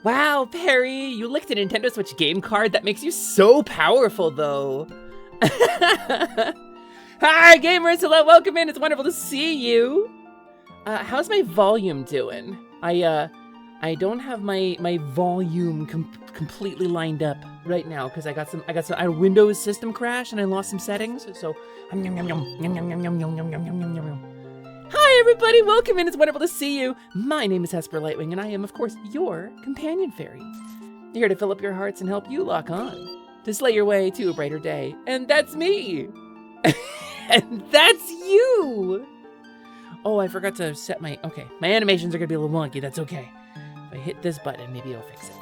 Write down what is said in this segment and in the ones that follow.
Wow, Perry, you licked a Nintendo Switch game card? That makes you so powerful, though. Hi, gamers. Hello, welcome in. It's wonderful to see you. How's my volume doing? I don't have my volume completely lined up right now because I got a Windows system crash and I lost some settings. So, hi everybody, welcome in. It's wonderful to see you. My name is Hesper Lightwing, and I am, of course, your companion fairy. Here to fill up your hearts and help you lock on to slay your way to a brighter day. And that's me. And that's you. Oh, I forgot to set my animations are gonna be a little wonky. That's okay. If I hit this button, maybe it'll fix it.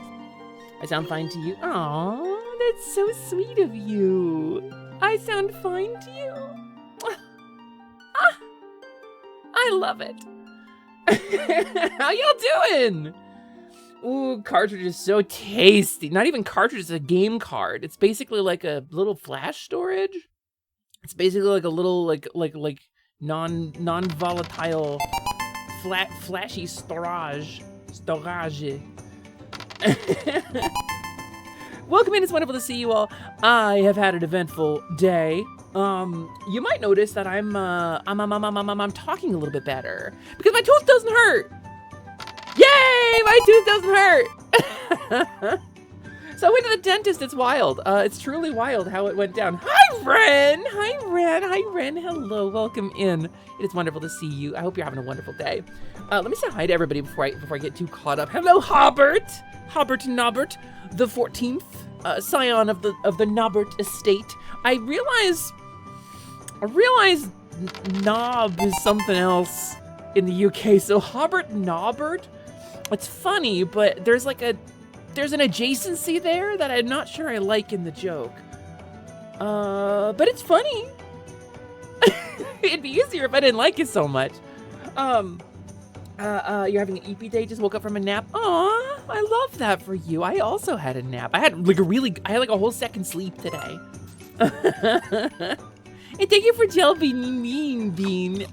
I sound fine to you? Aw, that's so sweet of you. I sound fine to you? I love it. How y'all doing? Ooh, cartridge is so tasty. Not even cartridge, it's a game card. It's basically like a little flash storage. It's basically like a little like non-volatile flashy storage. Welcome in, it's wonderful to see you all. I have had an eventful day. You might notice that I'm talking a little bit better because my tooth doesn't hurt. Yay, my tooth doesn't hurt. So I went to the dentist. It's wild. It's truly wild how it went down. Hi, Ren. Hi, Ren. Hi, Ren. Hello. Welcome in. It is wonderful to see you. I hope you're having a wonderful day. Let me say hi to everybody before I get too caught up. Hello, Hobbert. Hobbert Nobbert, the 14th scion of the Nobbert estate. I realize knob is something else in the UK. So Hobbert Nobbert. It's funny, but there's an adjacency there that I'm not sure I like in the joke. But it's funny. It'd be easier if I didn't like it so much. You're having an EP day, just woke up from a nap. Aw, I love that for you. I also had a nap. I had like a whole second sleep today. And thank you for gel bean,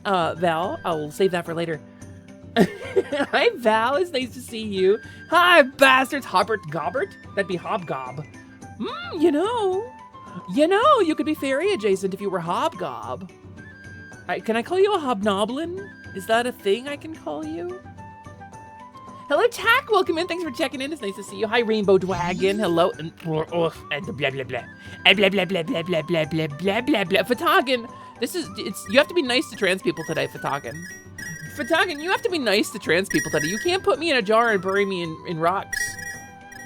Val. I'll save that for later. Hi, Val. It's nice to see you. Hi, bastards. Hobbert Gobbert? That'd be Hobgob. You know, you could be fairy adjacent if you were Hobgob. Can I call you a Hobnoblin? Is that a thing I can call you? Hello, Tack. Welcome in. Thanks for checking in. It's nice to see you. Hi, Rainbow Dwagon. Hello. And blah, blah, blah. And blah, blah, blah, blah, blah, blah, blah, blah, blah, blah. Fatagan. You have to be nice to trans people today, Fatagan. Fatagan, you have to be nice to trans people today. You can't put me in a jar and bury me in rocks.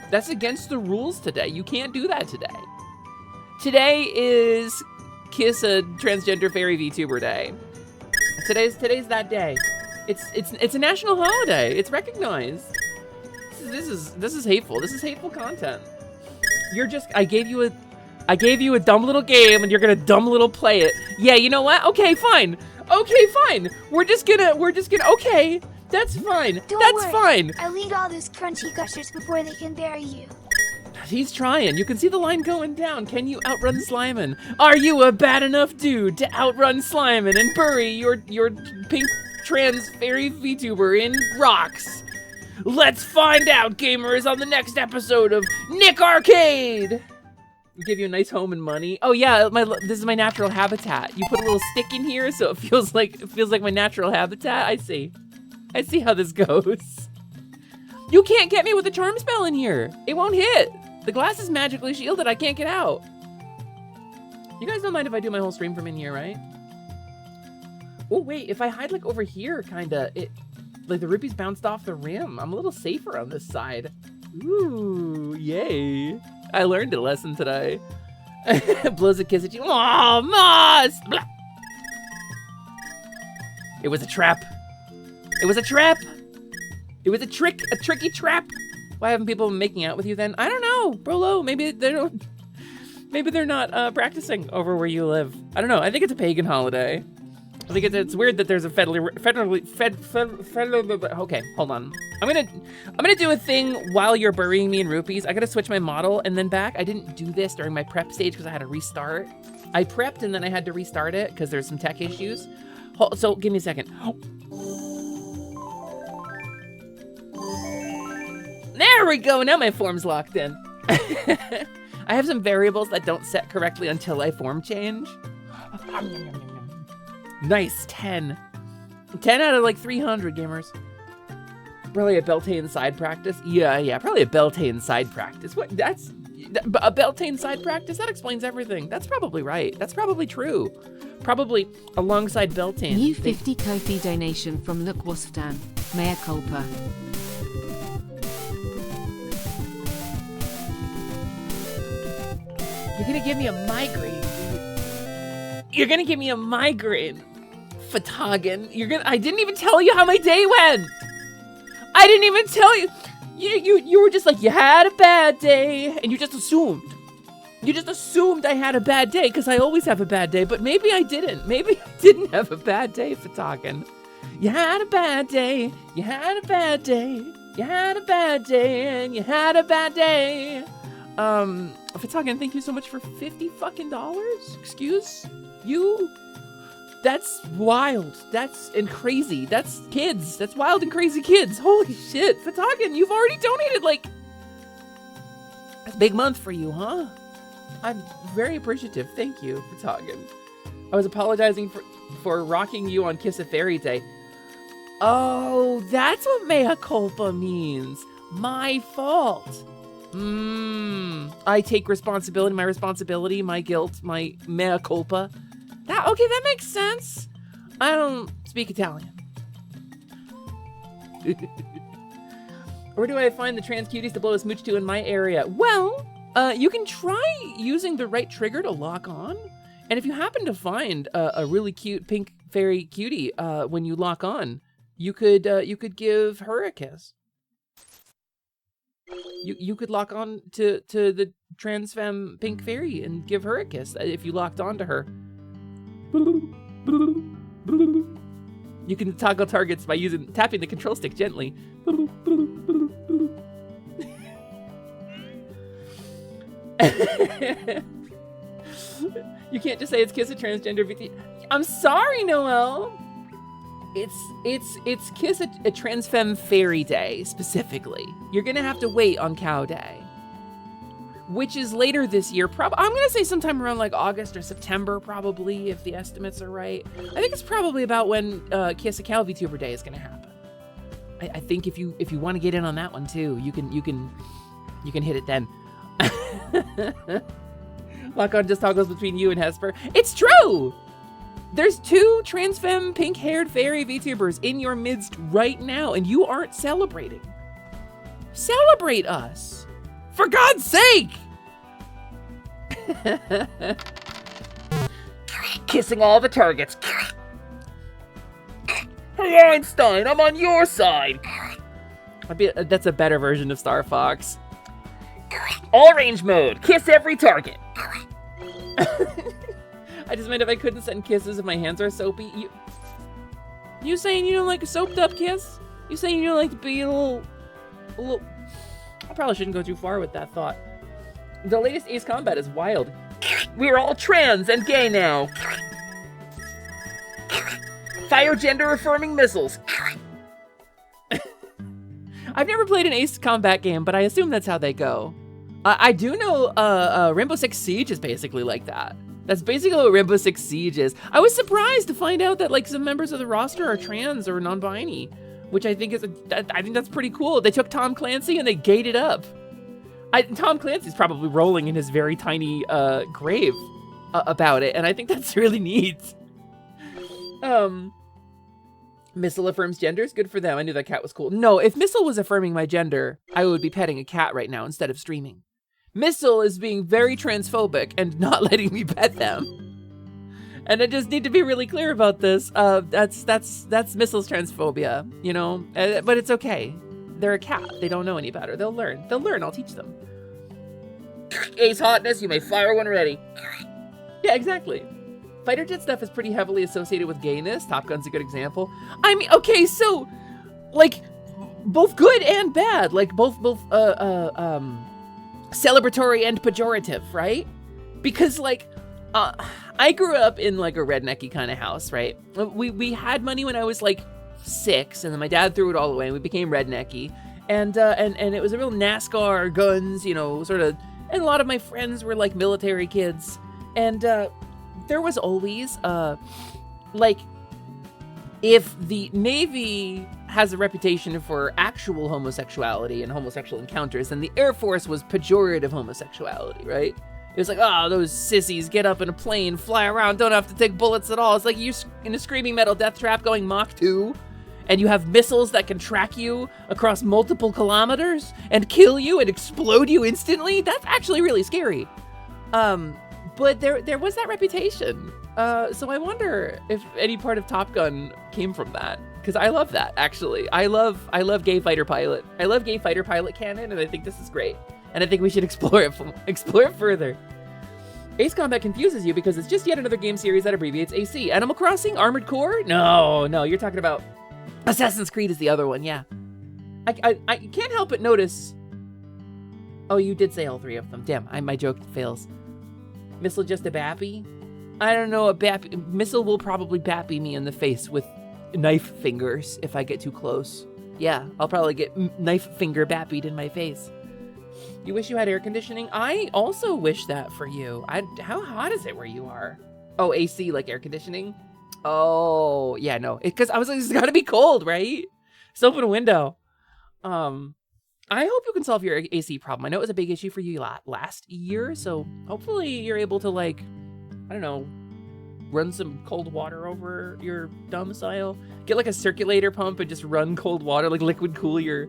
That's against the rules today. You can't do that today. Today is Kiss a Transgender Fairy VTuber Day. Today's that day. It's a national holiday. It's recognized. This is hateful. This is hateful content. I gave you a dumb little game and you're gonna dumb little play it. Yeah, you know what? Okay, fine. Okay, fine. We're just gonna, okay. That's fine. That's fine. I'll eat all those crunchy gushers before they can bury you. He's trying. You can see the line going down. Can you outrun Slimin? Are you a bad enough dude to outrun Slimin and bury your pink trans fairy VTuber in rocks? Let's find out, gamers, on the next episode of Nick Arcade. Give you a nice home and money. Oh yeah, this is my natural habitat. You put a little stick in here, so it feels like my natural habitat. I see how this goes. You can't get me with a charm spell in here. It won't hit. The glass is magically shielded. I can't get out. You guys don't mind if I do my whole stream from in here, right? Oh wait, if I hide like over here, kinda, like the rupees bounced off the rim. I'm a little safer on this side. Ooh, yay. I learned a lesson today. Blows a kiss at you. Oh, moss! Blah. It was a trap. It was a trap. It was a tricky trap. Why haven't people been making out with you then? I don't know, Brolo. Maybe they're not practicing over where you live. I don't know. I think it's a pagan holiday. I think it's weird that there's a federally. Okay, hold on. I'm gonna do a thing while you're burying me in rupees. I gotta switch my model and then back. I didn't do this during my prep stage because I had to restart. I prepped and then I had to restart it because there's some tech issues. So give me a second. There There we go. Now my form's locked in. I have some variables that don't set correctly until I form change. Nice, 10. 10 out of like 300 gamers. Probably a Beltane side practice. Yeah, probably a Beltane side practice. What? That's a Beltane side practice? That explains everything. That's probably right. That's probably true. Probably alongside Beltane. New 50 Kofi donation from Look Wasftan. Mea culpa. You're gonna give me a migraine, dude. You're gonna give me a migraine, Fatagan. I didn't even tell you how my day went. I didn't even tell you. You were just like, you had a bad day, and you just assumed. You just assumed I had a bad day, because I always have a bad day, but maybe I didn't. Maybe I didn't have a bad day, Fatagan. You had a bad day, you had a bad day, you had a bad day, and you had a bad day. Fatagan, thank you so much for $50 fucking dollars. Excuse you? That's wild. That's and crazy. That's kids. That's wild and crazy kids. Holy shit. Fatagan, you've already donated like... That's a big month for you, huh? I'm very appreciative. Thank you, Fatagan. I was apologizing for rocking you on Kiss a Fairy Day. Oh, that's what mea culpa means. My fault. I take responsibility, my guilt, my mea culpa. Okay, that makes sense. I don't speak Italian. Where do I find the trans cuties to blow a smooch to in my area? Well, you can try using the right trigger to lock on. And if you happen to find a really cute pink fairy cutie when you lock on, you could give her a kiss. You could lock on to the trans femme pink fairy and give her a kiss if you locked on to her. You can toggle targets by tapping the control stick gently. You can't just say it's Kiss a Transgender VT. I'm sorry, Noelle. It's Kiss a Trans Femme Fairy Day, specifically. You're gonna have to wait on Cow Day, which is later this year. I'm gonna say sometime around like August or September, probably, if the estimates are right. I think it's probably about when Kiss a Cow VTuber Day is gonna happen. I think if you want to get in on that one too, you can hit it then. Lock on just toggles between you and Hesper. It's true! There's 2 trans femme pink-haired fairy VTubers in your midst right now, and you aren't celebrating. Celebrate us! For God's sake! Kissing all the targets. Hey Einstein, I'm on your side! That's a better version of Star Fox. All range mode, kiss every target. I just meant if I couldn't send kisses if my hands are soapy. You saying you don't like a soaped up kiss? You saying you don't like to be a little... I probably shouldn't go too far with that thought. The latest Ace Combat is wild. We're all trans and gay now. Fire gender affirming missiles. I've never played an Ace Combat game, but I assume that's how they go. I do know Rainbow Six Siege is basically like that. That's basically what Rainbow Six Siege is. I was surprised to find out that like some members of the roster are trans or non-binary, which I think I think that's pretty cool. They took Tom Clancy and they gated up. Tom Clancy's probably rolling in his very tiny grave about it, and I think that's really neat. Missile affirms genders, good for them. I knew that cat was cool. No, if Missile was affirming my gender, I would be petting a cat right now instead of streaming. Missile is being very transphobic and not letting me pet them. And I just need to be really clear about this. That's Missile's transphobia, you know? But it's okay. They're a cat. They don't know any better. They'll learn. I'll teach them. Ace hotness, you may fire when ready. Yeah, exactly. Fighter jet stuff is pretty heavily associated with gayness. Top Gun's a good example. I mean, okay, so, like, both good and bad. Like, both celebratory and pejorative, right? Because, like, I grew up in, like, a rednecky kind of house, right? We had money when I was, like, 6, and then my dad threw it all away, and we became rednecky. And it was a real NASCAR guns, sort of, and a lot of my friends were like military kids. And there was always, like, if the Navy has a reputation for actual homosexuality and homosexual encounters, then the Air Force was pejorative homosexuality, right? It was like, oh, those sissies get up in a plane, fly around, don't have to take bullets at all. It's like you in a screaming metal death trap going Mach 2, and you have missiles that can track you across multiple kilometers and kill you and explode you instantly. That's actually really scary. But there was that reputation. So I wonder if any part of Top Gun came from that. Because I love that, actually. I love gay fighter pilot. I love gay fighter pilot canon, and I think this is great. And I think we should explore it further. Ace Combat confuses you because it's just yet another game series that abbreviates AC. Animal Crossing? Armored Core? No, you're talking about Assassin's Creed is the other one, yeah. I can't help but notice. Oh, you did say all three of them. Damn, my joke fails. Missile just a bappy? I don't know, Missile will probably bappy me in the face with knife fingers if I get too close. Yeah, I'll probably get knife finger bappied in my face. You wish you had air conditioning? I also wish that for you. How hot is it where you are? Oh, AC, like air conditioning? Oh, yeah, no. Because I was like, it's gotta be cold, right? Just open a window. I hope you can solve your AC problem. I know it was a big issue for you last year, so hopefully you're able to, like, I don't know, run some cold water over your domicile. Get like a circulator pump and just run cold water, like liquid cool your...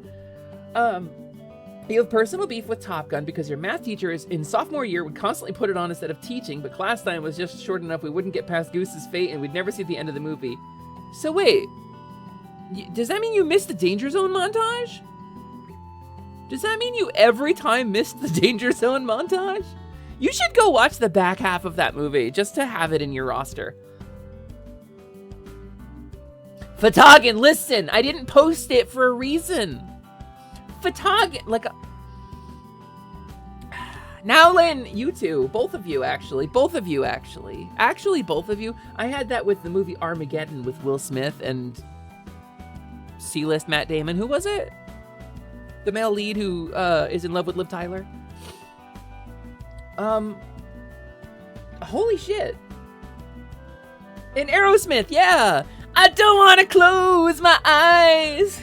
You have personal beef with Top Gun because your math teacher in sophomore year would constantly put it on instead of teaching, but class time was just short enough we wouldn't get past Goose's fate and we'd never see the end of the movie. So wait, does that mean you missed the Danger Zone montage? Does that mean you every time missed the Danger Zone montage? You should go watch the back half of that movie just to have it in your roster. Fatagan, listen, I didn't post it for a reason. Fatagan, like... Now, Lynn, you two, both of you. Actually, both of you. I had that with the movie Armageddon with Will Smith and C-list Matt Damon. Who was it? The male lead who is in love with Liv Tyler. Holy shit. In Aerosmith, yeah. I don't want to close my eyes.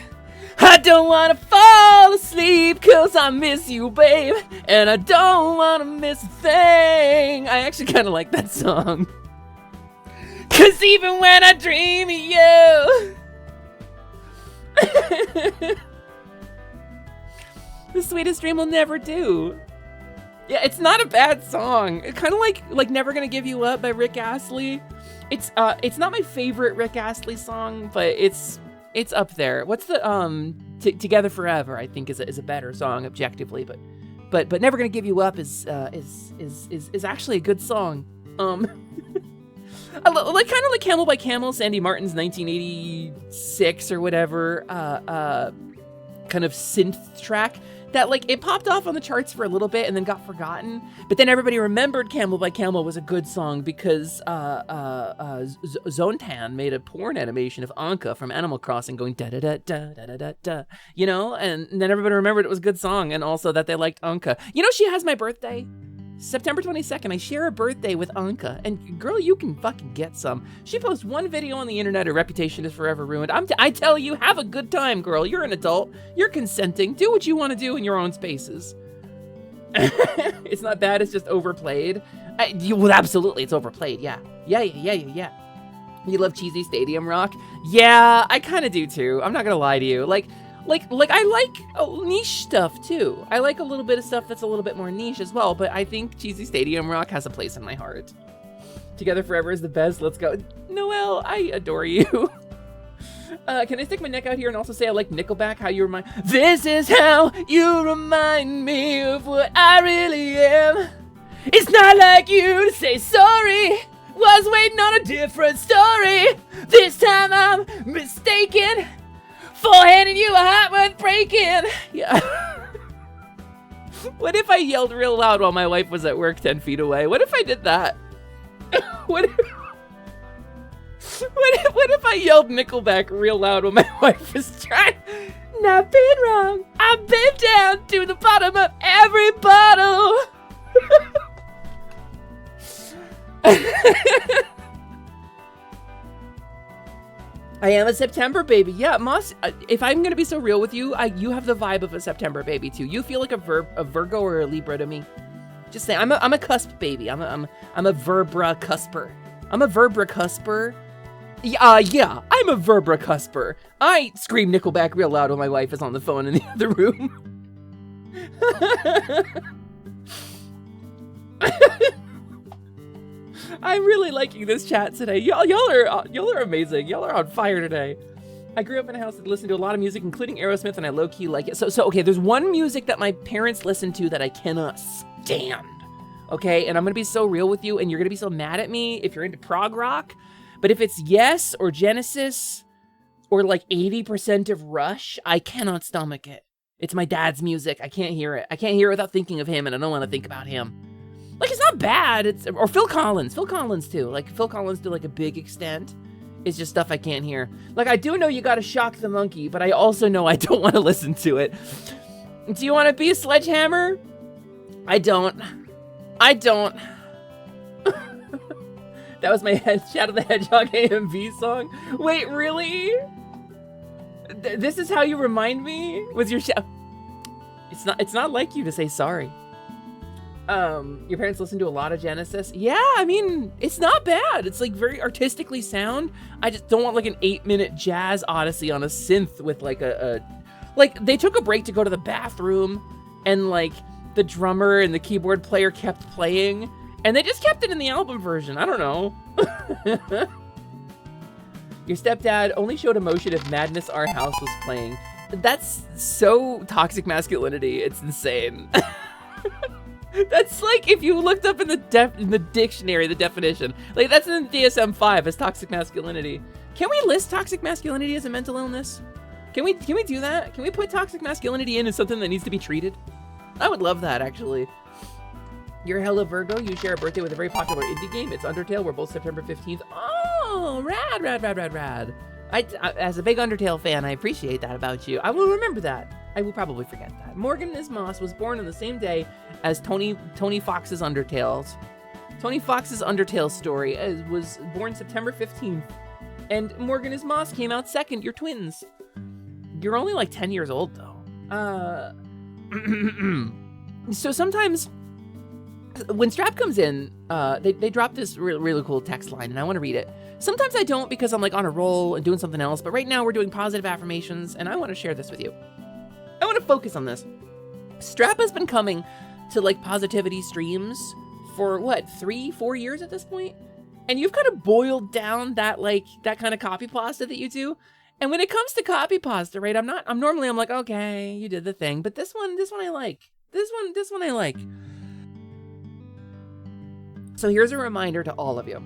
I don't want to fall asleep cause I miss you, babe. And I don't want to miss a thing. I actually kind of like that song. Cause even when I dream of you, the sweetest dream will never do. Yeah, it's not a bad song. It's kind of like Never Gonna Give You Up by Rick Astley. It's not my favorite Rick Astley song, but it's up there. What's the Together Forever? I think is a better song objectively, but Never Gonna Give You Up is actually a good song. Like kind of like Camel by Camel, Sandy Martin's 1986 or whatever kind of synth track that like it popped off on the charts for a little bit and then got forgotten, but then everybody remembered Camel by Camel was a good song because Zontan made a porn animation of Anka from Animal Crossing going da da da da da da da da, you know, and then everybody remembered it was a good song and also that they liked Anka. You know, she has my birthday. September 22nd, I share a birthday with Anka, and girl, you can fucking get some. She posts one video on the internet, her reputation is forever ruined. I tell you, have a good time, girl. You're an adult. You're consenting. Do what you want to do in your own spaces. It's not bad, it's just overplayed. Well, absolutely, it's overplayed, yeah. Yeah. You love cheesy stadium rock? Yeah, I kind of do too. I'm not gonna lie to you. Like I like niche stuff too. I like a little bit of stuff that's a little bit more niche as well, but I think cheesy stadium rock has a place in my heart. Together Forever is the best. Let's go. Noelle, I adore you. Can I stick my neck out here and also say I like Nickelback, how you remind... This is how you remind me of what I really am. It's not like you to say sorry. Was waiting on a different story. This time I'm mistaken for handing you a heart worth breaking. Yeah. What if I yelled real loud while my wife was at work 10 feet away? What if I did that? What if I yelled Nickelback real loud when my wife was trying? Not been wrong. I've been down to the bottom of every bottle. I am a September baby. Yeah, Moss, if I'm going to be so real with you, you have the vibe of a September baby too. You feel like a Virgo or a Libra to me. Just say I'm a cusp baby. I'm a Verbra cusper. I'm a Verbra cusper. Yeah, I'm a Verbra cusper. I scream Nickelback real loud when my wife is on the phone in the other room. I'm really liking this chat today. Y'all are amazing. Y'all are on fire today. I grew up in a house that listened to a lot of music, including Aerosmith, and I low-key like it. So okay, there's one music that my parents listened to that I cannot stand. Okay, and I'm gonna be so real with you, and you're gonna be so mad at me if you're into prog rock. But if it's Yes or Genesis or like 80% of Rush, I cannot stomach it. It's my dad's music. I can't hear it. I can't hear it without thinking of him, and I don't want to think about him. Like, it's not bad. Or Phil Collins. Phil Collins, too. Like, Phil Collins to, like, a big extent. It's just stuff I can't hear. Like, I do know You Gotta Shock the Monkey, but I also know I don't want to listen to it. Do you want to be a Sledgehammer? I don't. That was my Shadow the Hedgehog AMV song. Wait, really? This is how you remind me? Was your It's not like you to say sorry. Your parents listen to a lot of Genesis. Yeah, I mean, it's not bad. It's like very artistically sound. I just don't want like an 8-minute jazz odyssey on a synth with like like they took a break to go to the bathroom and like the drummer and the keyboard player kept playing and they just kept it in the album version. I don't know. Your stepdad only showed emotion if Madness Our House was playing. That's so toxic masculinity. It's insane. That's like if you looked up in the dictionary, the definition. Like that's in DSM-5 as toxic masculinity. Can we list toxic masculinity as a mental illness? Can we do that? Can we put toxic masculinity in as something that needs to be treated? I would love that, actually. You're hella Virgo. You share a birthday with a very popular indie game. It's Undertale. We're both September 15th. Oh, rad. I, as a big Undertale fan, I appreciate that about you. I will remember that. I will probably forget that. Morgan Ms. Moss was born on the same day as Tony Fox's Undertales. Tony Fox's Undertale story was born September 15th. And Morgan Ms. Moss came out second. You're twins. You're only like 10 years old, though. So sometimes when Strap comes in, they drop this really cool text line, and I want to read it. Sometimes I don't because I'm like on a roll and doing something else, but right now we're doing positive affirmations, and I want to share this with you. I want to focus on this. Strap has been coming to like positivity streams for what, 3-4 years at this point? And you've kind of boiled down that kind of copy pasta that you do. And when it comes to copy pasta, right, I'm normally like, okay, you did the thing, but this one I like. This one I like. So here's a reminder to all of you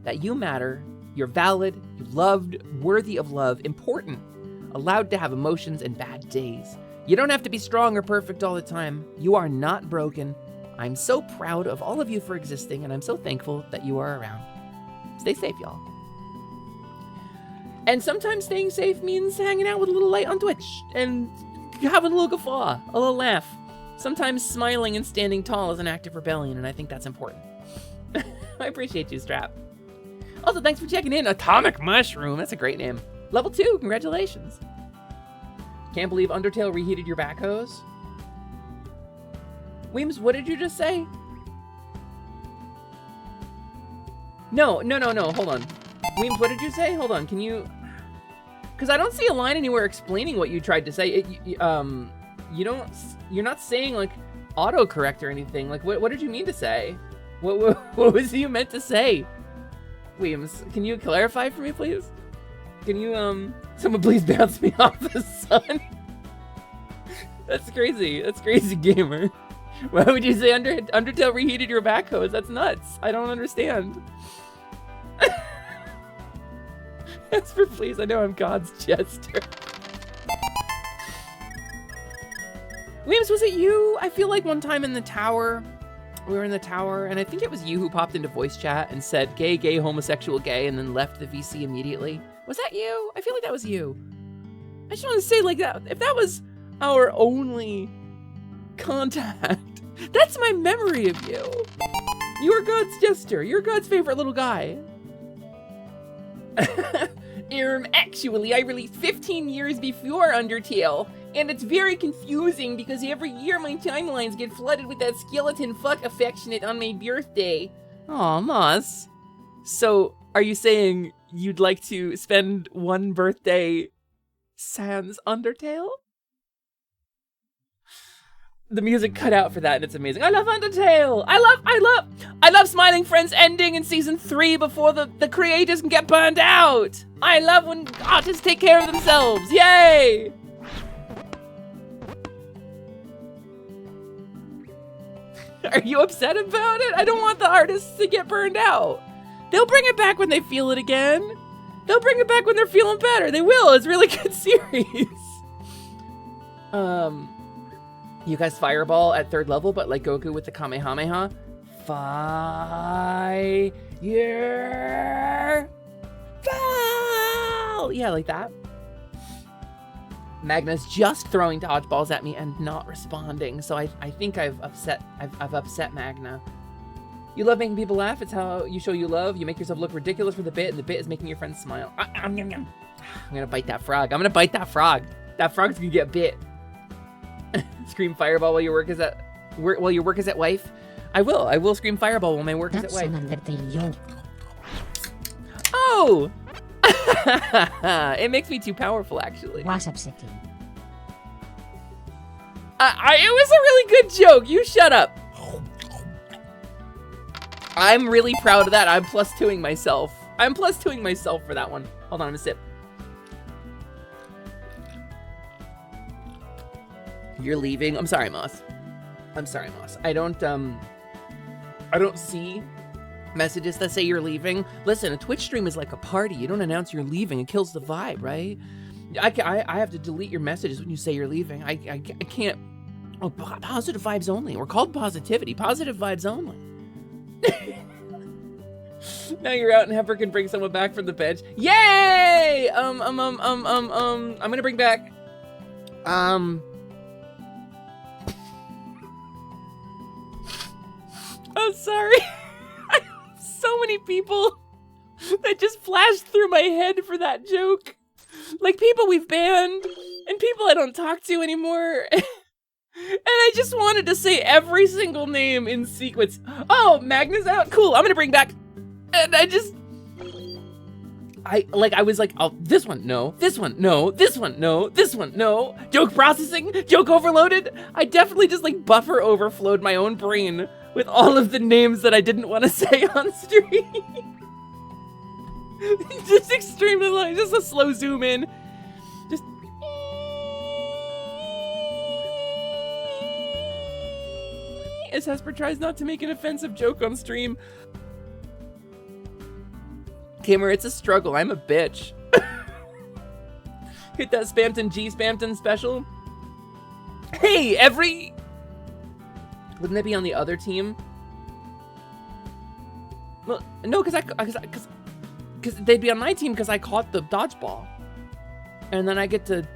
that you matter, you're valid, you're loved, worthy of love, important, allowed to have emotions and bad days. You don't have to be strong or perfect all the time. You are not broken. I'm so proud of all of you for existing, and I'm so thankful that you are around. Stay safe, y'all. And sometimes staying safe means hanging out with a little light on Twitch and having a little guffaw, a little laugh. Sometimes smiling and standing tall is an act of rebellion, and I think that's important. I appreciate you, Strap. Also, thanks for checking in. Atomic Mushroom, that's a great name. Level 2, congratulations. Can't believe Undertale reheated your back hose. Weems, what did you just say? No, hold on. Weems, what did you say? Hold on, can you... Because I don't see a line anywhere explaining what you tried to say. You're not saying like autocorrect or anything. Like, what did you mean to say? What was you meant to say? Weems, can you clarify for me, please? Can you, someone please bounce me off the sun? That's crazy. That's crazy, gamer. Why would you say Undertale reheated your back hose? That's nuts. I don't understand. Esper, please. I know I'm God's jester. Weems, was it you? I feel like one time in the tower, we were in the tower, and I think it was you who popped into voice chat and said, gay, homosexual, gay, and then left the VC immediately. Was that you? I feel like that was you. I just want to say, like, that if that was our only contact, that's my memory of you. You're God's jester. You're God's favorite little guy. Actually, I released 15 years before Undertale, and it's very confusing because every year my timelines get flooded with that skeleton fuck affectionate on my birthday. Aw, Moss. So, are you saying you'd like to spend one birthday sans Undertale? The music cut out for that, and it's amazing. I love Undertale. I love Smiling Friends ending in season 3 before the creators can get burned out. I love when artists take care of themselves. Yay! Are you upset about it? I don't want the artists to get burned out. They'll bring it back when they feel it again. They'll bring it back when they're feeling better. They will. It's a really good series. You guys fireball at 3rd level, but like Goku with the Kamehameha. Fire! Fall! Yeah, like that. Magna's just throwing dodgeballs at me and not responding, so I think I've upset Magna. You love making people laugh. It's how you show you love. You make yourself look ridiculous for the bit, and the bit is making your friends smile. I'm gonna bite that frog. I'm gonna bite that frog. That frog's gonna get bit. Scream fireball while your work is at wife. I will scream fireball while my work is at wife. Oh! It makes me too powerful, actually. Was upsetting. It was a really good joke. You shut up. I'm really proud of that. I'm +2ing myself. I'm +2ing myself for that one. Hold on, I'm gonna sip. You're leaving. I'm sorry, Moss. I don't see messages that say you're leaving. Listen, a Twitch stream is like a party. You don't announce you're leaving. It kills the vibe, right? I have to delete your messages when you say you're leaving. I can't. Oh, positive vibes only. We're called positivity. Positive vibes only. Now you're out and Heifer can bring someone back from the bench. Yay! I'm gonna bring back, I'm sorry. I have so many people that just flashed through my head for that joke. Like people we've banned and people I don't talk to anymore. And I just wanted to say every single name in sequence. Oh, Magna's out. Cool. I'm going to bring back. And I was like, oh, this one, no. This one, no. This one, no. This one, no. Joke processing, joke overloaded. I definitely just like buffer overflowed my own brain with all of the names that I didn't want to say on stream. Just extremely long, just a slow zoom in. Just. As Hesper tries not to make an offensive joke on stream. Kimmer, it's a struggle. I'm a bitch. Hit that Spamton G Spamton special. Hey, wouldn't they be on the other team? Well, no, because they'd be on my team because I caught the dodgeball, and then I get to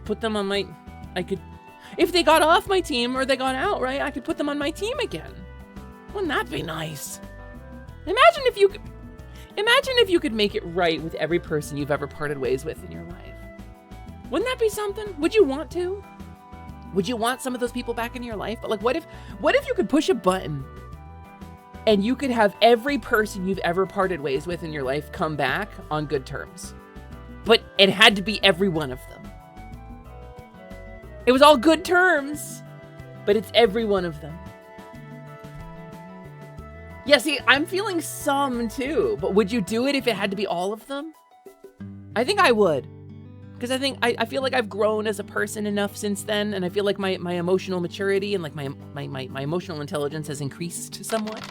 put them on my. If they got off my team or they got out, right? I could put them on my team again. Wouldn't that be nice? Imagine if you could make it right with every person you've ever parted ways with in your life. Wouldn't that be something? Would you want to? Would you want some of those people back in your life? But like, what if you could push a button and you could have every person you've ever parted ways with in your life come back on good terms? But it had to be every one of them. It was all good terms, but it's every one of them. Yeah, see, I'm feeling some too, but would you do it if it had to be all of them? I think I would. Because I feel like I've grown as a person enough since then, and I feel like my emotional maturity and like my emotional intelligence has increased somewhat.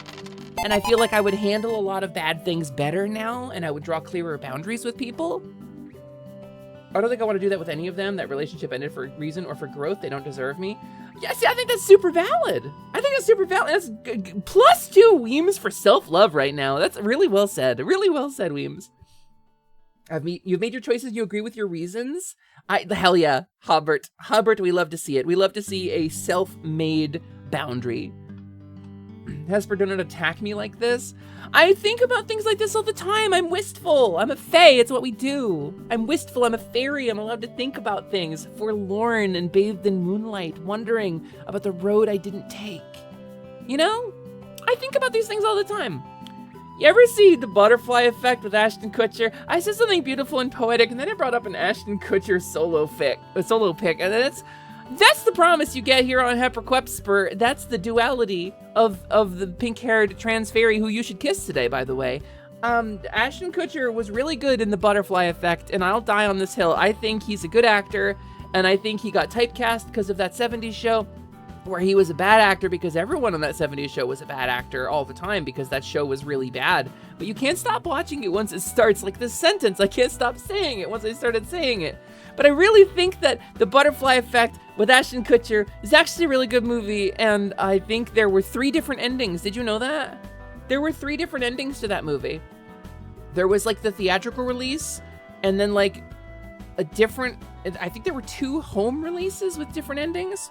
And I feel like I would handle a lot of bad things better now, and I would draw clearer boundaries with people. I don't think I want to do that with any of them. That relationship ended for a reason or for growth. They don't deserve me. Yeah, see, I think that's super valid. That's +2 Weems for self-love right now. That's really well said. Really well said, Weems. You've made your choices. You agree with your reasons. Hell yeah, Hubbard. We love to see it. We love to see a self-made boundary. Hesper, do not attack me like this. I think about things like this all the time. I'm wistful. I'm a fae. It's what we do. I'm wistful. I'm a fairy. I'm allowed to think about things. Forlorn and bathed in moonlight, wondering about the road I didn't take. You know? I think about these things all the time. You ever see The Butterfly Effect with Ashton Kutcher? I said something beautiful and poetic, and then I brought up an Ashton Kutcher solo pick, and that's the promise you get here on Hepperquepspur. That's the duality of the pink-haired trans fairy who you should kiss today, by the way. Ashton Kutcher was really good in The Butterfly Effect, and I'll die on this hill. I think he's a good actor, and I think he got typecast because of that 70s show, where he was a bad actor because everyone on that 70s show was a bad actor all the time because that show was really bad. But you can't stop watching it once it starts. Like this sentence, I can't stop saying it once I started saying it. But I really think that The Butterfly Effect with Ashton Kutcher is actually a really good movie, and I think there were 3 different endings. Did you know that? There were 3 different endings to that movie. There was like the theatrical release, and then like a different, I think there were 2 home releases with different endings.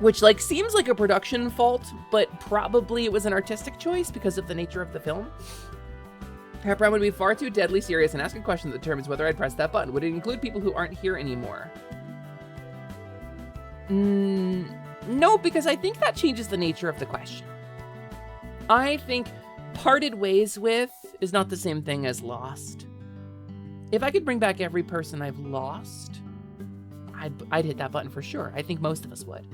Which like seems like a production fault, but probably it was an artistic choice because of the nature of the film. Pepper, I would be far too deadly serious and ask a question that determines whether I'd press that button. Would it include people who aren't here anymore? No, because I think that changes the nature of the question. I think parted ways with is not the same thing as lost. If I could bring back every person I've lost, I'd hit that button for sure. I think most of us would.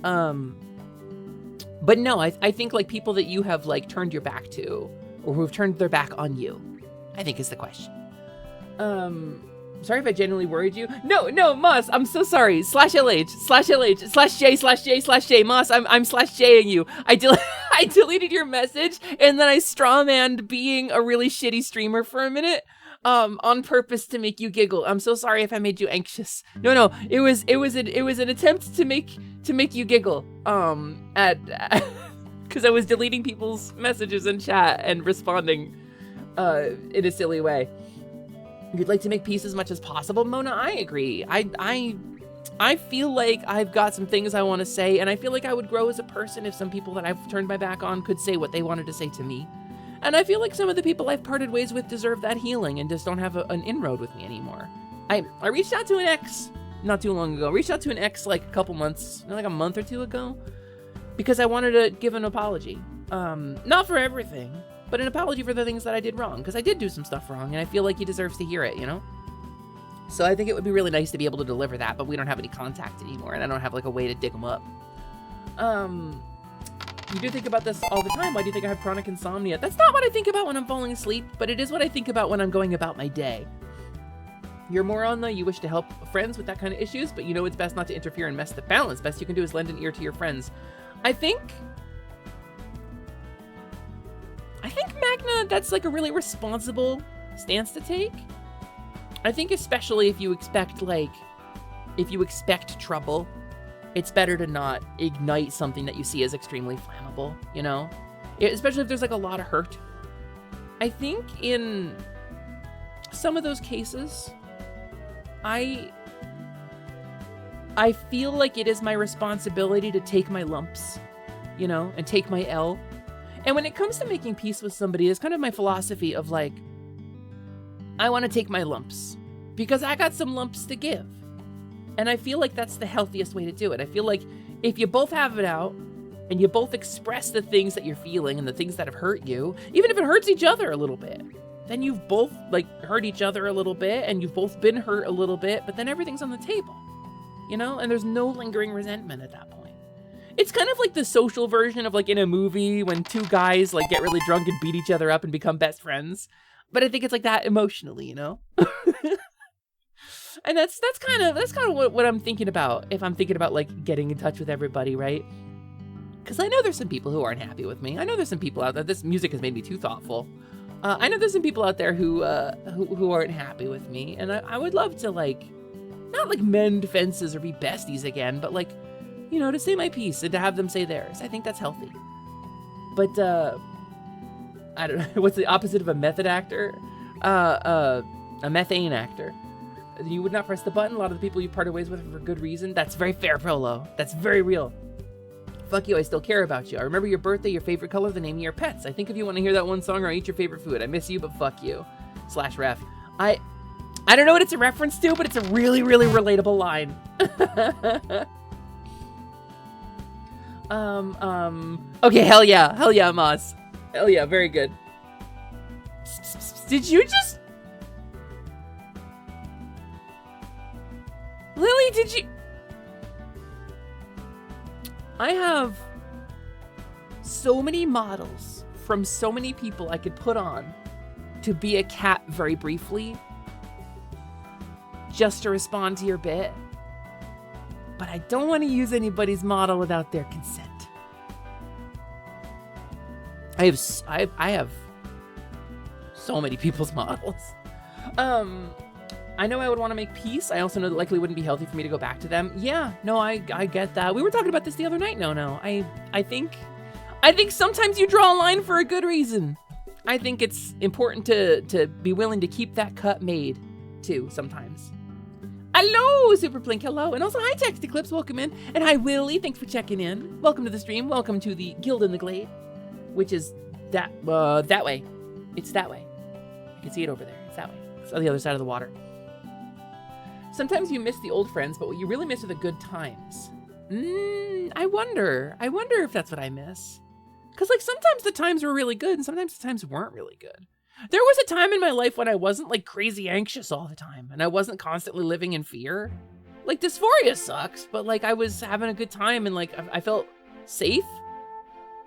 But no, I think like people that you have like turned your back to, or who've turned their back on you, I think is the question. Sorry if I genuinely worried you. No, Moss, I'm so sorry. /LH/J/J/J/J. Moss, I'm /Jing you. I deleted your message, and then I strawmanned being a really shitty streamer for a minute. On purpose to make you giggle. I'm so sorry if I made you anxious. No, it was an attempt to make you giggle. Because I was deleting people's messages in chat and responding in a silly way. You'd like to make peace as much as possible, Mona? I agree. I feel like I've got some things I want to say, and I feel like I would grow as a person if some people that I've turned my back on could say what they wanted to say to me. And I feel like some of the people I've parted ways with deserve that healing and just don't have an inroad with me anymore. I reached out to an ex not too long ago. Reached out to an ex like a couple months, like a month or 2 ago, because I wanted to give an apology. Not for everything, but an apology for the things that I did wrong, because I did do some stuff wrong, and I feel like he deserves to hear it, you know? So I think it would be really nice to be able to deliver that, but we don't have any contact anymore, and I don't have like a way to dig him up. You do think about this all the time. Why do you think I have chronic insomnia? That's not what I think about when I'm falling asleep, but it is what I think about when I'm going about my day. You're more on the you wish to help friends with that kind of issues, but you know it's best not to interfere and mess the balance. Best you can do is lend an ear to your friends. I think, Magna, that's like a really responsible stance to take. I think especially if you expect trouble, it's better to not ignite something that you see as extremely flammable, you know? Especially if there's like a lot of hurt. I think in some of those cases, I feel like it is my responsibility to take my lumps, you know, and take my L. And when it comes to making peace with somebody, it's kind of my philosophy of like, I want to take my lumps because I got some lumps to give. And I feel like that's the healthiest way to do it. I feel like if you both have it out and you both express the things that you're feeling and the things that have hurt you, even if it hurts each other a little bit, then you've both like hurt each other a little bit and you've both been hurt a little bit, but then everything's on the table, you know? And there's no lingering resentment at that point. It's kind of like the social version of like in a movie when 2 guys like get really drunk and beat each other up and become best friends. But I think it's like that emotionally, you know? And that's kind of what I'm thinking about if I'm thinking about like getting in touch with everybody, right? Because I know there's some people who aren't happy with me. I know there's some people out there. This music has made me too thoughtful. I know there's some people out there who aren't happy with me, and I would love to like not like mend fences or be besties again, but like, you know, to say my piece and to have them say theirs. I think that's healthy. But I don't know. What's the opposite of a method actor? A methane actor. You would not press the button. A lot of the people you parted ways with for good reason. That's very fair, Prolo. That's very real. Fuck you, I still care about you. I remember your birthday, your favorite color, the name of your pets. I think if you want to hear that one song or eat your favorite food. I miss you, but fuck you. /ref. I don't know what it's a reference to, but it's a really, really relatable line. Okay, hell yeah, Moss. Hell yeah, very good. Did you just... Lily, did you... I have so many models from so many people I could put on to be a cat very briefly, just to respond to your bit. But I don't want to use anybody's model without their consent. I have so many people's models. I know I would want to make peace. I also know that likely wouldn't be healthy for me to go back to them. Yeah, no, I get that. We were talking about this the other night. No. I think sometimes you draw a line for a good reason. I think it's important to be willing to keep that cut made, too, sometimes. Hello, Super Blink, hello. And also, hi, Text Eclipse, welcome in. And hi, Willie, thanks for checking in. Welcome to the stream. Welcome to the Guild in the Glade, which is that way. It's that way. You can see it over there. It's that way. It's on the other side of the water. Sometimes you miss the old friends, but what you really miss are the good times. I wonder if that's what I miss. Because, like, sometimes the times were really good, and sometimes the times weren't really good. There was a time in my life when I wasn't, like, crazy anxious all the time, and I wasn't constantly living in fear. Like, dysphoria sucks, but, like, I was having a good time, and, like, I felt safe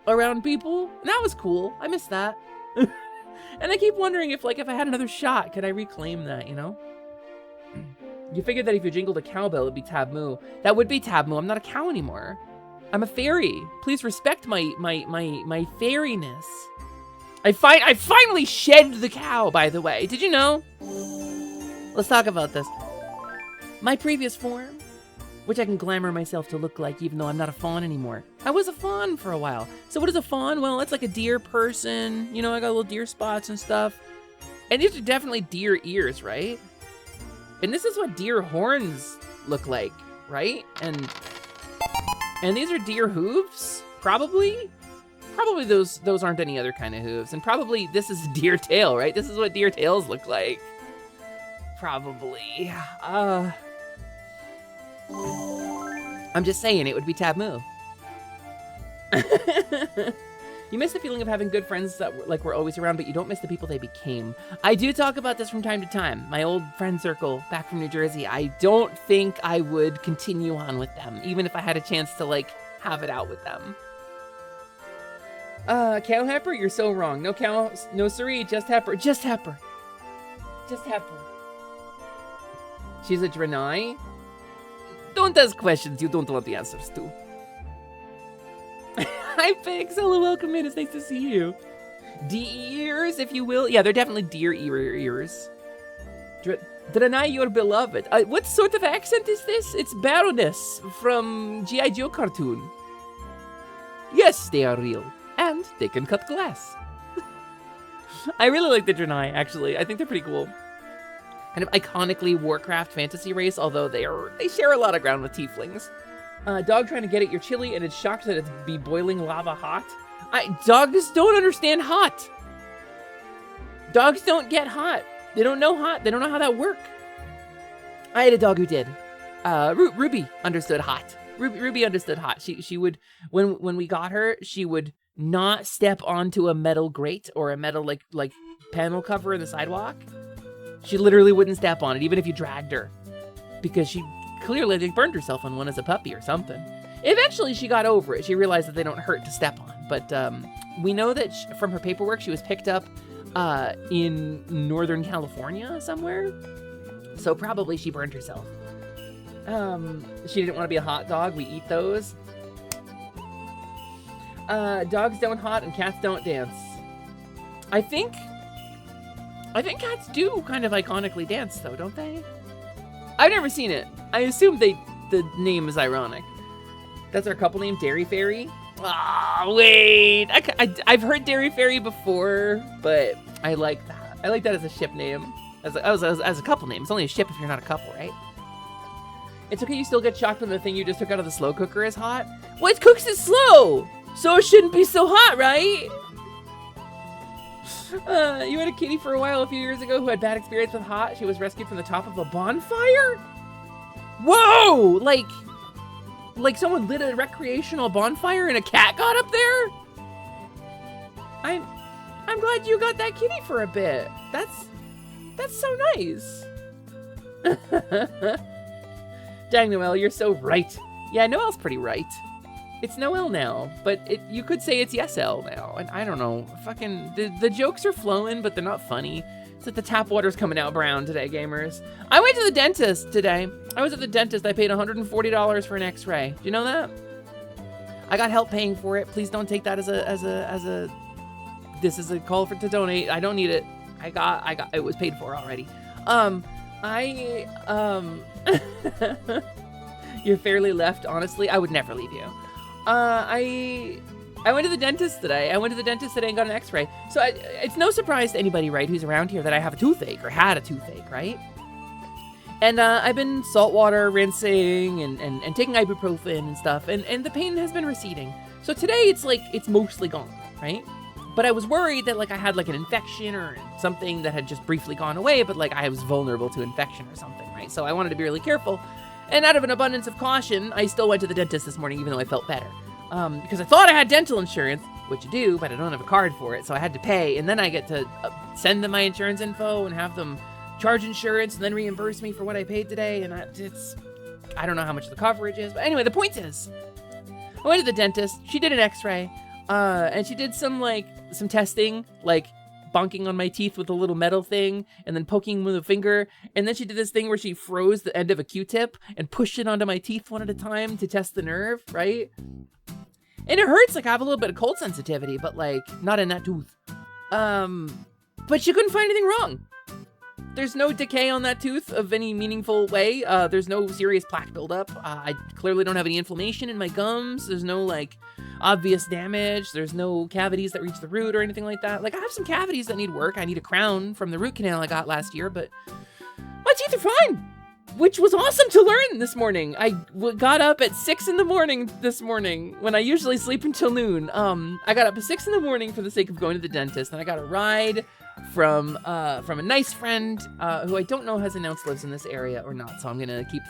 around people, and that was cool. I miss that. And I keep wondering if, like, if I had another shot, could I reclaim that, you know? You figured that if you jingled a cowbell, it'd be taboo. That would be taboo. I'm not a cow anymore. I'm a fairy. Please respect my fairiness. I finally shed the cow, by the way. Did you know? Let's talk about this. My previous form, which I can glamour myself to look like even though I'm not a fawn anymore. I was a fawn for a while. So what is a fawn? Well, it's like a deer person. You know, I got little deer spots and stuff. And these are definitely deer ears, right? And this is what deer horns look like, right? And these are deer hooves, probably? Probably those aren't any other kind of hooves. And probably this is deer tail, right? This is what deer tails look like. Probably. I'm just saying it would be taboo. You miss the feeling of having good friends that were always around, but you don't miss the people they became. I do talk about this from time to time. My old friend circle back from New Jersey, I don't think I would continue on with them, even if I had a chance to, like, have it out with them. Cow Hepper, you're so wrong. No cow, no siree, just Hepper. Just Hepper. Just Hepper. She's a Draenei? Don't ask questions you don't want the answers to. Hi, Pigs. Hello, welcome in. It's nice to see you. D-ears, if you will. Yeah, they're definitely deer ears. Draenei, your beloved. What sort of accent is this? It's Baroness from G.I. Joe cartoon. Yes, they are real. And they can cut glass. I really like the Draenei, actually. I think they're pretty cool. Kind of iconically Warcraft fantasy race, although they share a lot of ground with tieflings. Dog trying to get at your chili and it's shocked that it's be boiling lava hot. Dogs don't understand hot. Dogs don't get hot. They don't know hot. They don't know how that works. I had a dog who did. Ruby understood hot. Ruby understood hot. She would, when we got her, she would not step onto a metal grate or a metal like panel cover in the sidewalk. She literally wouldn't step on it, even if you dragged her, because she clearly burned herself on one as a puppy or something. Eventually, she got over it. She realized that they don't hurt to step on. But we know that from her paperwork, she was picked up in Northern California somewhere. So probably she burned herself. She didn't want to be a hot dog. We eat those. Dogs don't hot and cats don't dance. I think cats do kind of iconically dance, though, don't they? I've never seen it. I assume the name is ironic. That's our couple name, Dairy Fairy. Oh, wait. I've heard Dairy Fairy before, but I like that. I like that as a ship name. As a couple name. It's only a ship if you're not a couple, right? It's okay you still get shocked when the thing you just took out of the slow cooker is hot. Well, it cooks it slow, so it shouldn't be so hot, right? You had a kitty for a while a few years ago who had bad experience with hot. She was rescued from the top of a bonfire? Whoa! Like someone lit a recreational bonfire and a cat got up there? I'm glad you got that kitty for a bit. That's so nice. Dang, Noelle, you're so right. Yeah, Noelle's pretty right. It's Noelle now, but you could say it's Yes-Elle now. And I don't know, fucking, the jokes are flowing, but they're not funny. It's like the tap water's coming out brown today, gamers. I went to the dentist today. I was at the dentist. I paid $140 for an x-ray. Do you know that? I got help paying for it. Please don't take that as a this is a call to donate. I don't need it. I got it was paid for already. You're fairly left, honestly. I would never leave you. I went to the dentist today. And got an x-ray. So it's no surprise to anybody, right, who's around here that I have a toothache or had a toothache, right? And I've been saltwater rinsing and taking ibuprofen and stuff, and the pain has been receding. So today it's mostly gone, right? But I was worried that I had an infection or something that had just briefly gone away, but I was vulnerable to infection or something, right? So I wanted to be really careful. And out of an abundance of caution, I still went to the dentist this morning, even though I felt better. Because I thought I had dental insurance, which you do, but I don't have a card for it, so I had to pay. And then I get to send them my insurance info and have them charge insurance and then reimburse me for what I paid today. And I don't know how much the coverage is. But anyway, the point is, I went to the dentist. She did an x-ray, and she did some testing, bonking on my teeth with a little metal thing and then poking with a finger. And then she did this thing where she froze the end of a Q-tip and pushed it onto my teeth one at a time to test the nerve, right? And it hurts, I have a little bit of cold sensitivity, but not in that tooth. But she couldn't find anything wrong. There's no decay on that tooth of any meaningful way. There's no serious plaque buildup. I clearly don't have any inflammation in my gums. There's no obvious damage. There's no cavities that reach the root or anything like that. I have some cavities that need work. I need a crown from the root canal I got last year, but my teeth are fine. Which was awesome to learn this morning. I got up at 6 in the morning this morning when I usually sleep until noon. I got up at 6 in the morning for the sake of going to the dentist, and I got a ride from a nice friend who I don't know has announced lives in this area or not. So I'm gonna keep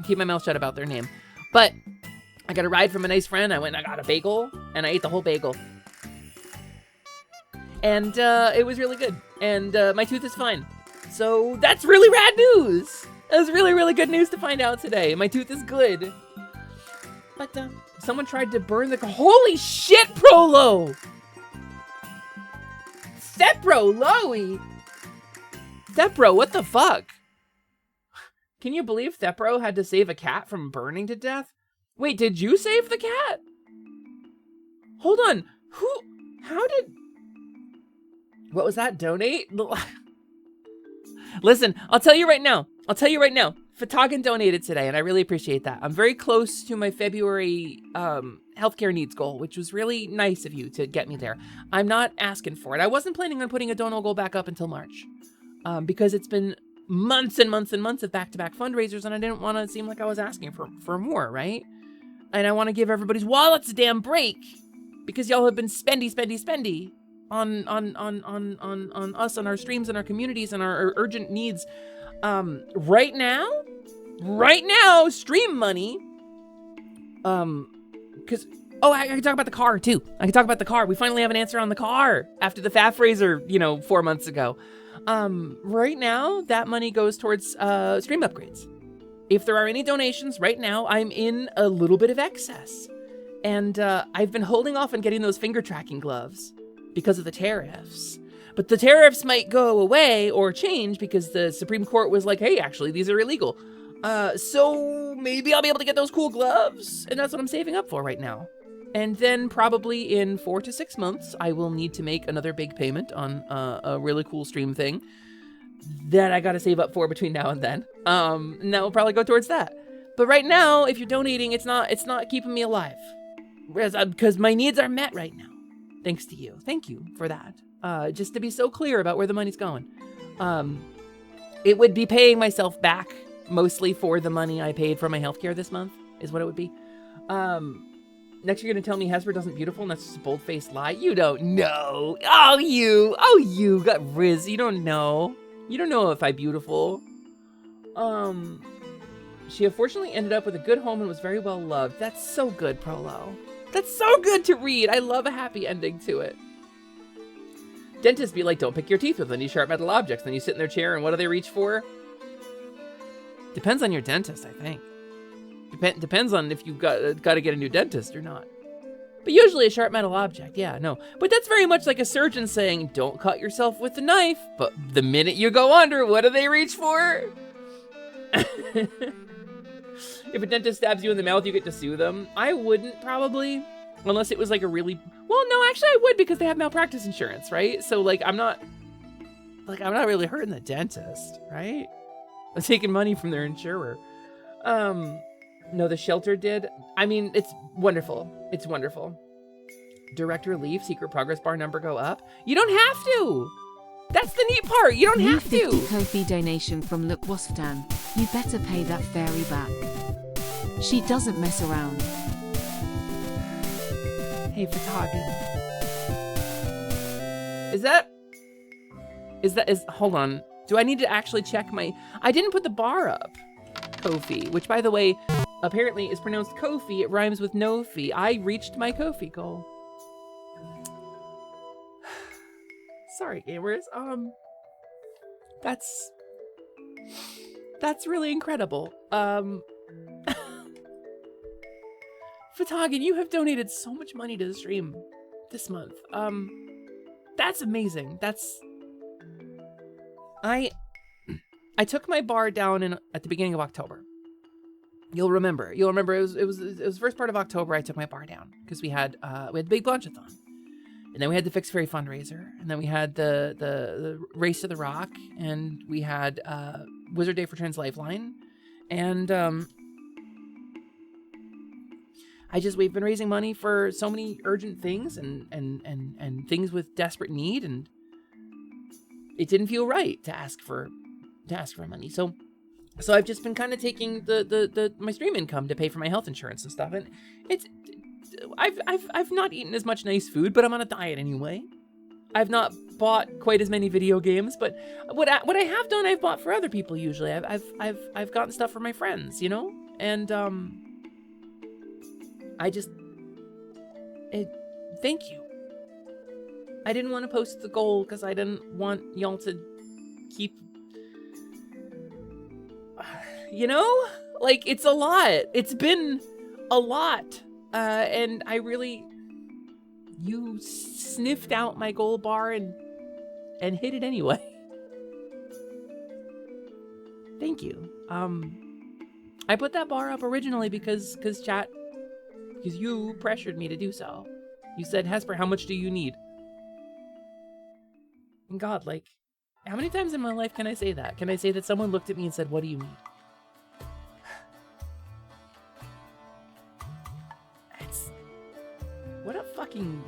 keep my mouth shut about their name. But I got a ride from a nice friend. I went and I got a bagel, and I ate the whole bagel, and it was really good. And my tooth is fine. So that's really rad news. That was really, really good news to find out today. My tooth is good. But someone tried to burn the... Holy shit, Prolo! Thepro, Loey! Thepro, what the fuck? Can you believe Thepro had to save a cat from burning to death? Wait, did you save the cat? Hold on. How did... What was that? Donate? Listen, I'll tell you right now. Fatagan donated today, and I really appreciate that. I'm very close to my February healthcare needs goal, which was really nice of you to get me there. I'm not asking for it. I wasn't planning on putting a donor goal back up until March, because it's been months and months and months of back-to-back fundraisers, and I didn't want to seem like I was asking for more, right? And I want to give everybody's wallets a damn break, because y'all have been spendy on us, on our streams, and our communities, and our urgent needs. Right now, stream money. Because I can talk about the car too. We finally have an answer on the car after the FAF raiser, 4 months ago. Right now, that money goes towards stream upgrades. If there are any donations right now, I'm in a little bit of excess, and I've been holding off on getting those finger tracking gloves because of the tariffs. But the tariffs might go away or change because the Supreme Court was like, hey, actually, these are illegal. So maybe I'll be able to get those cool gloves. And that's what I'm saving up for right now. And then probably in 4 to 6 months, I will need to make another big payment on a really cool stream thing that I got to save up for between now and then. And that will probably go towards that. But right now, if you're donating, it's not keeping me alive. because my needs are met right now. Thanks to you. Thank you for that. Just to be so clear about where the money's going. It would be paying myself back mostly for the money I paid for my healthcare this month, is what it would be. Next you're going to tell me Hesper doesn't beautiful, and that's just a bold-faced lie. You don't know. Oh, you got Riz. You don't know. You don't know if I'm beautiful. She unfortunately ended up with a good home and was very well loved. That's so good, Prolo. That's so good to read. I love a happy ending to it. Dentists be like, don't pick your teeth with any sharp metal objects. Then you sit in their chair and what do they reach for? Depends on your dentist, I think. Depends on if you've got to get a new dentist or not. But usually a sharp metal object, yeah, no. But that's very much like a surgeon saying, don't cut yourself with the knife. But the minute you go under, what do they reach for? If a dentist stabs you in the mouth, you get to sue them. I wouldn't, probably. Unless it was like a really... Well, no, actually I would, because they have malpractice insurance, right? So, like, I'm not really hurting the dentist, right? I'm taking money from their insurer. No, the shelter did. I mean, it's wonderful. It's wonderful. Direct relief, secret progress bar number go up. You don't have to. That's the neat part. You don't have to. 50 Ko-fi donation from Look Wasftan. You better pay that fairy back. She doesn't mess around. Hey, Fatagan. Is hold on. Do I need to actually check my... I didn't put the bar up. Ko-fi, which by the way, apparently is pronounced Kofi. It rhymes with no fee. I reached my Ko-fi goal. Sorry, gamers. That's really incredible. Fatagan, you have donated so much money to the stream this month. That's amazing. I took my bar down at the beginning of October. You'll remember it was the first part of October I took my bar down because we had Big Blanchathon. And then we had the Fix Fairy fundraiser, and then we had the Race to the Rock, and we had Wizard Day for Trans Lifeline, and we've been raising money for so many urgent things and things with desperate need, and it didn't feel right to ask for money. So I've just been kind of taking my stream income to pay for my health insurance and stuff, and I've not eaten as much nice food, but I'm on a diet anyway. I've not bought quite as many video games, but what I have done, I've bought for other people usually. I've gotten stuff for my friends, you know, and thank you. I didn't want to post the goal because I didn't want y'all to keep, you know, like it's a lot. It's been a lot. And you sniffed out my gold bar and hit it anyway. Thank you. I put that bar up originally because you pressured me to do so. You said, Hesper, how much do you need? And God, like, how many times in my life can I say that? Can I say that someone looked at me and said, what do you need? What a fucking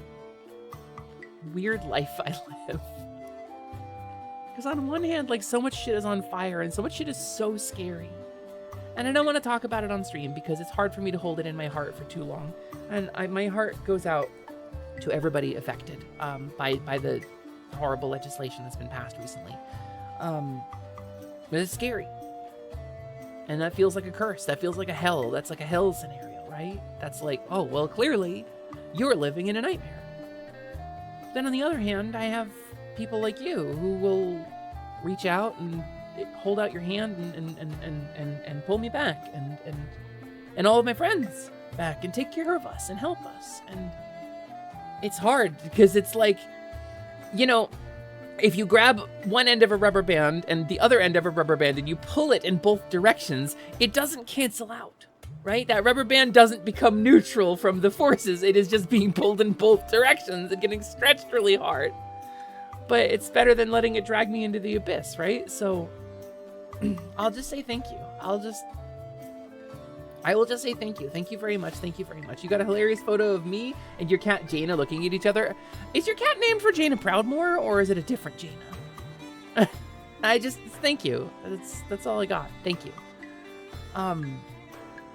weird life I live. Because on one hand, like, so much shit is on fire and so much shit is so scary. And I don't want to talk about it on stream because it's hard for me to hold it in my heart for too long. And my heart goes out to everybody affected by the horrible legislation that's been passed recently. But it's scary. And that feels like a curse. That feels like a hell. That's like a hell scenario, right? That's like, oh, well, clearly you're living in a nightmare. Then on the other hand, I have people like you who will reach out and hold out your hand and pull me back and all of my friends back and take care of us and help us. And it's hard because it's like, you know, if you grab one end of a rubber band and the other end of a rubber band and you pull it in both directions, it doesn't cancel out. Right? That rubber band doesn't become neutral from the forces. It is just being pulled in both directions and getting stretched really hard. But it's better than letting it drag me into the abyss, right? So I'll just say thank you. I will just say thank you. Thank you very much. Thank you very much. You got a hilarious photo of me and your cat Jaina looking at each other. Is your cat named for Jaina Proudmore or is it a different Jaina? I just, thank you. That's all I got. Thank you.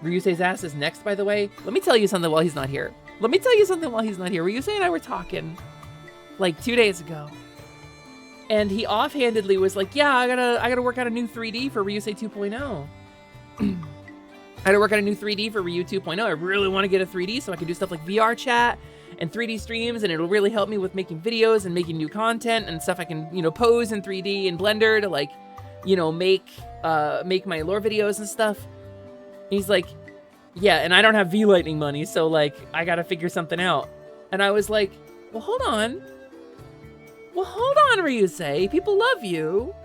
Ryusei's ass is next, by the way. Let me tell you something while he's not here. Ryusei and I were talking like 2 days ago. And he offhandedly was like, yeah, I gotta work out a new 3D for Ryusei 2.0. I gotta work out a new 3D for Ryu 2.0. I really want to get a 3D so I can do stuff like VR chat and 3D streams, and it'll really help me with making videos and making new content and stuff I can, pose in 3D in Blender to like, make my lore videos and stuff. And he's like, yeah, and I don't have V-Lightning money, so like, I gotta figure something out. And I was like, well, hold on, Ryusei. People love you.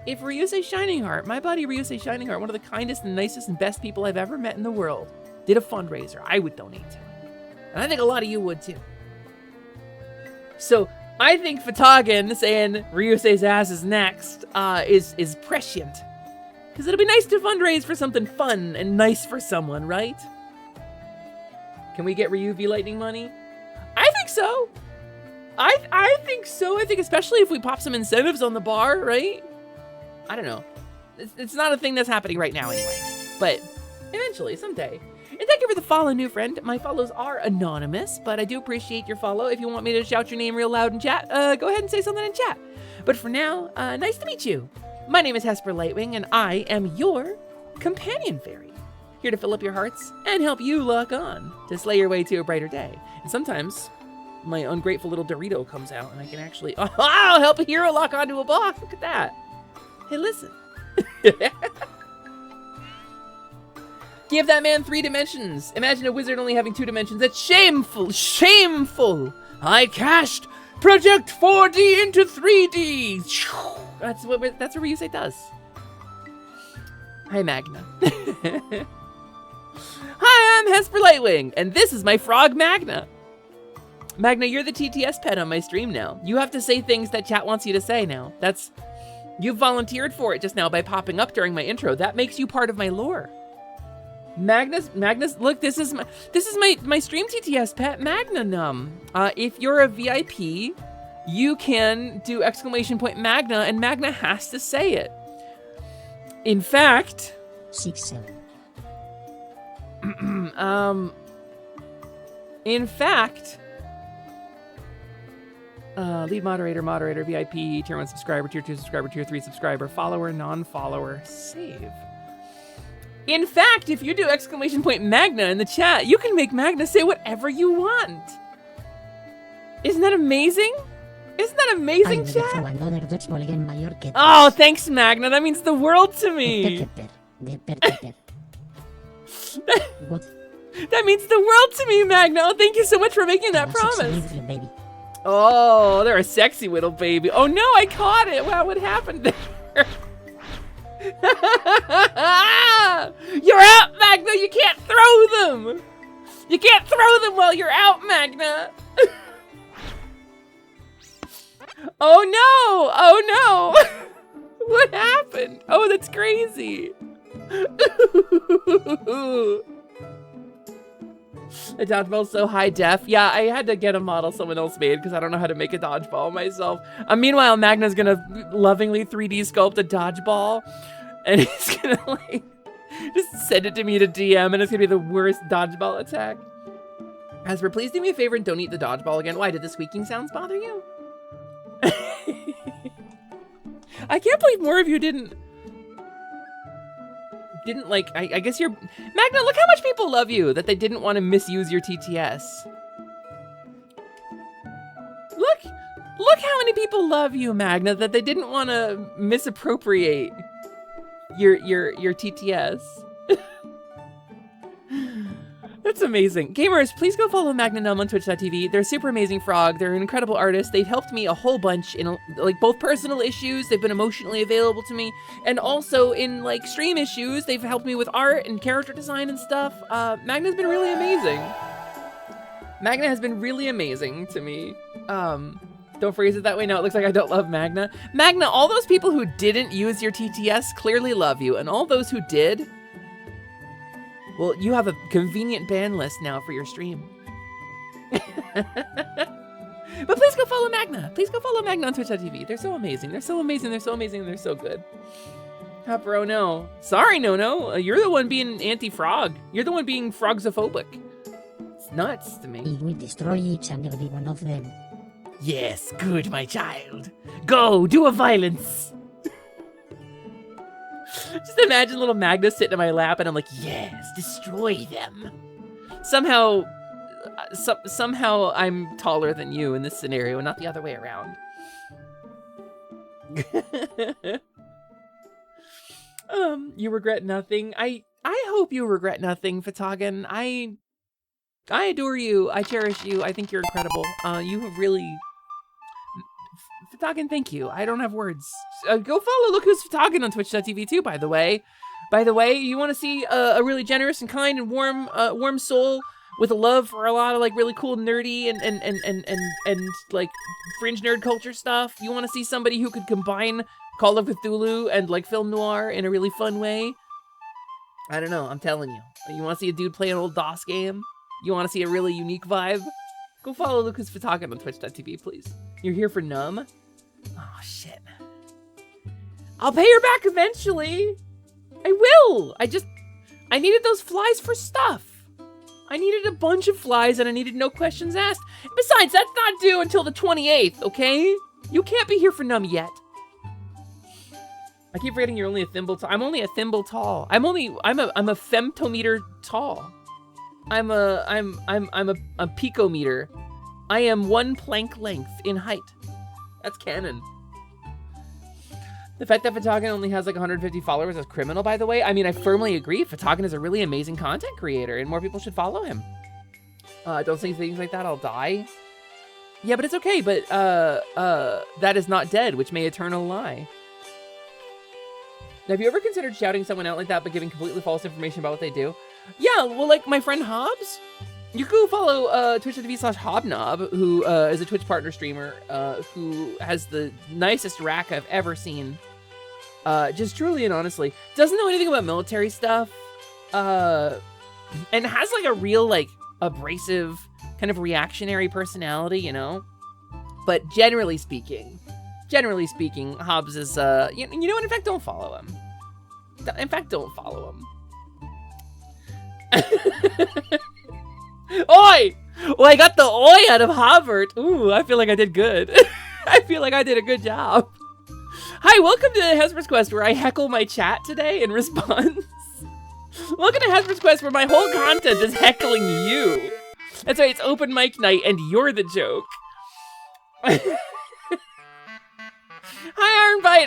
If Ryusei Shining Heart, my buddy Ryusei Shining Heart, one of the kindest and nicest and best people I've ever met in the world, did a fundraiser, I would donate to. And I think a lot of you would too. So I think Fatagan saying Ryusei's ass is next is prescient. Because it'll be nice to fundraise for something fun and nice for someone, right? Can we get Ryu V-Lightning money? I think so. I think so. I think especially if we pop some incentives on the bar, right? I don't know. It's not a thing that's happening right now anyway. But eventually, someday. And thank you for the follow, new friend. My follows are anonymous, but I do appreciate your follow. If you want me to shout your name real loud in chat, go ahead and say something in chat. But for now, nice to meet you. My name is Hesper Lightwing, and I am your companion fairy. Here to fill up your hearts and help you lock on to slay your way to a brighter day. And sometimes my ungrateful little Dorito comes out and I can actually, I'll help a hero lock onto a boss. Look at that. Hey, listen. Give that man 3 dimensions. Imagine a wizard only having 2 dimensions. That's shameful. Shameful. I cast project 4D into 3D. That's what Ryusei does. Hi, Magna. Hi, I'm Hesper Lightwing, and this is my frog Magna. Magna, you're the TTS pet on my stream now. You have to say things that chat wants you to say now. You volunteered for it just now by popping up during my intro. That makes you part of my lore. Magnus, look, this is my stream TTS pet, Magnanum. If you're a VIP, you can do ! Magna, and Magna has to say it. In fact, 6-7. in fact, lead moderator, VIP, tier 1 subscriber, tier 2 subscriber, tier 3 subscriber, follower, non-follower, save. In fact, if you do ! Magna in the chat, you can make Magna say whatever you want. Isn't that amazing? Isn't that amazing, chat? Oh, thanks, Magna. That means the world to me. That means the world to me, Magna. Oh, thank you so much for making that promise. Oh, they're a sexy little baby. Oh no, I caught it. Wow, what happened there? You're out, Magna. You can't throw them. You can't throw them while you're out, Magna. Oh no! Oh no! What happened? Oh, that's crazy. The dodgeball's so high def. Yeah, I had to get a model someone else made because I don't know how to make a dodgeball myself. Meanwhile, Magna's gonna lovingly 3D sculpt a dodgeball, and he's gonna like just send it to me to DM, and it's gonna be the worst dodgeball attack. Hasper, please do me a favor and don't eat the dodgeball again. Why, did the squeaking sounds bother you? I can't believe more of you didn't like, I guess you're, Magna, look how much people love you that they didn't want to misuse your TTS. Look how many people love you, Magna, that they didn't want to misappropriate your TTS. That's amazing. Gamers, please go follow Magnanum on twitch.tv. They're a super amazing frog. They're an incredible artist. They've helped me a whole bunch in like both personal issues. They've been emotionally available to me. And also in like stream issues, they've helped me with art and character design and stuff. Magna's been really amazing. Magna has been really amazing to me. Don't phrase it that way. No, it looks like I don't love Magna. Magna, all those people who didn't use your TTS clearly love you. And all those who did, well, you have a convenient ban list now for your stream. But please go follow Magna. Please go follow Magna on Twitch.tv. They're so amazing. They're so amazing. They're so amazing. They're so good. Hopper, oh no. Sorry, no. You're the one being anti-frog. You're the one being frogophobic. It's nuts to me. He will destroy each and every one of them. Yes, good, my child. Go, do a violence. Just imagine little Magna sitting in my lap and I'm like, yes, destroy them. Somehow I'm taller than you in this scenario, not the other way around. You regret nothing. I hope you regret nothing, Fatagan. I adore you. I cherish you. I think you're incredible. You have really... Fatagan, thank you. I don't have words. Go follow Look Who's Fatagan on Twitch.tv too, by the way. By the way, you want to see a really generous and kind and warm soul with a love for a lot of like really cool nerdy and like fringe nerd culture stuff. You want to see somebody who could combine Call of Cthulhu and like film noir in a really fun way. I don't know, I'm telling you. You want to see a dude play an old DOS game? You want to see a really unique vibe? Go follow Lucas Fatagan on Twitch.tv, please. You're here for Numb? Oh, shit. I'll pay her back eventually. I will. I needed those flies for stuff. I needed a bunch of flies and I needed no questions asked. Besides, that's not due until the 28th, okay? You can't be here for Numb yet. I keep forgetting you're only a thimble tall. I'm only a thimble tall. I'm a femtometer tall. I'm a picometer. I am 1 plank length in height. That's canon. The fact that Fatagan only has like 150 followers is criminal, by the way. I mean, I firmly agree. Fatagan is a really amazing content creator and more people should follow him. Don't say things like that, I'll die. Yeah, but it's okay, but that is not dead, which may eternal lie. Now, have you ever considered shouting someone out like that but giving completely false information about what they do? Yeah, well, like my friend Hobbs. You can go follow twitch.tv/Hobnob, who is a Twitch partner streamer who has the nicest rack I've ever seen. Just truly and honestly. Doesn't know anything about military stuff. And has like a real like abrasive kind of reactionary personality, you know? But generally speaking, Hobbs is, you know what? In fact, don't follow him. In fact, don't follow him. Oi! Well, I got the oi out of Havert. Ooh, I feel like I did good. I feel like I did a good job. Hi, welcome to Hesper's Quest, where I heckle my chat today in response. Welcome to Hesper's Quest, where my whole content is heckling you. That's right, it's open mic night, and you're the joke. Hi,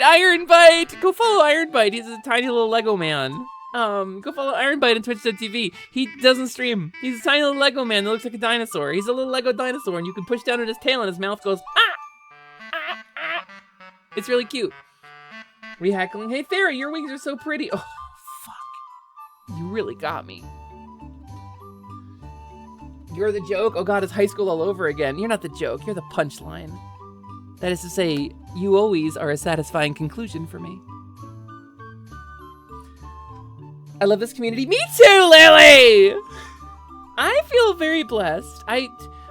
Ironbite! Go follow Ironbite. He's a tiny little Lego man. Go follow Ironbite on Twitch.tv. He doesn't stream. He's a tiny little Lego man that looks like a dinosaur. He's a little Lego dinosaur, and you can push down at his tail, and his mouth goes, ah! Ah, ah. It's really cute. Rehackling. Hey, Thera, your wings are so pretty. Oh, fuck. You really got me. You're the joke? Oh god, it's high school all over again. You're not the joke, you're the punchline. That is to say, you always are a satisfying conclusion for me. I love this community. Me too, Lily! I feel very blessed. I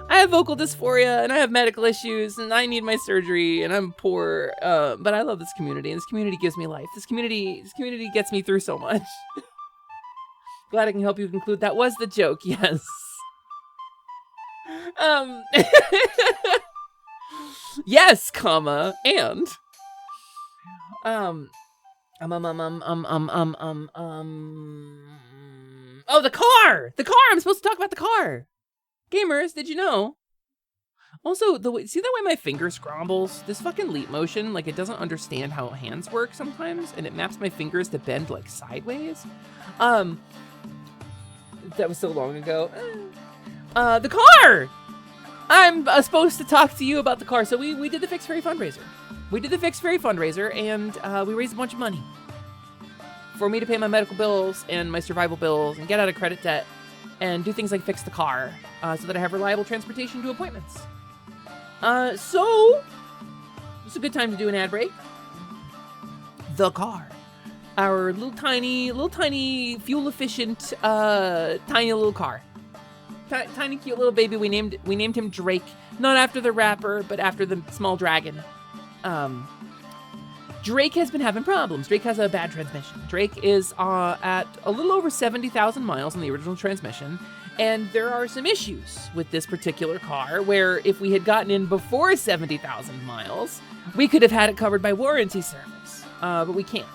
have vocal dysphoria, and I have medical issues, and I need my surgery, and I'm poor, but I love this community, and this community gives me life. This community gets me through so much. Glad I can help you conclude that was the joke, yes. Yes, comma, and oh, the car! The car! I'm supposed to talk about the car! Gamers, did you know? Also, see the way my finger scrambles? This fucking leap motion, like it doesn't understand how hands work sometimes, and it maps my fingers to bend like sideways. That was so long ago. The car! I'm supposed to talk to you about the car. So we did the Fix Fairy fundraiser. And we raised a bunch of money for me to pay my medical bills and my survival bills and get out of credit debt and do things like fix the car so that I have reliable transportation to appointments. So it's a good time to do an ad break. The car. Our little tiny fuel efficient, tiny little car. Tiny cute little baby. We named him Drake, not after the rapper, but after the small dragon. Drake has been having problems. Drake has a bad transmission. Drake is at a little over 70,000 miles on the original transmission, and there are some issues with this particular car where if we had gotten in before 70,000 miles, we could have had it covered by warranty service, but we can't.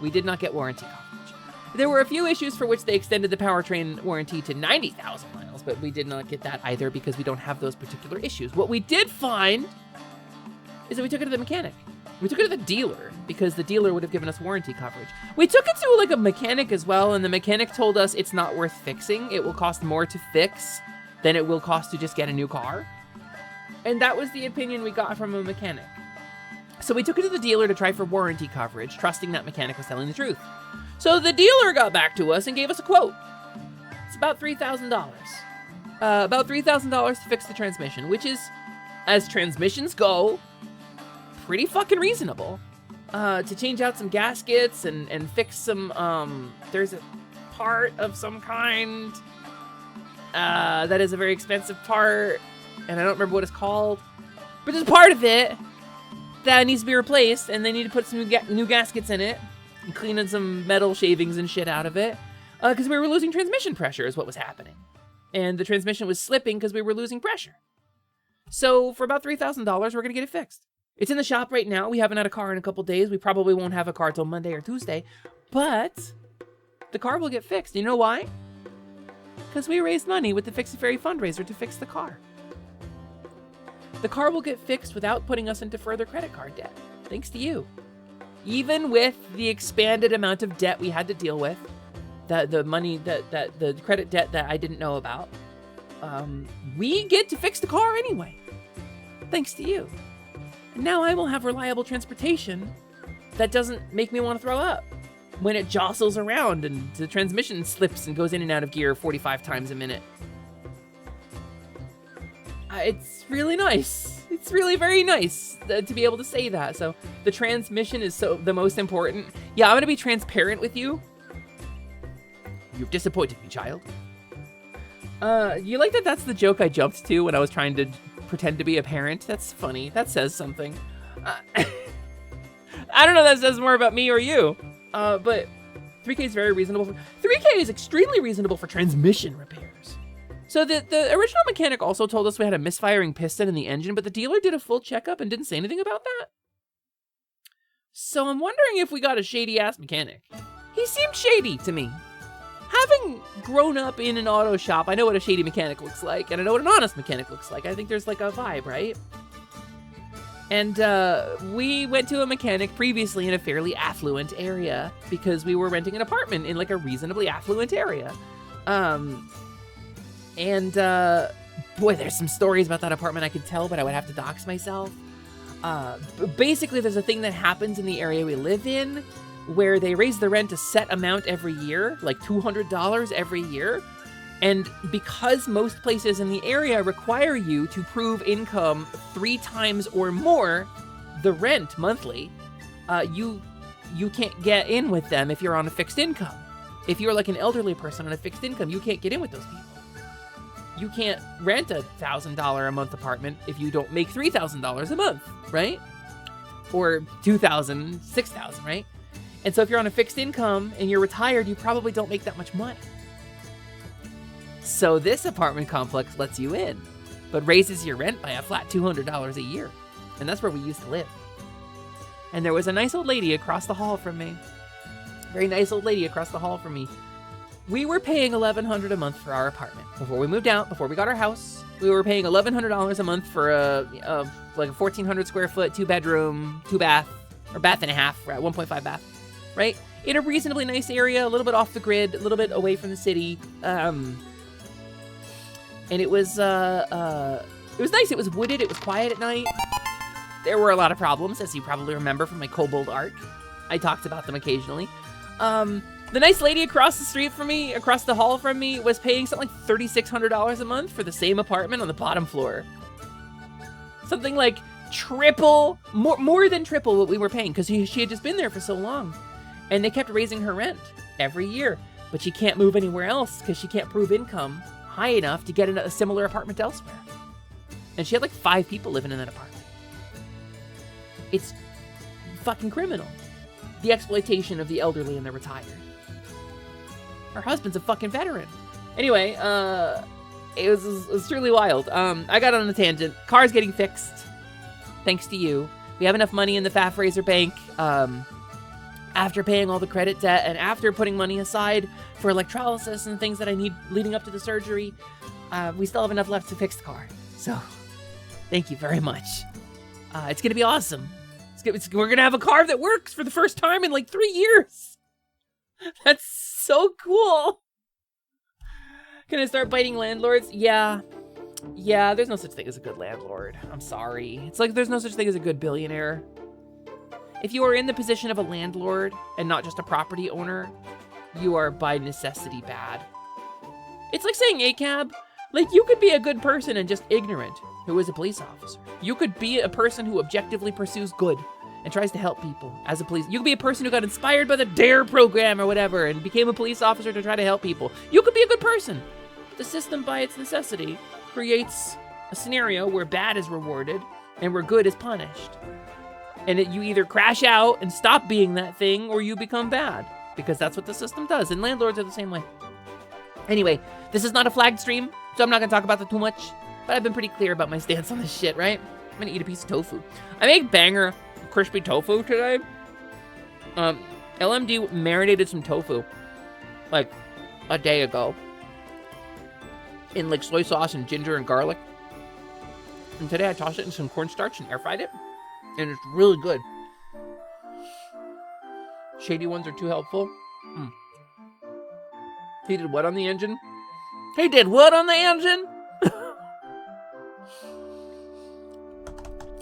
We did not get warranty coverage. There were a few issues for which they extended the powertrain warranty to 90,000 miles, but we did not get that either because we don't have those particular issues. What we did find is that we took it to the mechanic. We took it to the dealer because the dealer would have given us warranty coverage. We took it to like a mechanic as well, and the mechanic told us it's not worth fixing. It will cost more to fix than it will cost to just get a new car. And that was the opinion we got from a mechanic. So we took it to the dealer to try for warranty coverage, trusting that mechanic was telling the truth. So the dealer got back to us and gave us a quote. It's about $3,000. About $3,000 to fix the transmission, which is, as transmissions go, pretty fucking reasonable. To change out some gaskets and fix some, there's a part of some kind that is a very expensive part, and I don't remember what it's called, but there's a part of it that needs to be replaced, and they need to put some new gaskets in it and clean some metal shavings and shit out of it, because we were losing transmission pressure is what was happening. And the transmission was slipping because we were losing pressure. So for about $3,000, we're going to get it fixed. It's in the shop right now. We haven't had a car in a couple days. We probably won't have a car till Monday or Tuesday, but the car will get fixed. You know why? Because we raised money with the Fix It Fairy fundraiser to fix the car. The car will get fixed without putting us into further credit card debt, thanks to you. Even with the expanded amount of debt we had to deal with, the money that the credit debt that I didn't know about, we get to fix the car anyway, thanks to you. And now I will have reliable transportation that doesn't make me want to throw up when it jostles around and the transmission slips and goes in and out of gear 45 times a minute. It's really nice. It's really very nice to be able to say that. So the transmission is the most important. Yeah, I'm going to be transparent with you. You've disappointed me, child. You like that that's the joke I jumped to when I was trying to pretend to be a parent? That's funny. That says something. I don't know if that says more about me or you. But 3K is very reasonable. 3K is extremely reasonable for transmission repairs. So the original mechanic also told us we had a misfiring piston in the engine, but the dealer did a full checkup and didn't say anything about that. So I'm wondering if we got a shady-ass mechanic. He seemed shady to me. Having grown up in an auto shop, I know what a shady mechanic looks like, and I know what an honest mechanic looks like. I think there's like a vibe, right? And we went to a mechanic previously in a fairly affluent area because we were renting an apartment in like a reasonably affluent area. Boy, there's some stories about that apartment I could tell, but I would have to dox myself. Basically, there's a thing that happens in the area we live in where they raise the rent a set amount every year, like $200 every year. And because most places in the area require you to prove income 3 times or more the rent monthly, you can't get in with them if you're on a fixed income. If you're like an elderly person on a fixed income, you can't get in with those people. You can't rent a $1,000 a month apartment if you don't make $3,000 a month, right? Or $2,000, $6,000, right? And so if you're on a fixed income and you're retired, you probably don't make that much money. So this apartment complex lets you in, but raises your rent by a flat $200 a year. And that's where we used to live. And there was a nice old lady across the hall from me. Very nice old lady across the hall from me. We were paying $1,100 a month for our apartment. Before we moved out, before we got our house, we were paying $1,100 a month for like a 1,400 square foot, 2-bedroom, 2-bath, or bath and a half, right? 1.5 bath, right? In a reasonably nice area, a little bit off the grid, a little bit away from the city. And it was nice. It was wooded. It was quiet at night. There were a lot of problems, as you probably remember from my Kobold arc. I talked about them occasionally. The nice lady across the street from me, across the hall from me, was paying something like $3,600 a month for the same apartment on the bottom floor. Something like triple, more than triple what we were paying, because she had just been there for so long. And they kept raising her rent every year. But she can't move anywhere else because she can't prove income high enough to get a similar apartment elsewhere. And she had like 5 people living in that apartment. It's fucking criminal. The exploitation of the elderly and the retired. Her husband's a fucking veteran. Anyway, it was truly wild. I got on a tangent. Car's getting fixed. Thanks to you. We have enough money in the Faf Razor Bank. After paying all the credit debt and after putting money aside for electrolysis and things that I need leading up to the surgery, we still have enough left to fix the car. So, thank you very much. It's going to be awesome. We're going to have a car that works for the first time in like 3 years. That's so cool. Can I start biting landlords? Yeah, there's no such thing as a good landlord. I'm sorry. It's like there's no such thing as a good billionaire. If you are in the position of a landlord and not just a property owner, you are by necessity bad. It's like saying ACAB. Like, you could be a good person and just ignorant, who is a police officer. You could be a person who objectively pursues good and tries to help people as a police. You could be a person who got inspired by the DARE program or whatever and became a police officer to try to help people. You could be a good person. The system, by its necessity, creates a scenario where bad is rewarded and where good is punished. And you either crash out and stop being that thing, or you become bad. Because that's what the system does. And landlords are the same way. Anyway, this is not a flagged stream, so I'm not going to talk about that too much. But I've been pretty clear about my stance on this shit, right? I'm going to eat a piece of tofu. I made banger crispy tofu today. LMD marinated some tofu, like, a day ago. In, like, soy sauce and ginger and garlic. And today I tossed it in some cornstarch and air fried it. And it's really good. Shady ones are too helpful. He did what on the engine? He did what on the engine?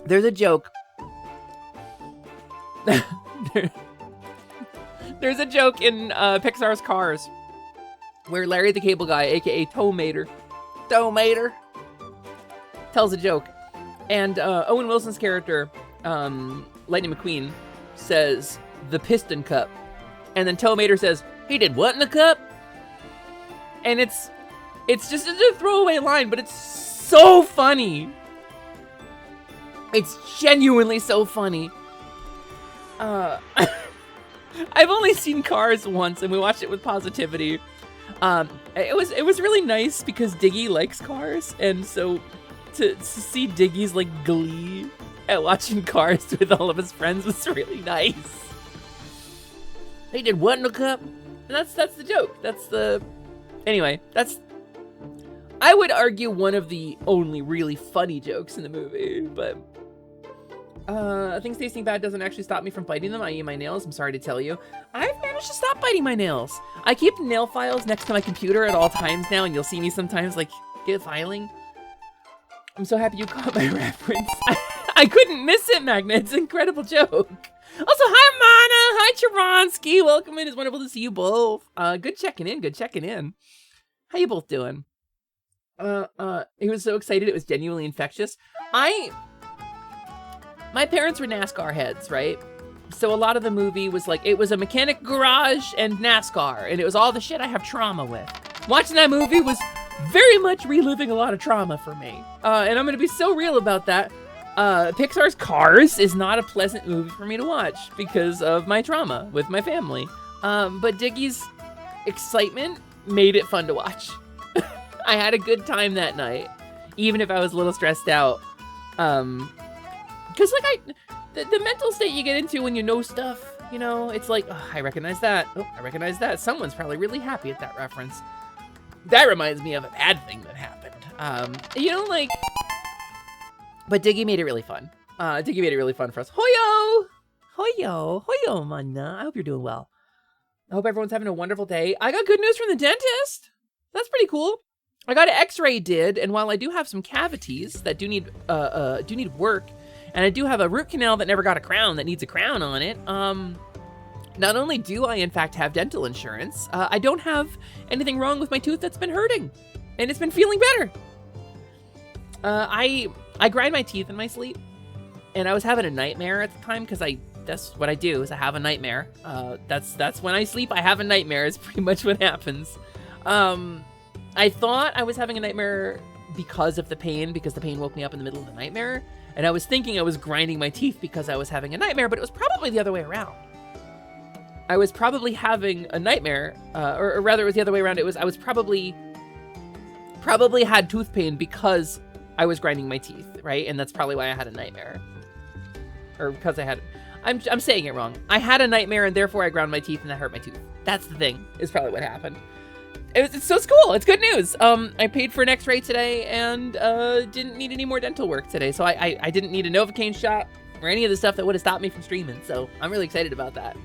There's a joke. There's a joke in Pixar's Cars where Larry the Cable Guy, aka Tow-Mater, tells a joke. And Owen Wilson's character, Lightning McQueen, says, the piston cup. And then Tow-Mater says, he did what in the cup? And it's just a throwaway line, but it's so funny. It's genuinely so funny. I've only seen Cars once, and we watched it with Positivity. It was really nice because Diggy likes Cars, and so to see Diggy's like glee at watching Cars with all of his friends was really nice. They did what in the cup? And that's the joke. Anyway, that's, I would argue, one of the only really funny jokes in the movie, but things tasting bad doesn't actually stop me from biting them, i.e. my nails. I'm sorry to tell you. I've managed to stop biting my nails. I keep nail files next to my computer at all times now, and you'll see me sometimes, like, get filing. I'm so happy you caught my reference. I couldn't miss it, Magna. It's an incredible joke. Also, hi, Mana. Hi, Chironsky. Welcome in. It's wonderful to see you both. Good checking in. How you both doing? He was so excited. It was genuinely infectious. My parents were NASCAR heads, right? So a lot of the movie was like, it was a mechanic garage and NASCAR, and it was all the shit I have trauma with. Watching that movie was very much reliving a lot of trauma for me. And I'm gonna be so real about that. Pixar's Cars is not a pleasant movie for me to watch because of my trauma with my family. But Diggy's excitement made it fun to watch. I had a good time that night, even if I was a little stressed out. Because like the mental state you get into when you know stuff, you know, it's like, oh, I recognize that. Oh, I recognize that. Someone's probably really happy at that reference. That reminds me of a bad thing that happened. You know, like, but Diggy made it really fun. Diggy made it really fun for us. Hoyo, mana. I hope you're doing well. I hope everyone's having a wonderful day. I got good news from the dentist. That's pretty cool. I got an x-ray did, and while I do have some cavities that do need work, and I do have a root canal that never got a crown that needs a crown on it, not only do I in fact have dental insurance, I don't have anything wrong with my tooth that's been hurting, and it's been feeling better. I I grind my teeth in my sleep, and I was having a nightmare at the time because that's what I do is I have a nightmare. That's when I sleep. I have a nightmare is pretty much what happens. I thought I was having a nightmare because of the pain, because the pain woke me up in the middle of the nightmare. And I was thinking I was grinding my teeth because I was having a nightmare, but it was probably the other way around. I was probably having a nightmare, or rather it was the other way around. I was probably had tooth pain because I was grinding my teeth, right? And that's probably why I had a nightmare. Or because I'm saying it wrong. I had a nightmare and therefore I ground my teeth and that hurt my tooth. That's the thing, is probably what happened. So it's cool. It's good news. I paid for an x-ray today and didn't need any more dental work today. So I didn't need a Novocaine shot or any of the stuff that would have stopped me from streaming. So I'm really excited about that.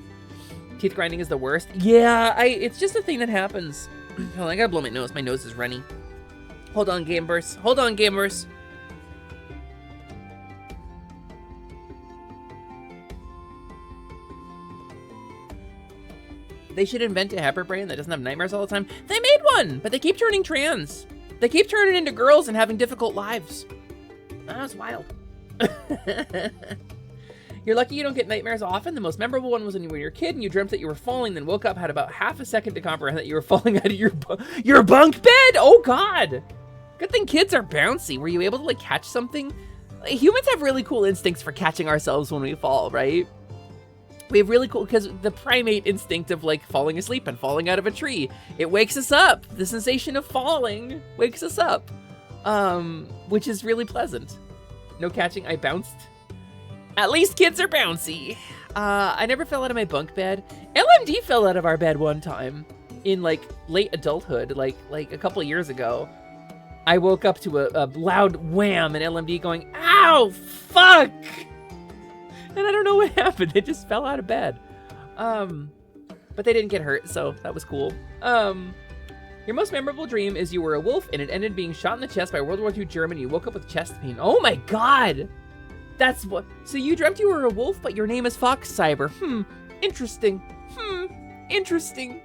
Teeth grinding is the worst. Yeah, it's just a thing that happens. Hold on, I gotta blow my nose. My nose is runny. Hold on, gamers. Hold on, gamers. They should invent a Hepper brain that doesn't have nightmares all the time. They made one, but they keep turning trans. They keep turning into girls and having difficult lives. That's wild. You're lucky you don't get nightmares often. The most memorable one was when you were a kid and you dreamt that you were falling, then woke up, had about half a second to comprehend that you were falling out of your bunk bed. Oh God. Good thing kids are bouncy. Were you able to like catch something? Like, humans have really cool instincts for catching ourselves when we fall, right? We have really cool, because the primate instinct of like falling asleep and falling out of a tree, it wakes us up. The sensation of falling wakes us up, which is really pleasant. No catching, I bounced. At least kids are bouncy. I never fell out of my bunk bed. LMD fell out of our bed one time in like late adulthood, like a couple of years ago. I woke up to a loud wham and LMD going, ow, fuck! And I don't know what happened. It just fell out of bed. But they didn't get hurt, so that was cool. Your most memorable dream is you were a wolf and it ended being shot in the chest by World War II Germany. You woke up with chest pain. Oh my God! That's what. So you dreamt you were a wolf, but your name is Fox Cyber. Interesting. Interesting.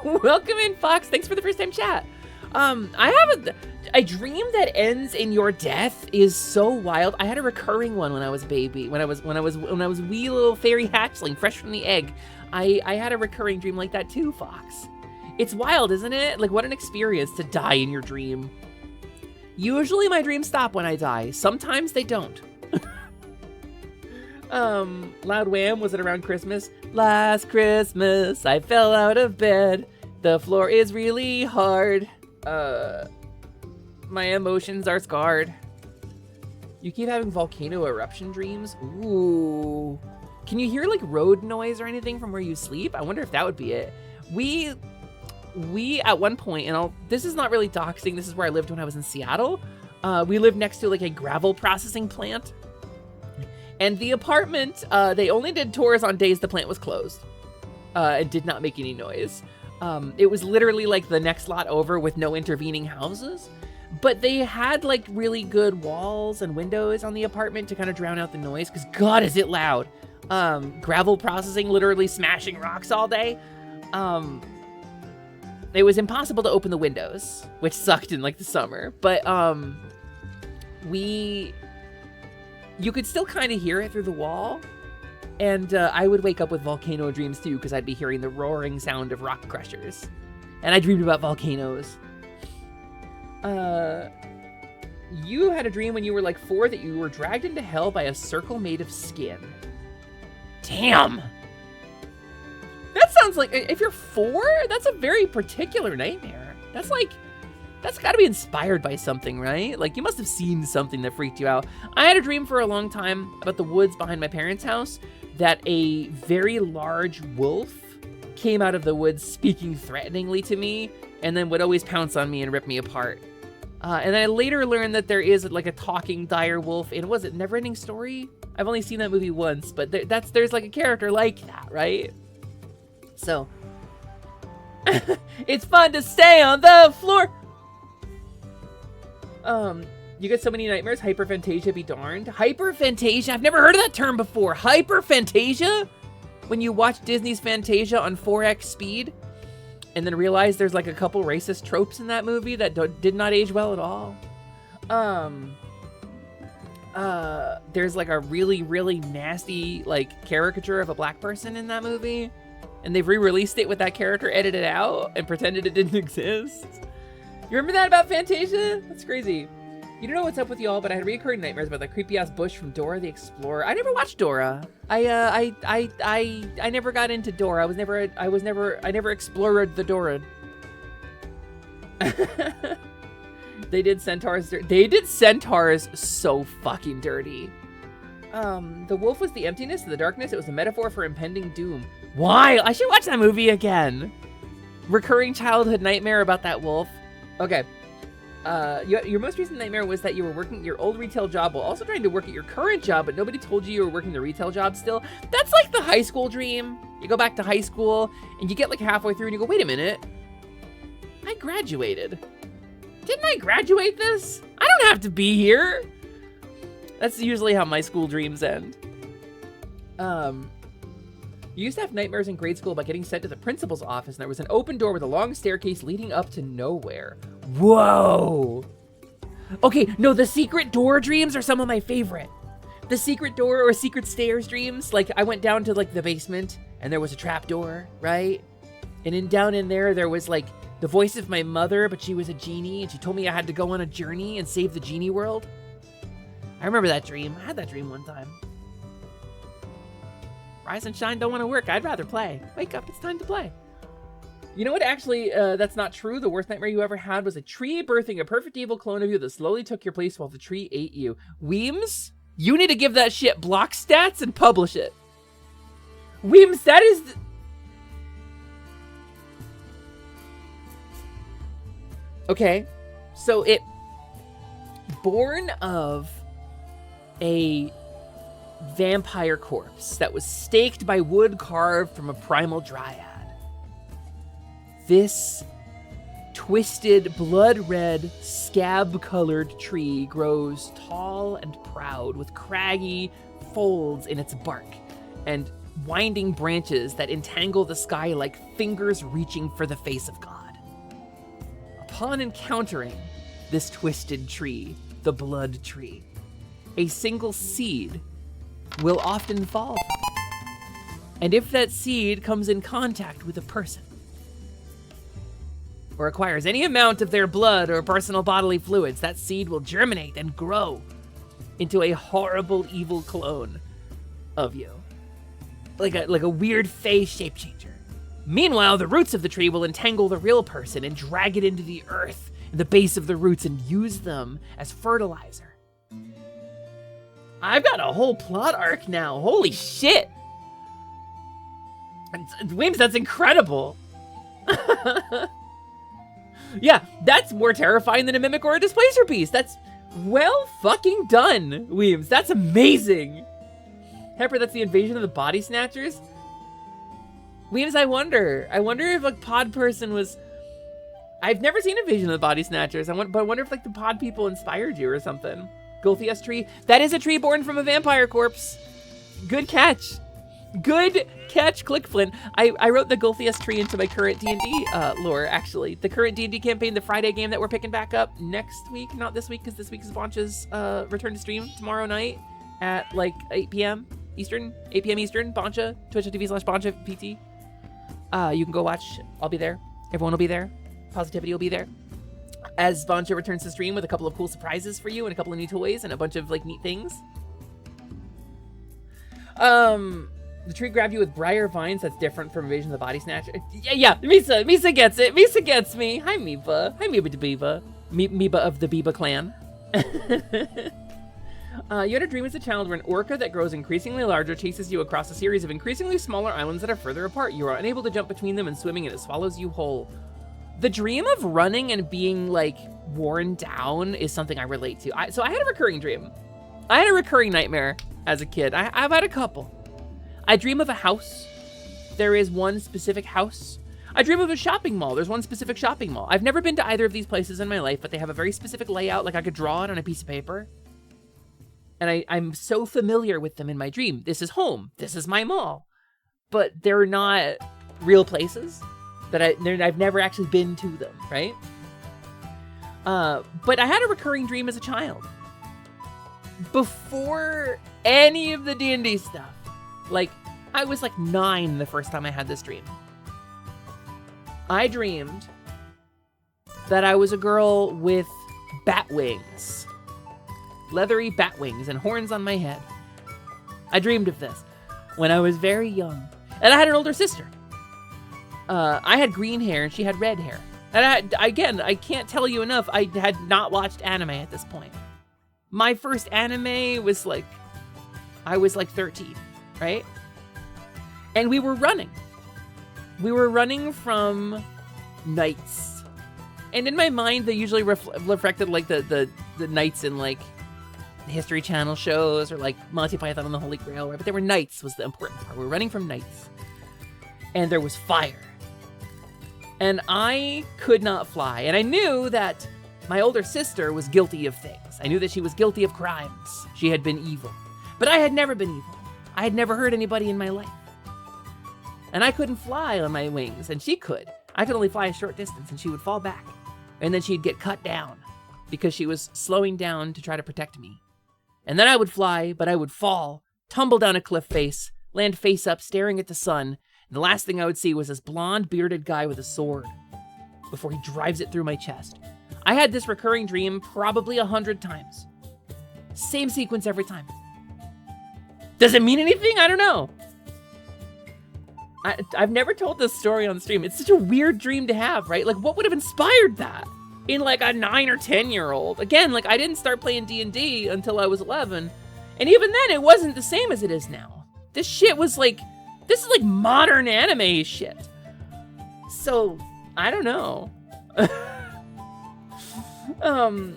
Welcome in, Fox. Thanks for the first time chat. I have a dream that ends in your death is so wild. I had a recurring one when I was a baby, when I was wee little fairy hatchling, fresh from the egg. I had a recurring dream like that too, Fox. It's wild, isn't it? Like, what an experience to die in your dream. Usually my dreams stop when I die. Sometimes they don't. Loud wham, was it around Christmas? Last Christmas, I fell out of bed. The floor is really hard. My emotions are scarred. You keep having volcano eruption dreams? Ooh. Can you hear like road noise or anything from where you sleep? I wonder if that would be it. We at one point, and this is not really doxing, this is where I lived when I was in Seattle. We lived next to like a gravel processing plant. And the apartment, they only did tours on days the plant was closed. And did not make any noise. It was literally like the next lot over with no intervening houses. But they had like really good walls and windows on the apartment to kind of drown out the noise, because God, is it loud. Gravel processing, literally smashing rocks all day. It was impossible to open the windows, which sucked in like the summer. But you could still kind of hear it through the wall. And I would wake up with volcano dreams too, because I'd be hearing the roaring sound of rock crushers. And I dreamed about volcanoes. You had a dream when you were like 4 that you were dragged into hell by a circle made of skin. Damn! That sounds like, if you're 4, that's a very particular nightmare. That's gotta be inspired by something, right? Like, you must have seen something that freaked you out. I had a dream for a long time about the woods behind my parents' house that a very large wolf came out of the woods speaking threateningly to me and then would always pounce on me and rip me apart. And then I later learned that there is like a talking dire wolf in, was it Neverending Story? I've only seen that movie once, but there's like a character like that, right? So, it's fun to stay on the floor. You get so many nightmares. Hyperphantasia be darned. Hyperphantasia? I've never heard of that term before. Hyperphantasia? When you watch Disney's Fantasia on 4x speed and then realize there's like a couple racist tropes in that movie that did not age well at all. there's like a really, really nasty like caricature of a black person in that movie. And they've re-released it with that character edited out and pretended it didn't exist. You remember that about Fantasia? That's crazy. You don't know what's up with y'all, but I had recurring nightmares about the creepy ass bush from Dora the Explorer. I never watched Dora. I never got into Dora. I never explored the Dora. They did centaurs. They did centaurs so fucking dirty. The wolf was the emptiness, the darkness. It was a metaphor for impending doom. Why? I should watch that movie again. Recurring childhood nightmare about that wolf. Okay. Your most recent nightmare was that you were working your old retail job while also trying to work at your current job, but nobody told you were working the retail job still. That's like the high school dream. You go back to high school and you get like halfway through and you go, wait a minute. I graduated. Didn't I graduate this? I don't have to be here. That's usually how my school dreams end. You used to have nightmares in grade school about getting sent to the principal's office, and there was an open door with a long staircase leading up to nowhere. Whoa. Okay, no, the secret door dreams are some of my favorite. The secret door or secret stairs dreams, like I went down to like the basement and there was a trap door, right? And down in there was like the voice of my mother, but she was a genie and she told me I had to go on a journey and save the genie world. I remember that dream. I had that dream one time. Rise and shine, don't want to work. I'd rather play. Wake up, it's time to play. You know what? Actually, that's not true. The worst nightmare you ever had was a tree birthing a perfect evil clone of you that slowly took your place while the tree ate you. Weems, you need to give that shit block stats and publish it. Weems, that is... Okay, so it... Born of a vampire corpse that was staked by wood carved from a primal dryad. This twisted, blood-red, scab-colored tree grows tall and proud with craggy folds in its bark and winding branches that entangle the sky like fingers reaching for the face of God. Upon encountering this twisted tree, the blood tree, a single seed will often fall. And if that seed comes in contact with a person, or acquires any amount of their blood or personal bodily fluids, that seed will germinate and grow into a horrible, evil clone of you. Like a weird fey shape changer. Meanwhile, the roots of the tree will entangle the real person and drag it into the earth in the base of the roots and use them as fertilizer. I've got a whole plot arc now. Holy shit. Wims, that's incredible. Yeah, that's more terrifying than a mimic or a displacer piece. That's well fucking done, Weems. That's amazing. Pepper, that's the invasion of the body snatchers. Weems, I wonder if like pod person was... I've never seen Invasion of the Body Snatchers, but I wonder if like the pod people inspired you or something. Gulthias tree. That is a tree born from a vampire corpse. Good catch. Good catch, ClickFlint. I wrote the Gulthias tree into my current D&D lore, actually. The current D&D campaign, the Friday game that we're picking back up next week. Not this week, because this week is Boncha's return to stream tomorrow night at like 8 p.m. Eastern. 8 p.m. Eastern. Boncha. Twitch.tv/BonchaPT. You can go watch. I'll be there. Everyone will be there. Positivity will be there. As Boncha returns to stream with a couple of cool surprises for you and a couple of new toys and a bunch of like neat things. The tree grabbed you with briar vines. That's different from Invasion of the Body Snatcher. Yeah, Misa gets it. Misa gets me. Hi, Miba. Hi, Miba the Biba. Miba of the Biba clan. You had a dream as a child where an orca that grows increasingly larger chases you across a series of increasingly smaller islands that are further apart. You are unable to jump between them and swimming, and it swallows you whole. The dream of running and being like worn down is something I relate to. So I had a recurring dream. I had a recurring nightmare as a kid. I've had a couple. I dream of a house. There is one specific house. I dream of a shopping mall. There's one specific shopping mall. I've never been to either of these places in my life, but they have a very specific layout. Like I could draw it on a piece of paper. And I'm so familiar with them in my dream. This is home. This is my mall. But they're not real places. That I've never actually been to them, right? But I had a recurring dream as a child. before any of the D&D stuff, like, I was like 9 the first time I had this dream. I dreamed that I was a girl with bat wings. Leathery bat wings and horns on my head. I dreamed of this when I was very young. And I had an older sister. I had green hair and she had red hair. And I can't tell you enough, I had not watched anime at this point. My first anime was like, I was like 13, right? And we were running. We were running from knights. And in my mind, they usually reflected like the knights in like History Channel shows or like Monty Python and the Holy Grail, right? But they were knights was the important part. We were running from knights. And there was fire. And I could not fly. And I knew that my older sister was guilty of things. I knew that she was guilty of crimes. She had been evil. But I had never been evil. I had never hurt anybody in my life. And I couldn't fly on my wings, and she could. I could only fly a short distance, and she would fall back. And then she'd get cut down because she was slowing down to try to protect me. And then I would fly, but I would fall, tumble down a cliff face, land face up, staring at the sun. And the last thing I would see was this blonde, bearded guy with a sword before he drives it through my chest. I had this recurring dream probably 100 times. Same sequence every time. Does it mean anything? I don't know. I've never told this story on stream. It's such a weird dream to have, right? Like, what would have inspired that in like a 9 or 10-year-old? Again, like I didn't start playing D&D until I was 11. And even then, it wasn't the same as it is now. This shit was like, this is like modern anime shit. So, I don't know.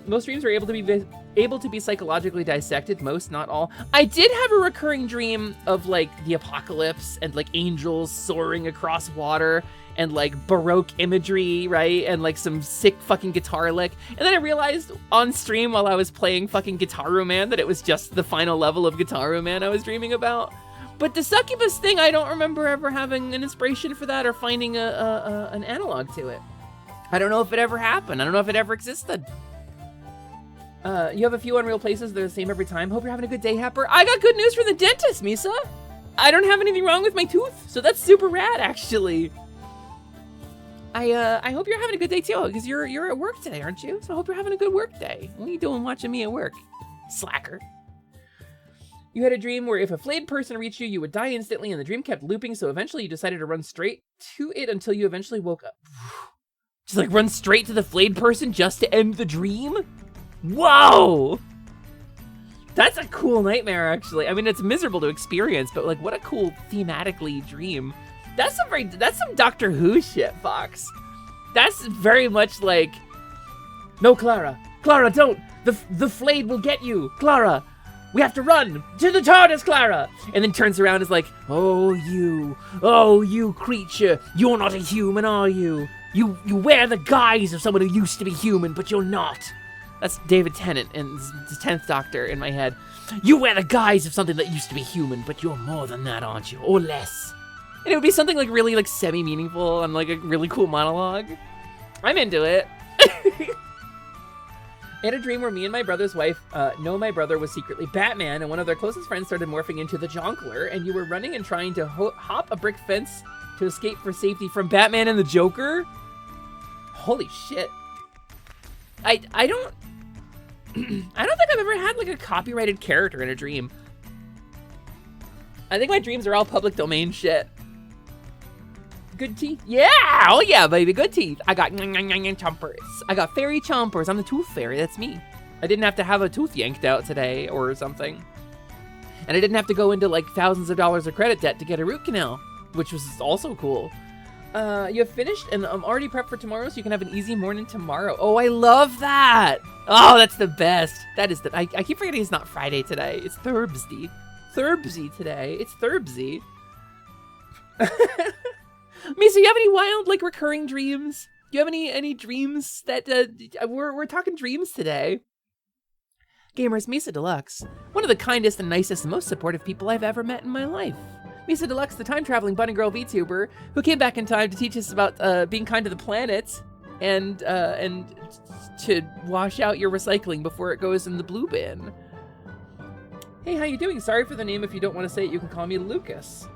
Most dreams are able to be psychologically dissected. Most, not all. I did have a recurring dream of like the apocalypse and like angels soaring across water and like Baroque imagery, right? And like some sick fucking guitar lick. And then I realized on stream while I was playing fucking Guitar Man that it was just the final level of Guitar Man I was dreaming about. But the succubus thing, I don't remember ever having an inspiration for that or finding an analog to it. I don't know if it ever happened. I don't know if it ever existed. You have a few unreal places that are the same every time. Hope you're having a good day, Happer. I got good news from the dentist, Misa. I don't have anything wrong with my tooth, so that's super rad, actually. I hope you're having a good day too, because you're at work today, aren't you? So I hope you're having a good work day. What are you doing watching me at work? Slacker. You had a dream where if a flayed person reached you, you would die instantly, and the dream kept looping, so eventually you decided to run straight to it until you eventually woke up. Just like run straight to the flayed person just to end the dream? Whoa! That's a cool nightmare, actually. I mean, it's miserable to experience, but like, what a cool thematically dream. That's some Doctor Who shit, Fox. That's very much like, no, Clara, don't. The flayed will get you, Clara. We have to run to the TARDIS, Clara. And then turns around and is like, oh, you creature, you're not a human, are you? You wear the guise of someone who used to be human, but you're not. That's David Tennant in the 10th Doctor in my head. You wear the guise of something that used to be human, but you're more than that, aren't you? Or less. And it would be something like really like semi-meaningful and like a really cool monologue. I'm into it. I had a dream where me and my brother's wife know my brother was secretly Batman, and one of their closest friends started morphing into the Jonkler, and you were running and trying to hop a brick fence to escape for safety from Batman and the Joker? Holy shit. I don't think I've ever had like a copyrighted character in a dream. I think my dreams are all public domain shit. Good teeth? Yeah! Oh yeah, baby, good teeth. I got chompers. I got fairy chompers. I'm the tooth fairy, that's me. I didn't have to have a tooth yanked out today or something. And I didn't have to go into like thousands of dollars of credit debt to get a root canal, which was also cool. You have finished and I'm already prepped for tomorrow, so you can have an easy morning tomorrow. Oh, I love that. Oh, that's the best. That is I keep forgetting it's not Friday today. It's Thursday. Thursday today. It's Thursday. Misa, you have any wild, like, recurring dreams? Do you have any dreams that, we're talking dreams today. Gamers, Misa Deluxe. One of the kindest and nicest and most supportive people I've ever met in my life. Misa Deluxe, the time-traveling bunny girl VTuber, who came back in time to teach us about, being kind to the planet and to wash out your recycling before it goes in the blue bin. Hey, how you doing? Sorry for the name. If you don't want to say it, you can call me Lucas.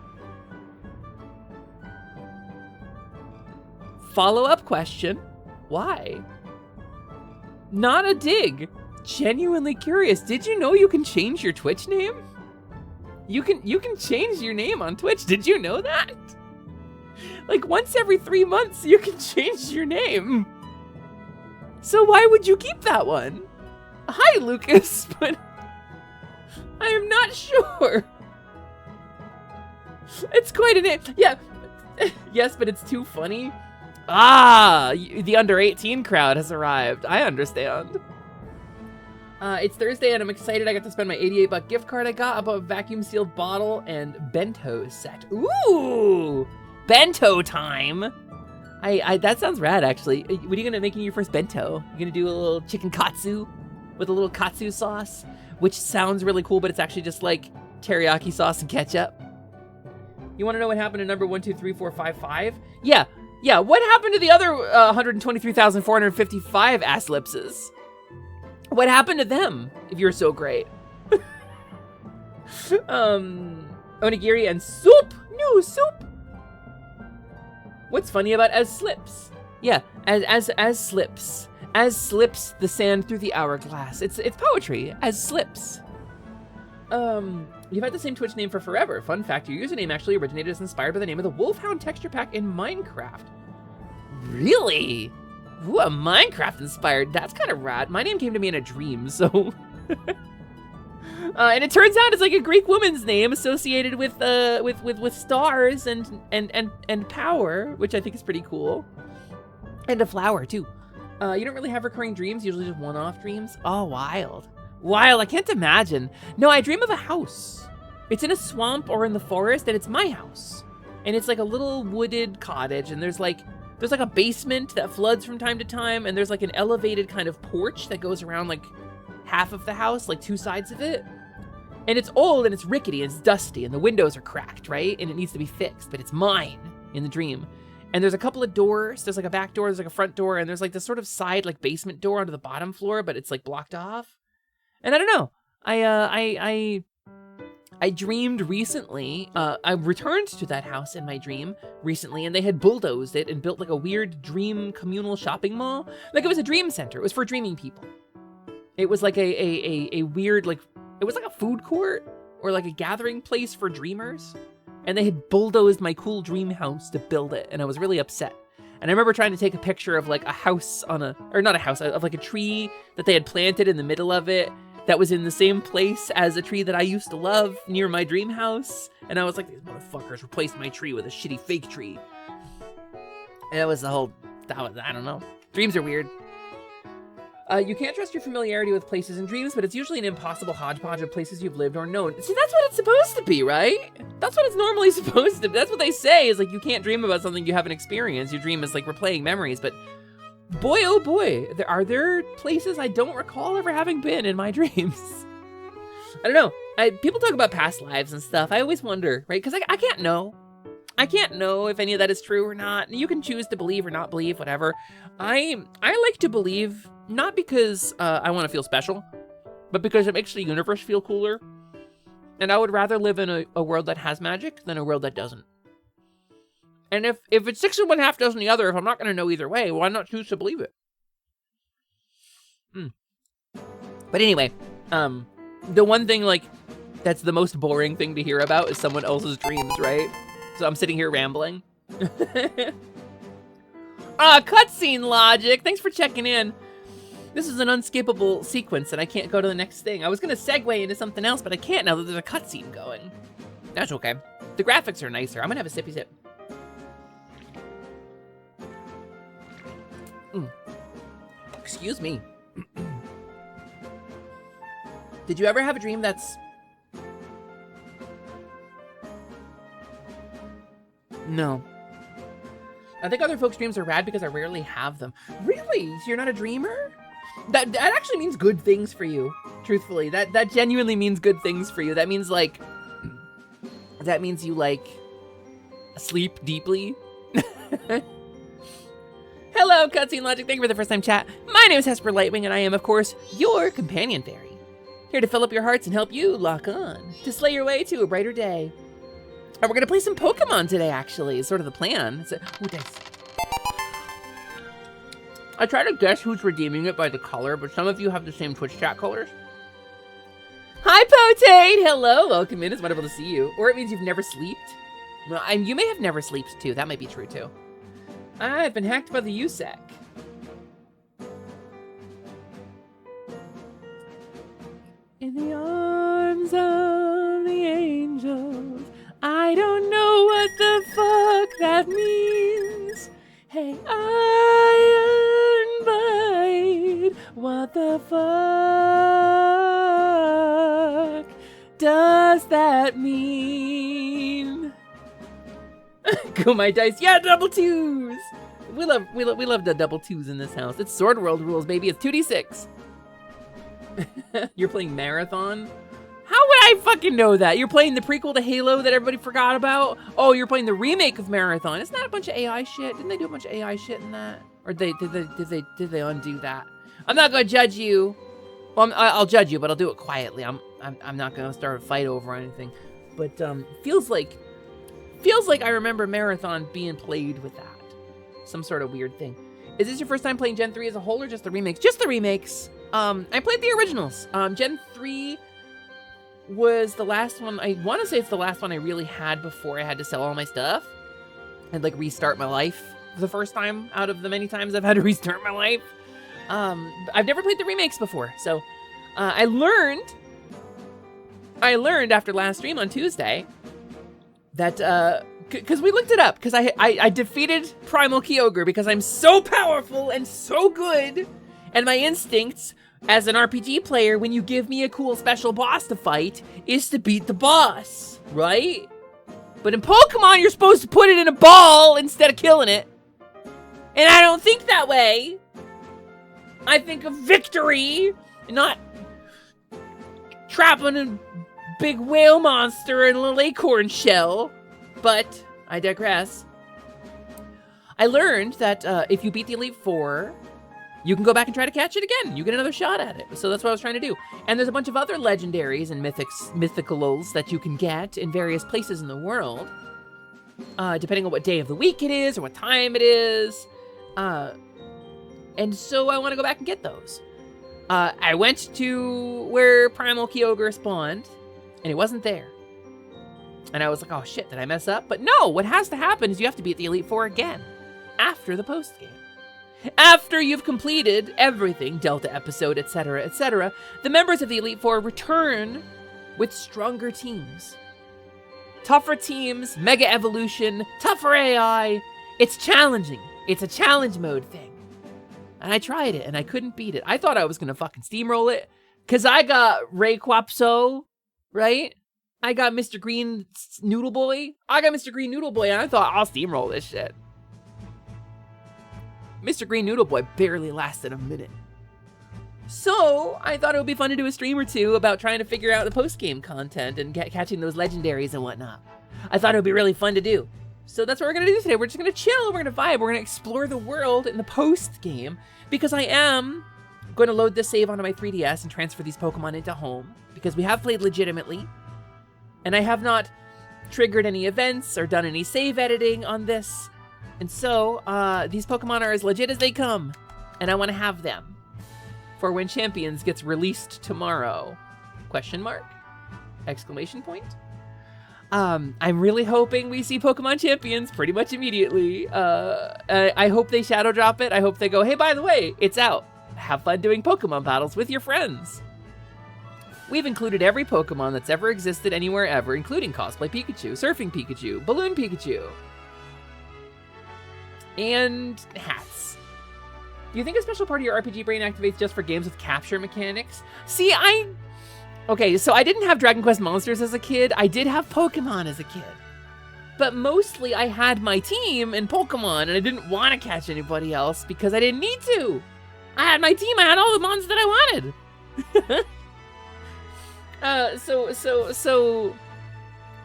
Follow-up question. Why? Not a dig. Genuinely curious. Did you know you can change your Twitch name? You can change your name on Twitch. Did you know that? Like once every 3 months, you can change your name. So why would you keep that one? Hi, Lucas, but I am not sure. It's quite a name. Yeah. Yes, but it's too funny. Ah, the under 18 crowd has arrived. I understand. It's Thursday and I'm excited. I got to spend my 88-buck gift card I got about a vacuum sealed bottle and bento set. Ooh, bento time. That sounds rad, actually. What are you gonna make in your first bento? You gonna do a little chicken katsu with a little katsu sauce, which sounds really cool, but it's actually just like teriyaki sauce and ketchup. You wanna know what happened to number 123455? Yeah, what happened to the other 123,455 asslipses? What happened to them, if you're so great? Onigiri and soup? No, soup. What's funny about as slips? Yeah, as slips. As slips the sand through the hourglass. It's poetry, as slips. You've had the same Twitch name for forever. Fun fact, your username actually originated as inspired by the name of the Wolfhound texture pack in Minecraft. Really? Ooh, a Minecraft inspired. That's kind of rad. My name came to me in a dream, so. And it turns out it's like a Greek woman's name associated with stars and power, which I think is pretty cool. And a flower too. You don't really have recurring dreams, usually just one-off dreams. Oh, wild. Wild, I can't imagine. No, I dream of a house. It's in a swamp or in the forest, and it's my house. And it's like a little wooded cottage, and there's like a basement that floods from time to time, and there's like an elevated kind of porch that goes around like half of the house, like two sides of it. And it's old and it's rickety and it's dusty and the windows are cracked, right? And it needs to be fixed, but it's mine in the dream. And there's a couple of doors. There's like a back door, there's like a front door, and there's like this sort of side like basement door onto the bottom floor, but it's like blocked off. And I don't know. I dreamed recently, I returned to that house in my dream recently, and they had bulldozed it and built like a weird dream communal shopping mall. Like it was a dream center. It was for dreaming people. It was like a weird, like, it was like a food court or like a gathering place for dreamers. And they had bulldozed my cool dream house to build it, and I was really upset. And I remember trying to take a picture of like a house on or not a house, of like a tree that they had planted in the middle of it that was in the same place as a tree that I used to love near my dream house. And I was like, these motherfuckers replaced my tree with a shitty fake tree. And that was, I don't know. Dreams are weird. You can't trust your familiarity with places in dreams, but it's usually an impossible hodgepodge of places you've lived or known. See, that's what it's supposed to be, right? That's what it's normally supposed to be. That's what they say, is like, you can't dream about something you haven't experienced. Your dream is like replaying memories, but boy, oh boy, are there places I don't recall ever having been in my dreams. I don't know. People talk about past lives and stuff. I always wonder, right? Because I can't know. I can't know if any of that is true or not. You can choose to believe or not believe, whatever. I like to believe, not because I want to feel special, but because it makes the universe feel cooler. And I would rather live in a world that has magic than a world that doesn't. And if it's 6 and 1/2 dozen the other, if I'm not going to know either way, why not choose to believe it? But anyway, the one thing, like, that's the most boring thing to hear about is someone else's dreams, right? So I'm sitting here rambling. Cutscene logic. Thanks for checking in. This is an unskippable sequence and I can't go to the next thing. I was going to segue into something else, but I can't now that there's a cutscene going. That's okay. The graphics are nicer. I'm going to have a sippy sip. Excuse me. Did you ever have a dream that's... No. I think other folks' dreams are rad because I rarely have them. Really? So you're not a dreamer? That actually means good things for you. Truthfully, that genuinely means good things for you. That means like, that means you like sleep deeply. Hello, Cutscene Logic. Thank you for the first time chat. My name is Hesper Lightwing, and I am, of course, your companion fairy. Here to fill up your hearts and help you lock on to slay your way to a brighter day. And we're gonna play some Pokemon today, actually, is sort of the plan. Ooh, dice. I try to guess who's redeeming it by the color, but some of you have the same Twitch chat colors. Hi, Potate! Hello, welcome in. It's wonderful to see you. Or it means you've never sleeped. Well, and you may have never slept, too. That might be true, too. I've been hacked by the USEC. In the arms of the angels, I don't know what the fuck that means. Hey, Iron Bite, what the fuck does that mean? Go my dice, yeah, double twos. We love the double twos in this house. It's Sword World rules, baby. It's 2d6. You're playing Marathon? How would I fucking know that? You're playing the prequel to Halo that everybody forgot about? Oh, you're playing the remake of Marathon. Isn't that a bunch of AI shit? Didn't they do a bunch of AI shit in that? Or did they undo that? I'm not gonna judge you. Well, I'll judge you, but I'll do it quietly. I'm not gonna start a fight over anything. But feels like I remember Marathon being played with that. Some sort of weird thing. Is this your first time playing Gen 3 as a whole or just the remakes? Just the remakes. I played the originals. Gen 3 was the last one. I want to say it's the last one I really had before I had to sell all my stuff and like restart my life the first time out of the many times I've had to restart my life. I've never played the remakes before, so I learned after last stream on Tuesday that because we looked it up because I defeated Primal Kyogre because I'm so powerful and so good, and my instincts as an RPG player, when you give me a cool special boss to fight, is to beat the boss, right? But in Pokemon, you're supposed to put it in a ball instead of killing it. And I don't think that way. I think of victory, not trapping a big whale monster in a little acorn shell. But I digress. I learned that if you beat the Elite Four, you can go back and try to catch it again. You get another shot at it. So that's what I was trying to do. And there's a bunch of other legendaries and mythicals that you can get in various places in the world, depending on what day of the week it is or what time it is. And so I want to go back and get those. I went to where Primal Kyogre spawned, and it wasn't there. And I was like, oh shit, did I mess up? But no, what has to happen is you have to beat the Elite Four again after the post game. After you've completed everything, Delta episode, etc., etc., the members of the Elite Four return with stronger teams. Tougher teams, mega evolution, tougher AI. It's challenging. It's a challenge mode thing. And I tried it, and I couldn't beat it. I thought I was going to fucking steamroll it, because I got Rayquaza, right? I got Mr. Green Noodle Boy. And I thought, I'll steamroll this shit. Mr. Green Noodle Boy barely lasted a minute. So, I thought it would be fun to do a stream or two about trying to figure out the post-game content and catching those legendaries and whatnot. I thought it would be really fun to do. So that's what we're going to do today. We're just going to chill, we're going to vibe, we're going to explore the world in the post-game, because I am going to load this save onto my 3DS and transfer these Pokemon into home, because we have played legitimately, and I have not triggered any events or done any save editing on this. And so, these Pokemon are as legit as they come, and I want to have them for when Champions gets released tomorrow. Question mark? Exclamation point? I'm really hoping we see Pokemon Champions pretty much immediately. I hope they shadow drop it. I hope they go, hey, by the way, it's out. Have fun doing Pokemon battles with your friends. We've included every Pokemon that's ever existed anywhere ever, including Cosplay Pikachu, Surfing Pikachu, Balloon Pikachu, and hats. Do you think a special part of your RPG brain activates just for games with capture mechanics? See, okay, so I didn't have Dragon Quest Monsters as a kid. I did have Pokemon as a kid. But mostly I had my team in Pokemon, and I didn't want to catch anybody else because I didn't need to. I had my team. I had all the mons that I wanted. So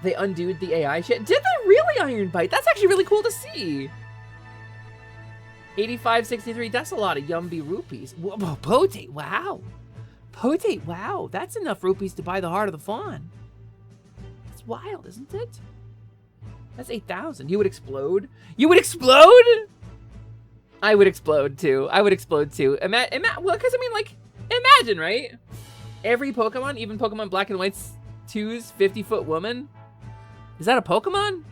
they undid the AI shit. Did they really, Iron Bite? That's actually really cool to see. 85.63, that's a lot of Yumby rupees. Whoa, Potate, wow. Pote, wow, that's enough rupees to buy the heart of the fawn. That's wild, isn't it? That's 8,000. You would explode? You would explode? I would explode too. I would explode too. Well, because I mean, like, imagine, right? Every Pokemon, even Pokemon Black and White's 2's 50-foot woman. Is that a Pokemon?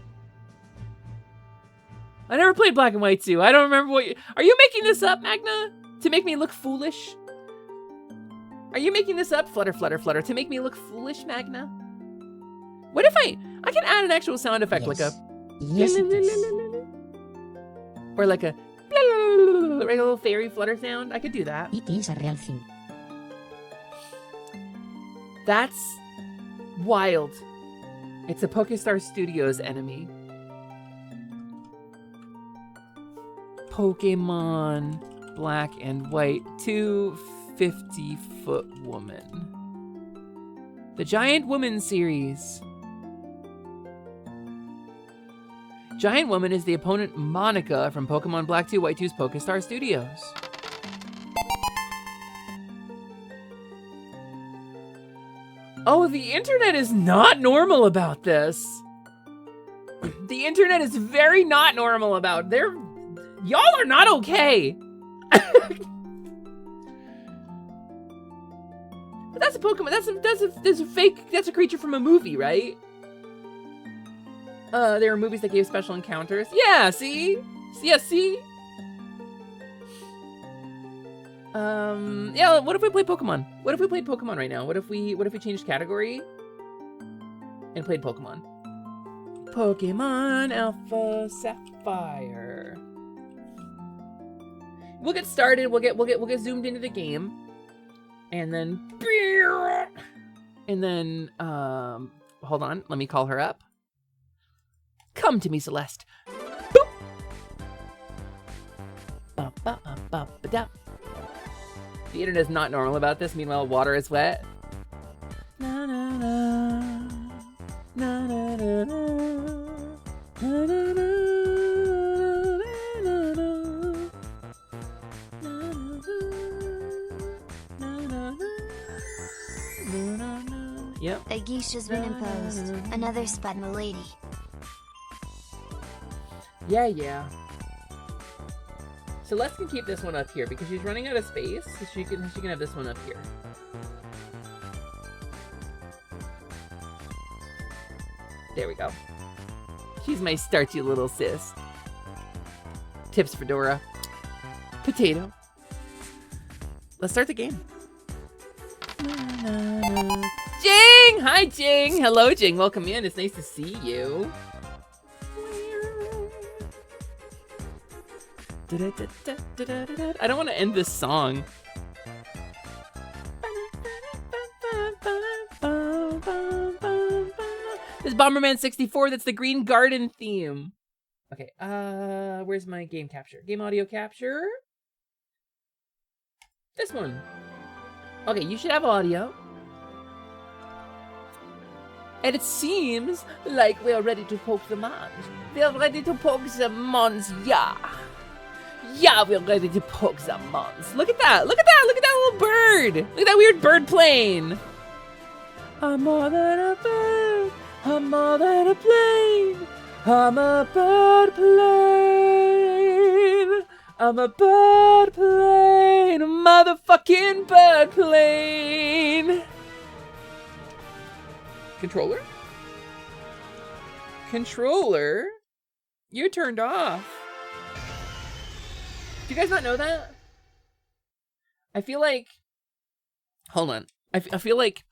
I never played Black and White 2. I don't remember what are you making this up, Magna? To make me look foolish? Are you making this up? Flutter, flutter, flutter. To make me look foolish, Magna? What if I can add an actual sound effect, Yes. like a... Yes, it is. Or like a... Like a little fairy flutter sound? I could do that. It is a real thing. That's wild. It's a Pokestar Studios enemy. Pokemon Black and White 2 50-foot woman. The Giant Woman series. Giant Woman is the opponent Monica from Pokemon Black 2 White 2's Pokestar Studios. Oh, the internet is not normal about this. The internet is very not normal about y'all are not okay. But that's a Pokemon. That's a fake. That's a creature from a movie, right? There are movies that gave special encounters. Yeah, see? Yeah, see? Yeah, what if we play Pokemon? What if we played Pokemon right now? What if we changed category and played Pokemon? Pokemon Alpha Sapphire. We'll get started. We'll get zoomed into the game. And then hold on, let me call her up. Come to me, Celeste. Boop. Ba-ba-ba-ba-da. The internet is not normal about this. Meanwhile, water is wet. Na na na. Na na na na. Na na na. Yep. A geisha's been imposed. Another spot, milady. Yeah. Celeste can keep this one up here because she's running out of space. So she can have this one up here. There we go. She's my starchy little sis. Tips for Dora. Potato. Let's start the game. Jing! Hi, Jing! Hello, Jing. Welcome in. It's nice to see you. I don't want to end this song. This is Bomberman 64. That's the Green Garden theme. Okay, where's my game capture? Game audio capture. This one. Okay, you should have audio. And it seems like we are ready to poke the mons. We are ready to poke the mons, yeah. Yeah, we're ready to poke the mons. Look at that, look at that, look at that little bird. Look at that weird bird plane. I'm more than a bird, I'm more than a plane. I'm a bird plane. I'm a bird plane, a motherfucking bird plane. Controller? Controller? You're turned off. Do you guys not know that? I feel like... Hold on. I feel like...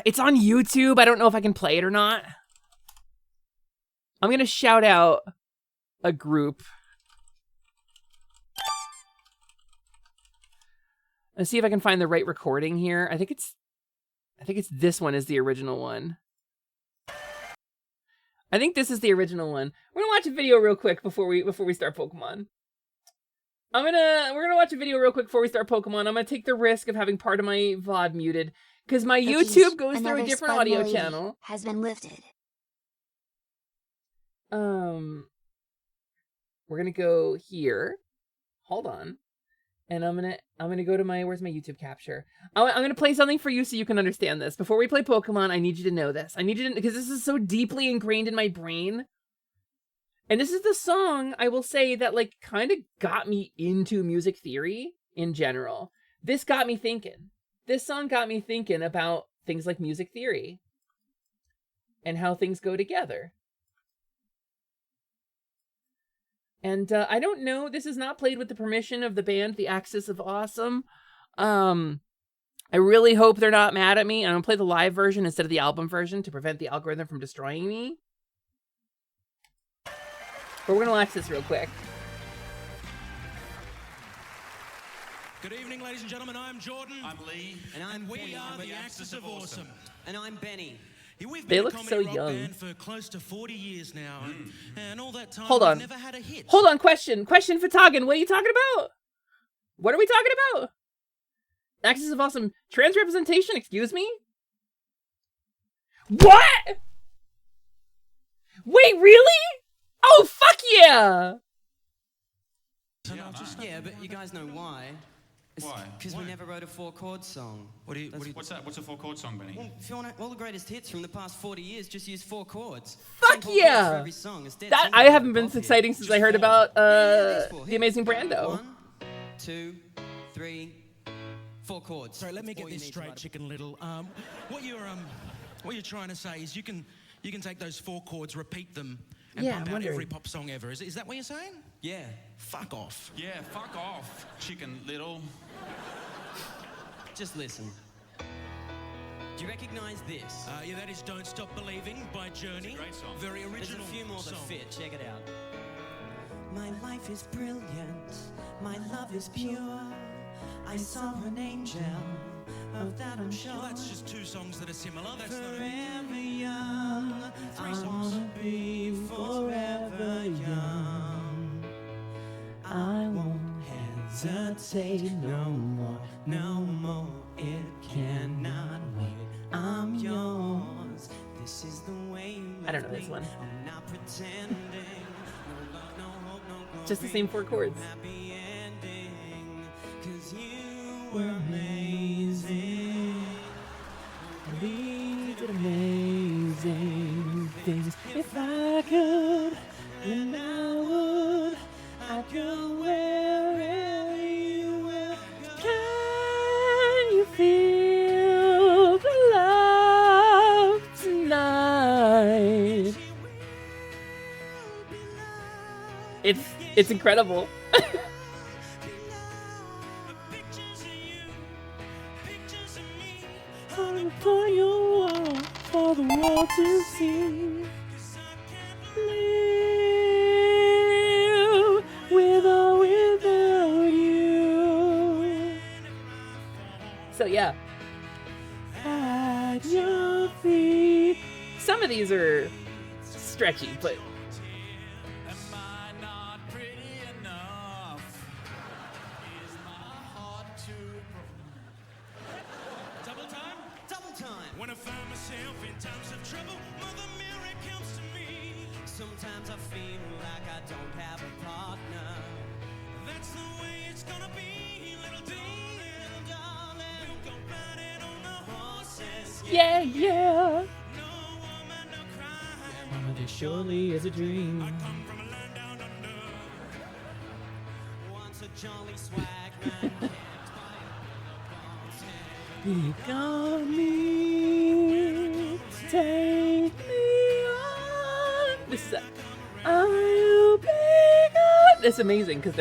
It's on YouTube. I don't know if I can play it or not. I'm gonna shout out a group. Let's see if I can find the right recording here. I think it's this one is the original one. I think this is the original one. We're gonna watch a video real quick before we start Pokemon. We're gonna watch a video real quick before we start Pokemon. I'm gonna take the risk of having part of my VOD muted because my YouTube goes through a different audio channel. Has been lifted. We're gonna go here. Hold on. And I'm gonna go to where's my YouTube capture? I'm gonna play something for you so you can understand this. Before we play Pokemon, I need you to know this. I need you to, because this is so deeply ingrained in my brain. And this is the song, I will say, that like kind of got me into music theory in general. This got me thinking. This song got me thinking about things like music theory and how things go together. And I don't know, this is not played with the permission of the band, The Axis of Awesome. I really hope they're not mad at me. I'm going to play the live version instead of the album version to prevent the algorithm from destroying me. But we're going to watch this real quick. Good evening, ladies and gentlemen. I'm Jordan. I'm Lee. And we are the Axis of Awesome. And I'm Benny. We've They been look a comedy so rock young. band for close to 40 years now. And all that time, Hold on. we've never had a hit. Hold on, question for Toggin. What are you talking about? What are we talking about? Axis of Awesome. Trans representation, excuse me? What? Wait, really? Oh, fuck yeah! Yeah, but you guys know why. Why? Because we never wrote a 4-chord song. What's that? What's a 4-chord song, Benny? Well, if you want all the greatest hits from the past 40 years, just use 4 chords. Fuck Simple chords yeah! for every song. It's dead That simple. I haven't been Obvious. exciting since I heard Just about there's 4. The Amazing Brando. 1, 2, 3, 4 chords. Sorry, let me That's all get you this need to straight, write a- Chicken Little. What you're trying to say is you can take those 4 chords, repeat them, and Yeah, pump I'm out every wondering. pop song ever. Is that what you're saying? Yeah. Fuck off. Yeah, fuck off, Chicken Little. Just listen. Do you recognize this? Yeah, that is Don't Stop Believing by Journey. Great song. Very There's original a few more that song. fit. Check it out. My life is brilliant. My love is pure. I saw an angel. Of that I'm sure. Well, that's just 2 songs that are similar. That's not a... Forever young. 3 I songs. wanna be forever young. I won't hesitate no more. No more. It cannot wait. I'm yours. This is the way you I don't know love this me. one. I'm not pretending. No love, no hope, no glory. Just the same 4 chords. No happy ending. 'Cause you were amazing. We did amazing things. If I could, then I would. I'd go wherever you were. Can you feel the love tonight? It's incredible. Upon your wall for the world to see. Live with or without you. So yeah. At your feet. Some of these are stretchy, but Double time? Double time. When I find myself in times of trouble, Mother Mary comes to me. Sometimes I feel like I don't have a partner. That's the way it's gonna be, little darling. We'll go riding on the horses. yeah, yeah. No woman, no cry. Mama, this surely is a dream. Come from a land down under. Once a jolly swag man can't You got me, take me on. This is are you big on? It's amazing because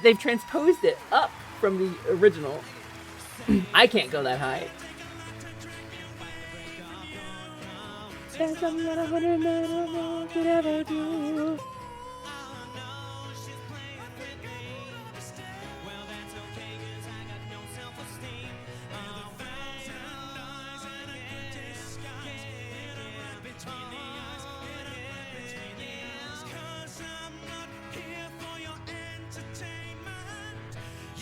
they've transposed it up from the original. I can't go that high. There's something that I wonder that I won't could ever do.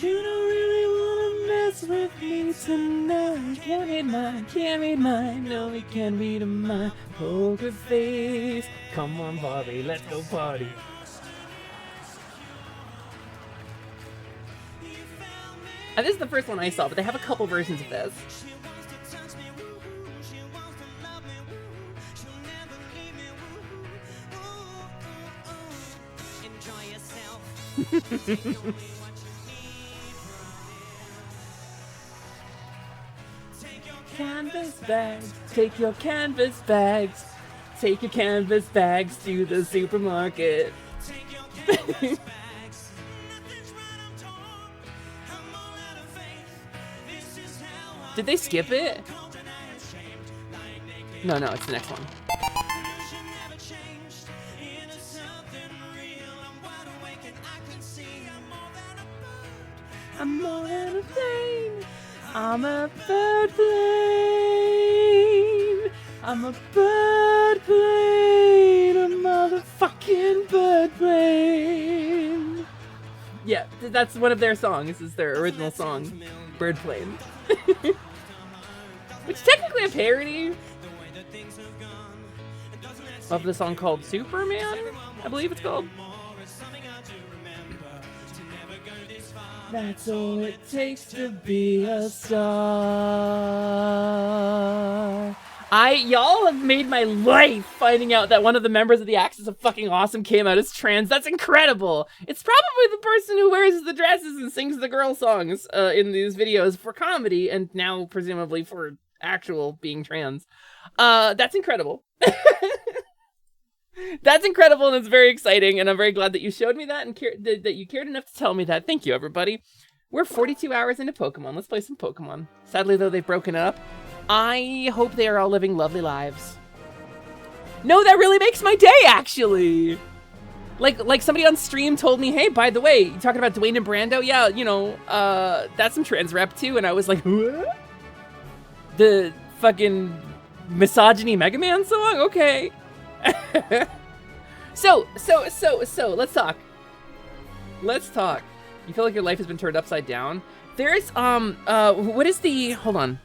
You don't really wanna mess with me tonight. Can't read mine, can't read mine. No, we can't read my poker face. Come on, Bobby, let's go party. And this is the first one I saw, but they have a couple versions of this. She wants to touch me, woo-hoo. She wants to love me, woo-hoo. She'll never leave me, woo-hoo. Ooh, ooh, ooh. Enjoy yourself. Take only what you need from here. Take your Canvas bags, take your canvas bags. Take your canvas bags to the supermarket. Take your canvas bags. Nothing's right, I'm torn. I'm all out of faith. This is how I Did they skip it? cold and I am shamed. Lying naked. No, it's the next one. Illusion never changed into something real. I'm wide awake and I can see I'm more than a bird. I'm more than a plane. I'm a bird plane. I'm a bird plane. A motherfucking bird plane. Yeah, that's one of their songs. This is their original song, Bird Plane. Which technically a parody of the song called Superman, I believe it's called. That's all it takes to be a star. Y'all have made my life finding out that one of the members of the Axis of Fucking Awesome came out as trans. That's incredible. It's probably the person who wears the dresses and sings the girl songs in these videos for comedy and now presumably for actual being trans. That's incredible. That's incredible and it's very exciting and I'm very glad that you showed me that and that you cared enough to tell me that. Thank you, everybody. We're 42 hours into Pokemon. Let's play some Pokemon. Sadly, though, they've broken up. I hope they are all living lovely lives. No, that really makes my day, actually. Like somebody on stream told me, hey, by the way, you talking about Dwayne and Brando? Yeah, you know, that's some trans rep too. And I was like, what? The fucking misogyny Mega Man song? Okay. So, let's talk. Let's talk. You feel like your life has been turned upside down? There's, what is the, hold on.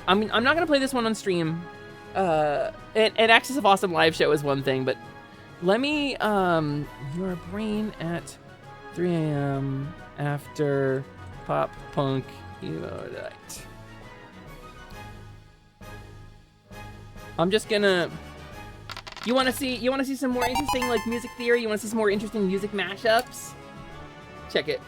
I'm not gonna play this one on stream. An Axis of Awesome live show is one thing, but let me, your brain at 3 a.m. after pop punk emo night. I'm just gonna, you wanna see some more interesting, like, music theory? You wanna see some more interesting music mashups? Check it.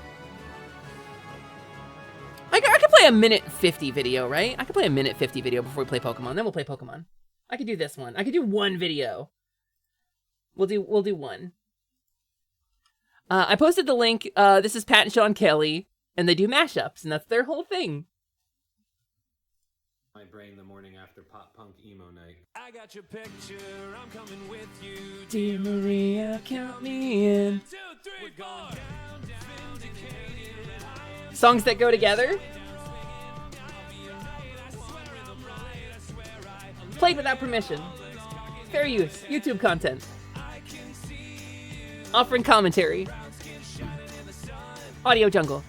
I could play a minute 50 video, right? I could play a minute 50 video before we play Pokemon. Then we'll play Pokemon. I could do this one. I could do one video. We'll do one. I posted the link. This is Pat and Sean Kelly, and they do mashups, and that's their whole thing. My brain the morning after pop punk emo night. I got your picture, I'm coming with you. Dear Maria, count me in. 2, 3, 4. Songs that go together. Played without permission. Fair use. YouTube content. Offering commentary. Audio jungle.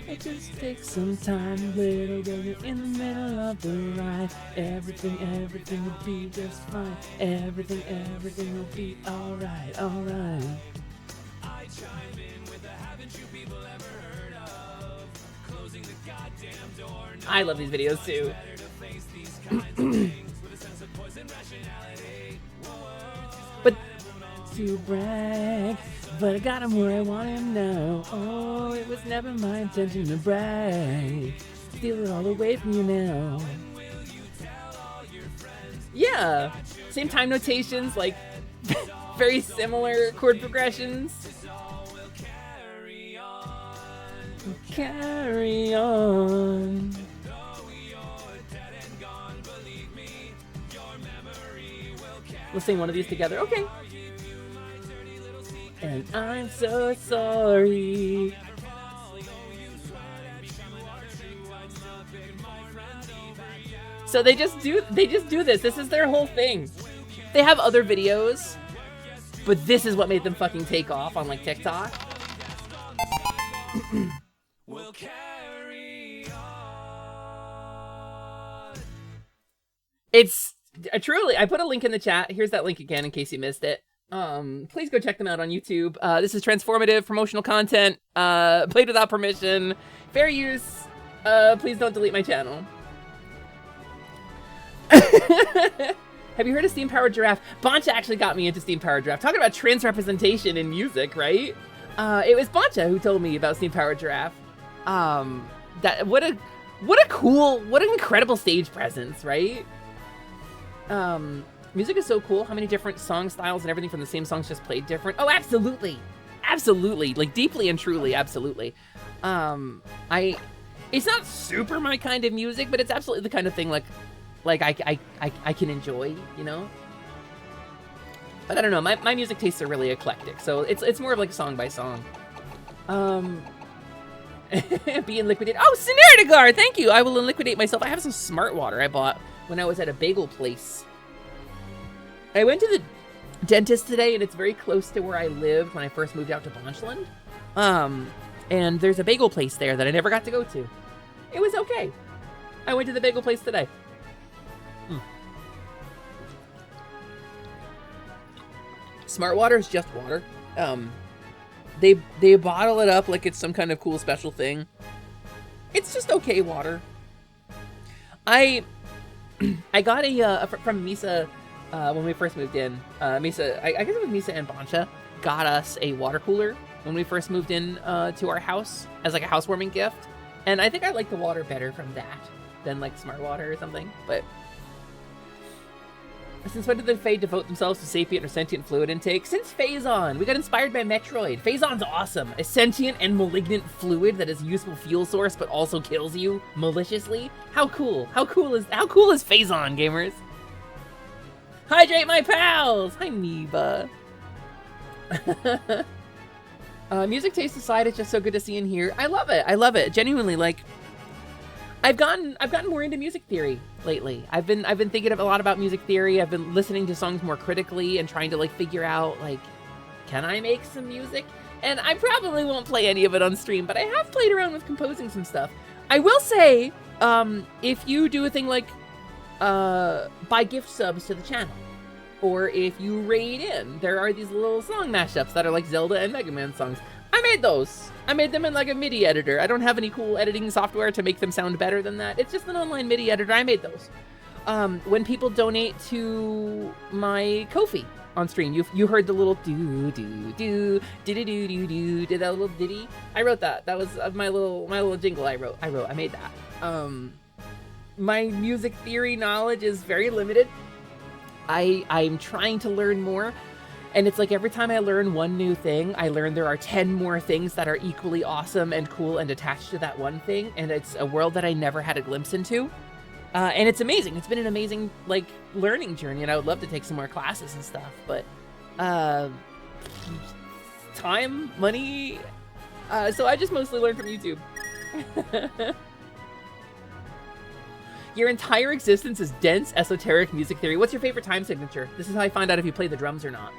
It just takes some time, little girl, you're in the middle of the ride. Everything will be just fine. Everything will be alright, alright. I chime in with a haven't you people ever heard of closing the goddamn door. I love these videos too. Better to face these kinds of things with a sense of poison rationality. But to brag, but I got him where I want him now. Oh, it was never my intention to brag. Steal it all away from you now. Yeah, same time notations, like very similar chord progressions. Carry on. Let's sing one of these together. Okay. And I'm so sorry. So they just do this. This is their whole thing. They have other videos, but this is what made them fucking take off on like TikTok. We'll carry on. It's truly, I put a link in the chat. Here's that link again in case you missed it. Please go check them out on YouTube. This is transformative promotional content, played without permission, fair use. Please don't delete my channel. Have you heard of Steam Powered Giraffe? Boncha actually got me into Steam Powered Giraffe. Talking about trans representation in music, right? It was Boncha who told me about Steam Powered Giraffe. What an incredible stage presence, right? Music is so cool. How many different song styles and everything from the same songs just played different. Oh, absolutely. Absolutely. Like deeply and truly. Absolutely. It's not super my kind of music, but it's absolutely the kind of thing like I can enjoy, you know? But I don't know, my music tastes are really eclectic, so it's more of like song by song. Being liquidated. Oh, Sinerdigar, thank you! I will liquidate myself. I have some smart water I bought when I was at a bagel place. I went to the dentist today, and it's very close to where I lived when I first moved out to Bonchland. And there's a bagel place there that I never got to go to. It was okay. I went to the bagel place today. Smart water is just water. They bottle it up like it's some kind of cool special thing. It's just okay water. I got a from Misa when we first moved in. Misa, I guess it was Misa and Boncha got us a water cooler when we first moved in to our house as like a housewarming gift. And I think I like the water better from that than like smart water or something. But since when did the Fae devote themselves to sapient or sentient fluid intake? Since Phazon! We got inspired by Metroid. Phazon's awesome. A sentient and malignant fluid that is a useful fuel source but also kills you maliciously. How cool? How cool is Phazon, gamers? Hydrate my pals! Hi, Neva. Music taste aside, it's just so good to see and hear. I love it. I love it. Genuinely, like, I've gotten more into music theory lately. I've been thinking a lot about music theory. I've been listening to songs more critically and trying to like figure out like, can I make some music? And I probably won't play any of it on stream, but I have played around with composing some stuff. I will say, if you do a thing like buy gift subs to the channel, or if you raid in, there are these little song mashups that are like Zelda and Mega Man songs. I made those. I made them in like a MIDI editor. I don't have any cool editing software to make them sound better than that. It's just an online MIDI editor. I made those. When people donate to my Ko-fi on stream, you heard the little do do do do do do do do. Did that little ditty? I wrote that. That was my little jingle. I made that. My music theory knowledge is very limited. I'm trying to learn more. And it's like every time I learn one new thing, I learn there are 10 more things that are equally awesome and cool and attached to that one thing. And it's a world that I never had a glimpse into. And it's amazing. It's been an amazing, like, learning journey. And I would love to take some more classes and stuff. But time, money. So I just mostly learn from YouTube. Your entire existence is dense, esoteric music theory. What's your favorite time signature? This is how I find out if you play the drums or not.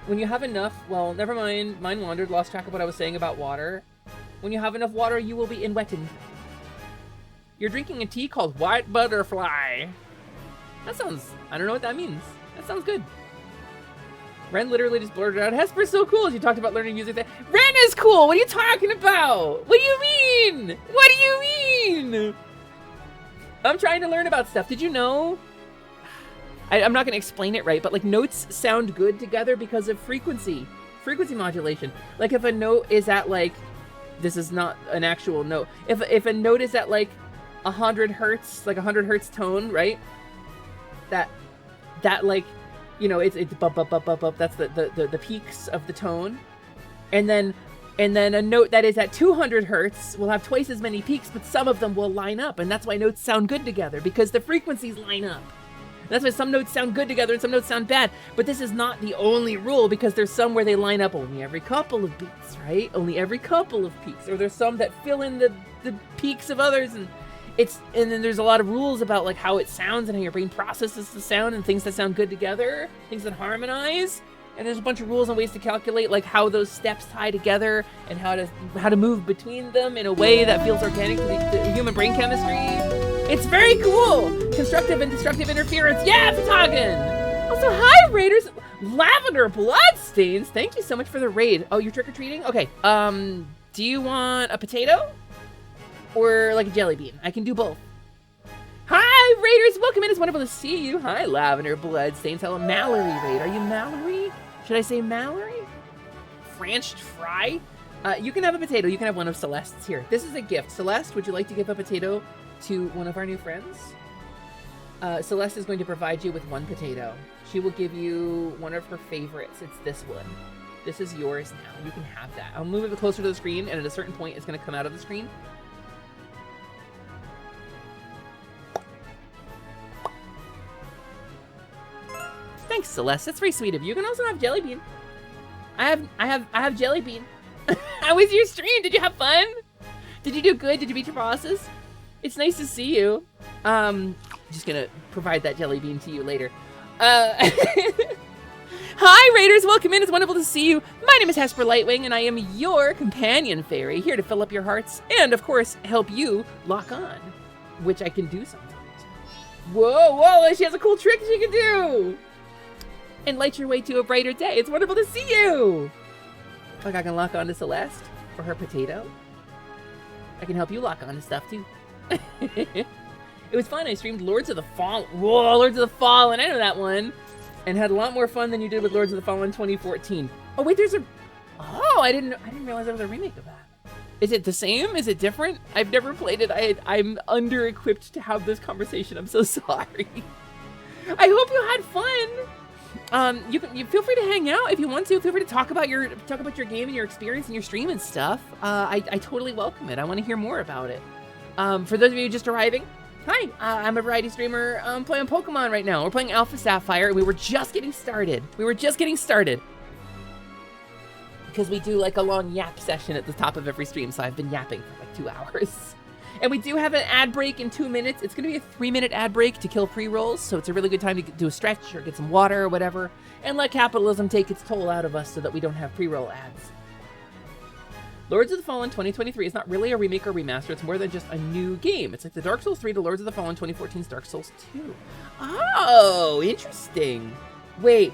When you have enough, well, never mind, mine wandered, lost track of what I was saying about water. When you have enough water, you will be inwetted. You're drinking a tea called White Butterfly. That sounds, I don't know what that means. That sounds good. Ren literally just blurted out, Hesper's so cool. She talked about learning music. Ren is cool. What are you talking about? What do you mean? What do you mean? I'm trying to learn about stuff. Did you know? I'm not going to explain it right, but like notes sound good together because of frequency modulation. Like if a note is at like, this is not an actual note. If a note is at like 100 hertz, like 100 hertz tone, right? That like, you know, it's bump, bump, bump, bump, bump. That's the peaks of the tone. And then a note that is at 200 hertz will have twice as many peaks, but some of them will line up. And that's why notes sound good together, because the frequencies line up. And that's why some notes sound good together and some notes sound bad. But this is not the only rule, because there's some where they line up only every couple of beats, right? Only every couple of peaks. Or there's some that fill in the peaks of others. And then there's a lot of rules about like how it sounds and how your brain processes the sound and things that sound good together, things that harmonize. And there's a bunch of rules and ways to calculate like how those steps tie together and how to move between them in a way that feels organic to the human brain chemistry. It's very cool. Constructive and destructive interference. Yeah, Fatagan. Also, hi, Raiders. Lavender Bloodstains, thank you so much for the raid. Oh, you're trick-or-treating? Okay, do you want a potato? Or like a jelly bean? I can do both. Hi, Raiders, welcome in, it's wonderful to see you. Hi, Lavender Bloodstains. Hello, Mallory Raid. Are you Mallory? Should I say Mallory? Franched fry? You can have a potato, you can have one of Celeste's here. This is a gift. Celeste, would you like to give a potato to one of our new friends? Celeste is going to provide you with one potato. She will give you one of her favorites. It's this one. This is yours now. You can have that. I'll move it closer to the screen, and at a certain point, it's going to come out of the screen. Thanks, Celeste. That's very sweet of you. You can also have jelly bean. I have jelly bean. How was your stream? Did you have fun? Did you do good? Did you beat your bosses? It's nice to see you. Just gonna provide that jelly bean to you later. Hi, Raiders. Welcome in. It's wonderful to see you. My name is Hesper Lightwing, and I am your companion fairy, here to fill up your hearts and, of course, help you lock on, which I can do sometimes. Whoa, she has a cool trick she can do. And light your way to a brighter day. It's wonderful to see you. Like I can lock on to Celeste for her potato. I can help you lock on to stuff, too. It was fun. I streamed Lords of the Fallen. Whoa, Lords of the Fallen. I know that one. And had a lot more fun than you did with Lords of the Fallen 2014. Oh, wait, there's a... Oh, I didn't realize there was a remake of that. Is it the same? Is it different? I've never played it. I'm under-equipped to have this conversation. I'm so sorry. I hope you had fun. You feel free to hang out if you want to. Feel free to talk about your game and your experience and your stream and stuff. I totally welcome it. I want to hear more about it. For those of you just arriving, hi, I'm a variety streamer playing Pokemon right now. We're playing Alpha Sapphire, and we were just getting started. Because we do like a long yap session at the top of every stream, so I've been yapping for like 2 hours. And we do have an ad break in 2 minutes. It's gonna be a 3-minute ad break to kill pre-rolls, so it's a really good time to do a stretch or get some water or whatever, and let capitalism take its toll out of us so that we don't have pre-roll ads. Lords of the Fallen 2023 is not really a remake or remaster, it's more than just a new game. It's like the Dark Souls 3 to Lords of the Fallen 2014's Dark Souls 2. Oh, interesting. Wait,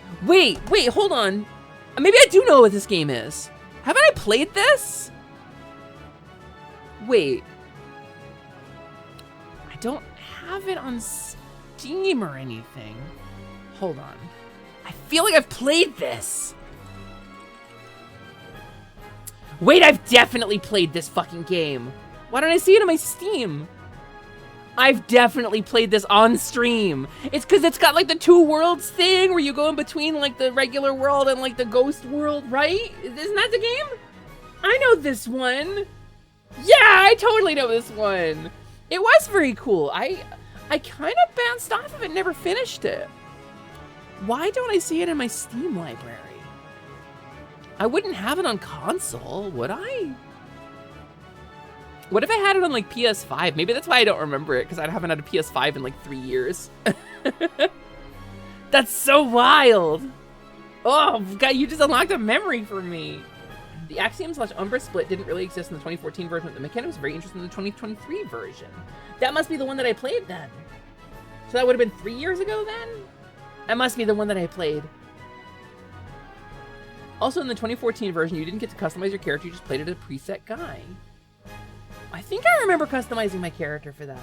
hold on. Maybe I do know what this game is. Haven't I played this? Wait. I don't have it on Steam or anything. Hold on. I feel like I've played this. Wait, I've definitely played this fucking game. Why don't I see it on my Steam? I've definitely played this on stream. It's because it's got like the 2 worlds thing where you go in between like the regular world and like the ghost world, right? Isn't that the game? I know this one. Yeah, I totally know this one. It was very cool. I kind of bounced off of it, never finished it. Why don't I see it in my Steam library? I wouldn't have it on console, would I? What if I had it on like PS5? Maybe that's why I don't remember it, because I haven't had a PS5 in like 3 years. That's so wild. Oh, God, you just unlocked a memory for me. The Axiom/Umbra split didn't really exist in the 2014 version, but the mechanic was very interesting in the 2023 version. That must be the one that I played then. So that would have been 3 years ago then? That must be the one that I played. Also, in the 2014 version, you didn't get to customize your character, you just played it as a preset guy. I think I remember customizing my character for that.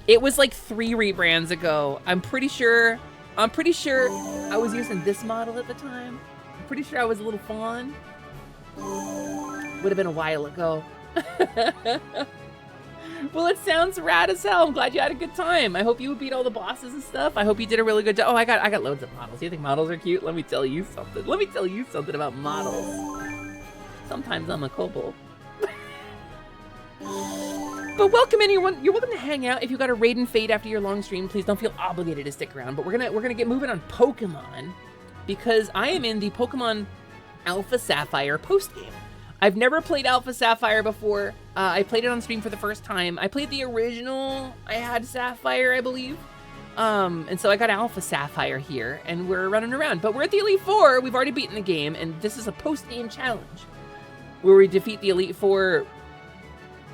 It was like 3 rebrands ago. I'm pretty sure I was using this model at the time. I'm pretty sure I was a little fawn. Would have been a while ago. Well, it sounds rad as hell. I'm glad you had a good time. I hope you beat all the bosses and stuff. I hope you did a really good job. Oh, I got loads of models. You think models are cute? Let me tell you something. Let me tell you something about models. Sometimes I'm a kobold. But welcome anyone. You're welcome to hang out. If you got a raid and fade after your long stream, please don't feel obligated to stick around. But we're gonna get moving on Pokemon, because I am in the Pokemon Alpha Sapphire post-game. I've never played Alpha Sapphire before. I played it on stream for the first time. I played the original. I had Sapphire, I believe. And so I got Alpha Sapphire here, and we're running around. But we're at the Elite Four. We've already beaten the game, and this is a post-game challenge where we defeat the Elite Four.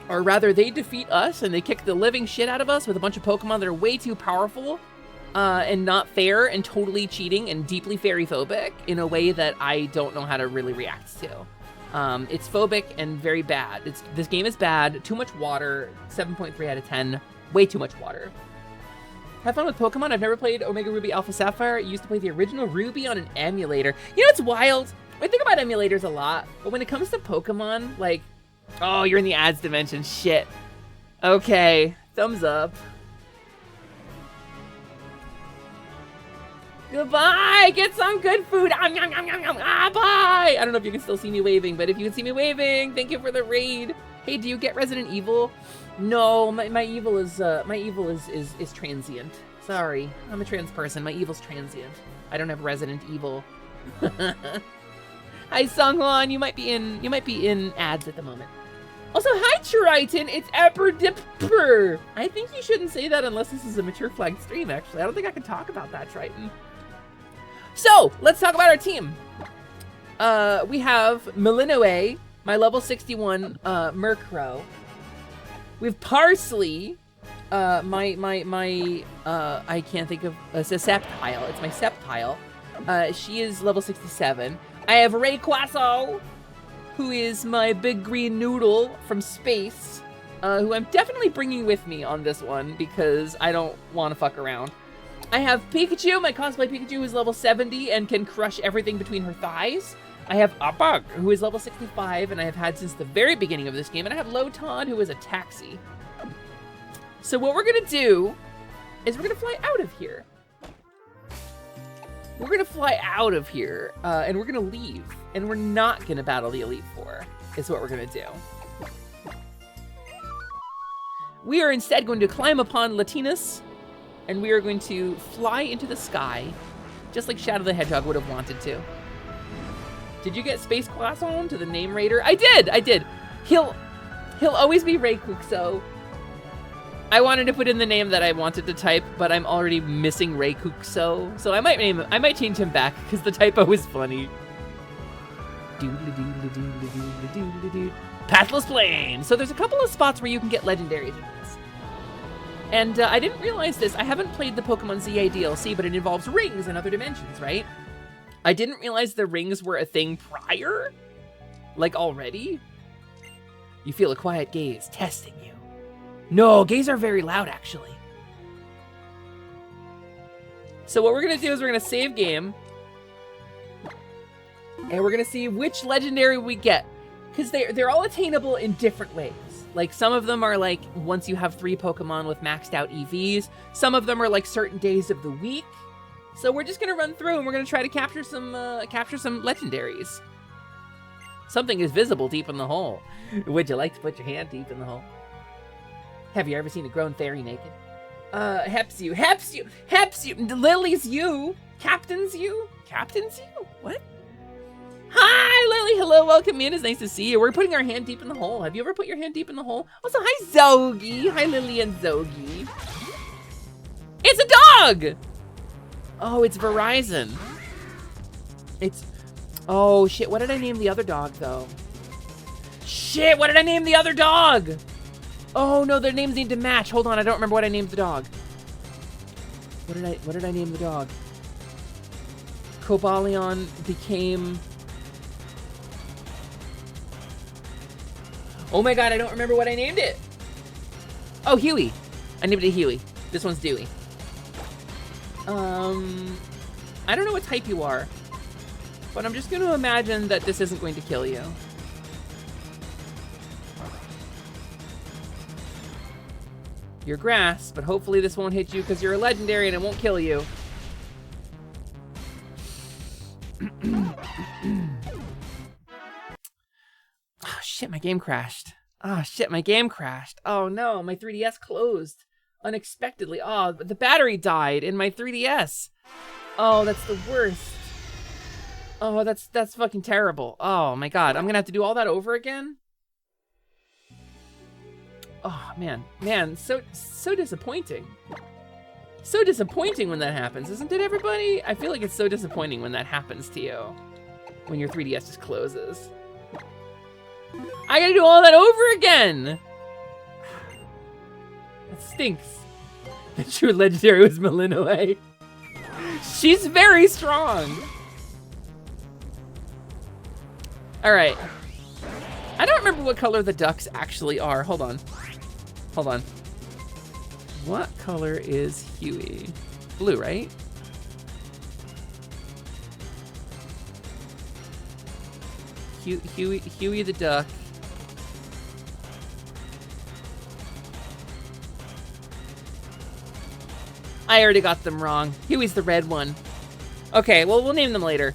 Or rather, they defeat us, and they kick the living shit out of us with a bunch of Pokemon that are way too powerful and not fair and totally cheating and deeply fairy phobic in a way that I don't know how to really react to. It's phobic and very bad. This game is bad. Too much water. 7.3 out of 10. Way too much water. Have fun with Pokemon. I've never played Omega Ruby Alpha Sapphire. I used to play the original Ruby on an emulator. You know, it's wild. I think about emulators a lot, but when it comes to Pokemon, like, oh, you're in the ads dimension. Shit. Okay. Thumbs up. Goodbye! Get some good food! Bye! I don't know if you can still see me waving, but if you can see me waving, thank you for the raid. Hey, do you get Resident Evil? No, my evil is transient. Sorry, I'm a trans person. My evil's transient. I don't have Resident Evil. Hi, Songhwan. You might be in ads at the moment. Also, hi, Triton. It's Eperdipper. I think you shouldn't say that unless this is a mature flag stream. Actually, I don't think I can talk about that, Triton. So let's talk about our team. We have Malinoe, my level 61 Murkrow. We have Parsley, I can't think of, it's a Sceptile. It's my Sceptile. She is level 67. I have Rayquaza, who is my big green noodle from space, who I'm definitely bringing with me on this one because I don't want to fuck around. I have Pikachu, my cosplay Pikachu, who is level 70 and can crush everything between her thighs. I have Abug, who is level 65, and I have had since the very beginning of this game. And I have Lotad, who is a taxi. So what we're gonna do is we're gonna fly out of here. We're gonna fly out of here, and we're gonna leave. And we're not gonna battle the Elite Four, is what we're gonna do. We are instead going to climb upon Latinus, and we are going to fly into the sky, just like Shadow the Hedgehog would have wanted to. Did you get Space Class on to the name Raider? I did. He'll always be Rayquaza. I wanted to put in the name that I wanted to type, but I'm already missing Rayquaza, so I might change him back because the typo is funny. Pathless Plain. So there's a couple of spots where you can get legendaries in this. And I didn't realize this. I haven't played the Pokemon ZA DLC, but it involves rings and other dimensions, right? I didn't realize the rings were a thing prior. Like already. You feel a quiet gaze testing you. No, gaze are very loud, actually. So what we're gonna do is we're gonna save game. And we're gonna see which legendary we get. Because they're all attainable in different ways. Like, some of them are like, once you have 3 Pokemon with maxed out EVs. Some of them are like certain days of the week. So we're just gonna run through and we're gonna try to capture some legendaries. Something is visible deep in the hole. Would you like to put your hand deep in the hole? Have you ever seen a grown fairy naked? Hepsu, Lily's you, Captain's you? What? Hi, Lily. Hello, welcome in. It's nice to see you. We're putting our hand deep in the hole. Have you ever put your hand deep in the hole? Also, hi, Zogi. Hi, Lily and Zogi. It's a dog! Oh, it's Verizon. Oh, shit. What did I name the other dog, though? Shit, what did I name the other dog? Oh, no, their names need to match. Hold on, I don't remember what I named the dog. What did I name the dog? Cobalion became... Oh my god, I don't remember what I named it. Oh, Huey. I named it Huey. This one's Dewey. I don't know what type you are, but I'm just going to imagine that this isn't going to kill you. You're grass, but hopefully this won't hit you because you're a legendary and it won't kill you. Oh shit, my game crashed. Oh shit, my game crashed. Oh no, my 3DS closed unexpectedly. Oh, the battery died in my 3DS. Oh, that's the worst. Oh, that's fucking terrible. Oh my god, I'm gonna have to do all that over again? Oh man, so disappointing. So disappointing when that happens, isn't it, everybody? I feel like it's so disappointing when that happens to you. When your 3DS just closes. I gotta do all that over again! That stinks. The true legendary was Malinois. She's very strong. All right. I don't remember what color the ducks actually are. Hold on. Hold on. What color is Huey? Blue, right? Huey the duck. I already got them wrong. Huey's the red one. Okay, well, we'll name them later.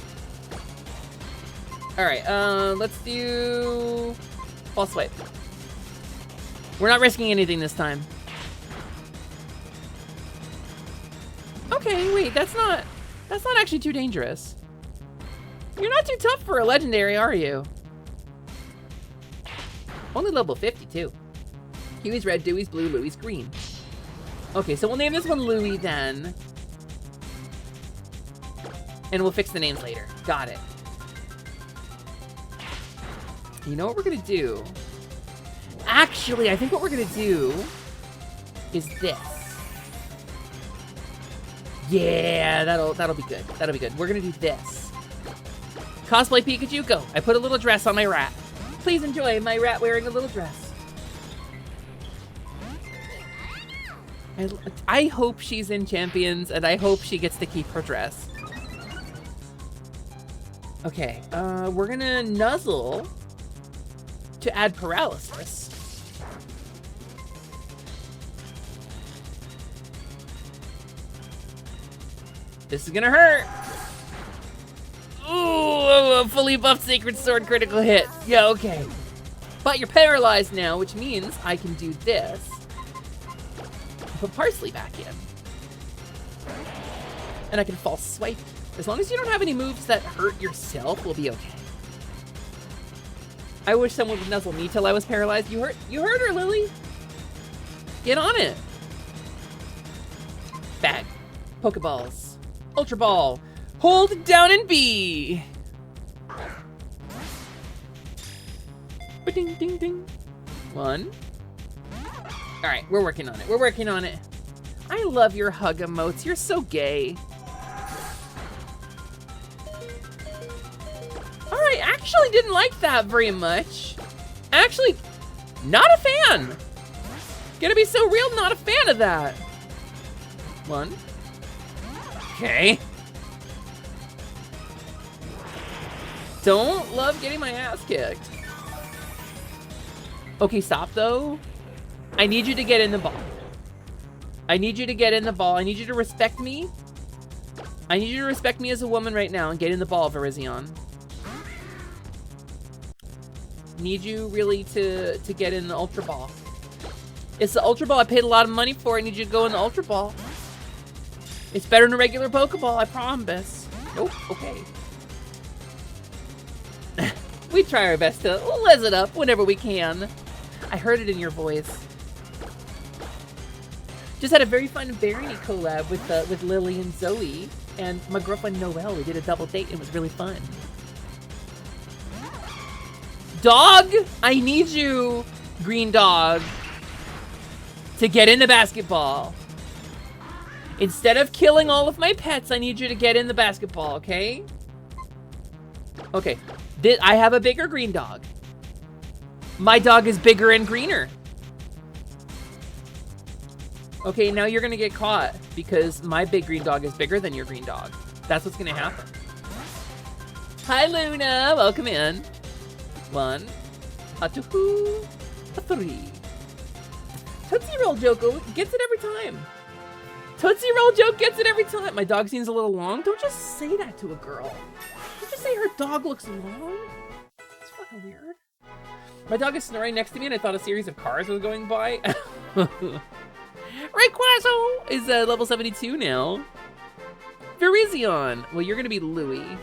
All right, let's do false swipe. We're not risking anything this time. Okay, wait, that's not actually too dangerous. You're not too tough for a legendary, are you? Only level 52. Huey's red, Dewey's blue, Louie's green. Okay, so we'll name this one Louie then. And we'll fix the names later. Got it. You know what we're gonna do? Actually, I think what we're gonna do is this. Yeah, that'll be good. That'll be good. We're gonna do this. Cosplay Pikachu, go. I put a little dress on my rat. Please enjoy my rat wearing a little dress. I hope she's in Champions, and I hope she gets to keep her dress. Okay, we're gonna nuzzle to add paralysis. This is gonna hurt. Ooh, a fully buffed Sacred Sword critical hit. Yeah, okay. But you're paralyzed now, which means I can do this. Put Parsley back in. And I can false swipe. As long as you don't have any moves that hurt yourself, we'll be okay. I wish someone would nuzzle me till I was paralyzed. You heard her, Lily. Get on it. Bag. Pokeballs. Ultra Ball. Hold down and B. Ba-ding, ding, ding. One. All right, we're working on it. We're working on it. I love your hug emotes. You're so gay. All right, actually didn't like that very much. Actually, not a fan. Gonna be so real, not a fan of that. One. Okay. Don't love getting my ass kicked. Okay, stop though. I need you to get in the ball. I need you to get in the ball. I need you to respect me. I need you to respect me as a woman right now and get in the ball, Virizion. Need you really to get in the Ultra Ball. It's the Ultra Ball. I paid a lot of money for it. I need you to go in the Ultra Ball. It's better than a regular Pokeball, I promise. Nope, okay. We try our best to les it up whenever we can. I heard it in your voice. Just had a very fun Barony collab with Lily and Zoe and my girlfriend Noelle. We did a double date. It was really fun. Dog, I need you, green dog, to get in the basketball. Instead of killing all of my pets, I need you to get in the basketball, okay? Okay, I have a bigger green dog. My dog is bigger and greener. Okay, now you're gonna get caught because my big green dog is bigger than your green dog. That's what's gonna happen. Hi, Luna, welcome in. One, a two, a three. Tootsie Roll Joke gets it every time. Tootsie Roll Joke gets it every time. My dog seems a little long. Don't just say that to a girl. Don't just say her dog looks long. It's fucking weird. My dog is snoring next to me and I thought a series of cars was going by. Rayquazzle is level 72 now. Virizion. Well, you're gonna be Louie.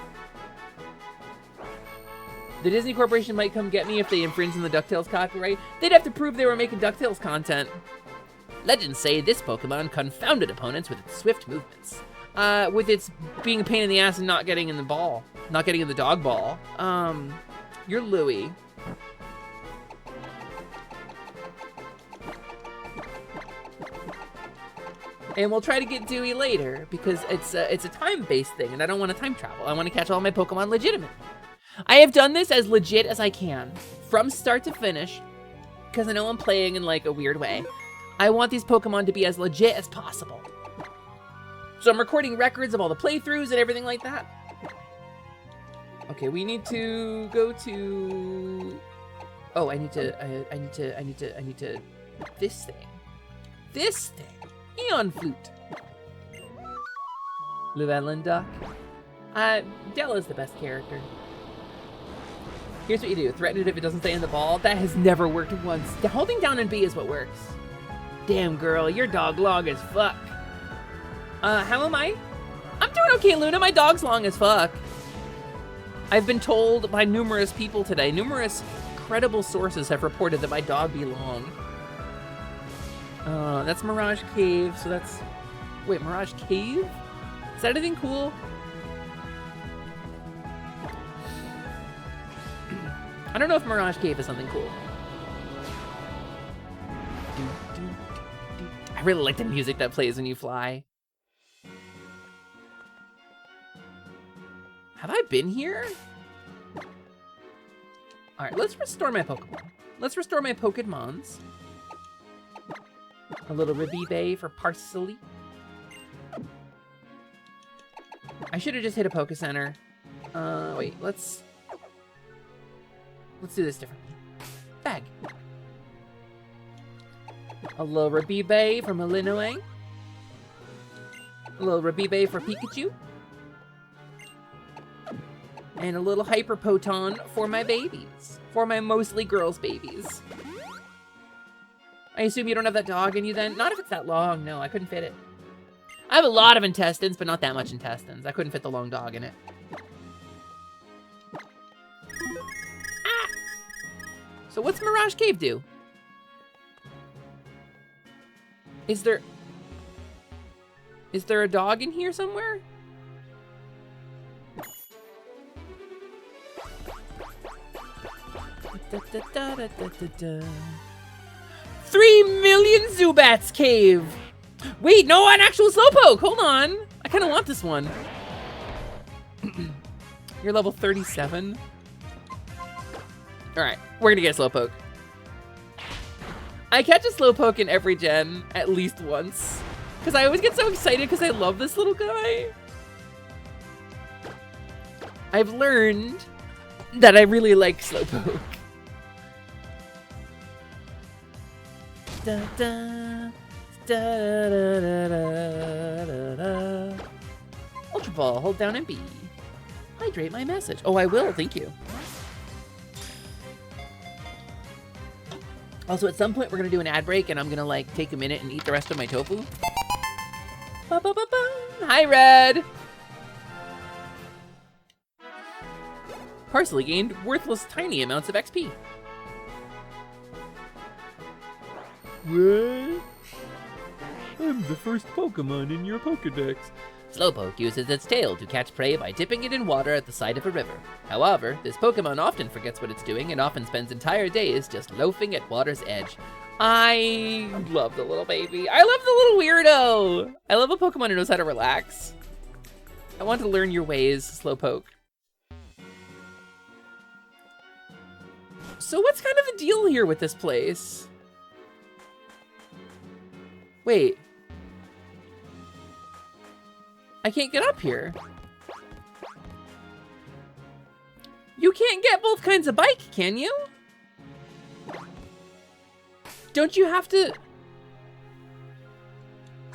The Disney Corporation might come get me if they infringe on the DuckTales copyright. They'd have to prove they were making DuckTales content. Legends say this Pokemon confounded opponents with its swift movements. With its being a pain in the ass and not getting in the ball. Not getting in the dog ball. You're Louie. And we'll try to get Dewey later because it's a time-based thing and I don't want to time travel. I want to catch all my Pokemon legitimate. I have done this as legit as I can from start to finish because I know I'm playing in like a weird way. I want these Pokemon to be as legit as possible. So I'm recording records of all the playthroughs and everything like that. Okay, we need to go to... Oh, I need to, this thing. Eon Flute. Llewellyn Duck. Della's the best character. Here's what you do. Threaten it if it doesn't stay in the ball. That has never worked once. Holding down and B is what works. Damn, girl, your dog long as fuck. How am I? I'm doing okay, Luna. My dog's long as fuck. I've been told by numerous people today, numerous credible sources have reported that my dog be long. That's Mirage Cave, so that's... Wait, Mirage Cave? Is that anything cool? I don't know if Mirage Cave is something cool. I really like the music that plays when you fly. Have I been here? All right, let's restore my Pokemon. Let's restore my Pokemons. A little Ribibe for Parsley. I should have just hit a Poke Center. Wait, let's do this differently. Bag. A little Ribibe for Malinois. A little Ribibe for Pikachu. And a little Hyper Poton for my babies. For my mostly girls' babies. I assume you don't have that dog in you then? Not if it's that long, no, I couldn't fit it. I have a lot of intestines, but not that much intestines. I couldn't fit the long dog in it. Ah! So what's Mirage Cave do? Is there a dog in here somewhere? Da, da, da, da, da, da, da. 3 million Zubats Cave! Wait, no, an actual Slowpoke! Hold on! I kinda want this one. You're level 37? Alright, we're gonna get a Slowpoke. I catch a Slowpoke in every gen at least once. Because I always get so excited because I love this little guy. I've learned that I really like Slowpoke. Da, da, da, da, da, da, da. Ultra Ball, hold down and B. Hydrate my message. Oh, I will, thank you. Also, at some point, we're gonna do an ad break, and I'm gonna like take a minute and eat the rest of my tofu. Ba, ba, ba, ba. Hi, Red. Parsley gained worthless tiny amounts of XP. What? I'm the first Pokemon in your Pokedex. Slowpoke uses its tail to catch prey by dipping it in water at the side of a river. However, this Pokemon often forgets what it's doing and often spends entire days just loafing at water's edge. I love the little baby. I love the little weirdo. I love a Pokemon who knows how to relax. I want to learn your ways, Slowpoke. So what's kind of the deal here with this place? Wait. I can't get up here. You can't get both kinds of bike, can you? Don't you have to...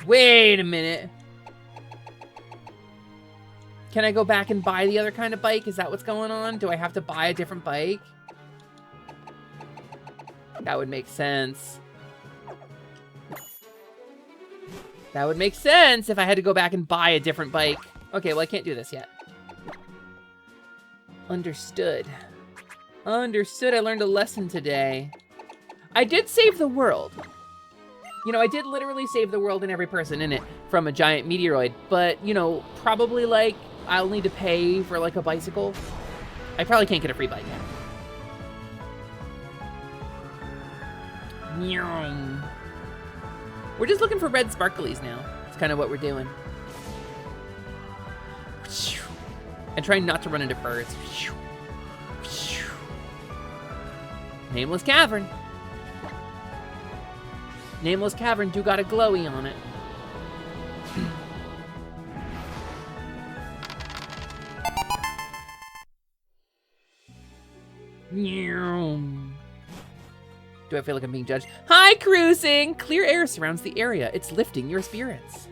Wait a minute. Can I go back and buy the other kind of bike? Is that what's going on? Do I have to buy a different bike? That would make sense. That would make sense if I had to go back and buy a different bike. Okay, well, I can't do this yet. Understood. Understood, I learned a lesson today. I did save the world. You know, I did literally save the world and every person in it from a giant meteoroid, but, you know, probably, like, I'll need to pay for, like, a bicycle. I probably can't get a free bike yet. Meow. We're just looking for red sparklies now. It's kind of what we're doing. And trying not to run into birds. Nameless Cavern. Nameless Cavern do got a glowy on it. Do I feel like I'm being judged? Hi, cruising! Clear air surrounds the area. It's lifting your spirits.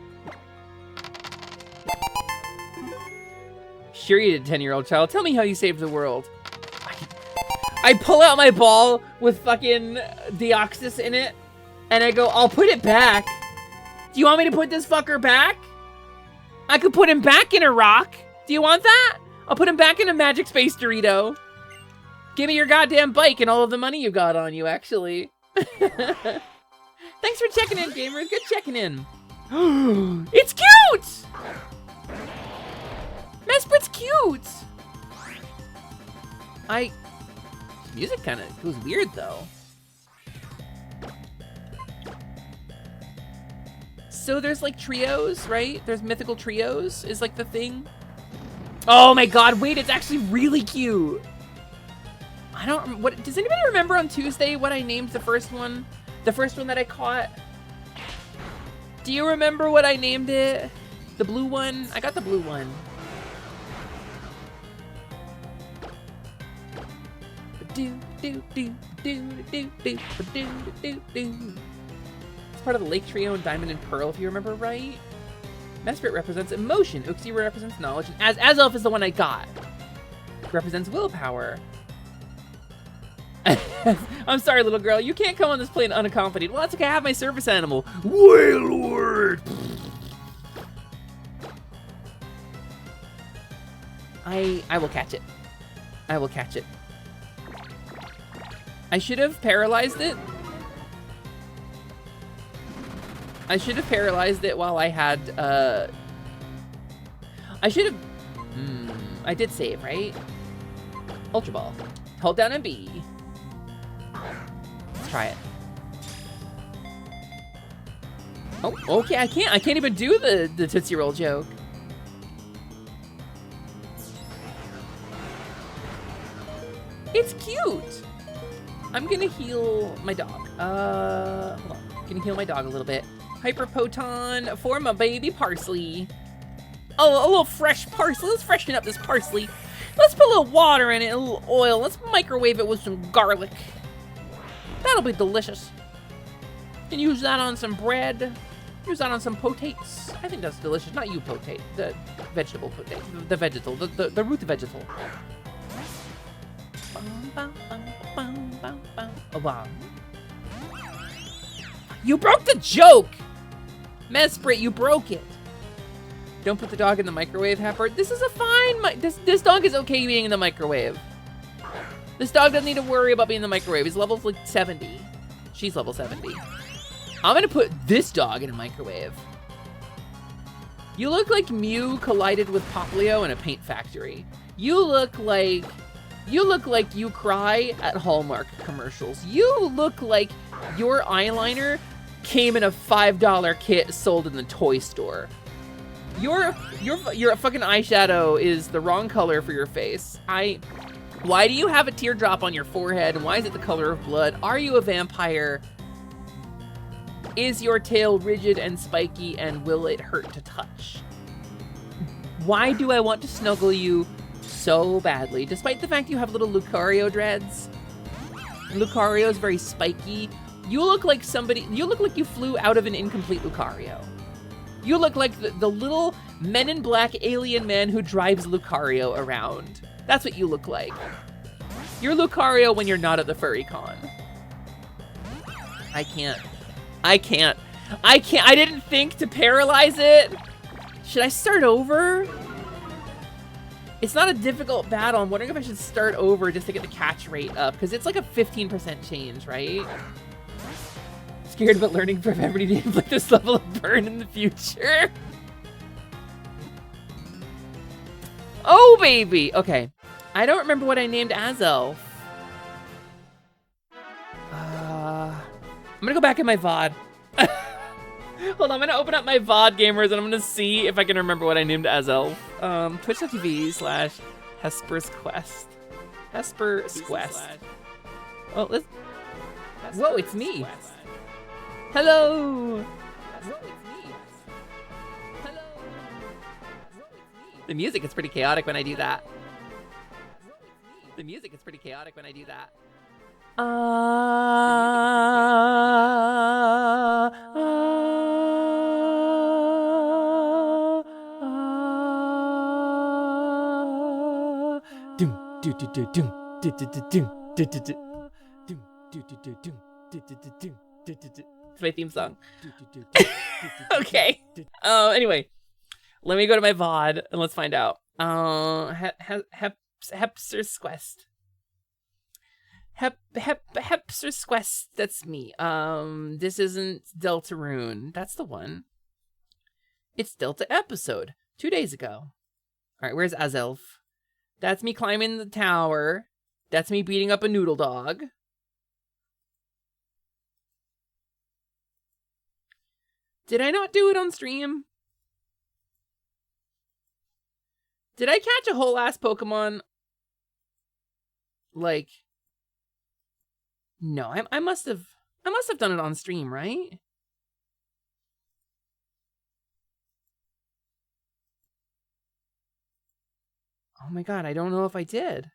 Sure you did, 10-year-old child. Tell me how you saved the world. I pull out my ball with fucking Deoxys in it, and I go, I'll put it back. Do you want me to put this fucker back? I could put him back in a rock. Do you want that? I'll put him back in a Magic Space Dorito. Give me your goddamn bike and all of the money you got on you, actually. Thanks for checking in, gamers. Good checking in. It's cute! Mesprit's cute! Music kind of goes weird, though. So there's, like, trios, right? There's mythical trios is, like, the thing. Oh, my God. Wait, it's actually really cute. Does anybody remember on Tuesday what I named the first one? The first one that I caught? Do you remember what I named it? The blue one? I got the blue one. It's part of the Lake Trio and Diamond and Pearl, if you remember right. Mesprit represents emotion. Uxie represents knowledge. And Azelf is the one I got. Represents willpower. I'm sorry, little girl. You can't come on this plane unaccompanied. Well, that's okay. I have my service animal. Wailord! I will catch it. I will catch it. I should have paralyzed it. I should have paralyzed it while I had, I should have, I did save, right? Ultra Ball. Hold down and B. Let's try it. Oh, okay, I can't even do the Tootsie Roll joke. It's cute. I'm gonna heal my dog. Hold on. Gonna heal my dog a little bit. Hyper Poton for my baby parsley. Oh, a little fresh parsley. Let's freshen up this parsley. Let's put a little water in it, a little oil. Let's microwave it with some garlic. That'll be delicious. And use that on some bread. Use that on some potates. I think that's delicious. Not you potate, the vegetable potate. The vegetal, the root vegetal. Oh, wow. You broke the joke! Mesprit, you broke it. Don't put the dog in the microwave, Happer. This is a fine, this dog is okay being in the microwave. This dog doesn't need to worry about being in the microwave. His level's like 70. She's level 70. I'm gonna put this dog in a microwave. You look like Mew collided with Poplio in a paint factory. You look like you cry at Hallmark commercials. You look like your eyeliner came in a $5 kit sold in the toy store. Your fucking eyeshadow is the wrong color for your face. Why do you have a teardrop on your forehead? And why is it the color of blood? Are you a vampire? Is your tail rigid and spiky, and will it hurt to touch? Why do I want to snuggle you so badly, despite the fact you have little Lucario dreads? Lucario's very spiky. You look like you flew out of an incomplete Lucario. You look like the little Men in Black alien man who drives Lucario around. That's what you look like. You're Lucario when you're not at the furry con. I can't. I didn't think to paralyze it. Should I start over? It's not a difficult battle. I'm wondering if I should start over just to get the catch rate up, because it's like a 15% change, right? Scared about learning from everybody to inflict this level of burn in the future. Oh, baby. Okay. I don't remember what I named Azelf. I'm gonna go back in my VOD. Hold Hold on, I'm gonna open up my VOD gamers and I'm gonna see if I can remember what I named Azelf. Twitch.tv/Hesper's Quest. Hesper's Quest. Oh, let's. Whoa, it's me. Hello. The music is pretty chaotic when I do that. The music is pretty chaotic when I do that. It's my theme song. Okay. Anyway, let me go to my VOD and let's find out. Hepser's Quest. Hepser's Quest. That's me. This isn't Deltarune. That's the one. It's Delta episode 2 days ago. All right, where's Azelf? That's me climbing the tower. That's me beating up a noodle dog. Did I not do it on stream? Did I catch a whole ass Pokemon? Like, no, I must have done it on stream, right? Oh my god, I don't know if I did.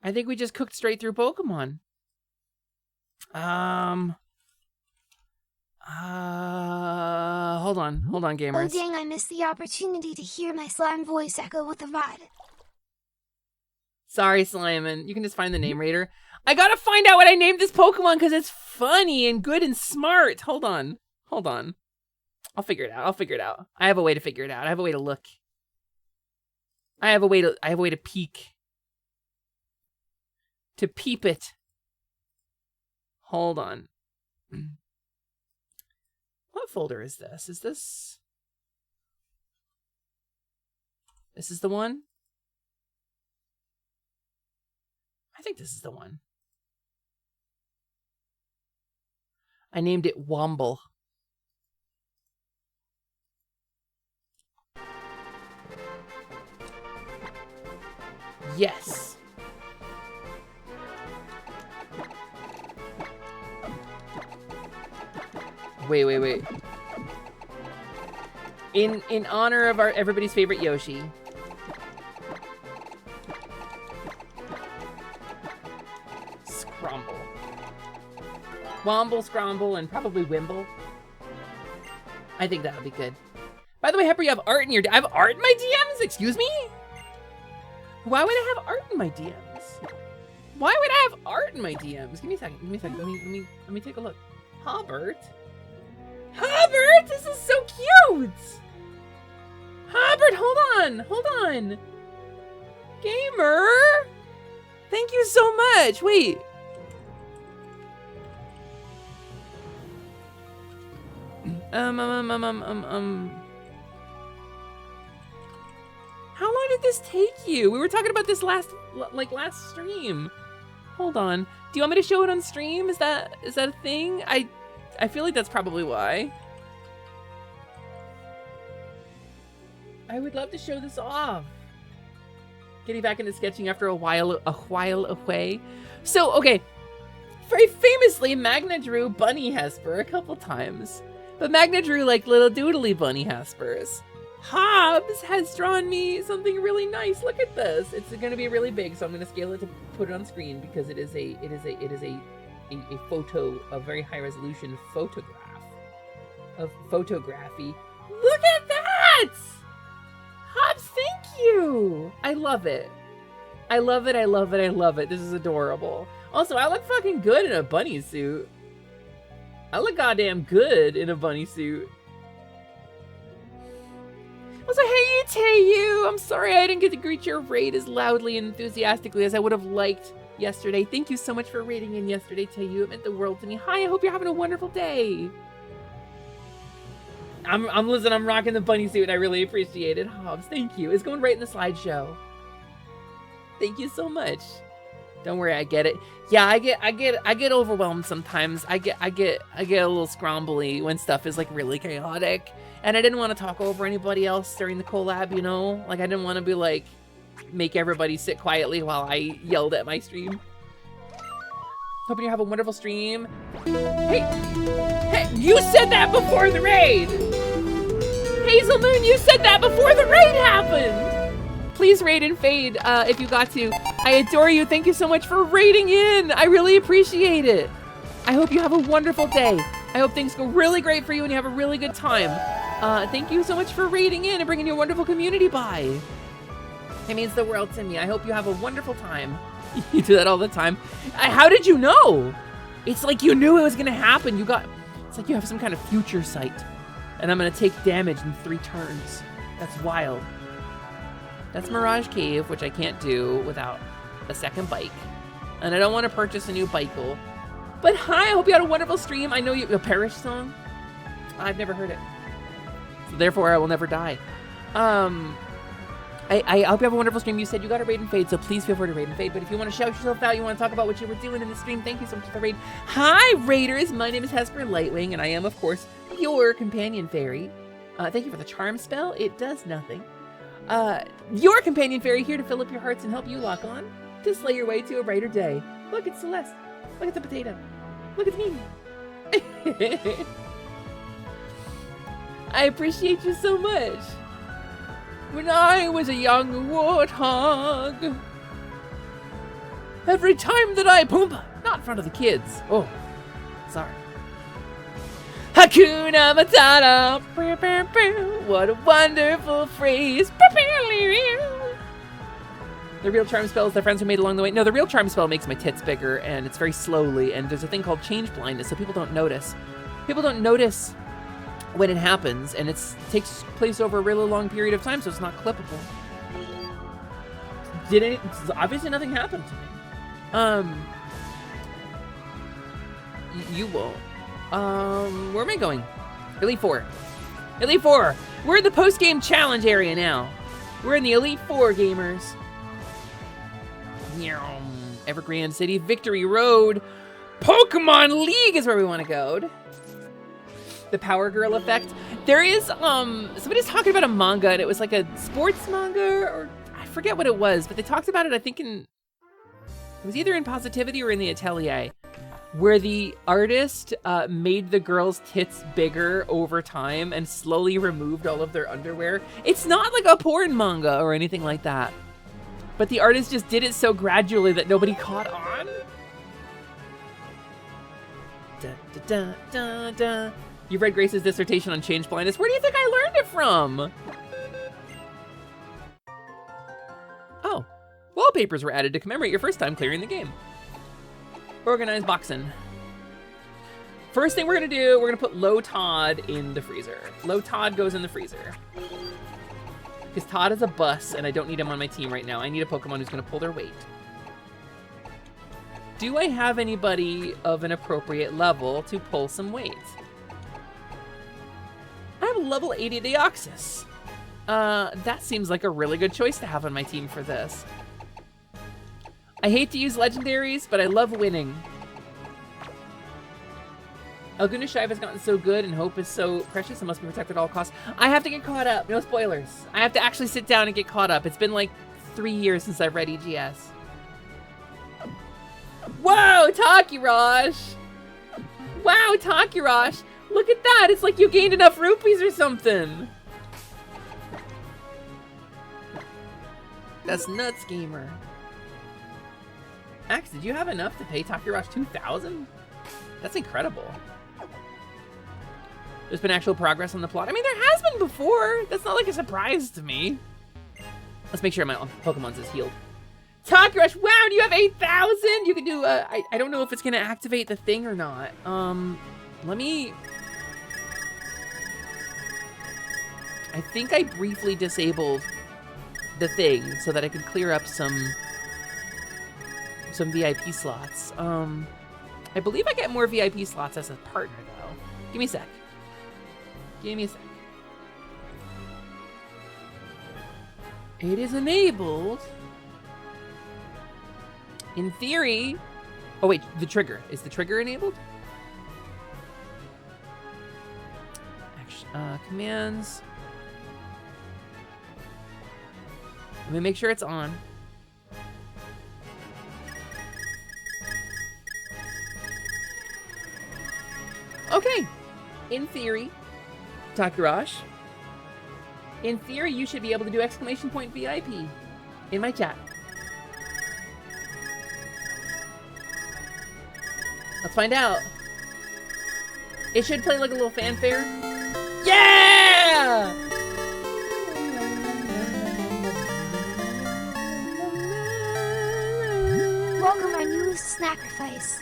I think we just cooked straight through Pokemon. Hold on, gamers. Oh dang, I missed the opportunity to hear my slime voice echo with the VOD. Sorry, Sliman. You can just find the name raider. I gotta find out what I named this Pokemon because it's funny and good and smart. Hold on. I'll figure it out. I have a way to figure it out. I have a way to look. I have a way to peek. To peep it. Hold on. What folder is this? Is this is the one? I think this is the one. I named it Womble. Yes. Wait. In honor of everybody's favorite Yoshi. Scrumble. Womble, Scrumble, and probably Wimble. I think that'll be good. By the way, Hepper, you have art in your... I have art in my DMs? Excuse me? Why would I have art in my DMs? Why would I have art in my DMs? Give me a second. Let me take a look. Hobbert? Hobbert, this is so cute! Hobbert, hold on. Gamer? Thank you so much. Wait. How long did this take you? We were talking about this last stream. Hold on. Do you want me to show it on stream? Is that a thing? I feel like that's probably why. I would love to show this off. Getting back into sketching after a while away. So, okay. Very famously, Magna drew Bunny Hesper a couple times. But Magna drew like little doodly Bunny Hespers. Hobbs has drawn me something really nice. Look at this. It's gonna be really big, so I'm gonna scale it to put it on screen because it is a photo, a very high resolution photograph of photography. Look at that! Hobbs, thank you! I love it. I love it. This is adorable. Also, I look fucking good in a bunny suit. I look goddamn good in a bunny suit. Also, hey, Tayu! I'm sorry I didn't get to greet your raid as loudly and enthusiastically as I would have liked yesterday. Thank you so much for raiding in yesterday, Tayu. It meant the world to me. Hi, I hope you're having a wonderful day. I'm rocking the bunny suit and I really appreciate it. Hobbs, thank you. It's going right in the slideshow. Thank you so much. Don't worry, I get it. Yeah, I get overwhelmed sometimes. I get a little scrombly when stuff is like really chaotic. And I didn't want to talk over anybody else during the collab, you know? Like I didn't want to be like make everybody sit quietly while I yelled at my stream. Hoping you have a wonderful stream. Hey, you said that before the raid! Hazel Moon, you said that before the raid happened! Please raid and fade if you got to. I adore you. Thank you so much for raiding in. I really appreciate it. I hope you have a wonderful day. I hope things go really great for you and you have a really good time. Thank you so much for raiding in and bringing your wonderful community by. It means the world to me. I hope you have a wonderful time. You do that all the time. How did you know? It's like you knew it was gonna happen. It's like you have some kind of future sight. And I'm gonna take damage in 3 turns. That's wild. That's Mirage Cave, which I can't do without a second bike. And I don't want to purchase a new bicycle. But hi, I hope you had a wonderful stream. I know a Perish song. I've never heard it. So therefore, I will never die. I hope you have a wonderful stream. You said you got a raid and fade, so please feel free to raid and fade. But if you want to shout yourself out, you want to talk about what you were doing in the stream, thank you so much for the raid. Hi, Raiders. My name is Hesper Lightwing, and I am, of course, your companion fairy. Thank you for the charm spell. It does nothing. Your companion fairy here to fill up your hearts and help you lock on to slay your way to a brighter day. Look, it's Celeste. Look at the potato. Look at me. I appreciate you so much. When I was a young warthog, every time that I Pumbaa, not in front of the kids. Oh, sorry. Hakuna Matata. What a wonderful phrase. The real charm spell is the friends we made along the way. No, the real charm spell makes my tits bigger, and it's very slowly, and there's a thing called change blindness, so people don't notice. People don't notice when it happens, and it takes place over a really long period of time, so it's not clippable. Obviously nothing happened to me. You won't. Where am I going? Elite 4. Elite 4! We're in the post-game challenge area now. We're in the Elite 4, gamers. Evergreen City, Victory Road. Pokemon League is where we want to go. The Power Girl effect. There is, somebody's talking about a manga, and it was like a sports manga, or I forget what it was, but they talked about it, I think it was either in Positivity or in the Atelier, where the artist made the girls' tits bigger over time and slowly removed all of their underwear. It's not like a porn manga or anything like that, but the artist just did it so gradually that nobody caught on. Da, da, da, da, da. You've read Grace's dissertation on change blindness. Where do you think I learned it from? Oh, wallpapers were added to commemorate your first time clearing the game. Organized boxing. First thing we're gonna do, we're gonna put Low Todd in the freezer. Low Todd goes in the freezer. Because Todd is a bus and I don't need him on my team right now. I need a Pokemon who's gonna pull their weight. Do I have anybody of an appropriate level to pull some weight? I have a level 80 Deoxys. That seems like a really good choice to have on my team for this. I hate to use legendaries, but I love winning. Alguna Shive has gotten so good and Hope is so precious and must be protected at all costs. I have to get caught up. No spoilers. I have to actually sit down and get caught up. It's been like 3 years since I've read EGS. Whoa, Takirash! Wow, Takirash! Look at that! It's like you gained enough rupees or something! That's nuts, gamer. Axe, did you have enough to pay Takirash 2,000? That's incredible. There's been actual progress on the plot. I mean, there has been before. That's not like a surprise to me. Let's make sure my Pokemon's is healed. Takirash, wow, do you have 8,000? You can do, I don't know if it's gonna activate the thing or not. Let me... I think I briefly disabled the thing so that I could clear up some VIP slots. I believe I get more VIP slots as a partner, though. Give me a sec. Give me a sec. It is enabled. In theory... Oh, wait, the trigger. Is the trigger enabled? Action, commands. Let me make sure it's on. Okay. In theory, Takarash, in theory, you should be able to do exclamation point VIP in my chat. Let's find out. It should play like a little fanfare. Yeah! Welcome our newest sacrifice.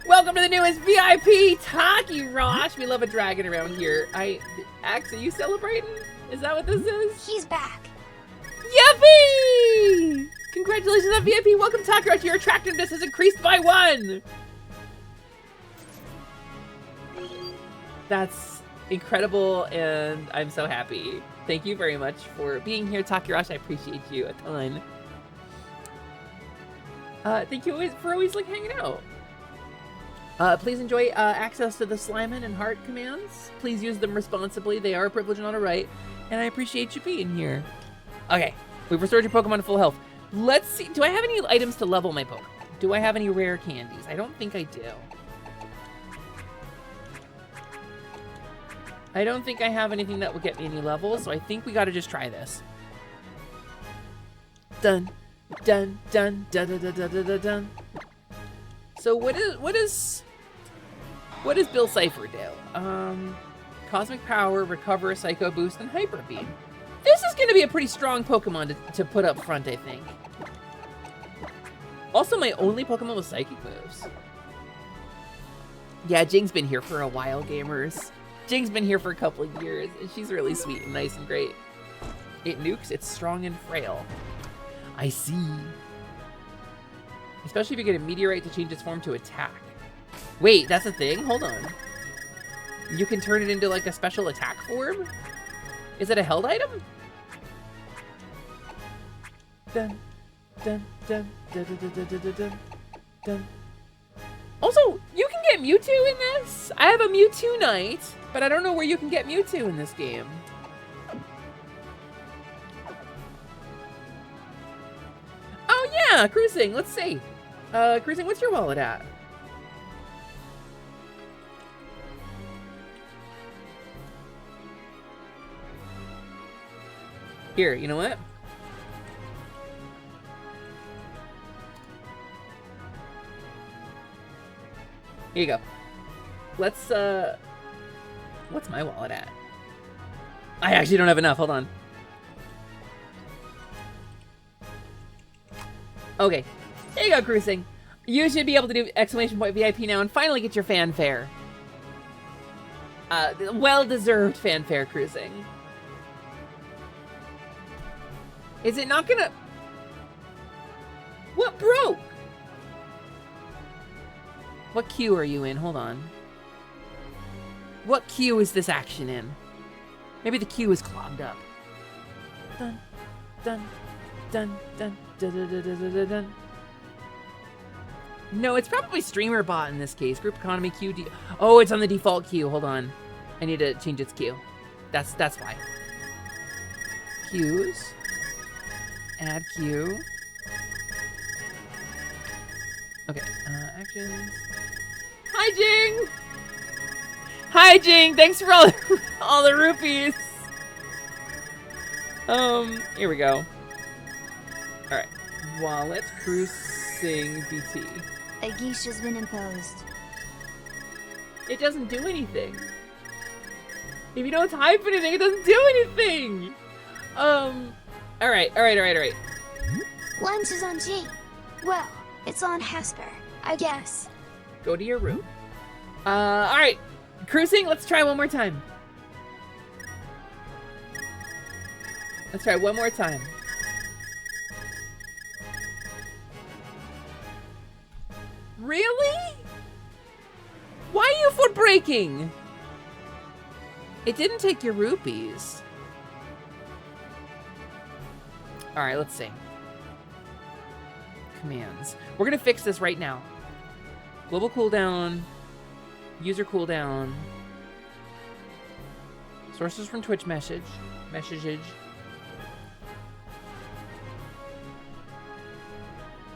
Welcome to the newest VIP Takarash. We love a dragon around here. Axe, are you celebrating? Is that what this is? He's back. Yuppie! Congratulations on VIP. Welcome, Takarash. Your attractiveness has increased by 1. That's incredible, and I'm so happy. Thank you very much for being here, Takarash. I appreciate you a ton. Thank you for always like hanging out. Please enjoy access to the Slimin' and Heart commands. Please use them responsibly. They are a privilege, not a right. And I appreciate you being here. Okay, we've restored your Pokemon to full health. Let's see. Do I have any items to level my Pokemon? Do I have any rare candies? I don't think I do. I don't think I have anything that will get me any levels, so I think we gotta just try this. Dun, dun, dun, dun, dun, dun, dun, dun, dun. So what does Bill Cipher do? Cosmic Power, Recover, Psycho Boost, and Hyper Beam. This is gonna be a pretty strong Pokemon to put up front, I think. Also, my only Pokemon with Psychic moves. Yeah, Jing's been here for a while, gamers. Jing's been here for a couple of years, and she's really sweet and nice and great. It nukes, it's strong and frail. I see. Especially if you get a meteorite to change its form to attack. Wait, that's a thing? Hold on. You can turn it into like a special attack form? Is it a held item? Dun, dun, dun, dun, dun, dun, dun, dun, dun, dun. Also, you can get Mewtwo in this. I have a Mewtwo Knight, but I don't know where you can get Mewtwo in this game. Oh yeah, Cruising, let's see. Cruising, what's your wallet at? Here, you know what? Here you go. Let's, what's my wallet at? I actually don't have enough, hold on. Okay, there you go, Cruising. You should be able to do exclamation point VIP now and finally get your fanfare. Well-deserved fanfare, Cruising. Is it not gonna... What broke? What queue are you in? Hold on. What queue is this action in? Maybe the queue is clogged up. Dun, dun, dun, dun, dun, dun, dun, dun, dun, dun. No, it's probably streamer bot in this case. Group economy queue. Oh, it's on the default queue. Hold on. I need to change its queue. That's why. Queues. Add queue. Okay, actions. Hi, Jing! Hi, Jing! Thanks for all the rupees! Here we go. Alright. Wallet, Cruising, BT. A geisha has been imposed. It doesn't do anything. If you don't type anything, it doesn't do anything! Alright. Lunch is on G. Well, it's on Hasper, I guess. Go to your room. Alright. Cruising, let's try one more time. Let's try one more time. Really? Why are you foot breaking? It didn't take your rupees. Alright, let's see. commands. We're gonna fix this right now. Global cooldown, user cooldown, sources from Twitch message.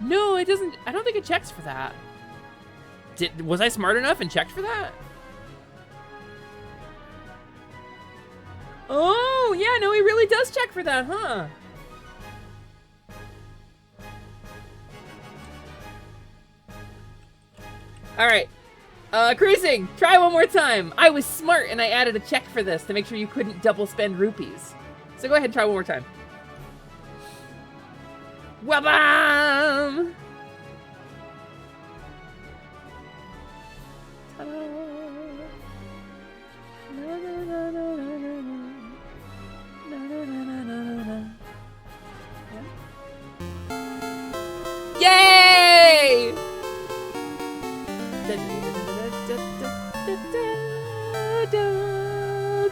No, it doesn't. I don't think it checks for that. Was I smart enough and checked for that? Oh, yeah, no, he really does check for that, huh? All right. Cruising, try one more time. I was smart and I added a check for this to make sure you couldn't double spend rupees. So go ahead and try one more time. Wabam! Yay!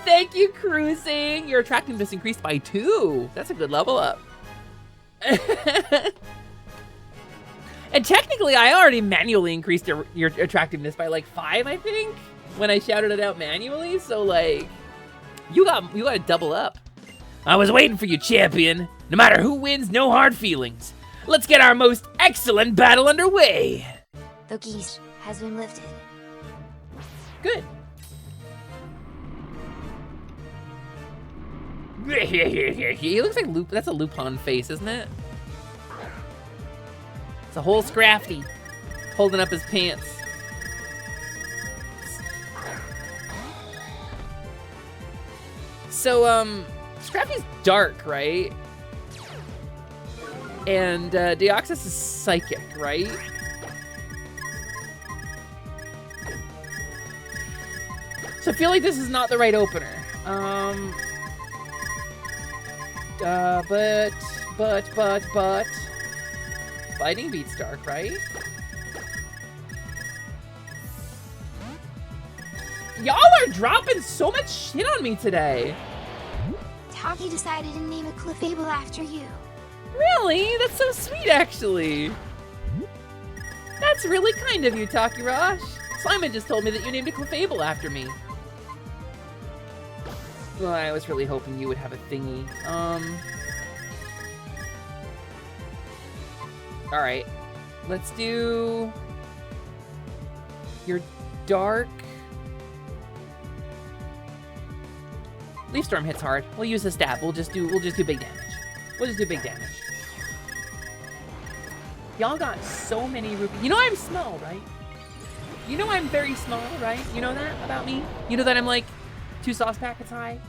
Thank you, Cruising. Your attractiveness increased by 2. That's a good level up. And technically, I already manually increased your attractiveness by like 5, I think, when I shouted it out manually. So like, you got to double up. I was waiting for you, champion. No matter who wins, no hard feelings. Let's get our most excellent battle underway. The geese has been lifted. Good. He looks like that's a Lupin face, isn't it? It's a whole Scrafty holding up his pants. So, Scrafty's dark, right? And Deoxys is psychic, right? So I feel like this is not the right opener. But fighting beats dark, right? Y'all are dropping so much shit on me today. Taki decided to name a Clefable after you. Really? That's so sweet, actually. That's really kind of you, Takirosh. Simon just told me that you named a Clefable after me. Well, I was really hoping you would have a thingy. Alright. Let's do your dark. Leaf Storm hits hard. We'll use a stab. We'll just do big damage. We'll just do big damage. Y'all got so many rupees. You know I'm small, right? You know I'm very small, right? You know that about me? You know that I'm like 2 sauce packets high?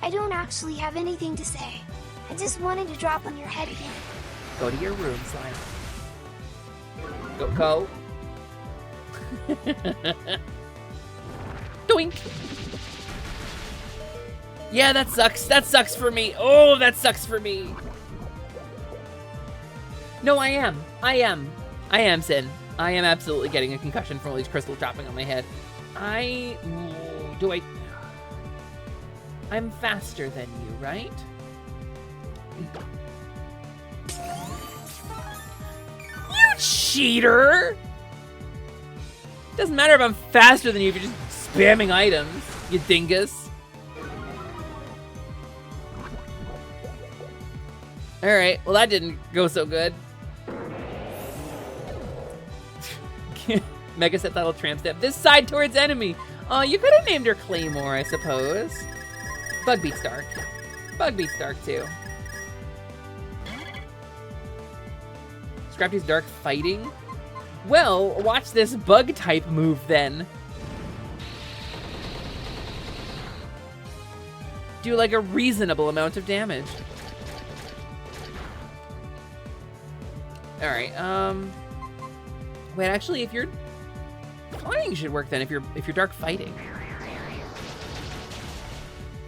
I don't actually have anything to say. I just wanted to drop on your head again. Go to your room, Slime. Go. Doink. Yeah, that sucks. That sucks for me. Oh, that sucks for me. No, I am, Sin. I am absolutely getting a concussion from all these crystals dropping on my head. I'm faster than you, right? You cheater! Doesn't matter if I'm faster than you if you're just spamming items, you dingus. Alright, well that didn't go so good. Mega set that'll tramp step. This side towards enemy. Oh, you could have named her Claymore, I suppose. Bug beats dark. Bug beats dark too. Scrafty's dark fighting. Well, watch this bug type move then. Do like a reasonable amount of damage. Alright, wait, actually, if you're flying should work then, if you're dark fighting.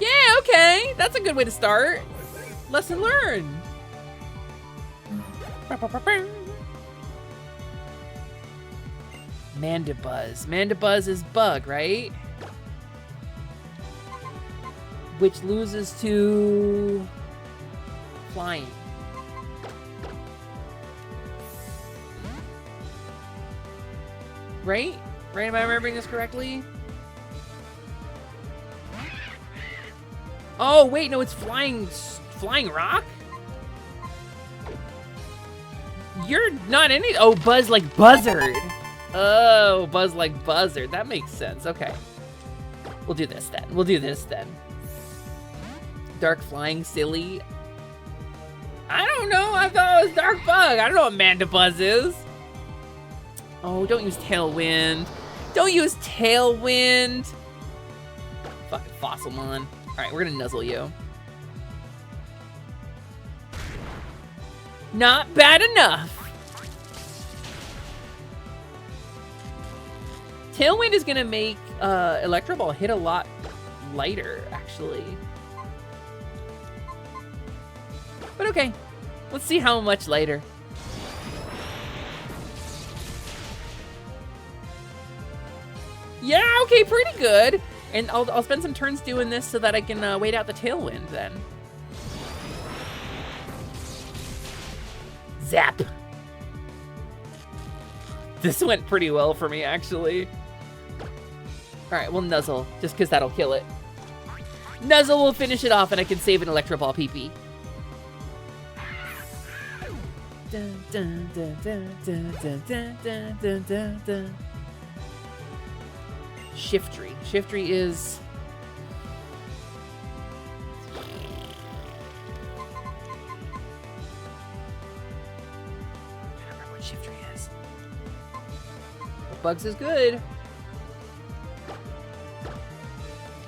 Yeah, okay, that's a good way to start. Lesson learned. Mandibuzz. Mandibuzz is bug, right? Which loses to flying. Right? Right? Am I remembering this correctly? Oh, wait, no, it's flying rock? You're not any. Oh, buzz like buzzard. Oh, buzz like buzzard. That makes sense. Okay. We'll do this then. We'll do this then. Dark flying silly. I don't know. I thought it was dark bug. I don't know what Mandibuzz is. Oh, don't use tailwind. Don't use tailwind. Fucking Fossilmon. All right, we're gonna nuzzle you. Not bad enough. Tailwind is gonna make Electro Ball hit a lot lighter, actually. But okay, let's see how much lighter. Yeah, okay, pretty good. And I'll spend some turns doing this so that I can wait out the Tailwind then. Zap. This went pretty well for me, actually. All right, we'll Nuzzle, just because that'll kill it. Nuzzle will finish it off, and I can save an Electro Ball PP. Dun, dun, dun, dun, dun, dun, dun, dun, dun, dun, dun. Shiftry. Shiftry is... I don't remember what Shiftry is. But Bugs is good.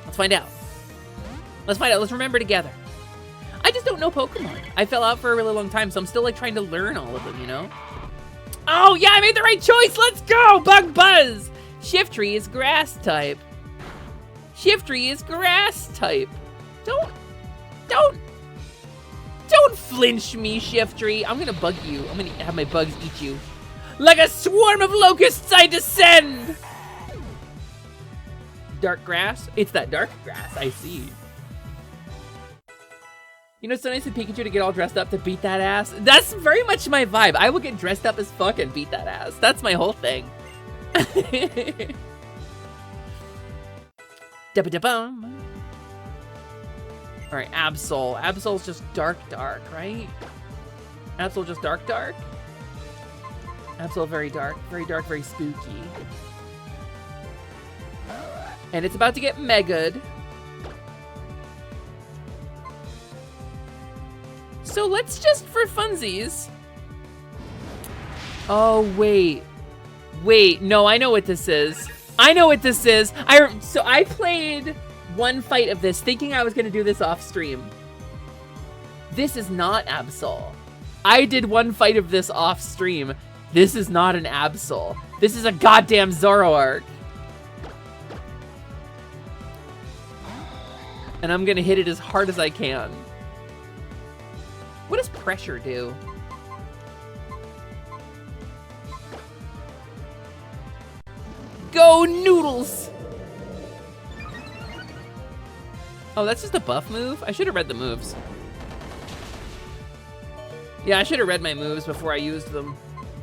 Let's find out. Let's find out. Let's remember together. I just don't know Pokemon. I fell out for a really long time, so I'm still like trying to learn all of them, you know? Oh, yeah, I made the right choice. Let's go. Bug Buzz. Shiftry is grass type. Shiftry is grass type. Don't flinch me, Shiftry. I'm gonna bug you. I'm gonna have my bugs eat you. Like a swarm of locusts I descend. Dark grass? It's that dark grass, I see. You know, it's so nice of Pikachu to get all dressed up to beat that ass. That's very much my vibe. I will get dressed up as fuck and beat that ass. That's my whole thing. Da-ba-da-bum. All right, Absol. Absol's just dark, right? Absol just dark. Absol very dark, very spooky. And it's about to get Mega'd. So let's just, for funsies. Oh, wait. Wait, no, I know what this is. So I played one fight of this thinking I was gonna do this off stream. This is not Absol. I did one fight of this off stream. This is not an Absol. This is a goddamn Zoroark. And I'm gonna hit it as hard as I can. What does pressure do? Go Noodles! Oh, that's just a buff move? I should have read the moves. Yeah, I should have read my moves before I used them.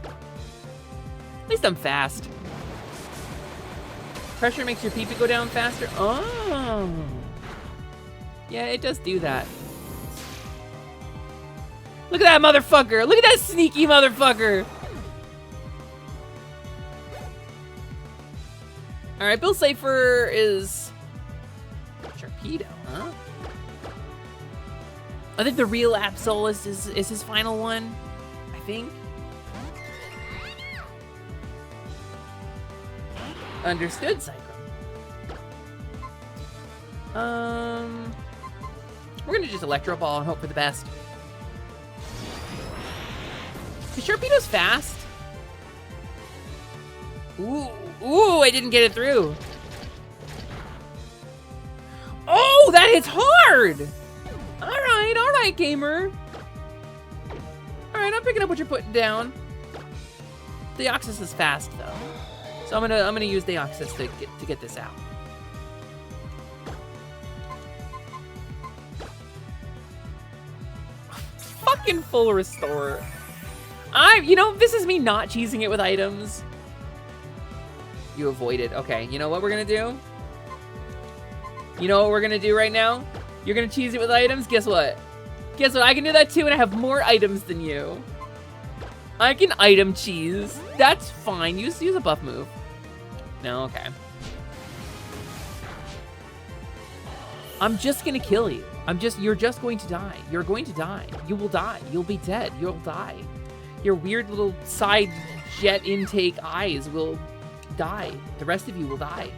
At least I'm fast. Pressure makes your PP go down faster? Oh. Yeah, it does do that. Look at that motherfucker! Look at that sneaky motherfucker! Alright, Bill Safer is... Sharpedo, huh? I think the real Absol is his final one, I think. Understood, Cyclone. We're gonna just Electro Ball and hope for the best. Is Sharpedo's fast? Ooh, I didn't get it through. Oh, that hits hard! All right, gamer. All right, I'm picking up what you're putting down. Deoxys is fast though, so I'm gonna use Deoxys to get this out. Fucking full restore. You know, this is me not cheesing it with items. You avoided. Okay, you know what we're gonna do? You know what we're gonna do right now? You're gonna cheese it with items? Guess what? Guess what? I can do that too, and I have more items than you. I can item cheese. That's fine. Use a buff move. No, okay. I'm just gonna kill you. You're just going to die. You're going to die. You will die. You'll be dead. You'll die. Your weird little side jet intake eyes will die. The rest of you will die.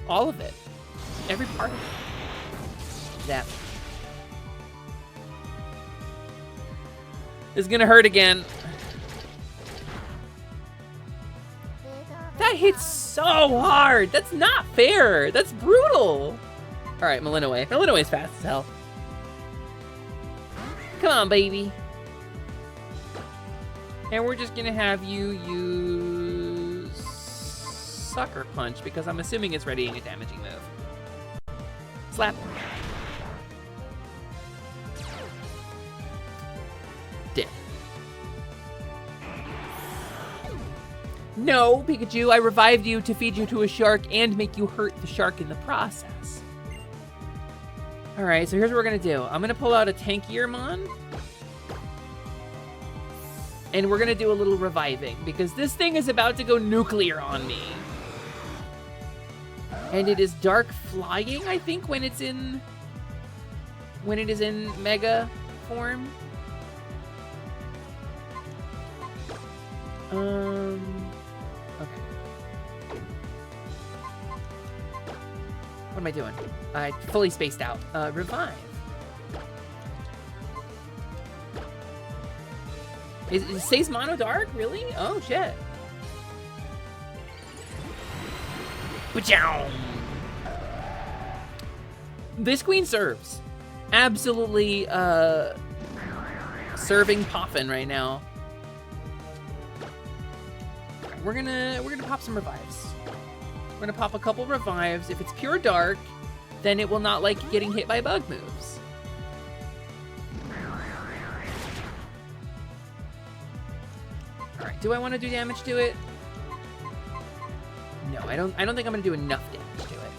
All of it. Every part of it. That. It's gonna hurt again. That hits so hard. That's not fair. That's brutal. All right, Malinois. Malinois's fast as hell. Come on, baby. And we're just gonna have you use Sucker Punch because I'm assuming it's readying a damaging move. Slap. Dip. No, Pikachu, I revived you to feed you to a shark and make you hurt the shark in the process. All right, so here's what we're gonna do. I'm gonna pull out a tankier mon. And we're gonna do a little reviving because this thing is about to go nuclear on me. And it is dark flying, I think, when it is in mega form. Okay. What am I doing? I fully spaced out. Revive. It stays mono dark? Really? Oh, shit. Ba-chow! This queen serves. Absolutely, serving poppin' right now. We're gonna pop some revives. We're gonna pop a couple revives. If it's pure dark, then it will not like getting hit by bug moves. All right, do I want to do damage to it? No, I don't think I'm gonna do enough damage to it.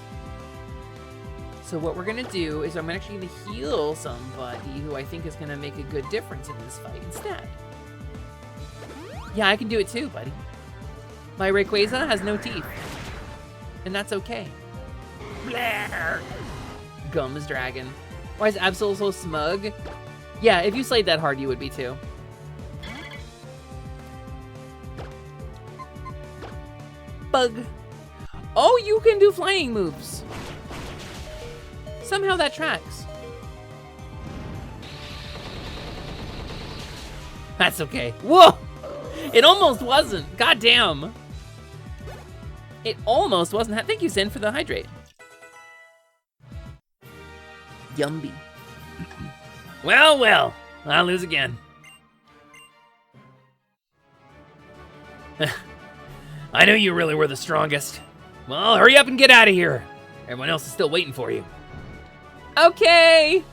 So what we're gonna do is I'm actually gonna heal somebody who I think is gonna make a good difference in this fight instead. Yeah, I can do it too, buddy. My Rayquaza has no teeth. And that's okay. Blair. Gums Dragon. Why is Absol so smug? Yeah, if you slayed that hard, you would be too. Bug. Oh, you can do flying moves. Somehow that tracks. That's okay. Whoa! It almost wasn't. God damn. It almost wasn't. Thank you, Zen, for the hydrate. Yumby. Well, well. I'll lose again. I knew you really were the strongest. Well, hurry up and get out of here. Everyone else is still waiting for you. Okay.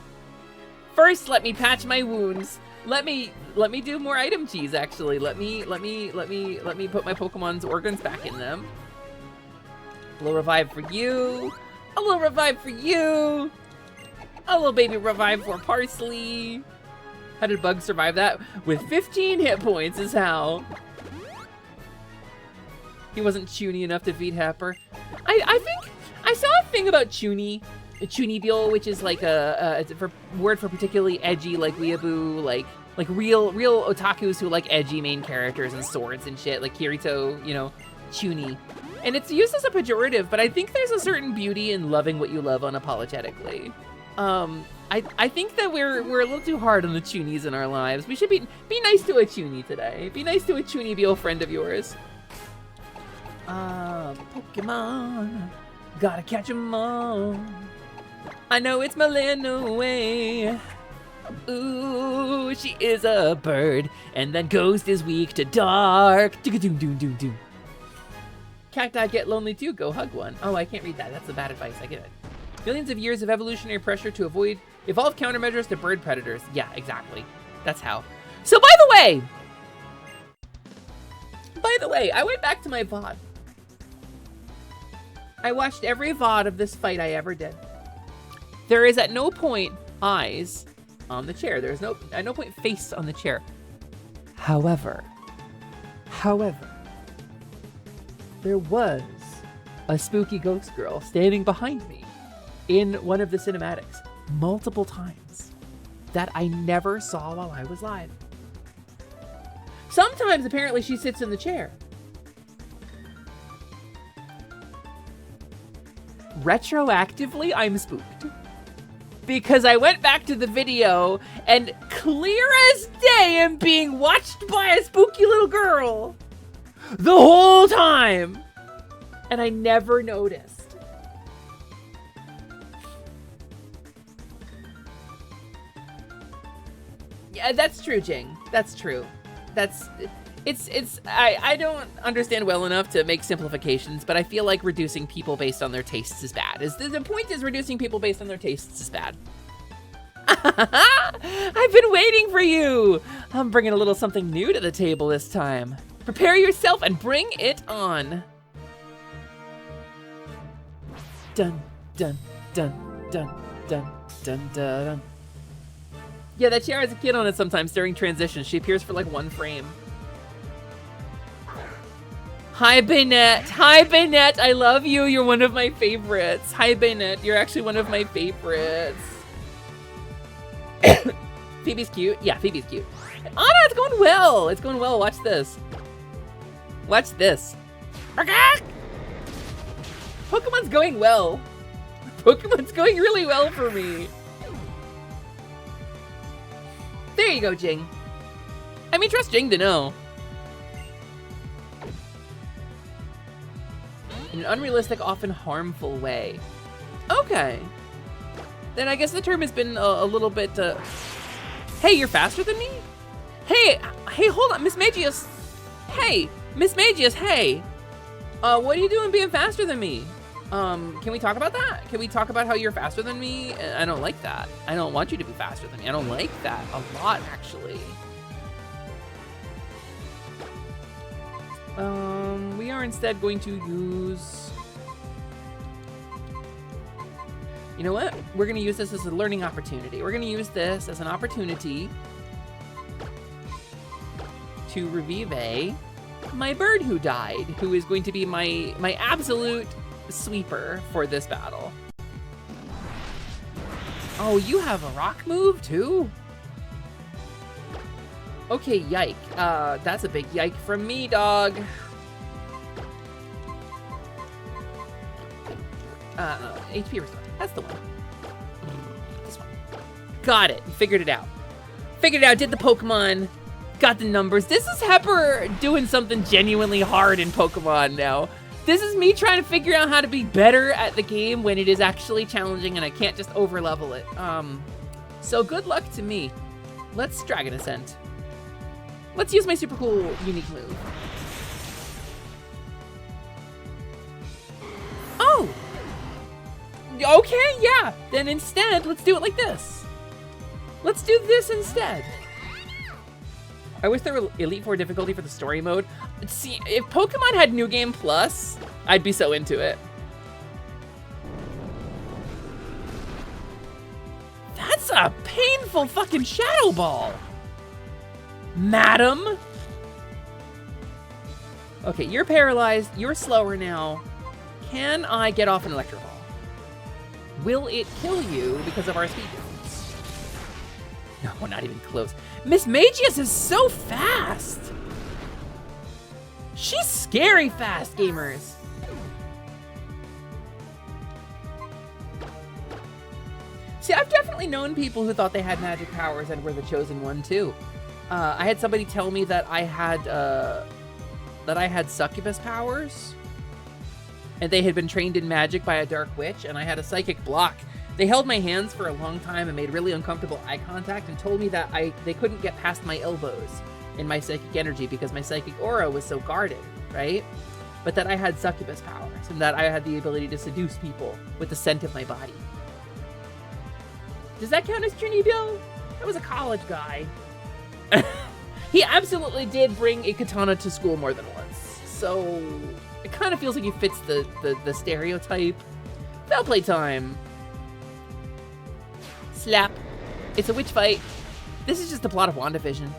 First, let me patch my wounds. Let me do more item cheese, actually. Let me put my Pokemon's organs back in them. A little revive for you. A little revive for you. A little baby revive for Parsley. How did Bug survive that? With 15 hit points is how. He wasn't Chuny enough to defeat Happer. I think I saw a thing about Chuny. Chunibyo, which is like it's a word for particularly edgy, like weeaboo, like real otakus who like edgy main characters and swords and shit, like Kirito, you know, Chuny. And it's used as a pejorative, but I think there's a certain beauty in loving what you love unapologetically. I think that we're a little too hard on the Chunies in our lives. We should be nice to a Chuny today. Be nice to a Chunibyo friend of yours. Pokemon, gotta catch 'em all. I know it's Malinois. Ooh, she is a bird, and that ghost is weak to dark. Doom. Cacti get lonely too, go hug one. Oh, I can't read that, that's the bad advice, I get it. Millions of years of evolutionary pressure to evolve countermeasures to bird predators. Yeah, exactly, that's how. So by the way, I went back to my VOD. I watched every VOD of this fight I ever did. There is at no point eyes on the chair. There is at no point face on the chair. However, there was a spooky ghost girl standing behind me in one of the cinematics multiple times that I never saw while I was live. Sometimes, apparently, she sits in the chair. Retroactively, I'm spooked. Because I went back to the video and clear as day am being watched by a spooky little girl the whole time. And I never noticed. Yeah, that's true, Jing. That's true. I don't understand well enough to make simplifications, but I feel like reducing people based on their tastes is bad. The point is reducing people based on their tastes is bad. I've been waiting for you. I'm bringing a little something new to the table this time. Prepare yourself and bring it on. Dun, dun, dun, dun, dun, dun, dun, dun. Yeah, that chair has a kid on it sometimes during transitions. She appears for like 1 frame. Hi, Baynette. Hi, Baynette. I love you. You're one of my favorites. Hi, Baynette. You're actually one of my favorites. Phoebe's cute. Yeah, Phoebe's cute. Anna, it's going well. It's going well. Watch this. Watch this. Pokemon's going well. Pokemon's going really well for me. There you go, Jing. I mean, trust Jing to know. In an unrealistic, often harmful way. Okay. Then I guess the term has been a little bit, Hey, you're faster than me? Hey, hold on, Miss Magius. Hey, Miss Magius, hey. What are you doing being faster than me? Can we talk about that? Can we talk about how you're faster than me? I don't like that. I don't want you to be faster than me. I don't like that a lot, actually. We are instead going to use... You know what? We're going to use this as a learning opportunity. We're going to use this as an opportunity to revive my bird who died, who is going to be my absolute sweeper for this battle. Oh, you have a rock move too? Okay, yike. That's a big yike from me, dog. HP restore. That's the one. This one. Got it. Figured it out. Figured it out. Did the Pokemon. Got the numbers. This is Hepper doing something genuinely hard in Pokemon now. This is me trying to figure out how to be better at the game when it is actually challenging and I can't just overlevel it. So good luck to me. Let's Dragon Ascent. Let's use my super cool unique move. Oh! Okay, yeah. Then instead, let's do it like this. Let's do this instead. I wish there were Elite Four difficulty for the story mode. See, if Pokemon had New Game Plus, I'd be so into it. That's a painful fucking Shadow Ball. Madam. Okay, you're paralyzed. You're slower now. Can I get off an Electro Ball? Will it kill you because of our speed difference? No, not even close. Miss Magius is so fast. She's scary fast, gamers. See, I've definitely known people who thought they had magic powers and were the chosen one too. I had somebody tell me that I had succubus powers, and they had been trained in magic by a dark witch, and I had a psychic block. They held my hands for a long time and made really uncomfortable eye contact and told me that they couldn't get past my elbows in my psychic energy because my psychic aura was so guarded, right? But that I had succubus powers and that I had the ability to seduce people with the scent of my body. Does that count as Trini Bill? That was a college guy. He absolutely did bring a katana to school more than once. so it kind of feels like he fits the stereotype. Foul play time. Slap. It's a witch fight. This is just the plot of WandaVision.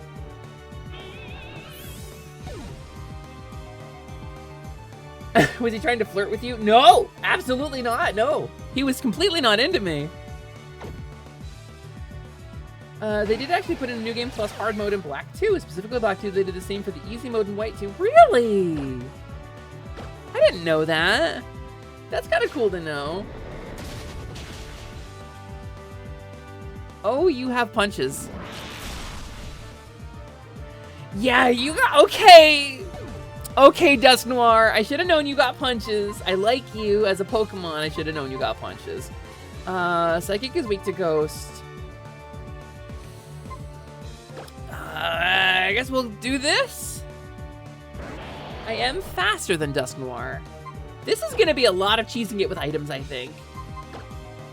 Was he trying to flirt with you? No, absolutely not. No, he was completely not into me. They did actually put in a new game plus hard mode in Black 2, specifically Black 2. They did the same for the easy mode in White 2. Really? I didn't know that. That's kind of cool to know. Oh, you have punches. Yeah, you got, okay. Okay, Dusk Noir. I should have known you got punches. I like you as a Pokemon. I should have known you got punches. Psychic is weak to Ghost. I guess we'll do this. I am faster than Dusk Noir. This is gonna be a lot of cheesing it with items, I think.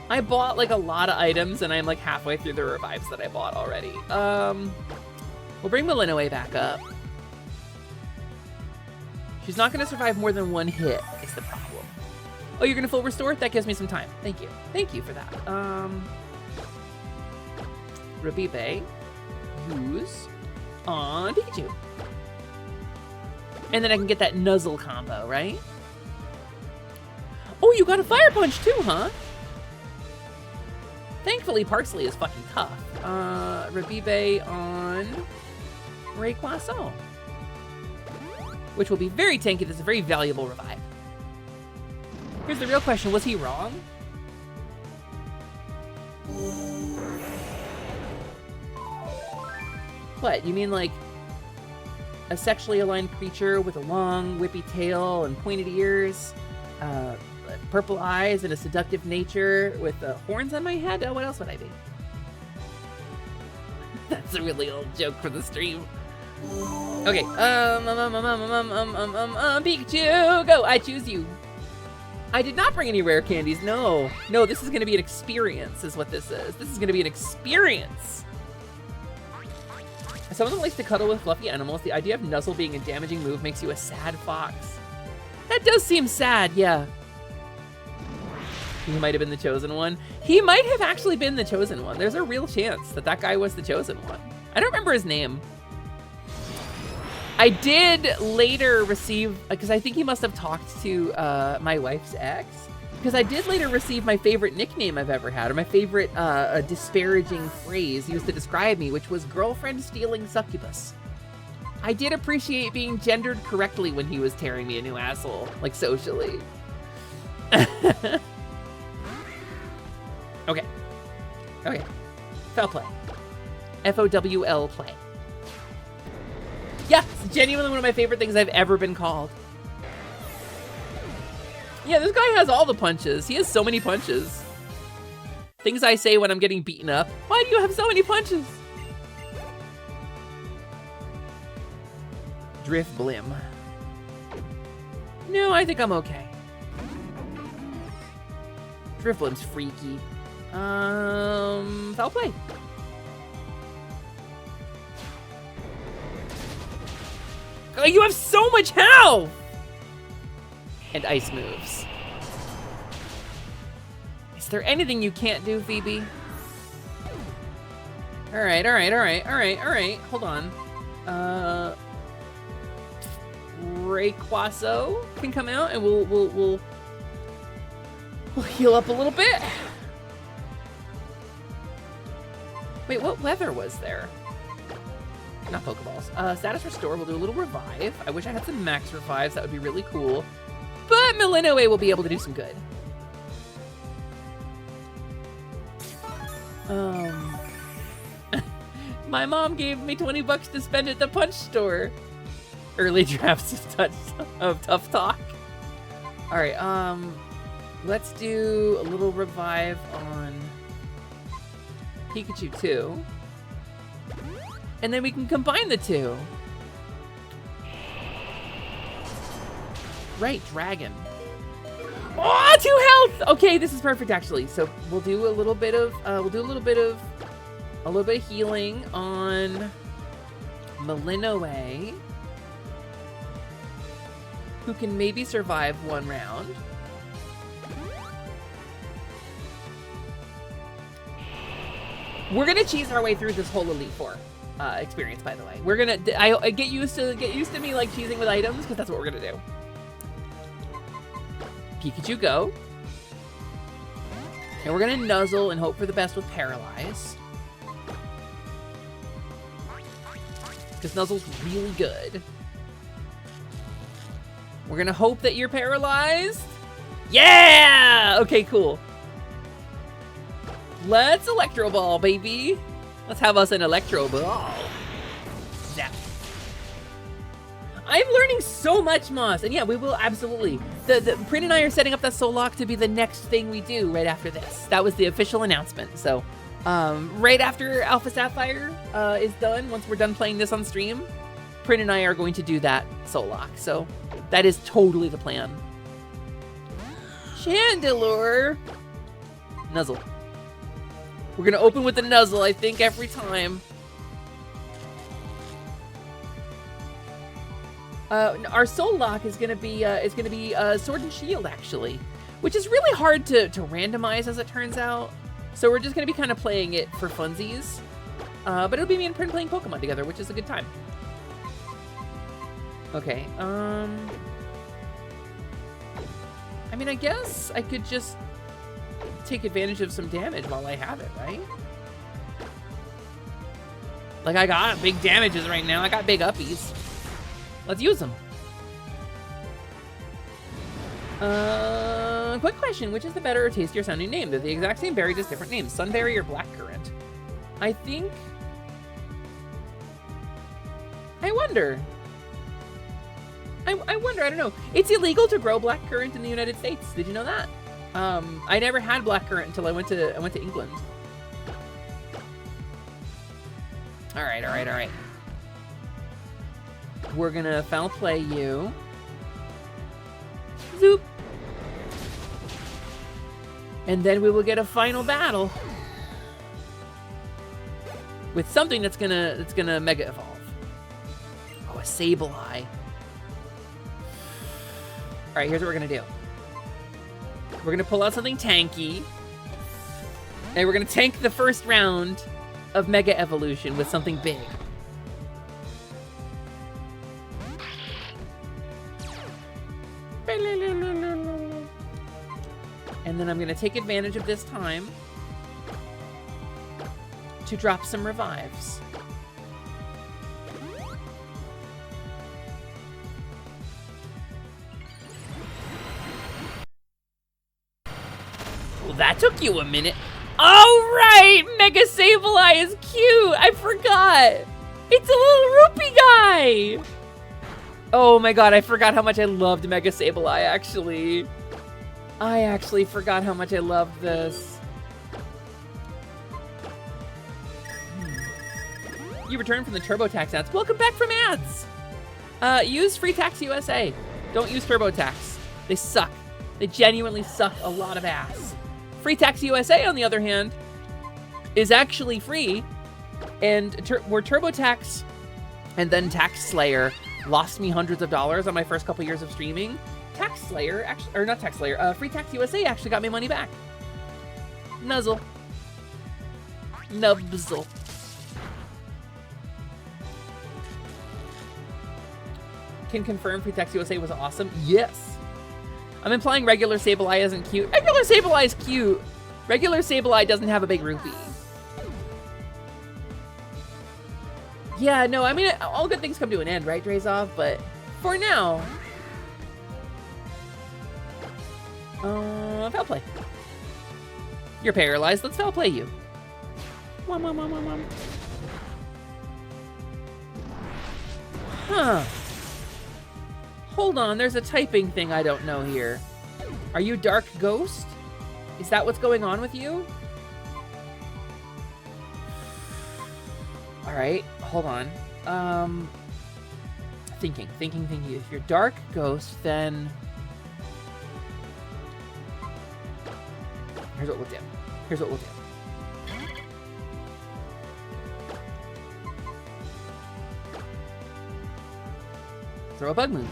I bought like a lot of items and I'm like halfway through the revives that I bought already. We'll bring Malinoe back up. She's not gonna survive more than one hit, is the problem. Oh, you're gonna full restore? That gives me some time. Thank you. Thank you for that. Rabibe, use on Pikachu. And then I can get that Nuzzle combo, right? Oh, you got a Fire Punch too, huh? Thankfully, Parsley is fucking tough. Rabibe on Rayquaza, which will be very tanky. This is a very valuable revive. Here's the real question. Was he wrong? What, you mean like a sexually aligned creature with a long, whippy tail and pointed ears, purple eyes, and a seductive nature with horns on my head? Oh, what else would I be? That's a really old joke for the stream. Okay, Pikachu, go! I choose you. I did not bring any rare candies, no. No, this is gonna be an experience, is what this is. This is gonna be an experience. As someone that likes to cuddle with fluffy animals, the idea of Nuzzle being a damaging move makes you a sad fox. That does seem sad, yeah. He might have been the chosen one. He might have actually been the chosen one. There's a real chance that that guy was the chosen one. I don't remember his name. I did later receive, because I think he must have talked to my wife's ex, because I did later receive my favorite nickname I've ever had, or my favorite disparaging phrase used to describe me, which was girlfriend stealing succubus. I did appreciate being gendered correctly when he was tearing me a new asshole, like socially. Okay. Okay. Foul play. F-O-W-L play. Yeah, it's genuinely one of my favorite things I've ever been called. Yeah, this guy has all the punches. He has so many punches. Things I say when I'm getting beaten up. Why do you have so many punches? Drift Blim. No, I think I'm okay. Drift Blim's freaky. Foul play. Oh, you have so much health! And ice moves. Is there anything you can't do, Phoebe? Alright, alright, alright, alright, alright. Hold on. Rayquaza can come out and we'll heal up a little bit. Wait, what weather was there? Not Pokeballs. Status Restore, we'll do a little revive. I wish I had some max revives, that would be really cool. But Malinoe will be able to do some good. My mom gave me 20 bucks to spend at the punch store. Early drafts of Tough Talk. All right, let's do a little revive on Pikachu 2. And then we can combine the two. Right, dragon. Oh, 2 health! Okay, this is perfect actually. So we'll do a little bit of healing on Malinoe. who can maybe survive one round. We're gonna cheese our way through this whole Elite Four experience, by the way. We're gonna, I get used to me like cheesing with items, because that's what we're gonna do. Pikachu, go. And we're gonna nuzzle and hope for the best with Paralyze. Because Nuzzle's really good. We're gonna hope that you're paralyzed. Yeah! Okay, cool. Let's Electro Ball, baby. Let's have us an Electro Ball. Zap. I'm learning so much, Moss. And yeah, we will absolutely. Prin and I are setting up that Soul Lock to be the next thing we do right after this. That was the official announcement. So, right after Alpha Sapphire is done, once we're done playing this on stream, Prin and I are going to do that Soul Lock. So, that is totally the plan. Chandelure. Nuzzle. We're gonna open with the Nuzzle, I think, every time. Our Soul Lock is gonna be Sword and Shield, actually, which is really hard to randomize, as it turns out. So we're just gonna be kind of playing it for funsies. But it'll be me and Prin playing Pokemon together, which is a good time. Okay. I mean, I guess I could just take advantage of some damage while I have it, right? Like, I got big damages right now. I got big uppies. Let's use them. Quick question. Which is the better or tastier sounding name? They're the exact same berry, just different names. Sunberry or Blackcurrant? I think... I wonder. I wonder. I don't know. It's illegal to grow blackcurrant in the United States. Did you know that? I never had blackcurrant until I went to England. All right. We're gonna foul play you. Zoop. And then we will get a final battle with something that's gonna mega evolve. Oh, a Sableye. All right, here's what we're gonna do. We're gonna pull out something tanky, and we're gonna tank the first round of Mega Evolution with something big. And then I'm gonna take advantage of this time to drop some revives. Well, that took you a minute. Oh, right! Mega Sableye is cute! I forgot! It's a little rupee guy! Oh my god, I forgot how much I loved Mega Sableye, actually. I actually forgot how much I loved this. You returned from the TurboTax ads. Welcome back from ads! Use Free Tax USA. Don't use TurboTax. They suck. They genuinely suck a lot of ass. Free Tax USA, on the other hand, is actually free, and where TurboTax and then Tax Slayer lost me hundreds of dollars on my first couple years of streaming, Tax Slayer, actually, or not Tax Slayer, Free Tax USA actually got me money back. Nuzzle. Nubzle. Can confirm Free Tax USA was awesome. Yes. I'm implying regular Sableye isn't cute. Regular Sableye is cute. Regular Sableye doesn't have a big rupee. Yeah, no, I mean, all good things come to an end, right, Drazov? But for now... foul play. You're paralyzed. Let's foul play you. Huh. Hold on, there's a typing thing I don't know here. Are you Dark Ghost? Is that what's going on with you? All right, hold on. Thinking. If you're Dark Ghost, then... Here's what we'll do. Throw a bug move.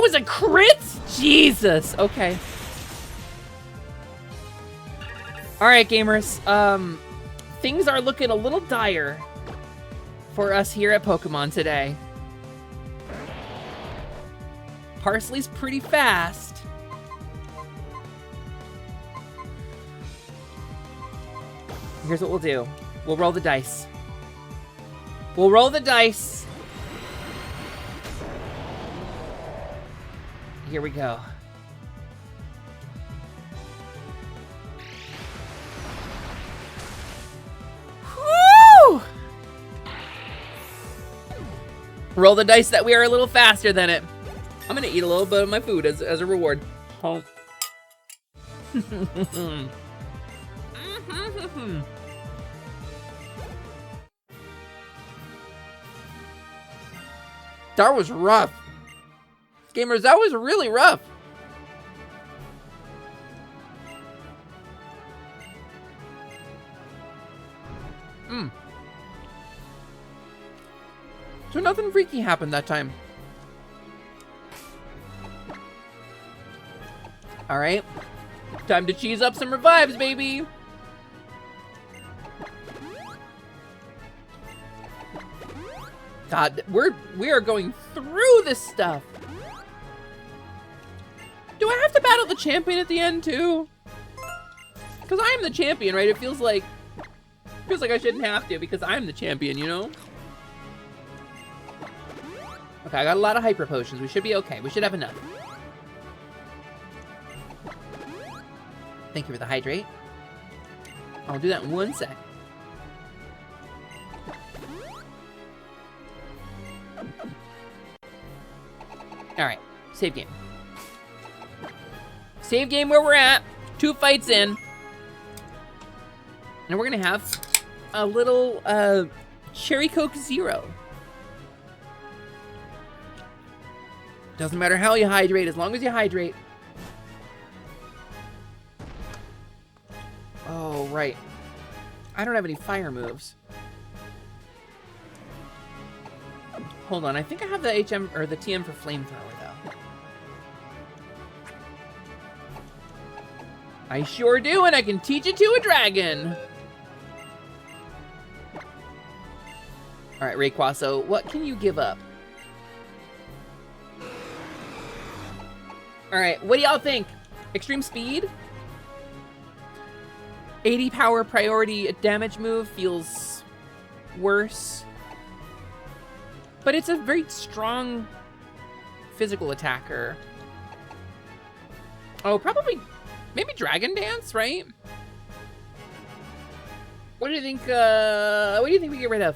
was a crit? Jesus. Okay. All right, gamers. Things are looking a little dire for us here at Pokemon today. Parsley's pretty fast. Here's what we'll do. We'll roll the dice. We'll roll the dice. Here we go. Woo! Roll the dice that we are a little faster than it. I'm gonna eat a little bit of my food as a reward. Oh. That was rough. Gamers, that was really rough. So nothing freaky happened that time. All right. Time to cheese up some revives, baby. God, we are going through this stuff. Do I have to battle the champion at the end too? Because I am the champion, right? It feels like I shouldn't have to because I'm the champion, you know? Okay, I got a lot of hyper potions. We should be okay. We should have enough. Thank you for the hydrate. I'll do that in 1 sec. Alright, save game. Save game where we're at. 2 fights in. And we're gonna have a little Cherry Coke Zero. Doesn't matter how you hydrate, as long as you hydrate. Oh, right. I don't have any fire moves. Hold on, I think I have the HM or the TM for flamethrower though. I sure do, and I can teach it to a dragon. All right, Rayquaza, what can you give up? All right, what do y'all think? Extreme speed? 80 power priority damage move feels worse. But it's a very strong physical attacker. Oh, probably, maybe Dragon Dance, right? What do you think, we get rid of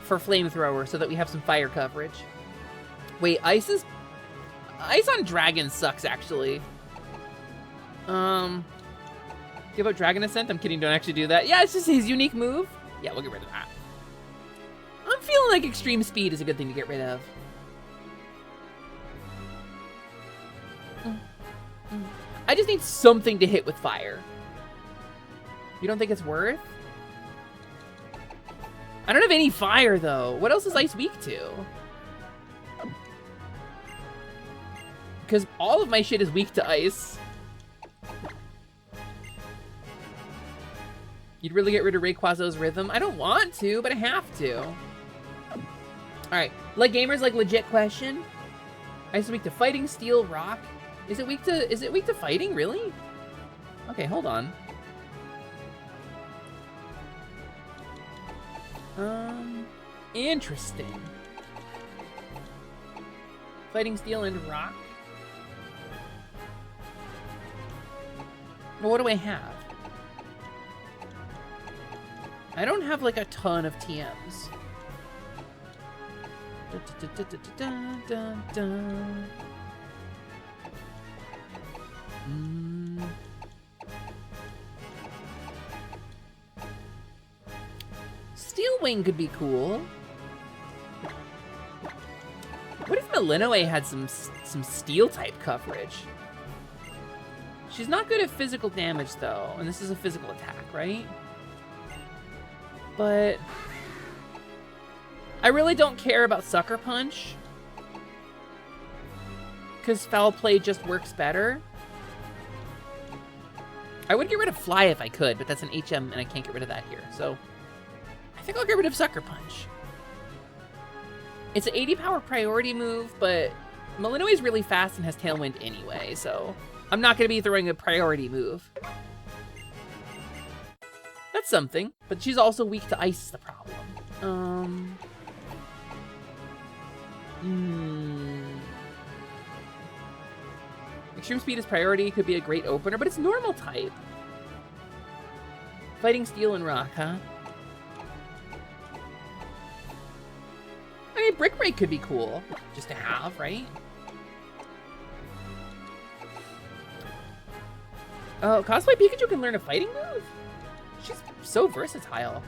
for Flamethrower so that we have some fire coverage? Wait, Ice on Dragon sucks, actually. Give up Dragon Ascent? I'm kidding, don't actually do that. Yeah, it's just his unique move. Yeah, we'll get rid of that. I'm feeling like Extreme Speed is a good thing to get rid of. I just need something to hit with fire. You don't think it's worth? I don't have any fire, though. What else is Ice weak to? Because all of my shit is weak to Ice. You'd really get rid of Rayquaza's Rhythm? I don't want to, but I have to. Alright, like gamers, like legit question. Ice is weak to Fighting, Steel, Rock. Is it weak to Fighting, really? Okay, hold on. Interesting. Fighting, Steel, and Rock. Well, what do I have? I don't have like a ton of TMs. Steel Wing could be cool. What if Malinoe had some steel type coverage? She's not good at physical damage though, and this is a physical attack, right? But I really don't care about Sucker Punch. Because foul play just works better. I would get rid of fly if I could, but that's an HM and I can't get rid of that here. So I think I'll get rid of Sucker Punch. It's an 80 power priority move, but Malinois is really fast and has Tailwind anyway, so I'm not going to be throwing a priority move. That's something, but she's also weak to ice is the problem. Extreme Speed is priority, could be a great opener, but it's normal type. Fighting Steel and Rock, huh? I mean, Brick Break could be cool, just to have, right? Oh, Cosplay Pikachu can learn a fighting move? She's so versatile.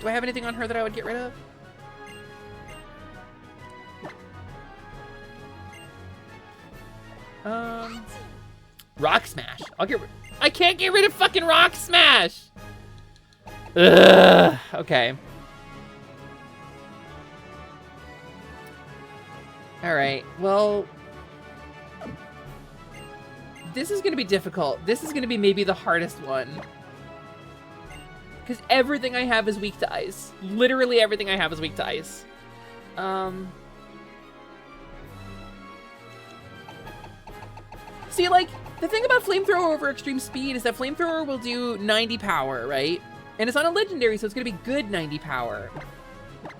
Do I have anything on her that I would get rid of? Rock Smash. I can't get rid of fucking Rock Smash! Ugh, okay. Alright, well... This is gonna be difficult. This is gonna be maybe the hardest one. Because everything I have is weak to ice. Literally everything I have is weak to ice. See, like, the thing about Flamethrower over Extreme Speed is that Flamethrower will do 90 power, right? And it's on a legendary, so it's gonna be good 90 power.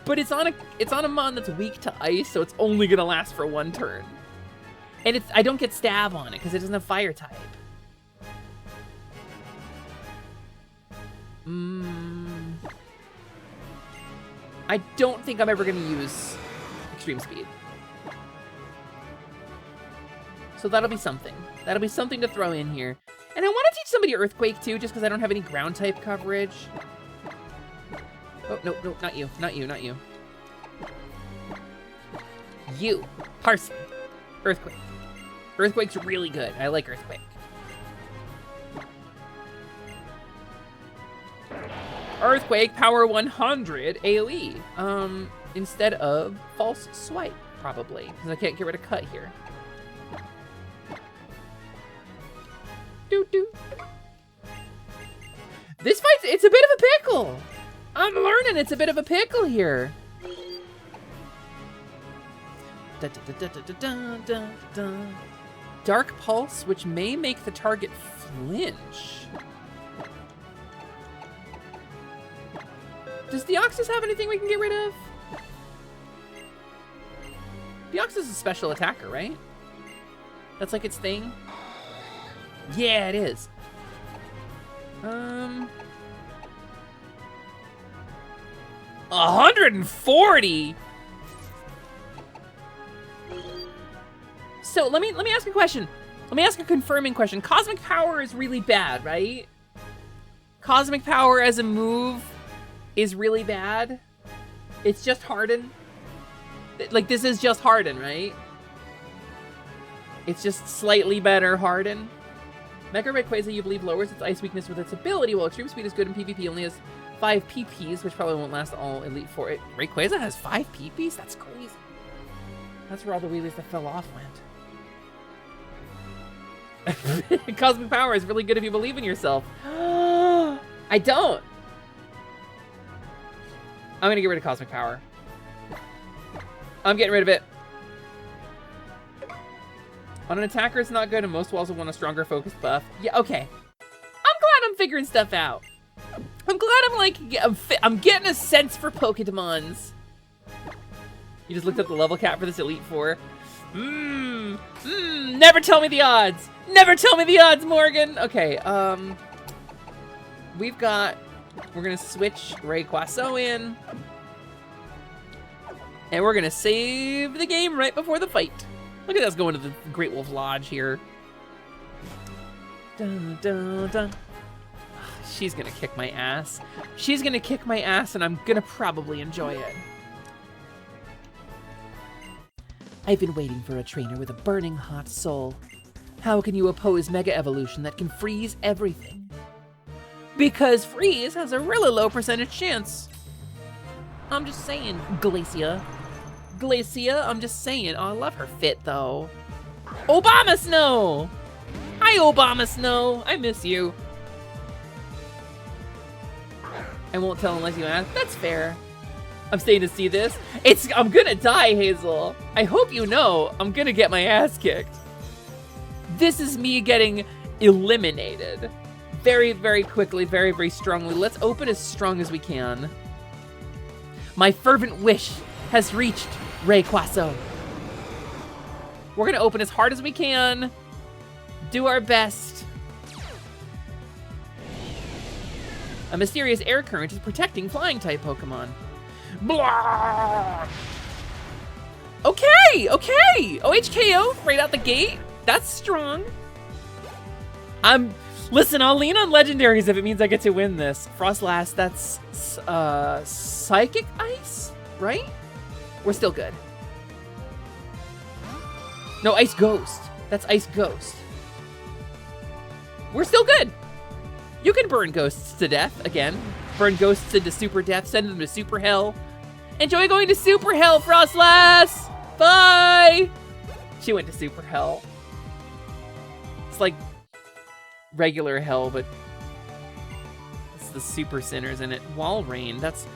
But it's on a mon that's weak to ice, so it's only gonna last for one turn. And I don't get stab on it because it doesn't have fire type. I don't think I'm ever gonna use Extreme Speed. So that'll be something. That'll be something to throw in here. And I want to teach somebody Earthquake too, just because I don't have any ground type coverage. Oh, no, not you. Not you, not you. You. Parson. Earthquake. Earthquake's really good. I like Earthquake. Earthquake, power 100 AoE. Instead of False Swipe, probably. Because I can't get rid of Cut here. Doo-doo. This fight's, it's a bit of a pickle. I'm learning it's a bit of a pickle here. Da, da, da, da, da, da, da. Dark Pulse, which may make the target flinch. Does Deoxys have anything we can get rid of? Deoxys is a special attacker, right? That's like its thing? Yeah, it is. 140. So let me ask a question. Let me ask a confirming question. Cosmic Power is really bad, right? Cosmic Power as a move is really bad. It's just Harden. Like, this is just Harden, right? It's just slightly better Harden. Mega Rayquaza, you believe, lowers its ice weakness with its ability, while Extreme Speed is good in PvP, only has 5 PPs, which probably won't last all Elite Four. Rayquaza has 5 PPs? That's crazy. That's where all the wheelies that fell off went. Cosmic Power is really good if you believe in yourself. I don't. I'm gonna get rid of Cosmic Power. I'm getting rid of it. On an attacker, it's not good, and most walls will want a stronger focused buff. Yeah, okay. I'm glad I'm figuring stuff out. I'm glad I'm like, I'm getting a sense for Pokemons. You just looked up the level cap for this Elite Four. Never tell me the odds. Never tell me the odds, Morgan. Okay, we're gonna switch Rayquaza in. And we're gonna save the game right before the fight. Look at us going to the Great Wolf Lodge here. Dun, dun, dun. She's gonna kick my ass. She's gonna kick my ass, and I'm gonna probably enjoy it. I've been waiting for a trainer with a burning hot soul. How can you oppose Mega Evolution that can freeze everything? Because freeze has a really low percentage chance. I'm just saying, Glacia. Glacia. I'm just saying. Oh, I love her fit, though. Obama Snow! Hi, Obama Snow. I miss you. I won't tell unless you ask. That's fair. I'm staying to see this. I'm gonna die, Hazel. I hope you know I'm gonna get my ass kicked. This is me getting eliminated. Very, very quickly, very, very strongly. Let's open as strong as we can. My fervent wish has reached Rayquaza. We're gonna open as hard as we can. Do our best. A mysterious air current is protecting flying-type Pokemon. Blah! Okay, okay! OHKO right out the gate. That's strong. Listen, I'll lean on legendaries if it means I get to win this. Frostlass, that's Psychic Ice, right? We're still good. No, Ice Ghost. That's Ice Ghost. We're still good. You can burn ghosts to death again. Burn ghosts into super death, send them to super hell. Enjoy going to super hell, Frostlass! Bye! She went to super hell. It's like regular hell, but it's the super sinners in it. Wall rain, that's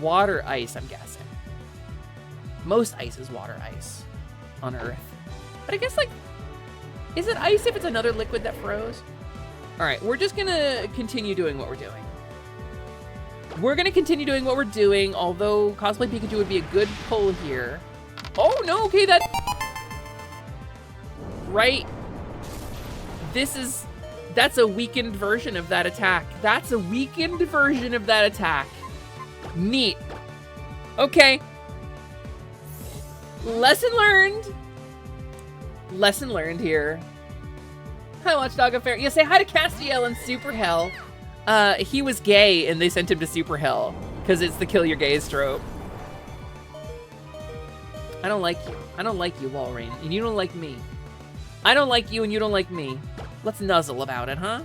water ice, I'm guessing. Most ice is water ice on Earth. But I guess, like, is it ice if it's another liquid that froze? All right, we're just gonna continue doing what we're doing. We're gonna continue doing what we're doing, although Cosplay Pikachu would be a good pull here. Oh, no, okay, right. That's a weakened version of that attack. That's a weakened version of that attack. Neat. Okay. Lesson learned. Lesson learned here. Hi, Watchdog Affair. Yeah, say hi to Castiel in Super Hell. He was gay and they sent him to Super Hell because it's the kill your gays trope. I don't like you. I don't like you, Walrein, and you don't like me. I don't like you and you don't like me. Let's nuzzle about it, huh?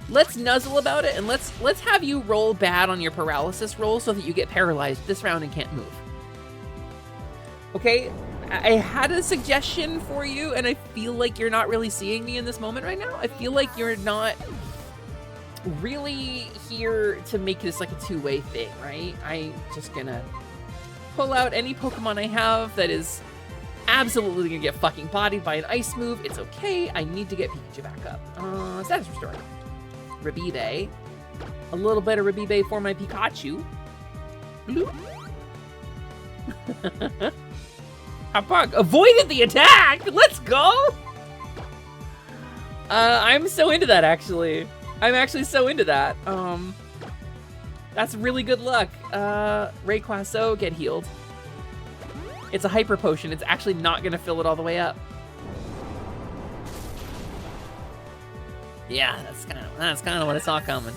Let's nuzzle about it and let's have you roll bad on your paralysis roll so that you get paralyzed this round and can't move. Okay? I had a suggestion for you and I feel like you're not really seeing me in this moment right now. I feel like you're not really here to make this like a two-way thing, right? I'm just gonna pull out any Pokemon I have that is absolutely gonna get fucking bodied by an ice move. It's okay. I need to get Pikachu back up. Status restore. Rabibe. A little bit of Rabibe for my Pikachu. Bloop. Hapag avoided the attack! Let's go! I'm so into that, actually. I'm actually so into that. That's really good luck. Rayquaza, get healed. It's a hyper potion. It's actually not gonna fill it all the way up. Yeah, that's kind of what I saw coming.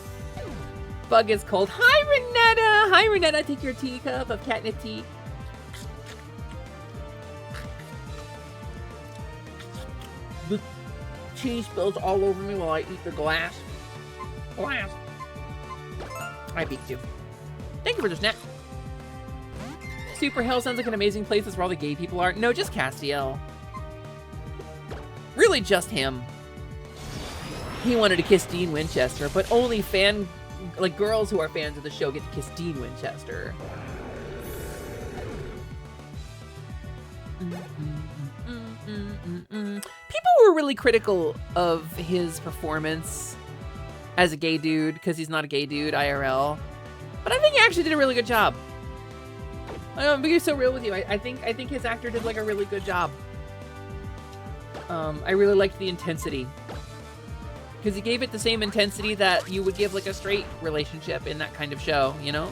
Bug is cold. Hi, Renetta! Hi, Renetta. Take your teacup of catnip tea. The cheese spills all over me while I eat the glass. I beat you. Thank you for the snack. Super Hell sounds like an amazing place. That's where all the gay people are. No, just Castiel. Really just him. He wanted to kiss Dean Winchester, but only girls who are fans of the show get to kiss Dean Winchester. People were really critical of his performance as a gay dude, because he's not a gay dude, IRL. But I think he actually did a really good job. I'm being so real with you. I think his actor did like a really good job. I really liked the intensity. Because he gave it the same intensity that you would give like a straight relationship in that kind of show, you know?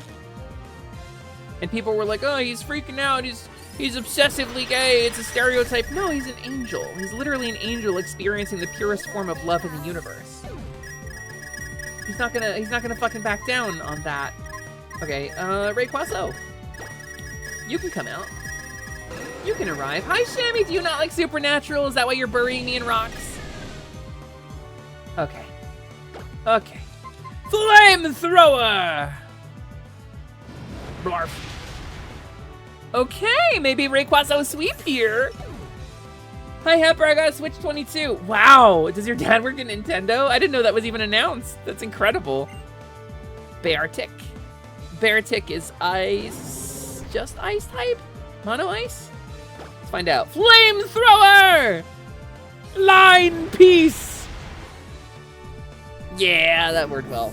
And people were like, oh, he's freaking out. He's obsessively gay. It's a stereotype. No, he's an angel. He's literally an angel experiencing the purest form of love in the universe. He's not gonna fucking back down on that. Okay, Rayquaza. You can come out. You can arrive. Hi, Shammy. Do you not like Supernatural? Is that why you're burying me in rocks? Okay. Okay. Flamethrower! Blarf. Okay, maybe Rayquaza sweep here. Hi, Hepper, I got a Switch 22. Wow, does your dad work at Nintendo? I didn't know that was even announced. That's incredible. Beartic. Beartic is ice, just ice type? Mono ice? Let's find out. Flamethrower! Line piece! Yeah, that worked well.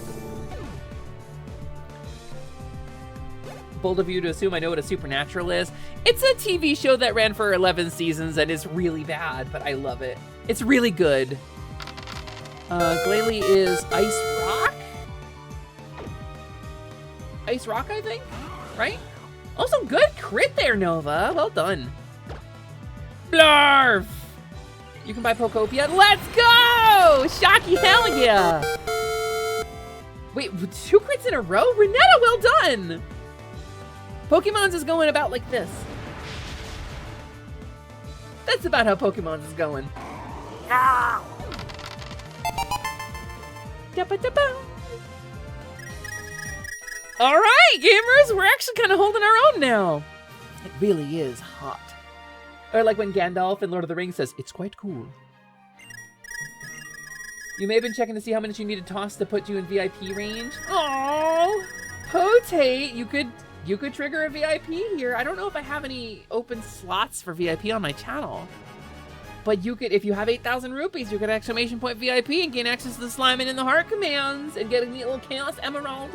Bold of you to assume I know what a supernatural is. It's a TV show that ran for 11 seasons and is really bad, but I love it. It's really good. Glalie is Ice Rock? Ice Rock, I think? Right? Also, good crit there, Nova. Well done. Blarf! You can buy Pokopia. Let's go! Shocky, hell yeah! Wait, 2 crits in a row? Renetta, well done! Pokemon's is going about like this. That's about how Pokemon's is going. All right, gamers, we're actually kind of holding our own now. It really is hot. Or like when Gandalf in Lord of the Rings says, it's quite cool. You may have been checking to see how much you need to toss to put you in VIP range. Oh, Potate, you could trigger a VIP here. I don't know if I have any open slots for VIP on my channel. But you could, if you have 8,000 rupees, you could exclamation point VIP and gain access to the Slime and in the Heart commands and get a neat little Chaos Emerald.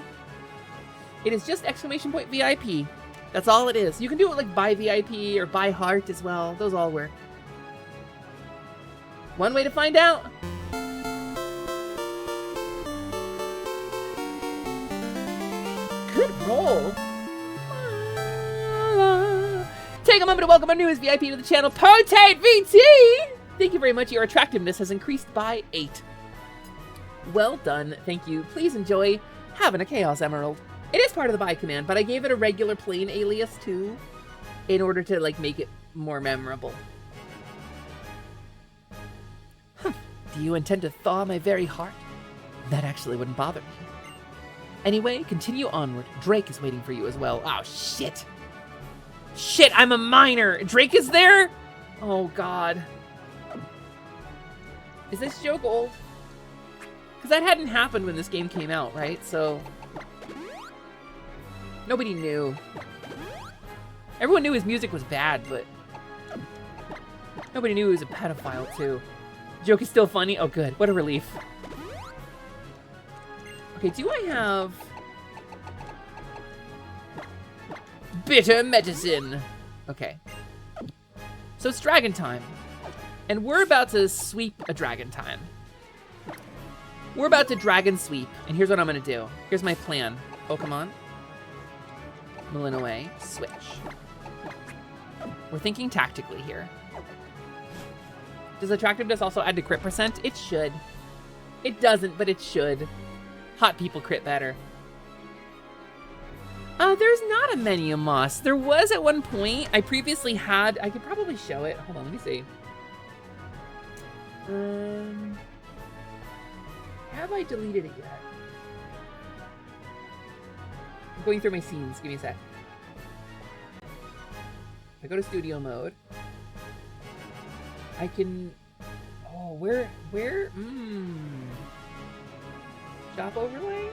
It is just exclamation point VIP. That's all it is. You can do it like buy VIP or buy Heart as well. Those all work. One way to find out. Good roll. Take a moment to welcome our newest VIP to the channel, Potate VT! Thank you very much. Your attractiveness has increased by 8. Well done. Thank you. Please enjoy having a Chaos Emerald. It is part of the buy command, but I gave it a regular plain alias too, in order to like make it more memorable. Huh. Do you intend to thaw my very heart? That actually wouldn't bother me. Anyway, continue onward. Drake is waiting for you as well. Oh, shit. Shit, I'm a minor. Drake is there? Oh, God. Is this joke old? Because that hadn't happened when this game came out, right? So, nobody knew. Everyone knew his music was bad, but nobody knew he was a pedophile, too. Joke is still funny? Oh, good. What a relief. Okay, do I have bitter medicine? Okay. So it's dragon time. And we're about to sweep a dragon time. We're about to dragon sweep. And here's what I'm going to do. Here's my plan. Pokemon. Malinois. Switch. We're thinking tactically here. Does attractiveness also add to crit percent? It should. It doesn't, but it should. Hot people crit better. There's not a menu moss. There was at one point. I previously had. I could probably show it. Hold on, let me see. Have I deleted it yet? I'm going through my scenes. Give me a sec. If I go to studio mode, I can. Oh, where? Shop overlay?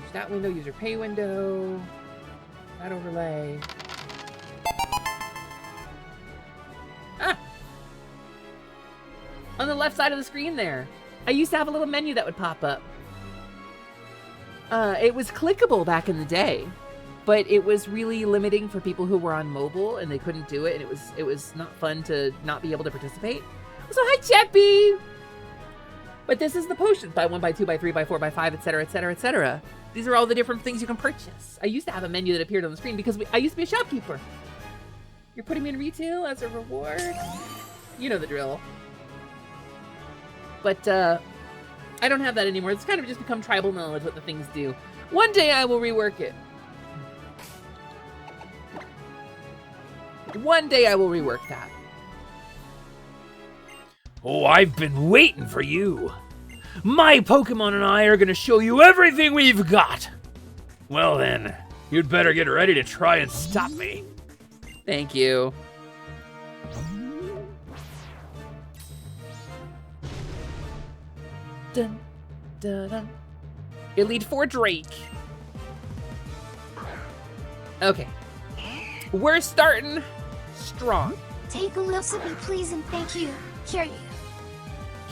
Use that window, user pay window. That overlay. Ah! On the left side of the screen there. I used to have a little menu that would pop up. It was clickable back in the day, but it was really limiting for people who were on mobile and they couldn't do it, and it was not fun to not be able to participate. So hi, Cheppy! But this is the potions. Buy 1, buy 2, buy 3, buy 4, buy 5, etc., etc., etc. These are all the different things you can purchase. I used to have a menu that appeared on the screen because I used to be a shopkeeper. You're putting me in retail as a reward? You know the drill. But, I don't have that anymore. It's kind of just become tribal knowledge what the things do. One day I will rework it. One day I will rework that. Oh, I've been waiting for you. My Pokemon and I are going to show you everything we've got. Well then, you'd better get ready to try and stop me. Thank you. Dun, dun, dun. Elite Four Drake. Okay. We're starting strong. Take a little sippy, please, and thank you. Hear you.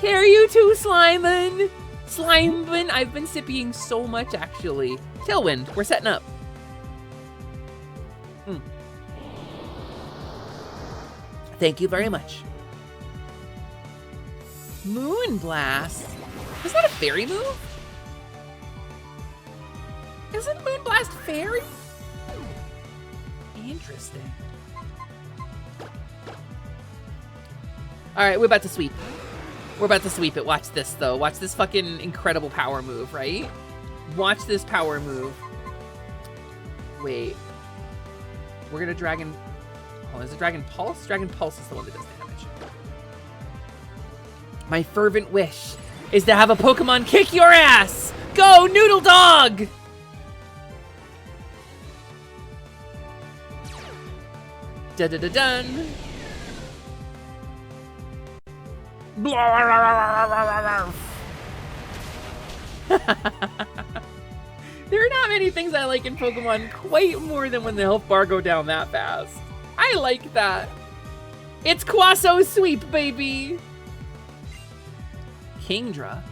Here you too, Slimeman. Slimeman, I've been sipping so much, actually. Tailwind, we're setting up. Thank you very much. Moonblast. Is that a fairy move? Isn't Moonblast fairy? Interesting. All right, we're about to sweep. We're about to sweep it. Watch this, though. Watch this fucking incredible power move, right? Watch this power move. Wait. We're gonna Dragon... Oh, is it Dragon Pulse? Dragon Pulse is the one that does damage. My fervent wish is to have a Pokemon kick your ass! Go, Noodle Dog! Da-da-da-dun. There are not many things I like in Pokemon quite more than when the health bar go down that fast. I like that. It's Quasso Sweep, baby! Kingdra.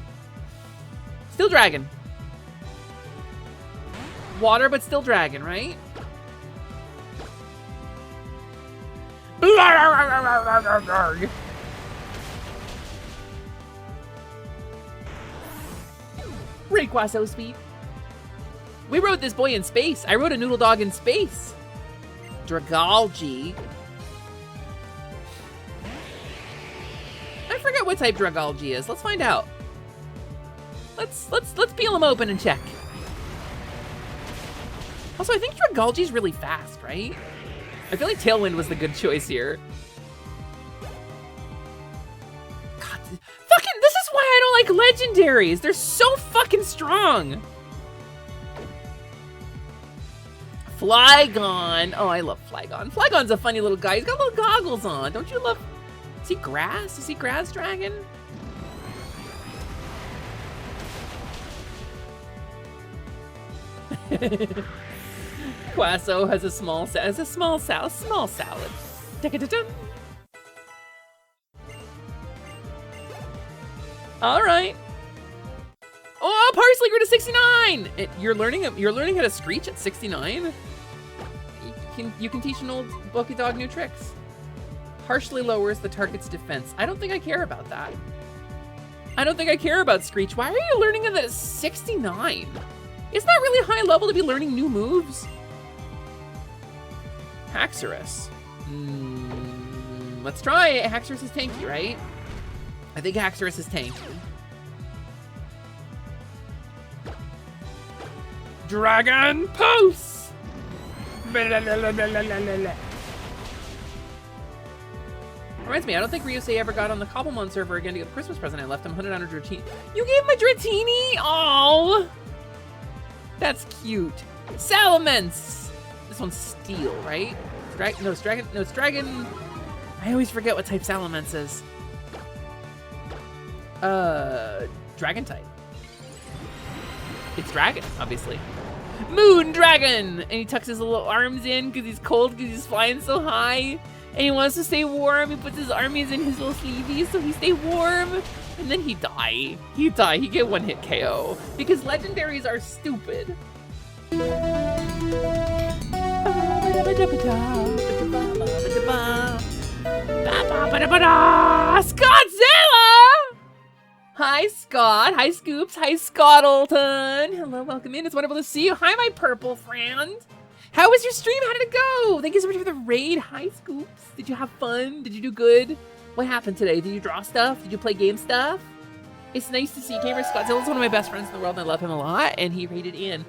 Still Dragon. Water, but still Dragon, right? Rayquazo Sweep. We rode this boy in space. I rode a Noodle Dog in space. Dragalge. I forget what type Dragalge is. Let's find out. Let's peel him open and check. Also, I think Dragalge's really fast, right? I feel like Tailwind was the good choice here. God, fucking, this is why I don't like legendaries. They're so fucking strong. Flygon. Oh, I love Flygon. Flygon's a funny little guy. He's got little goggles on. Don't you love... Is he grass? Is he grass dragon? Quasso has a small salad. Da-da-da-dum. All right. Oh, Parsley grew to 69. You're learning how to screech at 69. You can teach an old Bulky Dog new tricks. Partially lowers the target's defense. I don't think I care about that. I don't think I care about Screech. Why are you learning it at 69? Isn't that really high level to be learning new moves? Haxorus. Let's try it. Haxorus is tanky, right? I think Haxorus is tanky. Dragon Pulse! Reminds me, I don't think Ryusei ever got on the Cobblemon server again to get the Christmas present I left him. 100 on a Dratini. You gave him a Dratini? Oh, that's cute. Salamence. This one's Steel, right? No, it's Dragon. No, it's Dragon. I always forget what type Salamence is. Dragon type. It's Dragon, obviously. Moon Dragon! And he tucks his little arms in because he's cold because he's flying so high. And he wants to stay warm. He puts his armies in his little sleeveys so he stay warm. And then he die. He get one hit KO. Because legendaries are stupid. Scottzilla! Hi, Scott. Hi, Scoops. Hi, Scottleton. Hello, welcome in. It's wonderful to see you. Hi, my purple friend. How was your stream? How did it go? Thank you so much for the raid. Hi, Scoops. Did you have fun? Did you do good? What happened today? Did you draw stuff? Did you play game stuff? It's nice to see Gamer Scottzilla's one of my best friends in the world, and I love him a lot, and he raided in.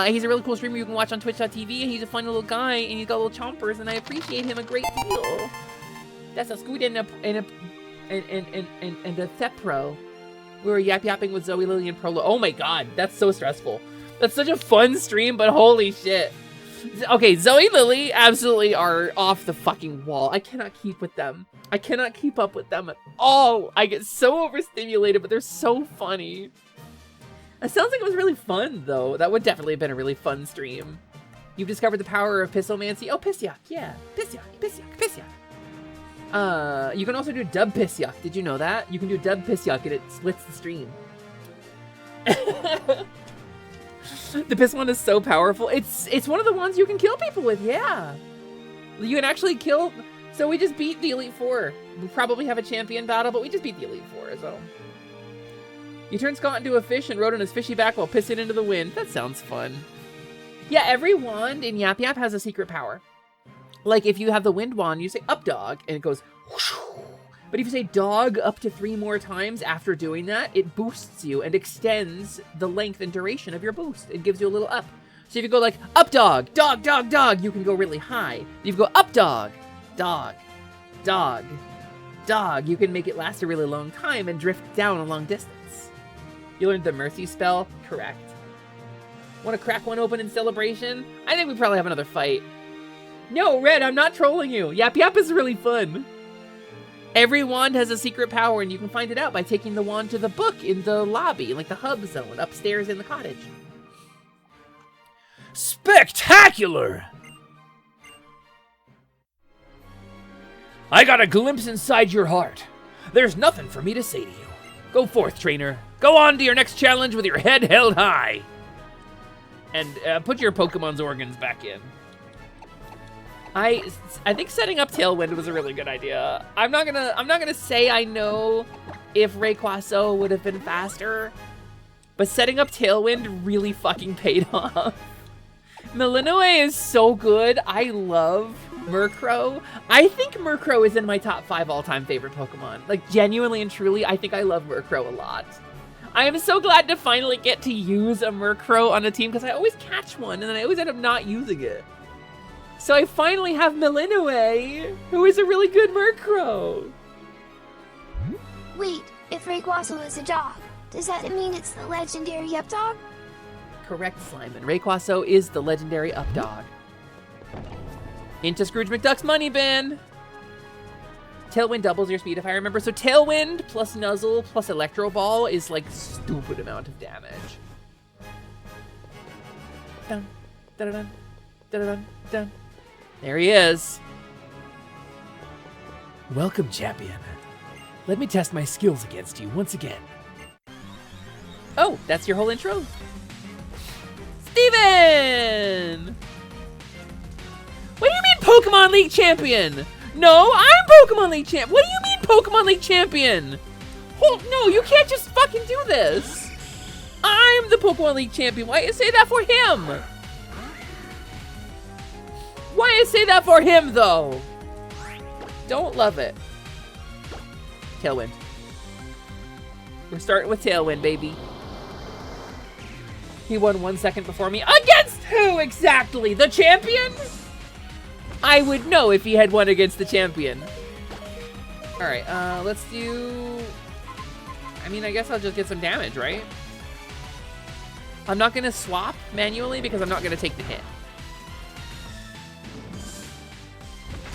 He's a really cool streamer you can watch on twitch.tv, and he's a fun little guy, and he's got little chompers, and I appreciate him a great deal. That's a Scoot and a Thepro. We were yapping with Zoe, Lily, and Prolo. Oh my god, that's so stressful. That's such a fun stream, but holy shit. Okay, Zoe and Lily absolutely are off the fucking wall. I cannot keep with them. I cannot keep up with them at all. I get so overstimulated, but they're so funny. It sounds like it was really fun, though. That would definitely have been a really fun stream. You've discovered the power of Pissomancy. Oh, Pissyok, yeah. Pissyok. You can also do dub Pissyok. Did you know that? You can do dub Pissyok and it splits the stream. The Piss one is so powerful. It's one of the ones you can kill people with, yeah. You can actually kill... So we just beat the Elite Four. We probably have a champion battle, but we just beat the Elite Four, so... You turn Scott into a fish and rode on his fishy back while pissing into the wind. That sounds fun. Yeah, every wand in Yap Yap has a secret power. Like, if you have the wind wand, you say up dog, and it goes whoosh. But if you say dog up to 3 more times after doing that, it boosts you and extends the length and duration of your boost. It gives you a little up. So if you go like, up dog, dog, dog, dog, you can go really high. If you go up dog, dog, dog, dog, you can make it last a really long time and drift down a long distance. You learned the Mercy spell? Correct. Want to crack one open in celebration? I think we probably have another fight. No, Red, I'm not trolling you. Yap Yap is really fun. Every wand has a secret power, and you can find it out by taking the wand to the book in the lobby, like the hub zone, upstairs in the cottage. Spectacular! I got a glimpse inside your heart. There's nothing for me to say to you. Go forth, trainer. Go on to your next challenge with your head held high. And put your Pokemon's organs back in. I think setting up Tailwind was a really good idea. I'm not gonna say I know if Rayquaza would have been faster, but setting up Tailwind really fucking paid off. Malinois is so good. I love Murkrow. I think Murkrow is in my top 5 all-time favorite Pokemon. Like, genuinely and truly, I think I love Murkrow a lot. I am so glad to finally get to use a Murkrow on a team because I always catch one and then I always end up not using it. So I finally have Malinois, who is a really good Murkrow. Wait, if Rayquaza is a dog, does that mean it's the legendary up dog? Correct, Sliman. Rayquaza is the legendary up dog. Into Scrooge McDuck's money bin. Tailwind doubles your speed, if I remember. So Tailwind plus Nuzzle plus Electro Ball is like stupid amount of damage. Dun, dun, dun, dun, dun, dun. There he is. Welcome, champion. Let me test my skills against you once again. Oh, that's your whole intro? Steven! What do you mean Pokemon League champion? No, I'm Pokemon League champ. What do you mean Pokemon League champion? No, you can't just fucking do this. I'm the Pokemon League champion. Why you say that for him? Why you say that for him, though? Don't love it. Tailwind. We're starting with Tailwind, baby. He won 1 second before me. Against who exactly? The champion? I would know if he had won against the champion. All right, let's do... I mean, I guess I'll just get some damage, right? I'm not gonna swap manually because I'm not gonna take the hit.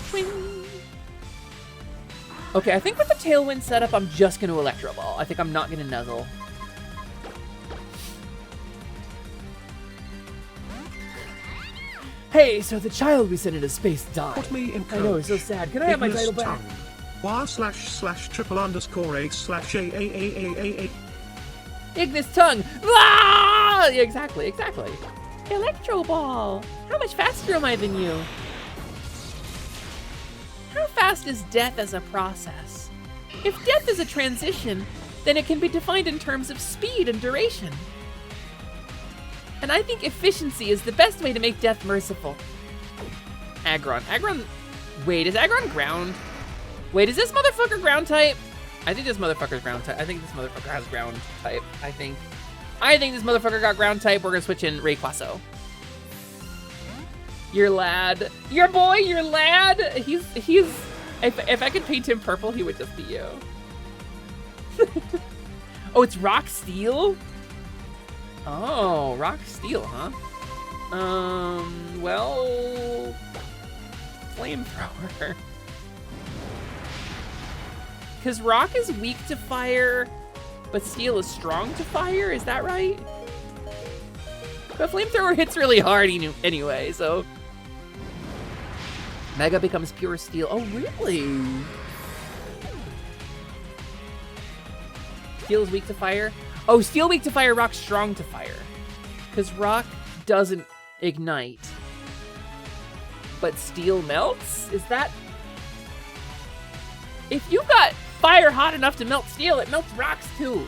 Swing. Okay, I think with the Tailwind setup, I'm just gonna Electro Ball. I think I'm not gonna Nuzzle. Hey, so the child we sent into space died. Put me in I know, it's so sad. Can I have my title back? //triple_8/AAAAA. Ignis tongue. Ah! Yeah, exactly. Electro Ball. How much faster am I than you? How fast is death as a process? If death is a transition, then it can be defined in terms of speed and duration. And I think efficiency is the best way to make death merciful. Aggron. Wait, is Aggron ground? Wait, is this motherfucker ground type? I think this motherfucker's ground type. I think this motherfucker has ground type. I think this motherfucker got ground type. We're gonna switch in Rayquaza. Your lad. Your boy, your lad. He's if I could paint him purple, he would just be you. Oh, it's Rock Steel? Oh, rock steel, huh? Well, flamethrower. Because rock is weak to fire, but steel is strong to fire. Is that right? But flamethrower hits really hard anyway, so. Mega becomes pure steel. Oh, really? Steel is weak to fire? Oh, steel weak to fire, rock strong to fire. Because rock doesn't ignite. But steel melts? Is that... If you got fire hot enough to melt steel, it melts rocks too.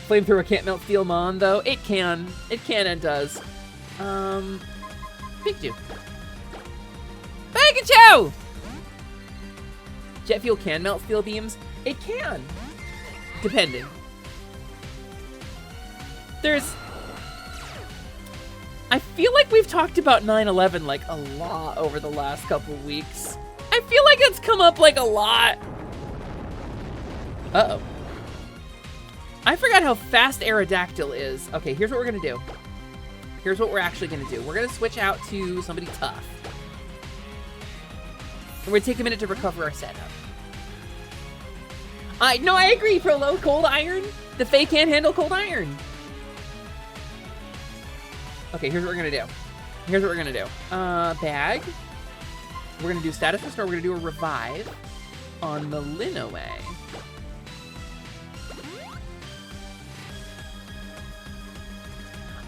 Flamethrower can't melt steel mon, though. It can. It can and does. Pikachu. Pikachu! Jet fuel can melt steel beams. It can. Depending. I feel like we've talked about 9/11 like a lot over the last couple weeks. I feel like it's come up like a lot. Uh-oh. I forgot how fast Aerodactyl is. Okay, here's what we're gonna do. Here's what we're actually gonna do. We're gonna switch out to somebody tough. And we're gonna take a minute to recover our setup. No, I agree, Prolo. Cold iron. The Fae can't handle cold iron. Okay, here's what we're gonna do. Here's what we're gonna do. Bag. We're gonna do status restore. We're gonna do a revive on the Linoway.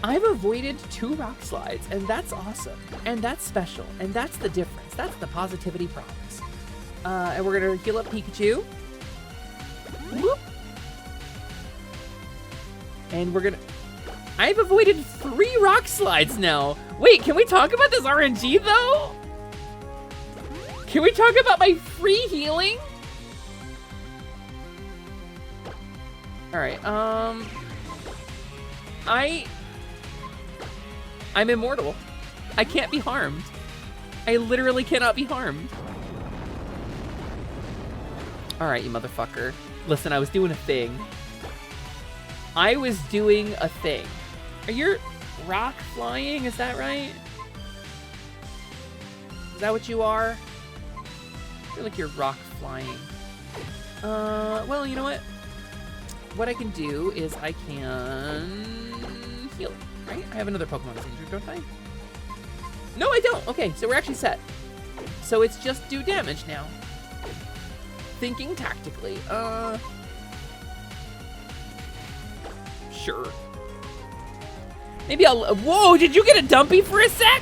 I've avoided 2 rock slides, and that's awesome. And that's special. And that's the difference. That's the positivity promise. And we're gonna heal up Pikachu. Whoop. And we're gonna... I've avoided 3 rock slides now. Wait, can we talk about this RNG, though? Can we talk about my free healing? Alright, I'm immortal. I can't be harmed. I literally cannot be harmed. Alright, you motherfucker. Listen, I was doing a thing. I was doing a thing. Are you rock flying? Is that right? Is that what you are? I feel like you're rock flying. Well, you know what? What I can do is I can heal, right? I have another Pokemon that's injured, don't I? No, I don't. Okay, so we're actually set. So it's just do damage now. Thinking tactically. Sure. Maybe I'll... Whoa, did you get a dumpy for a sec?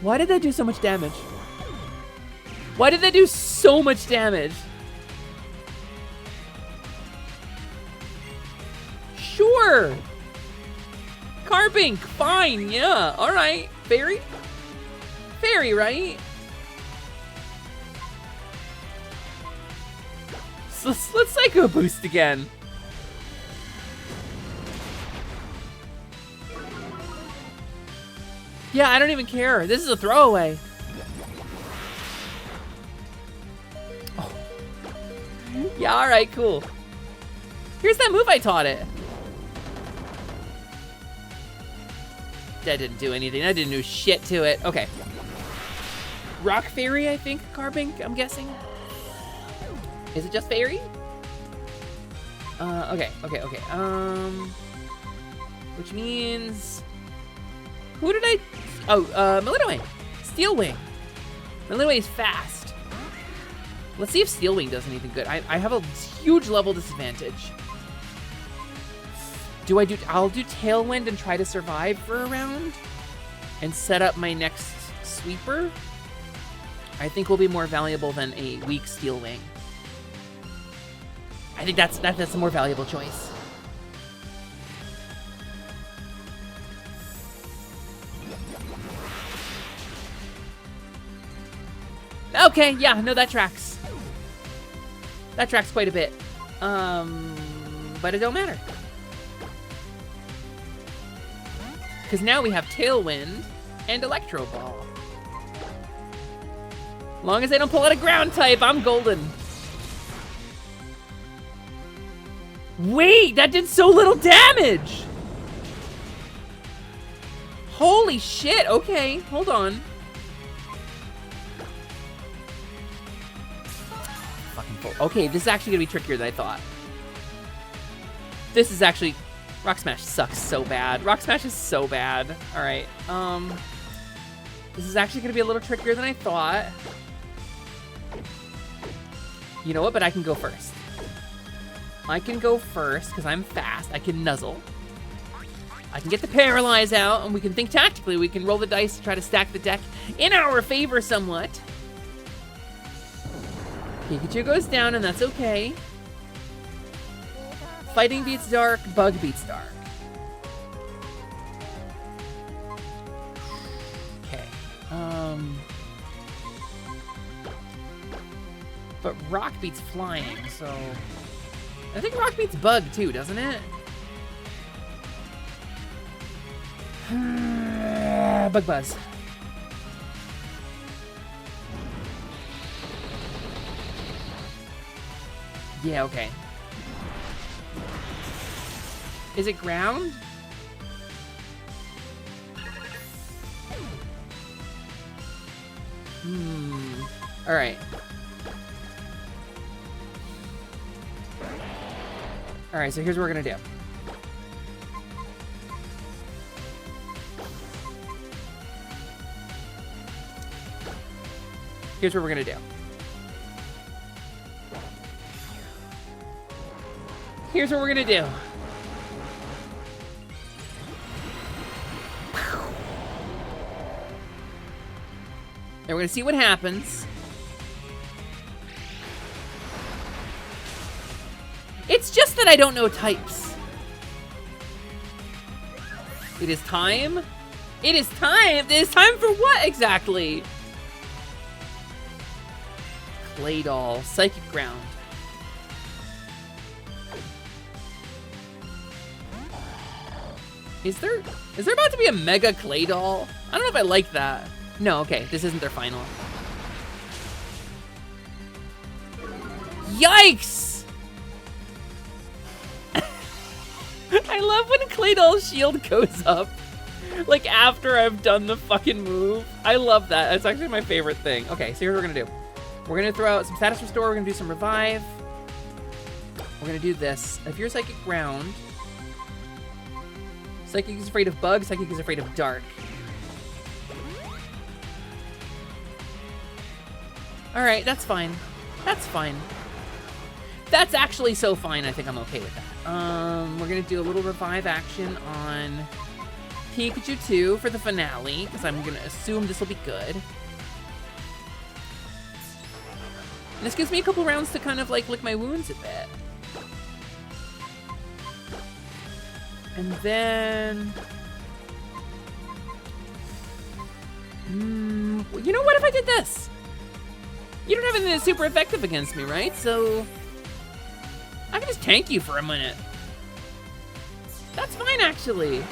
Why did that do so much damage? Why did that do so much damage? Sure. Carbink, fine, yeah. All right. Fairy? Fairy, right? So let's Psycho Boost again. Yeah, I don't even care. This is a throwaway. Oh. Yeah, all right, cool. Here's that move I taught it. That didn't do anything. That didn't do shit to it. Okay. Rock Fairy, I think, Carbink, I'm guessing. Is it just Fairy? Okay. Which means... Who did I... Oh, Militoway. Steel Wing. Militoway is fast. Let's see if Steel Wing does anything good. I have a huge level disadvantage. I'll do Tailwind and try to survive for a round and set up my next sweeper. I think will be more valuable than a weak Steel Wing. I think that's a more valuable choice. Okay, yeah, no, that tracks. That tracks quite a bit. But it don't matter. Because now we have Tailwind and Electro Ball. Long as they don't pull out a ground type, I'm golden. Wait, that did so little damage! Holy shit, okay, hold on. Fucking full. Okay, this is actually gonna be trickier than I thought. This is actually... Rock Smash sucks so bad. Rock Smash is so bad. Alright, this is actually gonna be a little trickier than I thought. You know what, but I can go first. I can go first, because I'm fast. I can nuzzle. I can get the Paralyze out, and we can think tactically. We can roll the dice to try to stack the deck in our favor somewhat. Pikachu goes down, and that's okay. Fighting beats Dark, Bug beats Dark. Okay. But Rock beats Flying, so... I think Rock beats Bug too, doesn't it? Bug Buzz. Yeah, okay. Is it ground? Alright. Alright, so here's what we're gonna do. Here's what we're gonna do. Here's what we're gonna do. And we're gonna see what happens. It's just that I don't know types. It is time. It is time. It is time for what exactly? Clay Doll, Psychic Ground. Is there about to be a Mega Clay Doll? I don't know if I like that. No, okay, this isn't their final. Yikes! I love when Clay Doll's shield goes up. Like after I've done the fucking move. I love that. That's actually my favorite thing. Okay, so here's what we're gonna do. We're gonna throw out some status restore, we're gonna do some revive. We're gonna do this. If you're Psychic Ground, Psychic is afraid of Bug, Psychic is afraid of Dark. Alright, that's fine. That's fine. That's actually so fine, I think I'm okay with that. We're gonna do a little revive action on Pikachu 2 for the finale, because I'm gonna assume this will be good. And this gives me a couple rounds to kind of like lick my wounds a bit. And then... you know what if I did this? You don't have anything that's super effective against me, right? So... I can just tank you for a minute. That's fine, actually.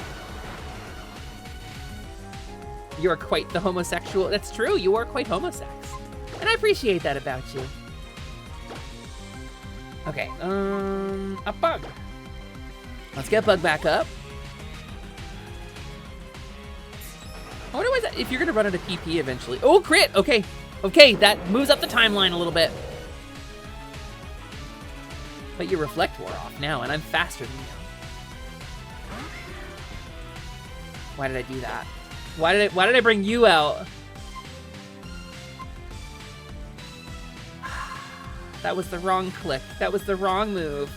You are quite the homosexual. That's true, you are quite homosex. And I appreciate that about you. Okay, a Bug. Let's get Bug back up. I wonder what that, if you're gonna run out of PP eventually. Oh, crit! Okay, okay, that moves up the timeline a little bit. But your Reflect wore off now, and I'm faster than you. Why did I do that? Why did I bring you out? That was the wrong click. That was the wrong move.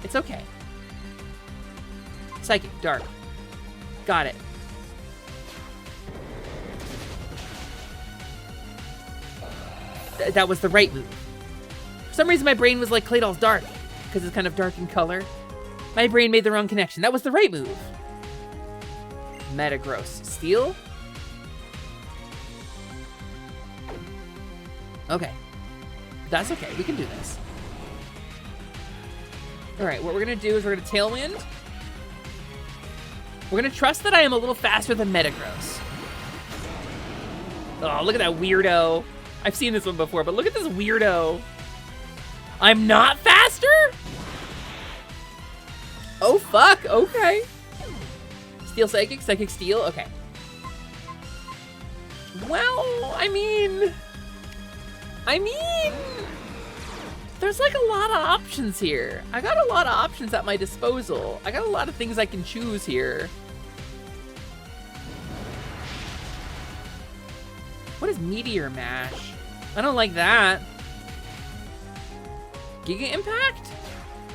It's okay. Psychic, Dark. Got it. That was the right move. For some reason, my brain was like Clay Doll's Dark, because it's kind of dark in color. My brain made the wrong connection. That was the right move. Metagross. Steel? Okay. That's okay. We can do this. Alright, what we're going to do is we're going to Tailwind. We're going to trust that I am a little faster than Metagross. Oh, look at that weirdo. I've seen this one before, but look at this weirdo. I'm not faster? Oh, fuck. Okay. Steel Psychic, Psychic Steel. Okay. Well, I mean, there's like a lot of options here. I got a lot of options at my disposal. I got a lot of things I can choose here. What is Meteor Mash? I don't like that. Giga Impact?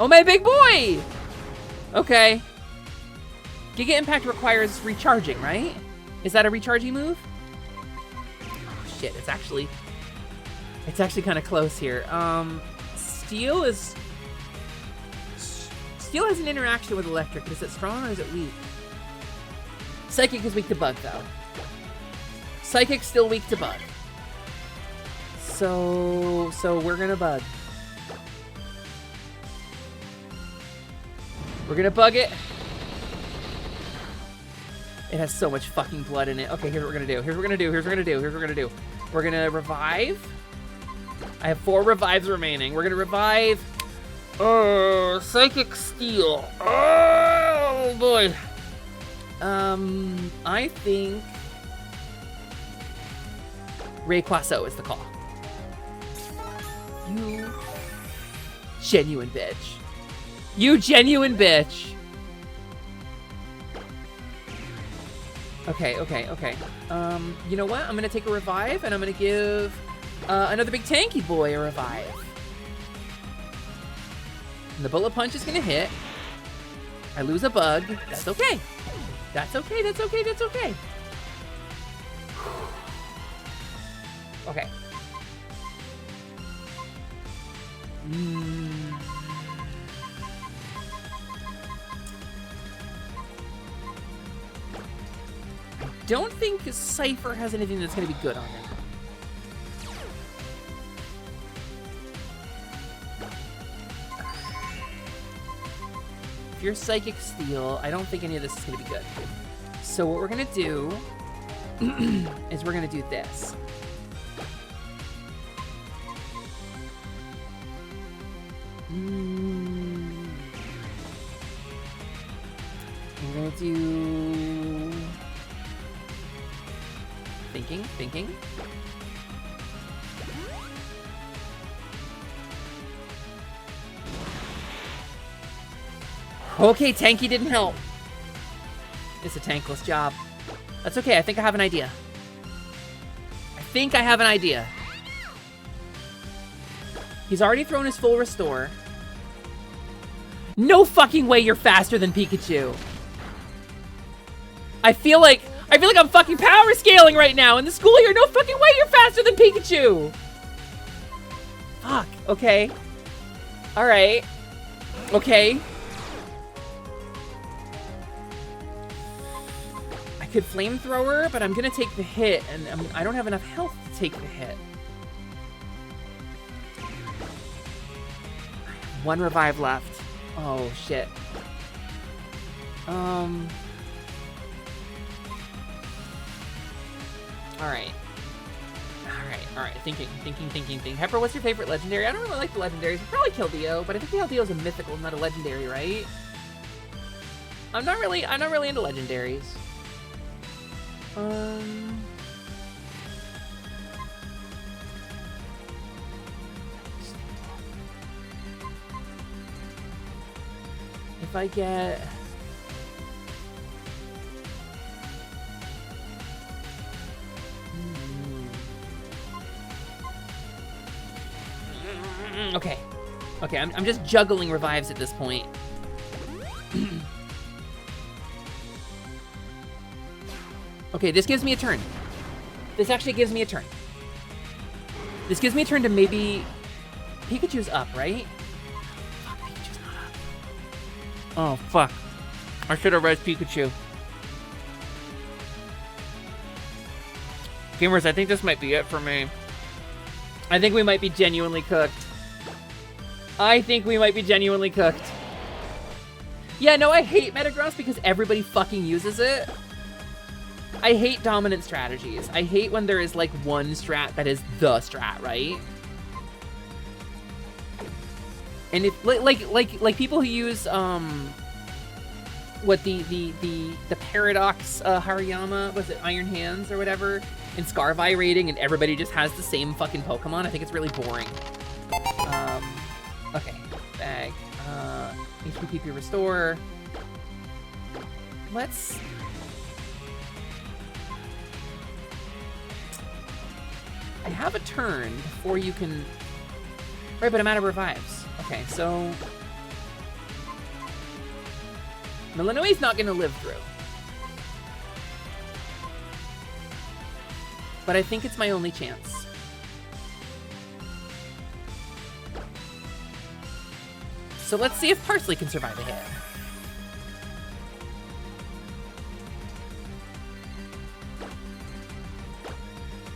Oh, my big boy! Okay. Giga Impact requires recharging, right? Is that a recharging move? Oh, shit, it's actually kind of close here. Steel has an interaction with electric. Is it strong or is it weak? Psychic is weak to bug, though. Psychic's still weak to bug. So we're gonna bug. We're gonna bug it. It has so much fucking blood in it. Okay, here's what we're gonna do. Here's what we're gonna do. We're gonna revive. I have 4 revives remaining. We're gonna revive. Oh, Psychic Steel. Oh boy. I think Rayquaza is the call. You genuine bitch. You genuine bitch. Okay. You know what? I'm gonna take a revive and I'm gonna give another big tanky boy a revive. And the bullet punch is gonna hit. I lose a bug. That's okay. That's okay. Okay. I don't think Cypher has anything that's going to be good on him. If you're Psychic Steel, I don't think any of this is going to be good. So what we're going to do is we're going to do this. We're going to do... Thinking. Okay, tanky didn't help. It's a tankless job. That's okay, I think I have an idea. He's already thrown his full restore. No fucking way you're faster than Pikachu. I feel like I'm fucking power scaling right now in the school year. No fucking way you're faster than Pikachu. Fuck, okay. Alright. Okay. I could flamethrower, but I'm gonna take the hit, and I don't have enough health to take the hit. I have 1 revive left. Oh, shit. Alright. Thinking. Pepper, what's your favorite legendary? I don't really like the legendaries. Probably Keldeo, but I think Keldeo is a mythical, not a legendary, right? I'm not really into legendaries. If I get... Okay, I'm just juggling revives at this point. Okay, this gives me a turn. This actually gives me a turn. This gives me a turn to maybe... Pikachu's up, right? Fuck, Pikachu's not up. Oh, fuck. I should have read Pikachu. Gamers, I think this might be it for me. I think we might be genuinely cooked. Yeah, no, I hate Metagross because everybody fucking uses it. I hate dominant strategies. I hate when there is like one strat that is the strat, right? And if like people who use what the Paradox Hariyama, was it Iron Hands or whatever, in Scarvi rating, and everybody just has the same fucking Pokemon. I think it's really boring. Okay, bag. HPPP restore. Let's. I have a turn before you can. Right, but I'm out of revives. Okay, so Malinois's not gonna live through. But I think it's my only chance. So let's see if Parsley can survive a hit.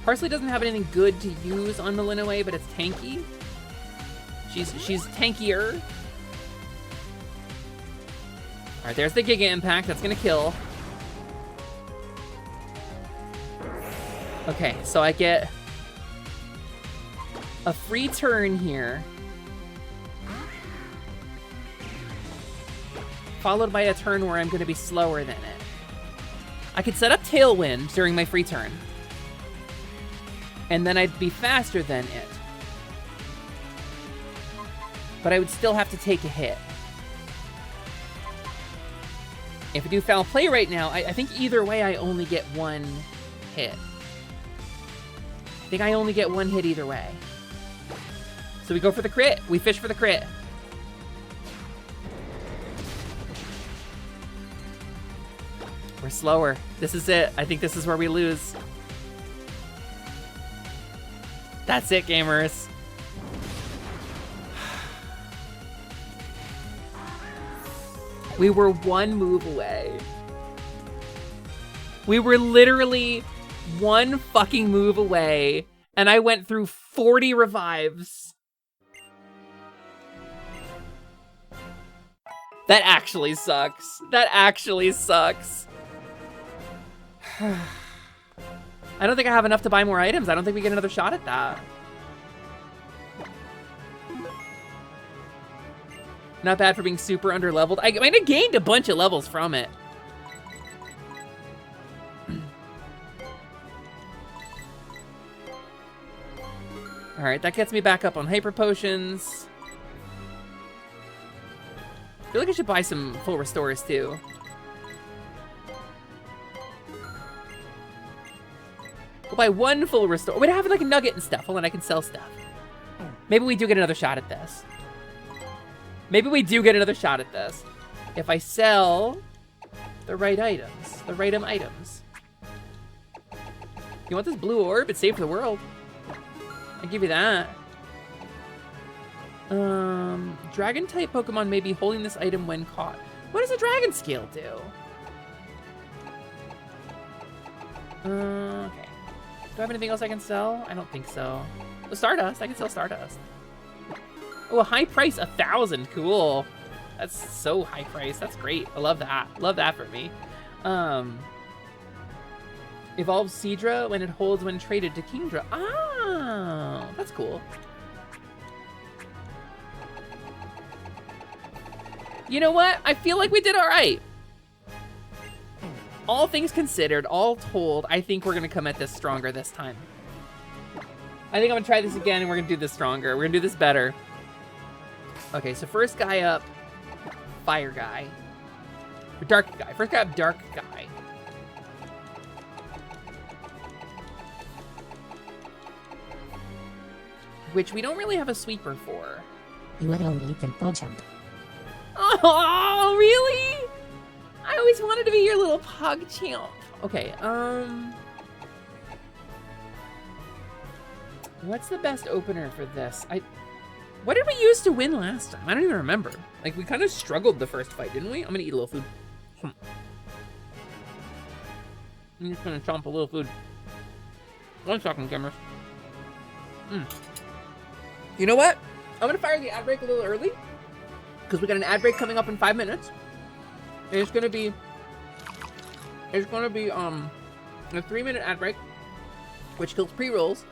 Parsley doesn't have anything good to use on Malinois, but it's tanky. She's tankier. All right, there's the Giga Impact. That's gonna kill. Okay, so I get a free turn here, followed by a turn where I'm gonna be slower than it. I could set up Tailwind during my free turn, and then I'd be faster than it. But I would still have to take a hit. If I do Foul Play right now, I think either way I only get one hit. I think I only get one hit either way. So we go for the crit. We fish for the crit. We're slower. This is it. I think this is where we lose. That's it, gamers. We were one move away. We were literally one fucking move away, and I went through 40 revives. That actually sucks. That actually sucks. I don't think I have enough to buy more items. I don't think we get another shot at that. Not bad for being super underleveled. I mean, I gained a bunch of levels from it. All right, that gets me back up on hyper potions. I feel like I should buy some full restores too. We'll buy one full restore. Wait, I have like a nugget and stuff. Hold on, I can sell stuff. Maybe we do get another shot at this. Maybe we do get another shot at this. If I sell the right items. The right items. You want this blue orb? It's saved the world. I'll give you that. Dragon type Pokemon may be holding this item when caught. What does a dragon scale do? Okay. Do I have anything else I can sell? I don't think so. Oh, Stardust. I can sell Stardust. Oh, a high price, 1,000. Cool. That's so high price. That's great. I love that. Love that for me. Evolves Seadra when it holds when traded to Kingdra. Ah, that's cool. You know what? I feel like we did all right. All things considered, all told, I think we're gonna come at this stronger this time. I think I'm gonna try this again and we're gonna do this stronger. We're gonna do this better. Okay, so first guy up, fire guy. Or dark guy. First guy up, dark guy. Which we don't really have a sweeper for. You are only little Pogchamp. Oh, really? I always wanted to be your little Pogchamp. Okay, what's the best opener for this? What did we use to win last time? I don't even remember. Like, we kind of struggled the first fight, didn't we? I'm gonna eat a little food. I'm just gonna chomp a little food. 1 second, cameras. You know what? I'm gonna fire the ad break a little early, because we got an ad break coming up in 5 minutes. And it's gonna be a 3-minute ad break, which kills pre-rolls,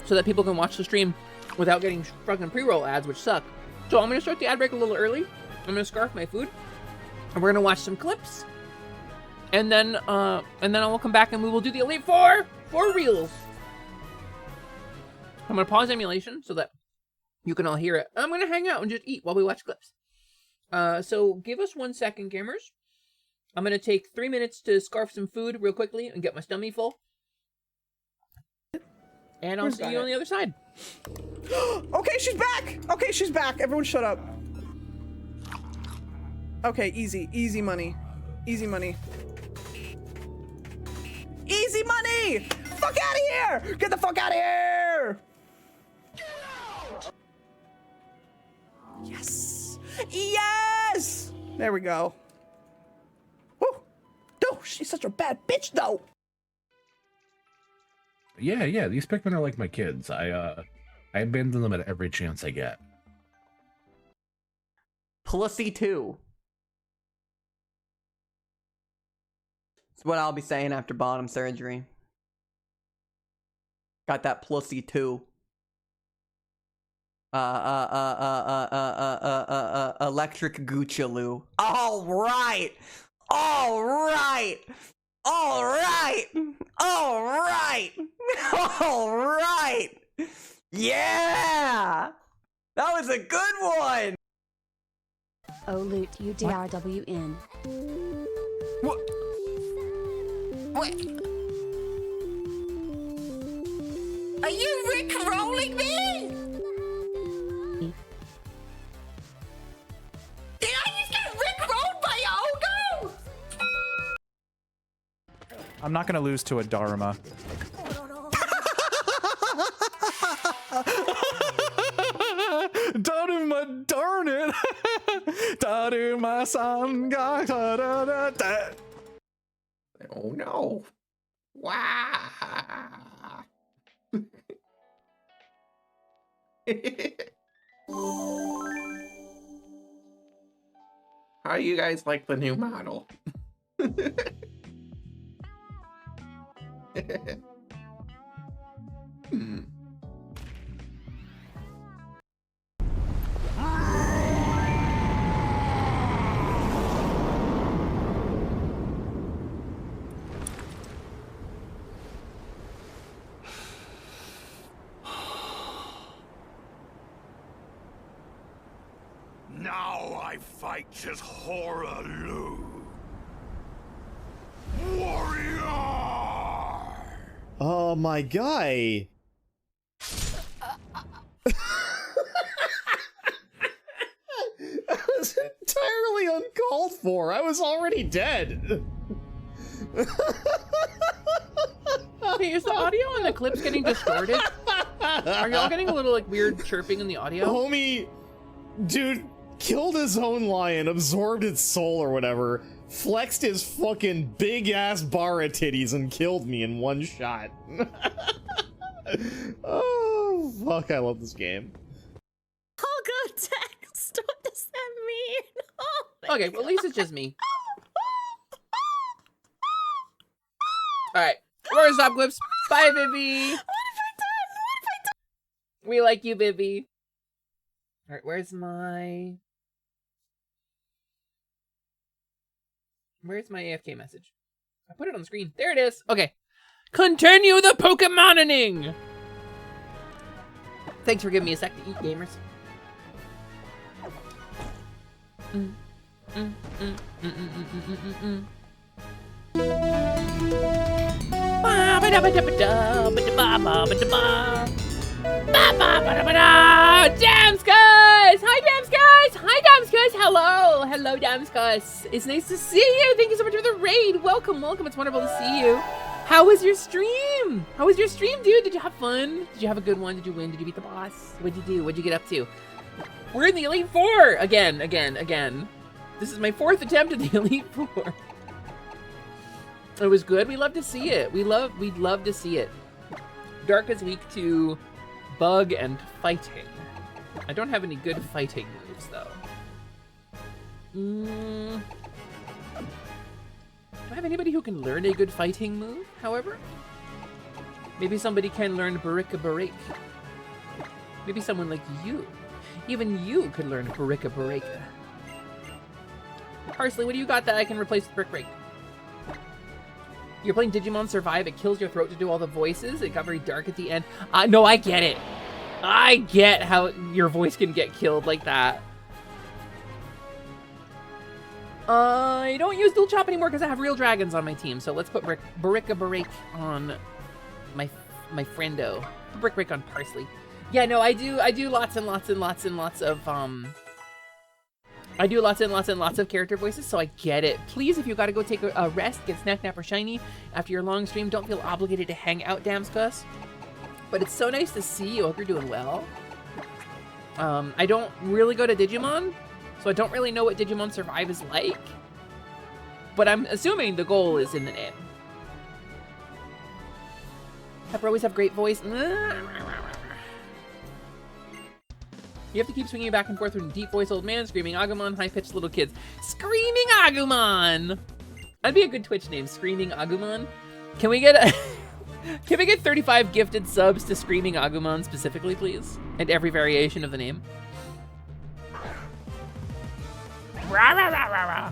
so that people can watch the stream without getting fucking pre-roll ads, which suck. So I'm gonna start the ad break a little early. I'm gonna scarf my food, and we're gonna watch some clips, and then I will come back and we will do the Elite Four for reals. I'm gonna pause emulation so that you can all hear it. I'm gonna hang out and just eat while we watch clips. So give us 1 second, gamers. I'm gonna take 3 minutes to scarf some food real quickly and get my stomach full. And I'll see you on the other side. Okay, she's back! Okay, she's back. Everyone shut up. Okay, easy. Easy money. Easy money. Easy money! Fuck out of here! Get the fuck out of here! Yes! Yes! There we go. Woo! No, she's such a bad bitch, though! Yeah, these Pikmin are like my kids. I abandon them at every chance I get. Pussy 2. That's what I'll be saying after bottom surgery. Got that pussy 2. Electric Goochiloo. Alright! Alright! Alright! Alright! Alright! Yeah! That was a good one! Oh, Loot, you DRWN. What? What? Are you Rick-rolling me? Did I just get Rick-rolled by Ogo? I'm not gonna lose to a Dharma. Daruma, darn it! Daruma sanga, da da da da. Oh no! Wow! How do you guys like the new model? Now I fight as Horaloo. Warrior! Oh, my guy. That was entirely uncalled for. I was already dead. Hey, is the audio and the clips getting distorted? Are y'all getting a little like weird chirping in the audio? Homie, dude killed his own lion, absorbed its soul or whatever, flexed his fucking big ass bar of titties and killed me in one shot. Oh, fuck, I love this game. I'll go text. What does that mean? Oh Okay, well, at least it's just me. Alright, we're gonna stop clips. Bye, Vivi. What have I done? What have I done? We like you, Vivi. Alright, where's my AFK message? I put it on the screen. There it is. Okay. Continue the Pokemoning! Thanks for giving me a sec to eat, gamers. Damscus! Hi, Damscus! Hi, Damscus! Hello! Hello, Damscus. It's nice to see you. Thank you so much for the raid. Welcome, welcome. It's wonderful to see you. How was your stream? How was your stream, dude? Did you have fun? Did you have a good one? Did you win? Did you beat the boss? What'd you do? What'd you get up to? We're in the Elite Four! Again. This is my 4th attempt at the Elite Four. It was good. We love to see it. We'd love to see it. Dark is weak to bug and fighting. I don't have any good fighting moves, though. Do I have anybody who can learn a good fighting move, however? Maybe somebody can learn Barika Barik. Maybe someone like you. Even you could learn Barika Barika. Parsley, what do you got that I can replace with Brick Break? You're playing Digimon Survive. It kills your throat to do all the voices. It got very dark at the end. No, I get it. I get how your voice can get killed like that. I don't use Dual Chop anymore because I have real dragons on my team. So let's put Barika Barik on my friendo. Brick Break on Parsley. Yeah, no, I do lots and lots and lots and lots of I do lots and lots and lots of character voices, so I get it. Please, if you gotta go take a rest, get Snack Nap or Shiny after your long stream, don't feel obligated to hang out, Damscus. But it's so nice to see you. I hope you're doing well. I don't really go to Digimon, so I don't really know what Digimon Survive is like. But I'm assuming the goal is in the name. Pepper always have great voice. You have to keep swinging back and forth from deep voice old man, screaming Agumon, high-pitched little kids. Screaming Agumon! That'd be a good Twitch name, Screaming Agumon. Can we get a... Can we get 35 gifted subs to Screaming Agumon specifically, please? And every variation of the name. Rah, rah, rah, rah, rah.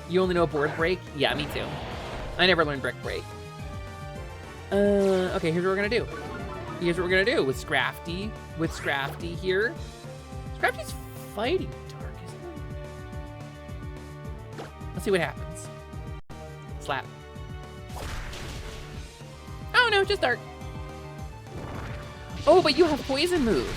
You only know Board Break? Yeah, me too. I never learned Brick Break. Okay, here's what we're gonna do. Here's what we're gonna do with Scrafty. With Scrafty here. Scrafty's fighting dark, isn't it? Let's see what happens. Slap. Oh no, just dark. Oh, but you have poison move.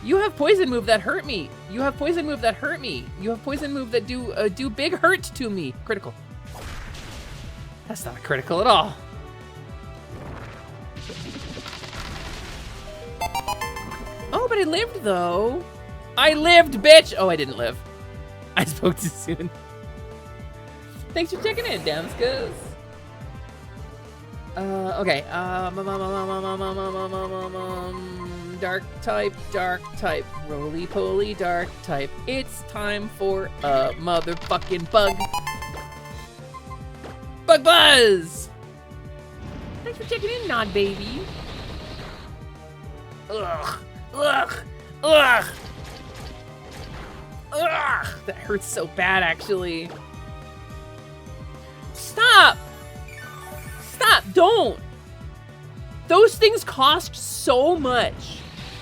You have poison move that hurt me. You have poison move that hurt me. You have poison move that do big hurt to me. Critical. That's not critical at all. Oh, but I lived though. I lived, bitch. Oh, I didn't live. I spoke too soon. Thanks for checking in, Damscus. Okay. Dark type, roly-poly dark type. It's time for a motherfucking bug. Bug buzz! Thanks for checking in, Nod Baby. Ugh, ugh, ugh. Ugh, that hurts so bad, actually. Stop! Stop, don't! Those things cost so much.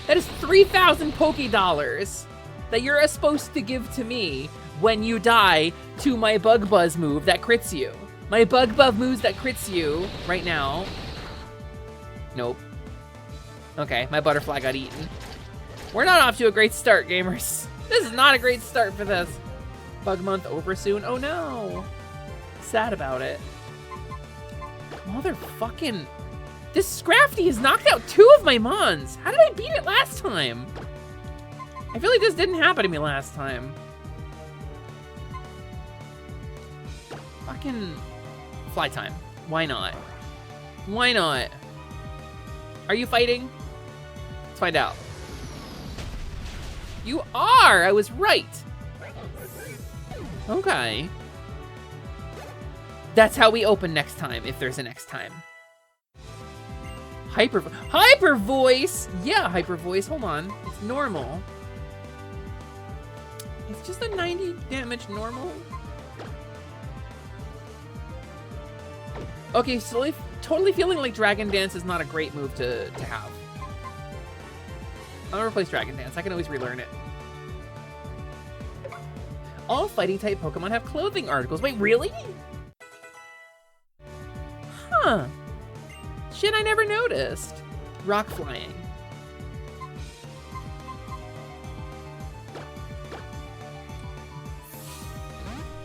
That is 3,000 Poké-Dollars that you're supposed to give to me when you die to my Bug Buzz move that crits you. My Bug Buzz moves that crits you right now. Nope. Okay, my butterfly got eaten. We're not off to a great start, gamers. This is not a great start for this. Bug month over soon. Oh no. Sad about it. Motherfucking... This Scrafty has knocked out 2 of my Mons. How did I beat it last time? I feel like this didn't happen to me last time. Fucking fly time. Why not? Why not? Are you fighting? Let's find out. You are! I was right. Okay. That's how we open next time, if there's a next time. Hyper voice! Yeah, hyper voice. Hold on. It's normal. It's just a 90 damage normal. Okay, so totally feeling like Dragon Dance is not a great move to have. I'm gonna replace Dragon Dance. I can always relearn it. All fighting type Pokemon have clothing articles. Wait, really? Huh. Shit, I never noticed. Rock flying.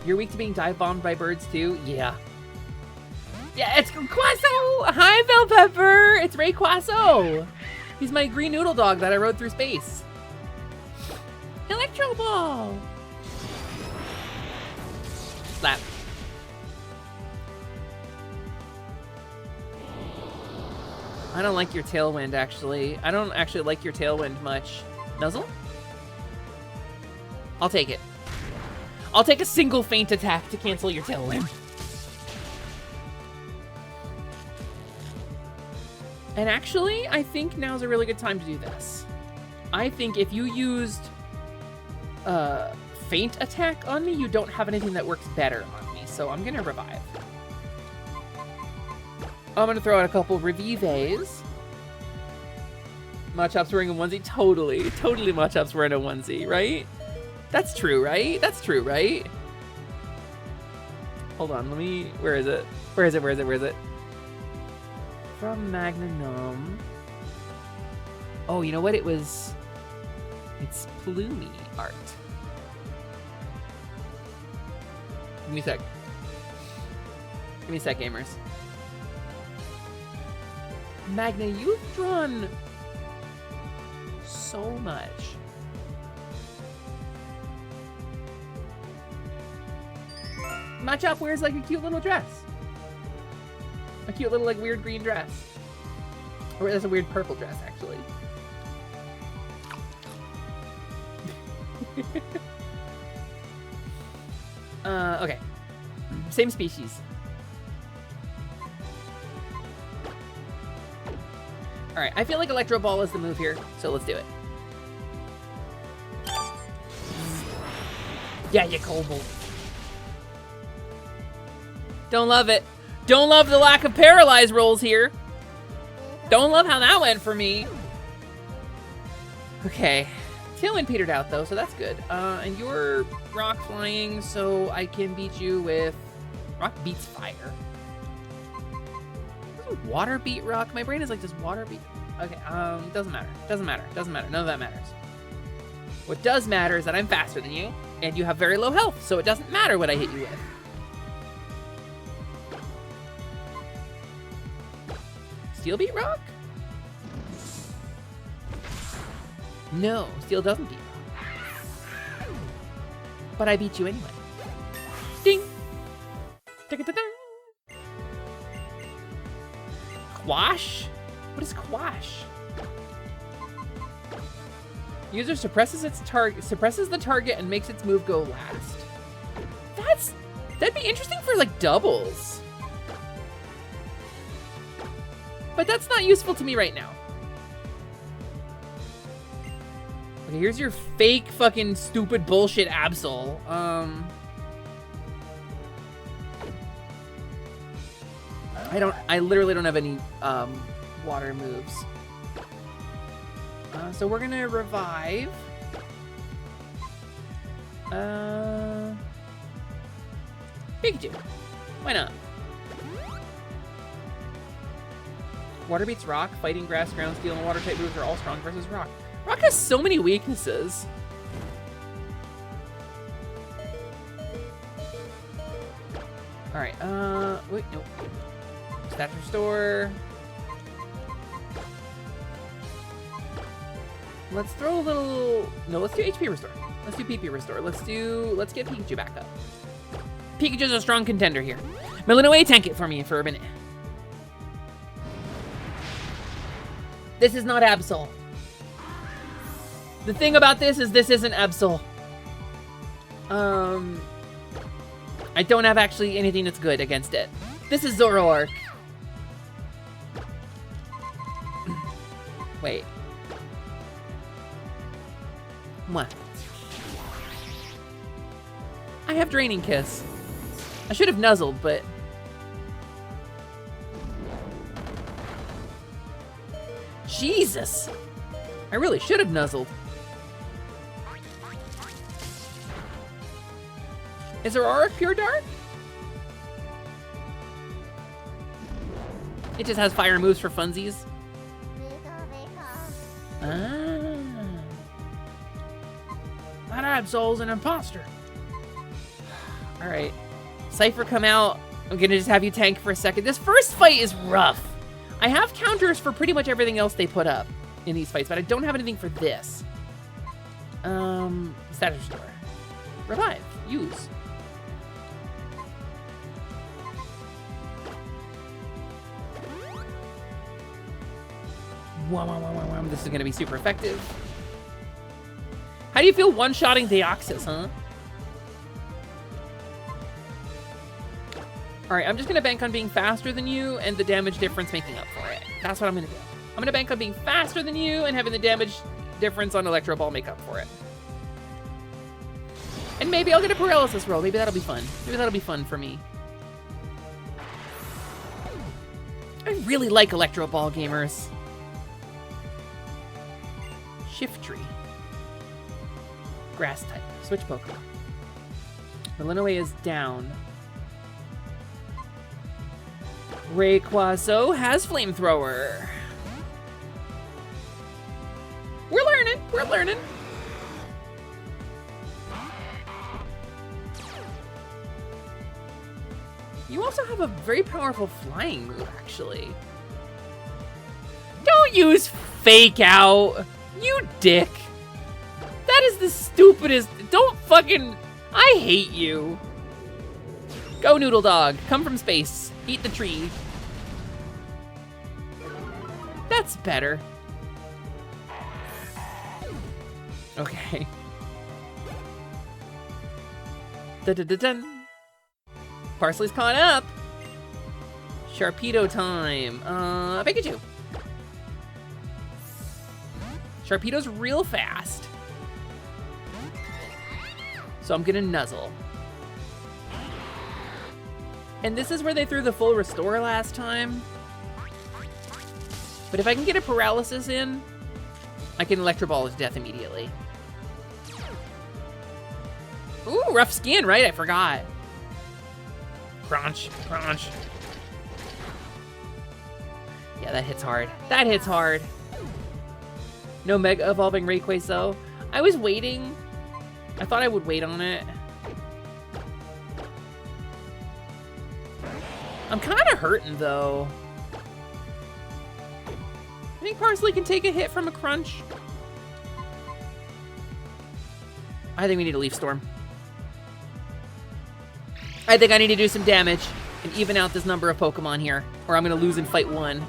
You're weak to being dive bombed by birds too? Yeah. Yeah, it's Quasso! Hi, Bell Pepper! It's Ray Quasso! He's my green noodle dog that I rode through space. Electro Ball! Slap. I don't like your Tailwind, actually. I don't actually like your Tailwind much. Nuzzle? I'll take it. I'll take a single feint attack to cancel your Tailwind. And actually, I think now's a really good time to do this. I think if you used Feint Attack on me, you don't have anything that works better on me, so I'm gonna revive. I'm gonna throw out a couple Revives. Machop's wearing a onesie? Totally Machop's wearing a onesie, right? That's true, right? That's true, right? Hold on, where is it? Where is it? From Magnanum. Oh, you know what? It's Plumey art. Give me a sec. Give me a sec, gamers. Magna, you've drawn so much. Machop wears like a cute little dress. A cute little like weird green dress. Or that's a weird purple dress, actually. Okay. Same species. Alright, I feel like Electro Ball is the move here, so let's do it. Yeah, you Cobalt. Don't love it. Don't love the lack of paralyzed rolls here. Don't love how that went for me. Okay. Tailwind petered out though, so that's good. And you're rock flying, so I can beat you with... Rock beats fire. Doesn't water beat rock? My brain is like, does water beat... Okay, doesn't matter. Doesn't matter. Doesn't matter. None of that matters. What does matter is that I'm faster than you, and you have very low health, so it doesn't matter what I hit you with. Steel beat rock? No, steel doesn't beat rock. But I beat you anyway. Ding! Quash? What is quash? User suppresses the target and makes its move go last. That'd be interesting for like doubles. But that's not useful to me right now. Okay, here's your fake fucking stupid bullshit Absol. I literally don't have any water moves. So we're gonna revive. Pikachu. Why not? Water beats rock, fighting, grass, ground, steel, and water type moves are all strong versus rock. Rock has so many weaknesses. Alright, wait, nope. Stature store. Let's throw a little... No, let's do HP restore. Let's do PP restore. Let's get Pikachu back up. Pikachu's a strong contender here. Milanoe, tank it for me for a minute. This is not Absol. The thing about this isn't Absol. I don't have actually anything that's good against it. This is Zoroark. Wait. What? I have Draining Kiss. I should have nuzzled, but... Jesus! I really should have nuzzled. Is Aurora Pure Dark? It just has fire moves for funsies. Ah. That Absol's an imposter. Alright. Cypher, come out. I'm gonna just have you tank for a second. This first fight is rough. I have counters for pretty much everything else they put up in these fights, but I don't have anything for this. Status Store. Revive. Use. This is gonna be super effective. How do you feel one-shotting Deoxys, huh? Alright, I'm just gonna bank on being faster than you and the damage difference making up for it. That's what I'm gonna do. I'm gonna bank on being faster than you and having the damage difference on Electro Ball make up for it. And maybe I'll get a paralysis roll. Maybe that'll be fun. Maybe that'll be fun for me. I really like Electro Ball, gamers. Shiftry. Grass type. Switch Pokemon. Illinois is down. Rayquaza has Flamethrower. We're learning. We're learning. You also have a very powerful flying move, actually. Don't use Fake Out, you dick. That is the stupidest. Don't fucking. I hate you. Go, Noodle Dog. Come from space. Eat the tree. That's better. Okay. Dun-dun-dun-dun. Parsley's caught up. Sharpedo time. Pikachu. Sharpedo's real fast. So I'm gonna nuzzle. And this is where they threw the full restore last time. But if I can get a paralysis in, I can Electro Ball his death immediately. Ooh, rough skin, right? I forgot. Crunch, crunch. Yeah, that hits hard. That hits hard. No Mega Evolving Rayquaza. I was waiting. I thought I would wait on it. I'm kind of hurting, though. I think Parsley can take a hit from a crunch. I think we need a Leaf Storm. I think I need to do some damage and even out this number of Pokemon here, or I'm going to lose in fight 1.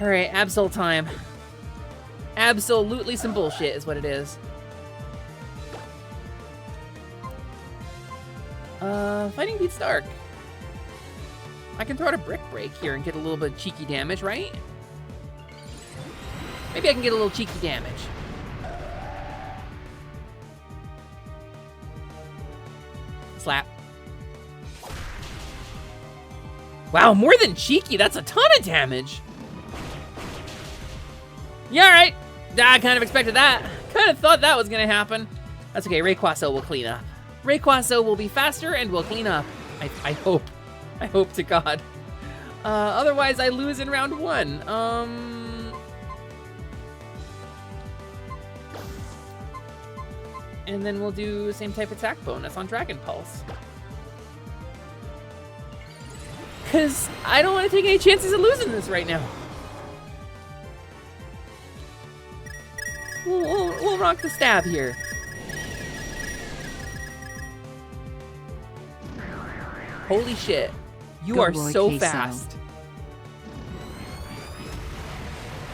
All right, Absol time. Absolutely some bullshit is what it is. Fighting beats Dark. I can throw out a Brick Break here and get a little bit of cheeky damage, right? Maybe I can get a little cheeky damage. Slap. Wow, more than cheeky. That's a ton of damage. Yeah, all right. I kind of expected that. Kind of thought that was going to happen. That's okay. Rayquaza will clean up. Rayquaza will be faster and will clean up. I hope. I hope to God. Otherwise, I lose in round 1. And then we'll do the same type attack bonus on Dragon Pulse. Because I don't want to take any chances of losing this right now. We'll rock the stab here. Holy shit. You are so Queso. fast.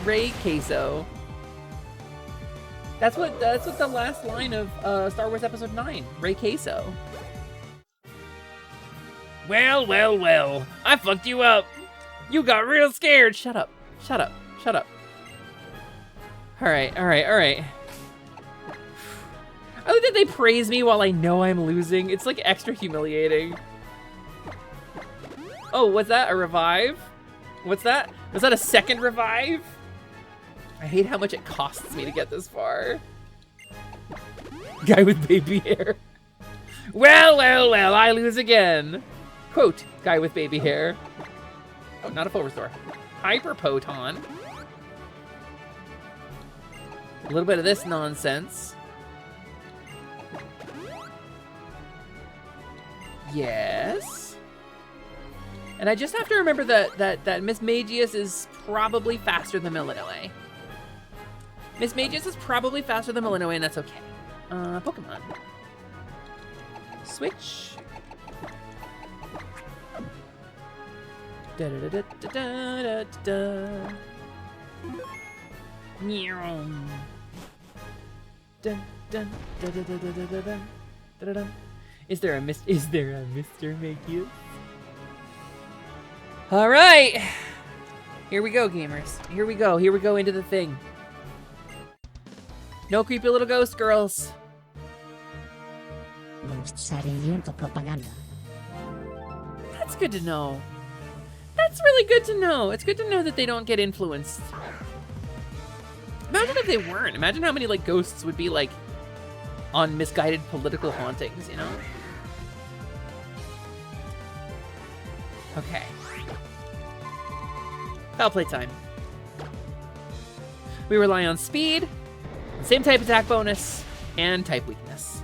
Ray Queso. That's what the last line of Star Wars Episode 9. Ray Queso. Well, well, well. I fucked you up. You got real scared. Shut up. Shut up. Shut up. Alright, alright, alright. I like that they praise me while I know I'm losing. It's like extra humiliating. Oh, was that a revive? What's that? Was that a second revive? I hate how much it costs me to get this far. Guy with baby hair. Well, well, well, I lose again. Quote, guy with baby hair. Oh, not a full restore. Hyper Poton. A little bit of this nonsense. Yes. And I just have to remember that Miss Magius is probably faster than Illinois. Miss Magius is probably faster than Illinois, and that's okay. Pokemon. Switch. Da da da da da da da. Dun, dun, da, da, da, da, da, da, da, da, da. Is there a Mr. Magus? All right. Here we go, gamers. Here we go. Here we go into the thing. No creepy little ghost girls. Propaganda. That's good to know. That's really good to know. It's good to know that they don't get influenced. Imagine if they weren't. Imagine how many like ghosts would be like on misguided political hauntings, you know? Okay. Foul play time. We rely on speed, same type attack bonus, and type weakness.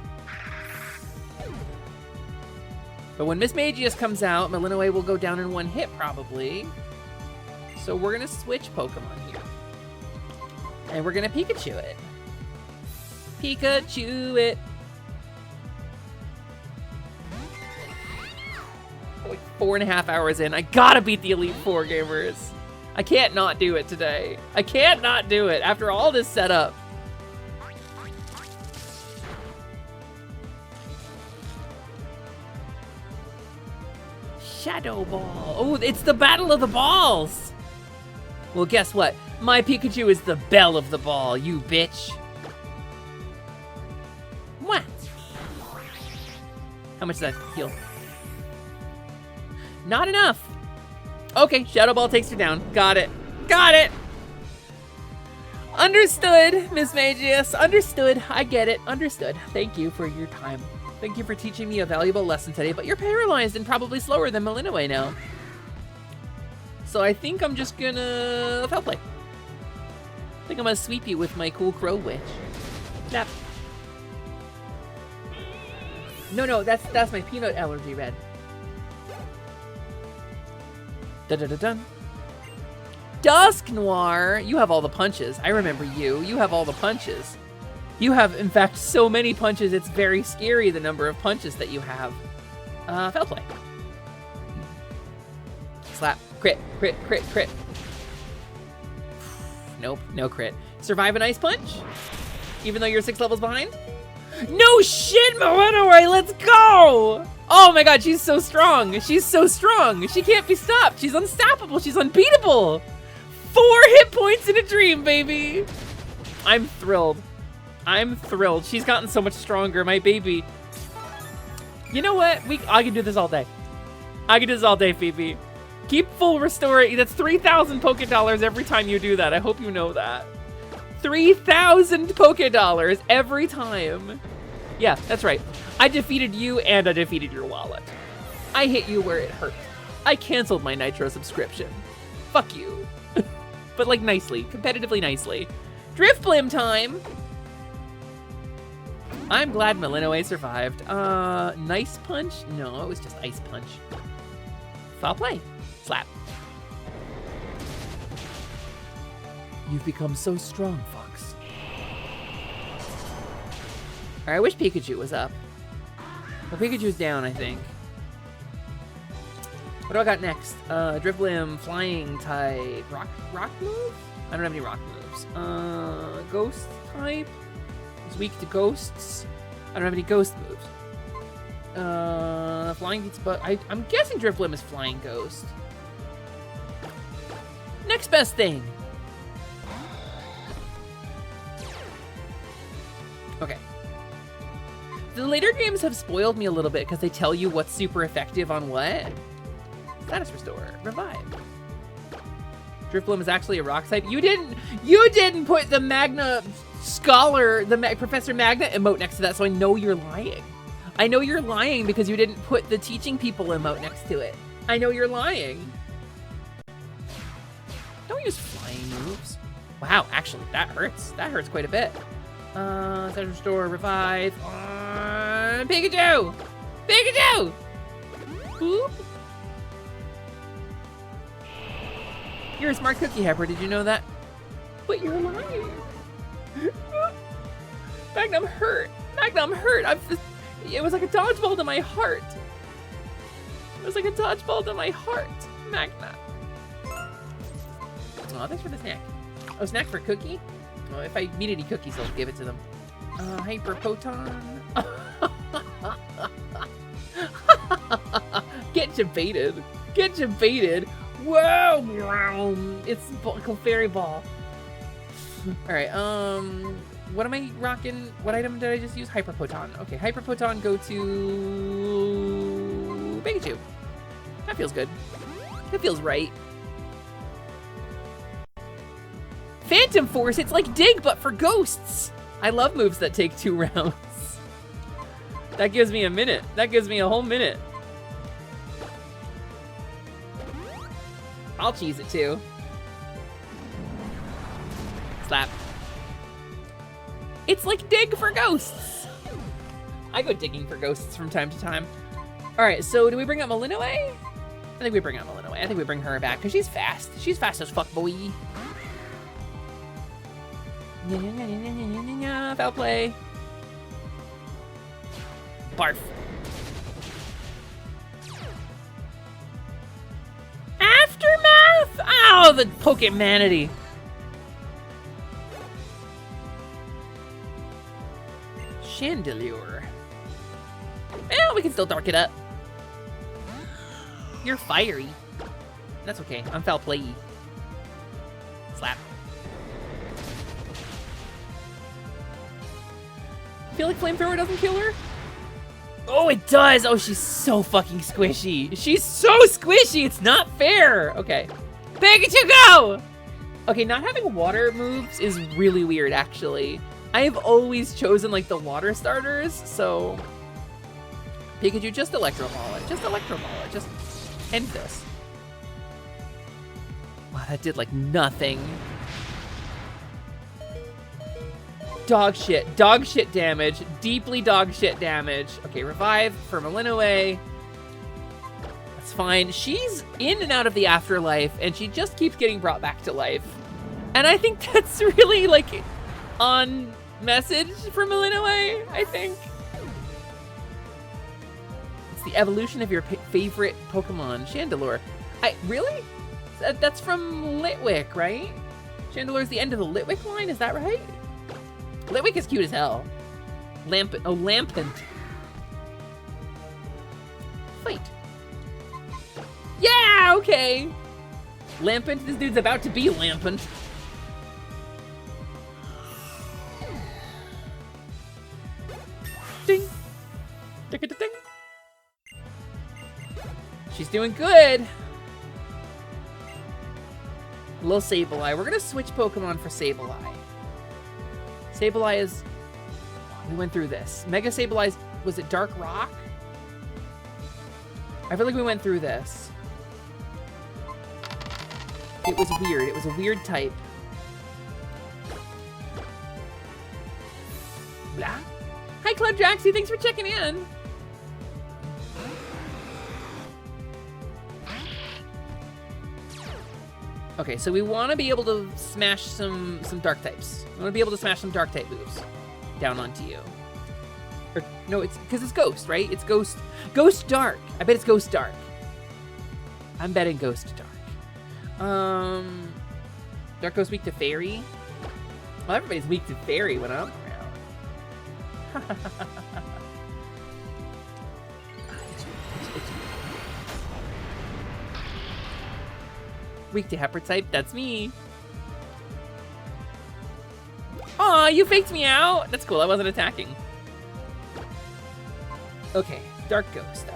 But when Miss Magius comes out, Malinois will go down in one hit, probably. So we're gonna switch Pokemon here. And we're gonna Pikachu it. Pikachu it. Like 4.5 hours in. I gotta beat the Elite Four, gamers. I can't not do it today. I can't not do it after all this setup. Shadow Ball. Oh, it's the Battle of the Balls. Well, guess what? My Pikachu is the belle of the ball, you bitch. What? How much does that heal? Not enough. Okay, Shadow Ball takes her down. Got it. Got it. Understood, Miss Magius. Understood. I get it. Understood. Thank you for your time. Thank you for teaching me a valuable lesson today, but you're paralyzed and probably slower than Malinois now. So I think I'm just gonna foul play. I think I'm gonna sweep you with my cool Crow Witch. Snap. No, that's my peanut allergy red. Da-da-da-dun. Dusk Noir, you have all the punches. I remember you. You have all the punches. You have, in fact, so many punches, it's very scary the number of punches that you have. Foul play. Slap. Crit, crit, crit, crit. Nope, no crit. Survive an ice punch? Even though you're 6 levels behind? No shit, Malinois, let's go! Oh my god, she's so strong. She's so strong. She can't be stopped. She's unstoppable. She's unbeatable. 4 hit points in a dream, baby. I'm thrilled. I'm thrilled. She's gotten so much stronger, my baby. You know what? I can do this all day. I can do this all day, Phoebe. Keep full restoring. That's 3,000 Poké every time you do that. I hope you know that. 3,000 Poké every time. Yeah, that's right. I defeated you and I defeated your wallet. I hit you where it hurt. I canceled my Nitro subscription. Fuck you. But like nicely, competitively nicely. Drifblim time. I'm glad Malinois survived. Nice punch? No, it was just ice punch. Foul play. Slap. You've become so strong, Fox. Alright, I wish Pikachu was up. Well, Pikachu's down, I think. What do I got next? Drifblim, flying type. Rock move? I don't have any rock moves. Ghost type? It's weak to ghosts. I don't have any ghost moves. Flying beats, but I'm guessing Drifblim is flying ghost. Next best thing. Okay. The later games have spoiled me a little bit because they tell you what's super effective on what. Status restore, revive. Drifblim is actually a rock type. You didn't put the Magna Scholar, Professor Magna emote next to that, so I know you're lying. I know you're lying because you didn't put the teaching people emote next to it. I know you're lying. Don't use flying moves. Wow, actually, that hurts. That hurts quite a bit. Status restore, revive. Pikachu! Pikachu! Boop. You're a smart cookie, Hepper. Did you know that? But you're lying. Magnum hurt. Magnum hurt. It was like a dodgeball to my heart. It was like a dodgeball to my heart. Magna. Oh, thanks for the snack. Oh, snack for Cookie? Oh, if I meet any cookies, I'll give it to them. Hyper Poton. Get you baited. Get you baited. Whoa! It's fairy ball. All right. What am I rocking? What item did I just use? Hyperpoton. Okay, Hyperpoton. Go to Pikachu. That feels good. That feels right. Phantom Force. It's like Dig, but for ghosts. I love moves that take 2 rounds. That gives me a minute. That gives me a whole minute. I'll cheese it too. Slap. It's like Dig for ghosts. I go digging for ghosts from time to time. All right, so do we bring up Malinoe? I think we bring up Malinoe. I think we bring her back because she's fast. She's fast as fuck, boy. Foul play. Barf. Aftermath! Oh, the Pokemanity. Chandelure. Well, we can still dark it up. You're fiery. That's okay. I'm foul play. Slap. I feel like Flamethrower doesn't kill her. Oh, it does. Oh, she's so fucking squishy. She's so squishy. It's not fair. Okay. Pikachu, go! Okay, not having water moves is really weird, actually. I've always chosen, like, the water starters, so... Pikachu, just Electro Ball it. Just Electro Ball it. Just end this. Wow, that did, like, nothing. Dog shit damage, deeply dog shit damage. Okay, revive for Malinoe. That's fine. She's in and out of the afterlife, and she just keeps getting brought back to life. And I think that's really, like, on message for Malinoe, I think. It's the evolution of your favorite Pokemon, Chandelure. Really? That's from Litwick, right? Chandelure's the end of the Litwick line, is that right? Litwick is cute as hell. Lampent. Oh, Lampent. Fight. Yeah, okay. Lampent. This dude's about to be Lampent. Ding. Ding, ding, ding. She's doing good. Little Sableye. We're gonna switch Pokemon for Sableye. Sableye is... We went through this. Mega Sableye's... Was it Dark Rock? I feel like we went through this. It was weird. It was a weird type. Blah. Hi, Club Jaxie. Thanks for checking in. Okay, so we want to be able to smash some dark types. We want to be able to smash some dark type moves down onto you. Or, no, it's because it's Ghost, right? It's Ghost Dark. I bet it's Ghost Dark. I'm betting Ghost Dark. Dark Ghost weak to Fairy. Well, everybody's weak to Fairy when I'm around. Weak to Hepper type, that's me. Aw, you faked me out. That's cool, I wasn't attacking. Okay, Dark Ghost.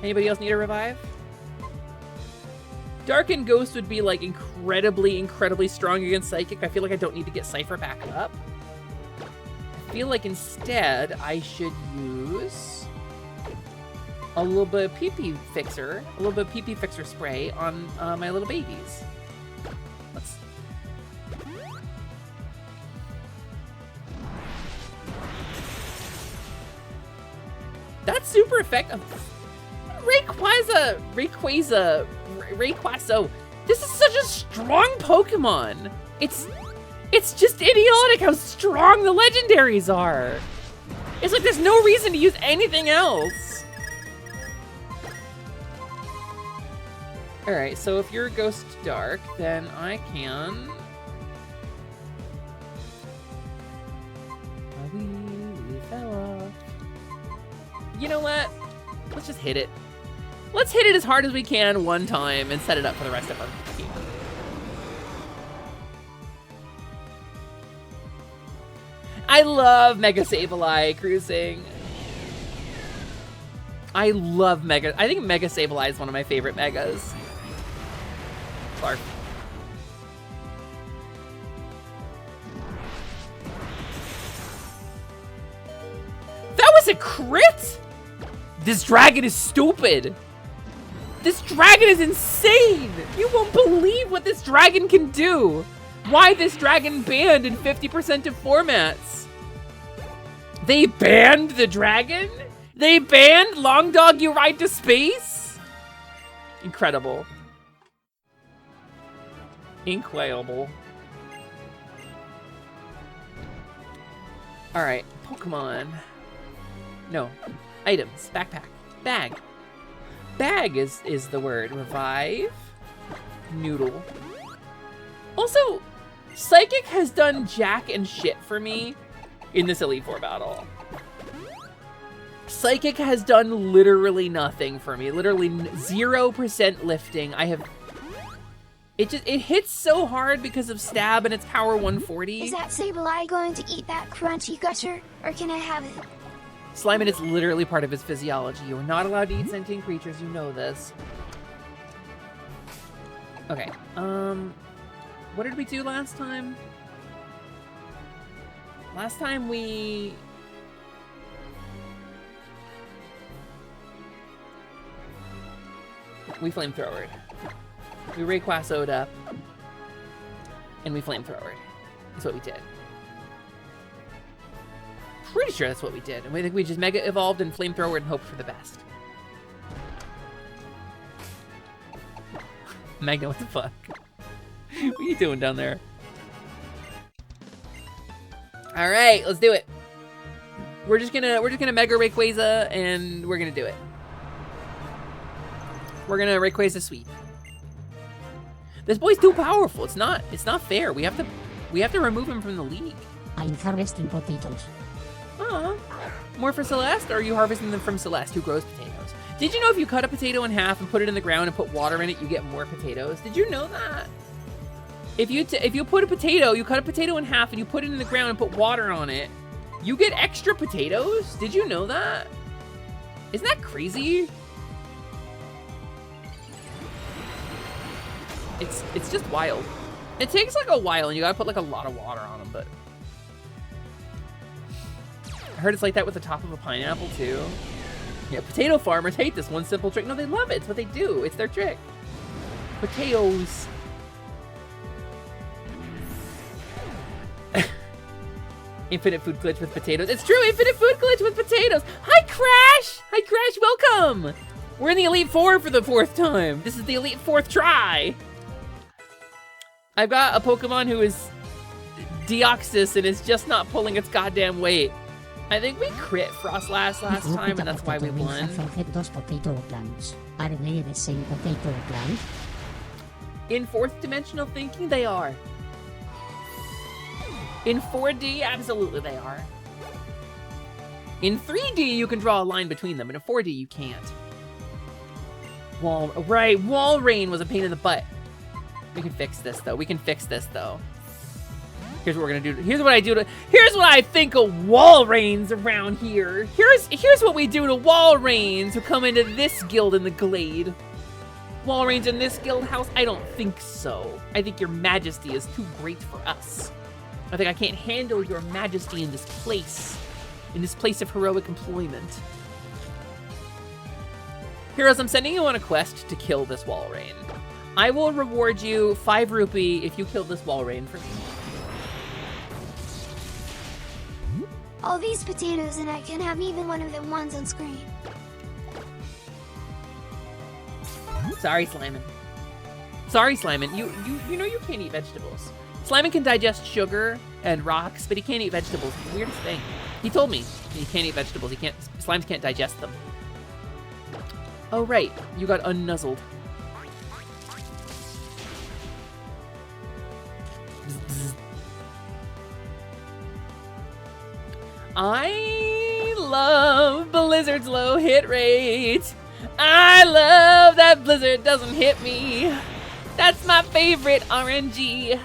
Anybody else need a revive? Dark and Ghost would be like incredibly strong against Psychic. I feel like I don't need to get Cypher back up. I feel like instead I should use a little bit of PP Fixer, a little bit of PP Fixer spray on my little babies. Let's... That's super effective. Rayquaza. This is such a strong Pokemon. It's just idiotic how strong the legendaries are. It's like there's no reason to use anything else. Alright, so if you're Ghost Dark, then I can... We fell off. You know what? hit it. Let's hit it as hard as we can one time and set it up for the rest of our game. I love Mega Sableye cruising. I love Mega. I think Mega Sableye is one of my favorite Megas. Clark. That was a crit! This dragon is stupid. This dragon is insane. You won't believe what this dragon can do. Why this dragon banned in 50% of formats? They banned the dragon? They banned Long Dog You Ride to Space? Incredible. Incredible. Alright, Pokemon. No. Items. Backpack. Bag. Bag is the word. Revive. Noodle. Also, Psychic has done jack and shit for me in this Elite Four battle. Psychic has done literally nothing for me. Literally 0% lifting. It hits so hard because of stab and its power 140. Is that Sableye going to eat that crunchy gutter, or can I have it? Slimeon is literally part of his physiology. You are not allowed to eat sentient creatures, you know this. Okay, what did we do last time? Last time we flamethrowered. We Rayquaza Oda, and we flamethrowered. That's what we did. Pretty sure that's what we did. And we think we just mega evolved and flamethrowered and hoped for the best. Magna, what the fuck? What are you doing down there? All right, let's do it. We're just gonna mega Rayquaza and we're gonna do it. We're gonna Rayquaza sweep. This boy's too powerful. It's not fair. We have to remove him from the league. I'm harvesting potatoes. More for Celeste, or are you harvesting them from Celeste, who grows potatoes? Did you know if you cut a potato in half and put it in the ground and put water in it, you get more potatoes? Did you know that? If you put a potato, you cut a potato in half and you put it in the ground and put water on it, you get extra potatoes? Did you know that? Isn't that crazy? It's just wild. It takes like a while and you gotta put like a lot of water on them, but I heard it's like that with the top of a pineapple too. Yeah, potato farmers hate this one simple trick. No, they love it. It's what they do. It's their trick. Potatoes. Infinite food glitch with potatoes. It's true, infinite food glitch with potatoes. Hi, Crash. Hi, Crash. Welcome. We're in the Elite Four for the 4th time. This is the Elite 4th try. I've got a Pokemon who is Deoxys and is just not pulling its goddamn weight. I think we crit Frostlass last time, and that's why we won. Those potato plants. Are they the same potato plant? In 4th dimensional thinking, they are. In 4D, absolutely they are. In 3D, you can draw a line between them, but in 4D, you can't. Walrein was a pain in the butt. We can fix this, though. Here's what we're gonna do. Here's what I think of Walreins around here. Here's what we do to Walreins who come into this guild in the Glade. Walreins in this guild house? I don't think so. I think your majesty is too great for us. I think I can't handle your majesty in this place of heroic employment. Heroes, I'm sending you on a quest to kill this Walrein. I will reward you 5 rupee if you kill this Walrein for me. All these potatoes and I can have even one of the ones on screen. Sorry, Slimeon. Sorry, Slimeon. You know you can't eat vegetables. Slimeon can digest sugar and rocks, but he can't eat vegetables. It's the weirdest thing. He told me he can't eat vegetables. Slimes can't digest them. Oh, right. You got unnuzzled. I love Blizzard's low hit rate. I love that Blizzard doesn't hit me. That's my favorite RNG.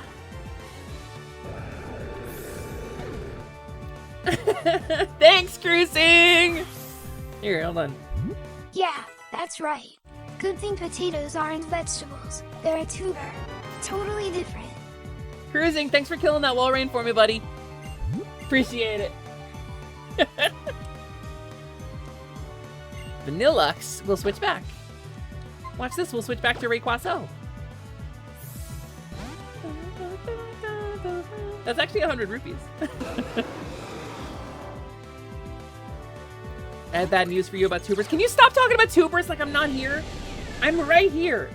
Thanks, Cruising. Here, hold on. Yeah, that's right. Good thing potatoes aren't vegetables. They're a tuber. Totally different. Cruising, thanks for killing that wall rain for me, buddy. Appreciate it. Vanillux will switch back. Watch this, we'll switch back to Rayquaza. That's actually 100 rupees. I have bad news for you about tubers. Can you stop talking about tubers like I'm not here? I'm right here.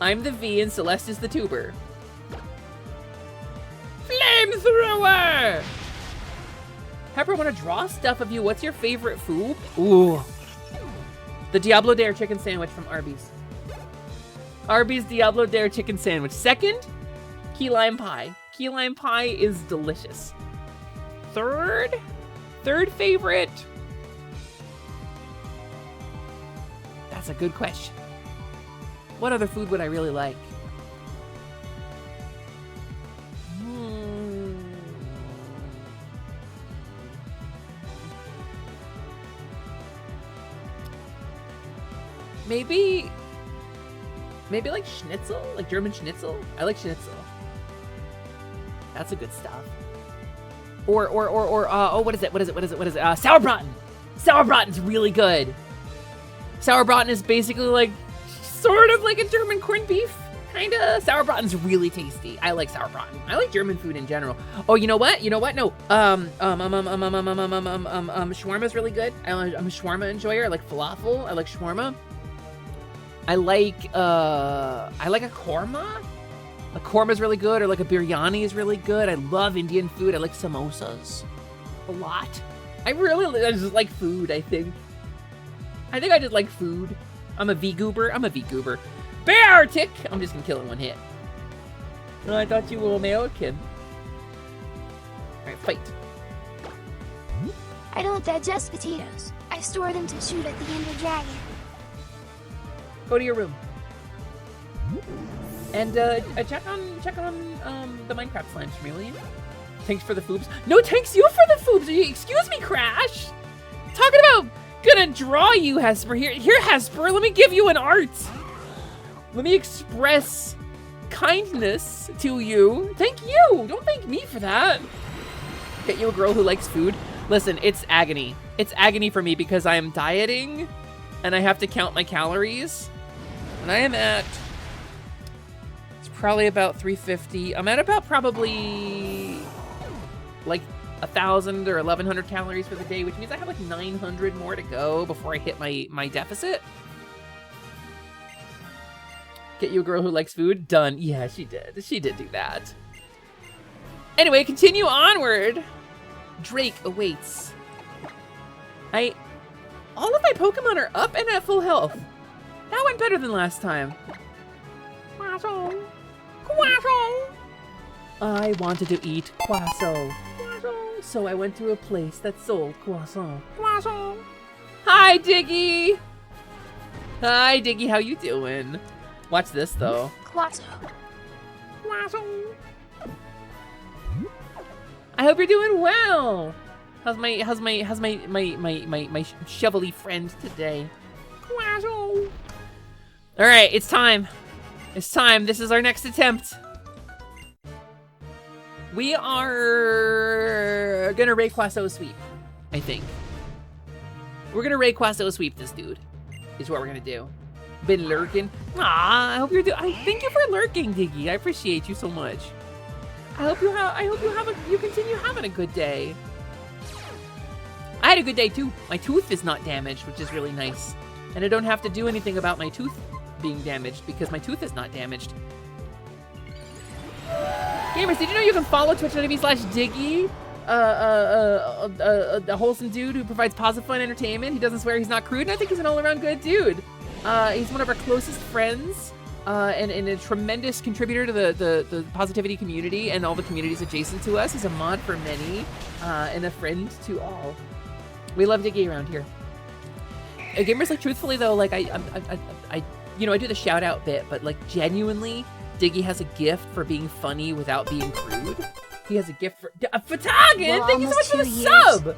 I'm the V and Celeste is the tuber. Flamethrower! Pepper, want to draw stuff of you. What's your favorite food? Ooh. The Diablo Dare chicken sandwich from Arby's. Arby's Diablo Dare chicken sandwich. Second, key lime pie. Key lime pie is delicious. Third favorite. That's a good question. What other food would I really like? Maybe like schnitzel, like German schnitzel. I like schnitzel. That's a good stuff. Or what is it? Sauerbraten. Sauerbraten's really good. Sauerbraten is basically like sort of like a German corned beef, kinda. Sauerbraten's really tasty. I like Sauerbraten. I like German food in general. Oh, you know what? No. Shawarma's really good. I'm a shawarma enjoyer. I like falafel. I like shawarma. I like a korma. A korma's really good, or like a biryani is really good. I love Indian food. I like samosas a lot. I just like food, I think. I just like food. I'm a V-goober. Beartic! I'm just gonna kill it in one hit. No, I thought you were American. Alright, fight. I don't digest potatoes. I store them to shoot at the Ender Dragon. Go to your room. And check on the Minecraft slimes for me, will you? Thanks for the foobs. No, thanks you for the foobs. Excuse me, Crash. Talking about gonna draw you, Hesper. Here, Hesper. Let me give you an art. Let me express kindness to you. Thank you. Don't thank me for that. Get you a girl who likes food. Listen, it's agony. It's agony for me because I am dieting and I have to count my calories. And I am at, it's probably about 350. I'm at about probably like 1,000 or 1,100 calories for the day, which means I have like 900 more to go before I hit my deficit. Get you a girl who likes food? Done. Yeah, she did. She did do that. Anyway, continue onward. Drake awaits. All of my Pokemon are up and at full health. That went better than last time. Quasso. I wanted to eat Quasso. So I went to a place that sold croissant. Hi, Diggy. Hi, Diggy. How you doing? Watch this though. Quasso. I hope you're doing well. How's my shovelly friend today? All right, it's time. It's time. This is our next attempt. We are gonna Rayquaza sweep, I think. We're gonna Rayquaza sweep this dude, is what we're gonna do. Been lurking. I hope you're thank you for lurking, Diggy. I appreciate you so much. I hope you continue having a good day. I had a good day too. My tooth is not damaged, which is really nice. And I don't have to do anything about my tooth being damaged because my tooth is not damaged. Gamers, did you know you can follow twitch.tv/Diggy? A wholesome dude who provides positive fun entertainment. He doesn't swear, he's not crude, and I think he's an all-around good dude. He's one of our closest friends, and a tremendous contributor to the positivity community and all the communities adjacent to us. He's a mod for many, and a friend to all. We love Diggy around here. gamers, like, truthfully though, like I you know, I do the shout out bit, but like genuinely, Diggy has a gift for being funny without being crude. He has a gift for Fatagan. Well, Thank you so much for the 2 years. sub.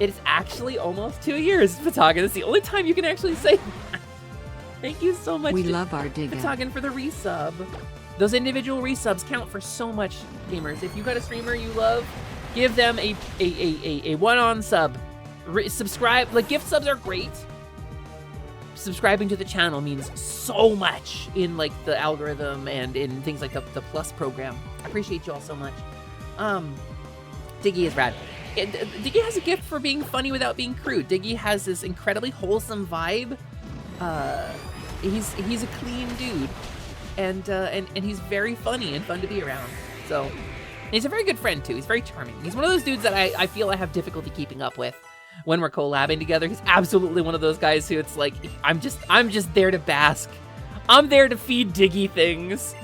It is actually almost 2 years, Fatagan. It's the only time you can actually say that. Thank you so much. We love our Digga. Fatagan for the resub. Those individual resubs count for so much, gamers. If you got a streamer you love, give them a one-on sub. Subscribe. Like, gift subs are great. Subscribing to the channel means so much in like the algorithm and in things like the plus program. I appreciate you all so much. Diggy is rad. Diggy has a gift for being funny without being crude. Diggy has this incredibly wholesome vibe. He's a clean dude, and he's very funny and fun to be around. So, and he's a very good friend too. He's very charming. He's one of those dudes that I feel I have difficulty keeping up with when we're collabing together. He's absolutely one of those guys who it's like, I'm just there to bask. I'm there to feed Diggy things.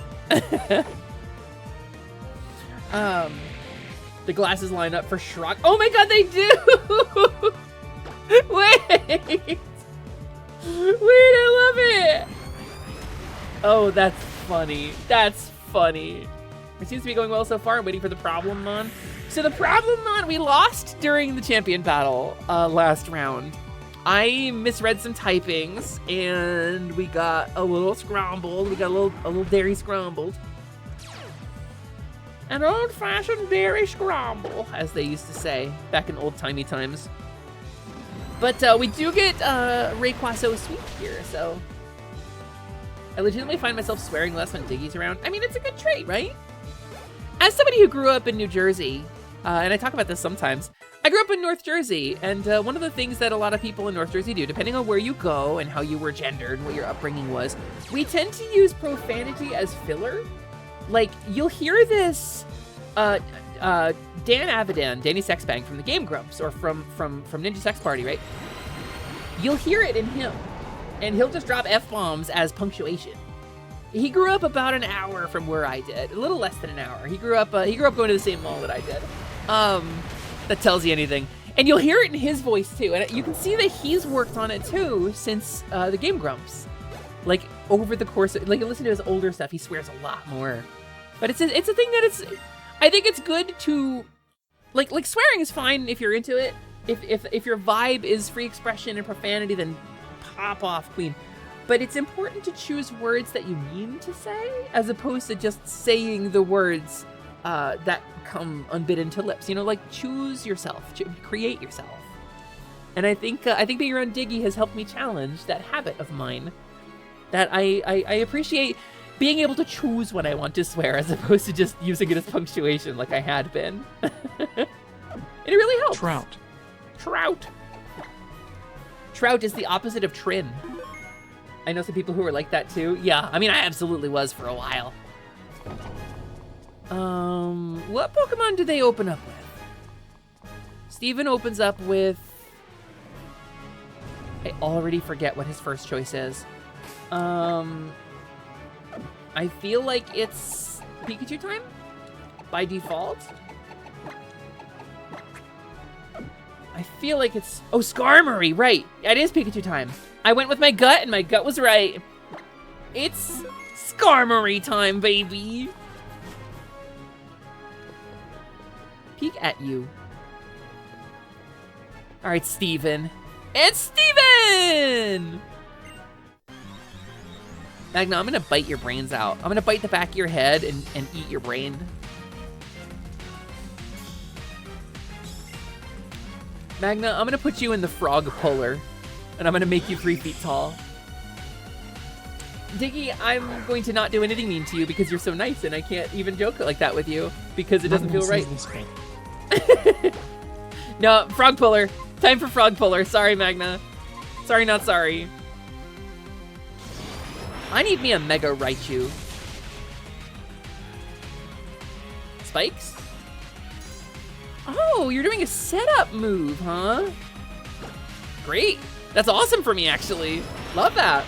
The glasses line up for Shrock. Oh my god, they do! Wait! Wait, I love it! Oh, that's funny. That's funny. It seems to be going well so far. I'm waiting for the problem mon. So the problem mon, we lost during the champion battle last round. I misread some typings and we got a little scrambled. We got a little dairy scrambled. An old-fashioned dairy scramble, as they used to say back in old-timey times. But we do get Rayquazo sweet here, so I legitimately find myself swearing less when Diggy's around. I mean, it's a good trait, right? As somebody who grew up in New Jersey, and I talk about this sometimes, I grew up in North Jersey, and one of the things that a lot of people in North Jersey do, depending on where you go and how you were gendered and what your upbringing was, we tend to use profanity as filler. Like, you'll hear this, Dan Avidan, Danny Sexbang from the Game Grumps, or from Ninja Sex Party, right? You'll hear it in him, and he'll just drop F-bombs as punctuation. He grew up about an hour from where I did, a little less than an hour. He grew up going to the same mall that I did. That tells you anything. And you'll hear it in his voice too, and you can see that he's worked on it too since the Game Grumps. Like, over the course of, like, you listen to his older stuff, he swears a lot more. But it's a thing that I think it's good to, like swearing is fine if you're into it. If your vibe is free expression and profanity, then pop off, queen. But it's important to choose words that you mean to say, as opposed to just saying the words that come unbidden to lips. You know, like, choose yourself, create yourself. And I think being around Diggy has helped me challenge that habit of mine. That I appreciate being able to choose when I want to swear, as opposed to just using it as punctuation like I had been. And it really helps. Trout is the opposite of Trin. I know some people who are like that too. Yeah, I mean, I absolutely was for a while. What Pokemon do they open up with? Steven opens up with... I already forget what his first choice is. I feel like it's Pikachu time by default. I feel like it's, oh, Skarmory, right. It is Pikachu time. I went with my gut and my gut was right. It's Skarmory time, baby. Peek at you. All right, Steven. It's Steven! Magna, I'm gonna bite your brains out. I'm gonna bite the back of your head and eat your brain. Magna, I'm gonna put you in the frog puller, and I'm gonna make you 3 feet tall. Diggy, I'm going to not do anything mean to you because you're so nice, and I can't even joke like that with you because it doesn't feel right. No, frog puller. Time for frog puller. Sorry, Magna. Sorry, not sorry. I need me a Mega Raichu. Spikes? Oh, you're doing a setup move, huh? Great. That's awesome for me, actually. Love that.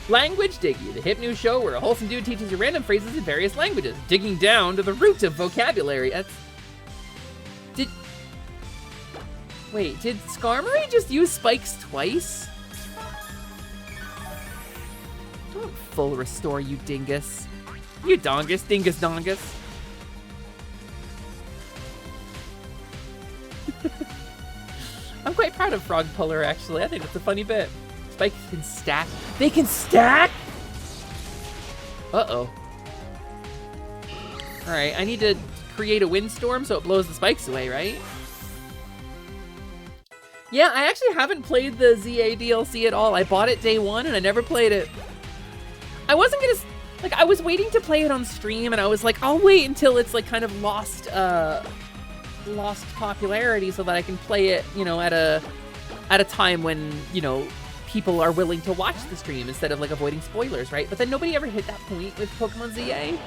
Language Diggy, the hip new show where a wholesome dude teaches you random phrases in various languages, digging down to the roots of vocabulary. Wait, did Skarmory just use spikes twice? Don't full restore, you dingus. You dongus, dingus dongus. I'm quite proud of Frog Puller, actually. I think it's a funny bit. Spikes can stack. They can stack? Uh-oh. Alright, I need to create a windstorm so it blows the spikes away, right? Yeah, I actually haven't played the ZA DLC at all. I bought it day one and I never played it. I wasn't gonna, like, I was waiting to play it on stream and I was like, I'll wait until it's like kind of lost popularity so that I can play it, you know, at a time when, you know, people are willing to watch the stream instead of like avoiding spoilers, right? But then nobody ever hit that point with Pokemon ZA.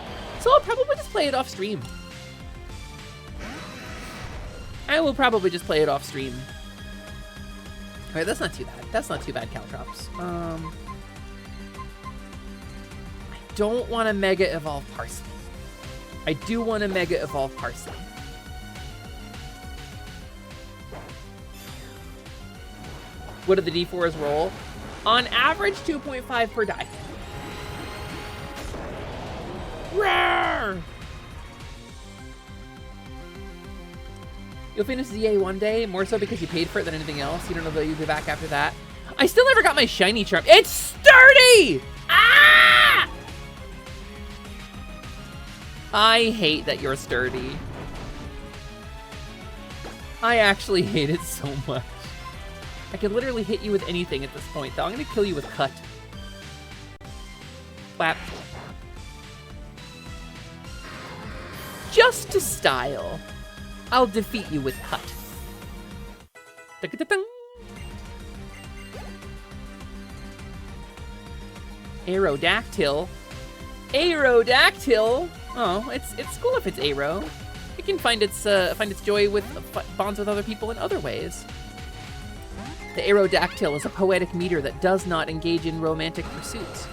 So I'll probably just play it off stream. I will probably just play it off stream. All right, that's not too bad. That's not too bad, Caltrops. I don't want to Mega Evolve Parsley. I do want to Mega Evolve Parsley. What do the D4s roll? On average, 2.5 per die. Roar! You'll finish ZA one day, more so because you paid for it than anything else. You don't know that you'll be back after that. I still never got my shiny charm. It's sturdy! Ah! I hate that you're sturdy. I actually hate it so much. I could literally hit you with anything at this point, though. I'm gonna kill you with Cut. Clap. Just to style, I'll defeat you with Cut. Aerodactyl. Aerodactyl. Oh, it's cool if it's Aero. It can find its joy with bonds with other people in other ways. The Aerodactyl is a poetic meter that does not engage in romantic pursuits.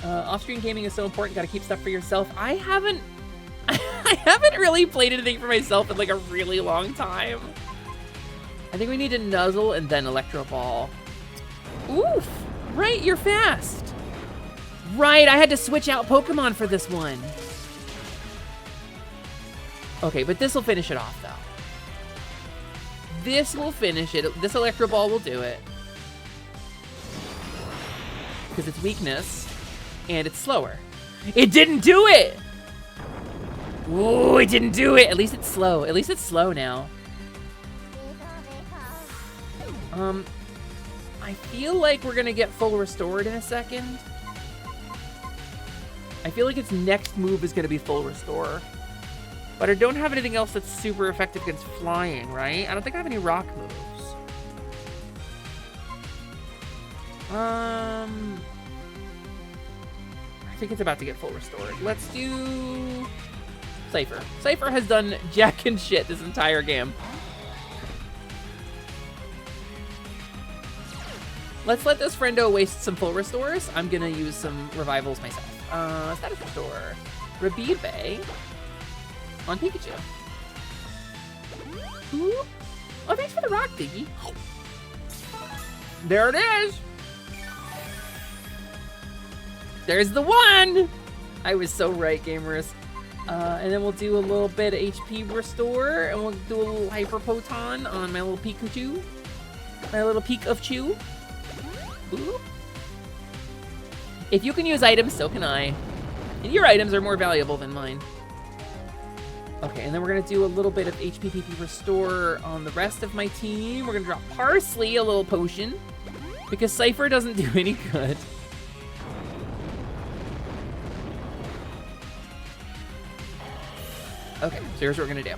Off-screen gaming is so important. Got to keep stuff for yourself. I haven't really played anything for myself in like a really long time. I think we need to Nuzzle and then Electro Ball. Oof! Right, you're fast. Right, I had to switch out Pokemon for this one. Okay, but this will finish it off, though. This will finish it. This Electro Ball will do it. Because it's weakness, and it's slower. It didn't do it! Ooh, it didn't do it! At least it's slow. At least it's slow now. I feel like we're gonna get full restored in a second. I feel like its next move is gonna be full restore. But I don't have anything else that's super effective against flying, right? I don't think I have any rock moves. I think it's about to get full restored. Let's do Cypher. Cypher has done jack and shit this entire game. Let's let this friendo waste some full restores. I'm gonna use some revivals myself. Status restore. Rabibe on Pikachu. Ooh. Oh, thanks for the rock, Piggy. There it is. There's the one. I was so right, gamers. And then we'll do a little bit of HP restore, and we'll do a little Hyper Poton on my little Pikachu. My little Peak of Chew. Ooh. If you can use items, so can I. And your items are more valuable than mine. Okay, and then we're gonna do a little bit of HP restore on the rest of my team. We're gonna drop Parsley, a little potion, because Cypher doesn't do any good. Okay, so here's what we're gonna do.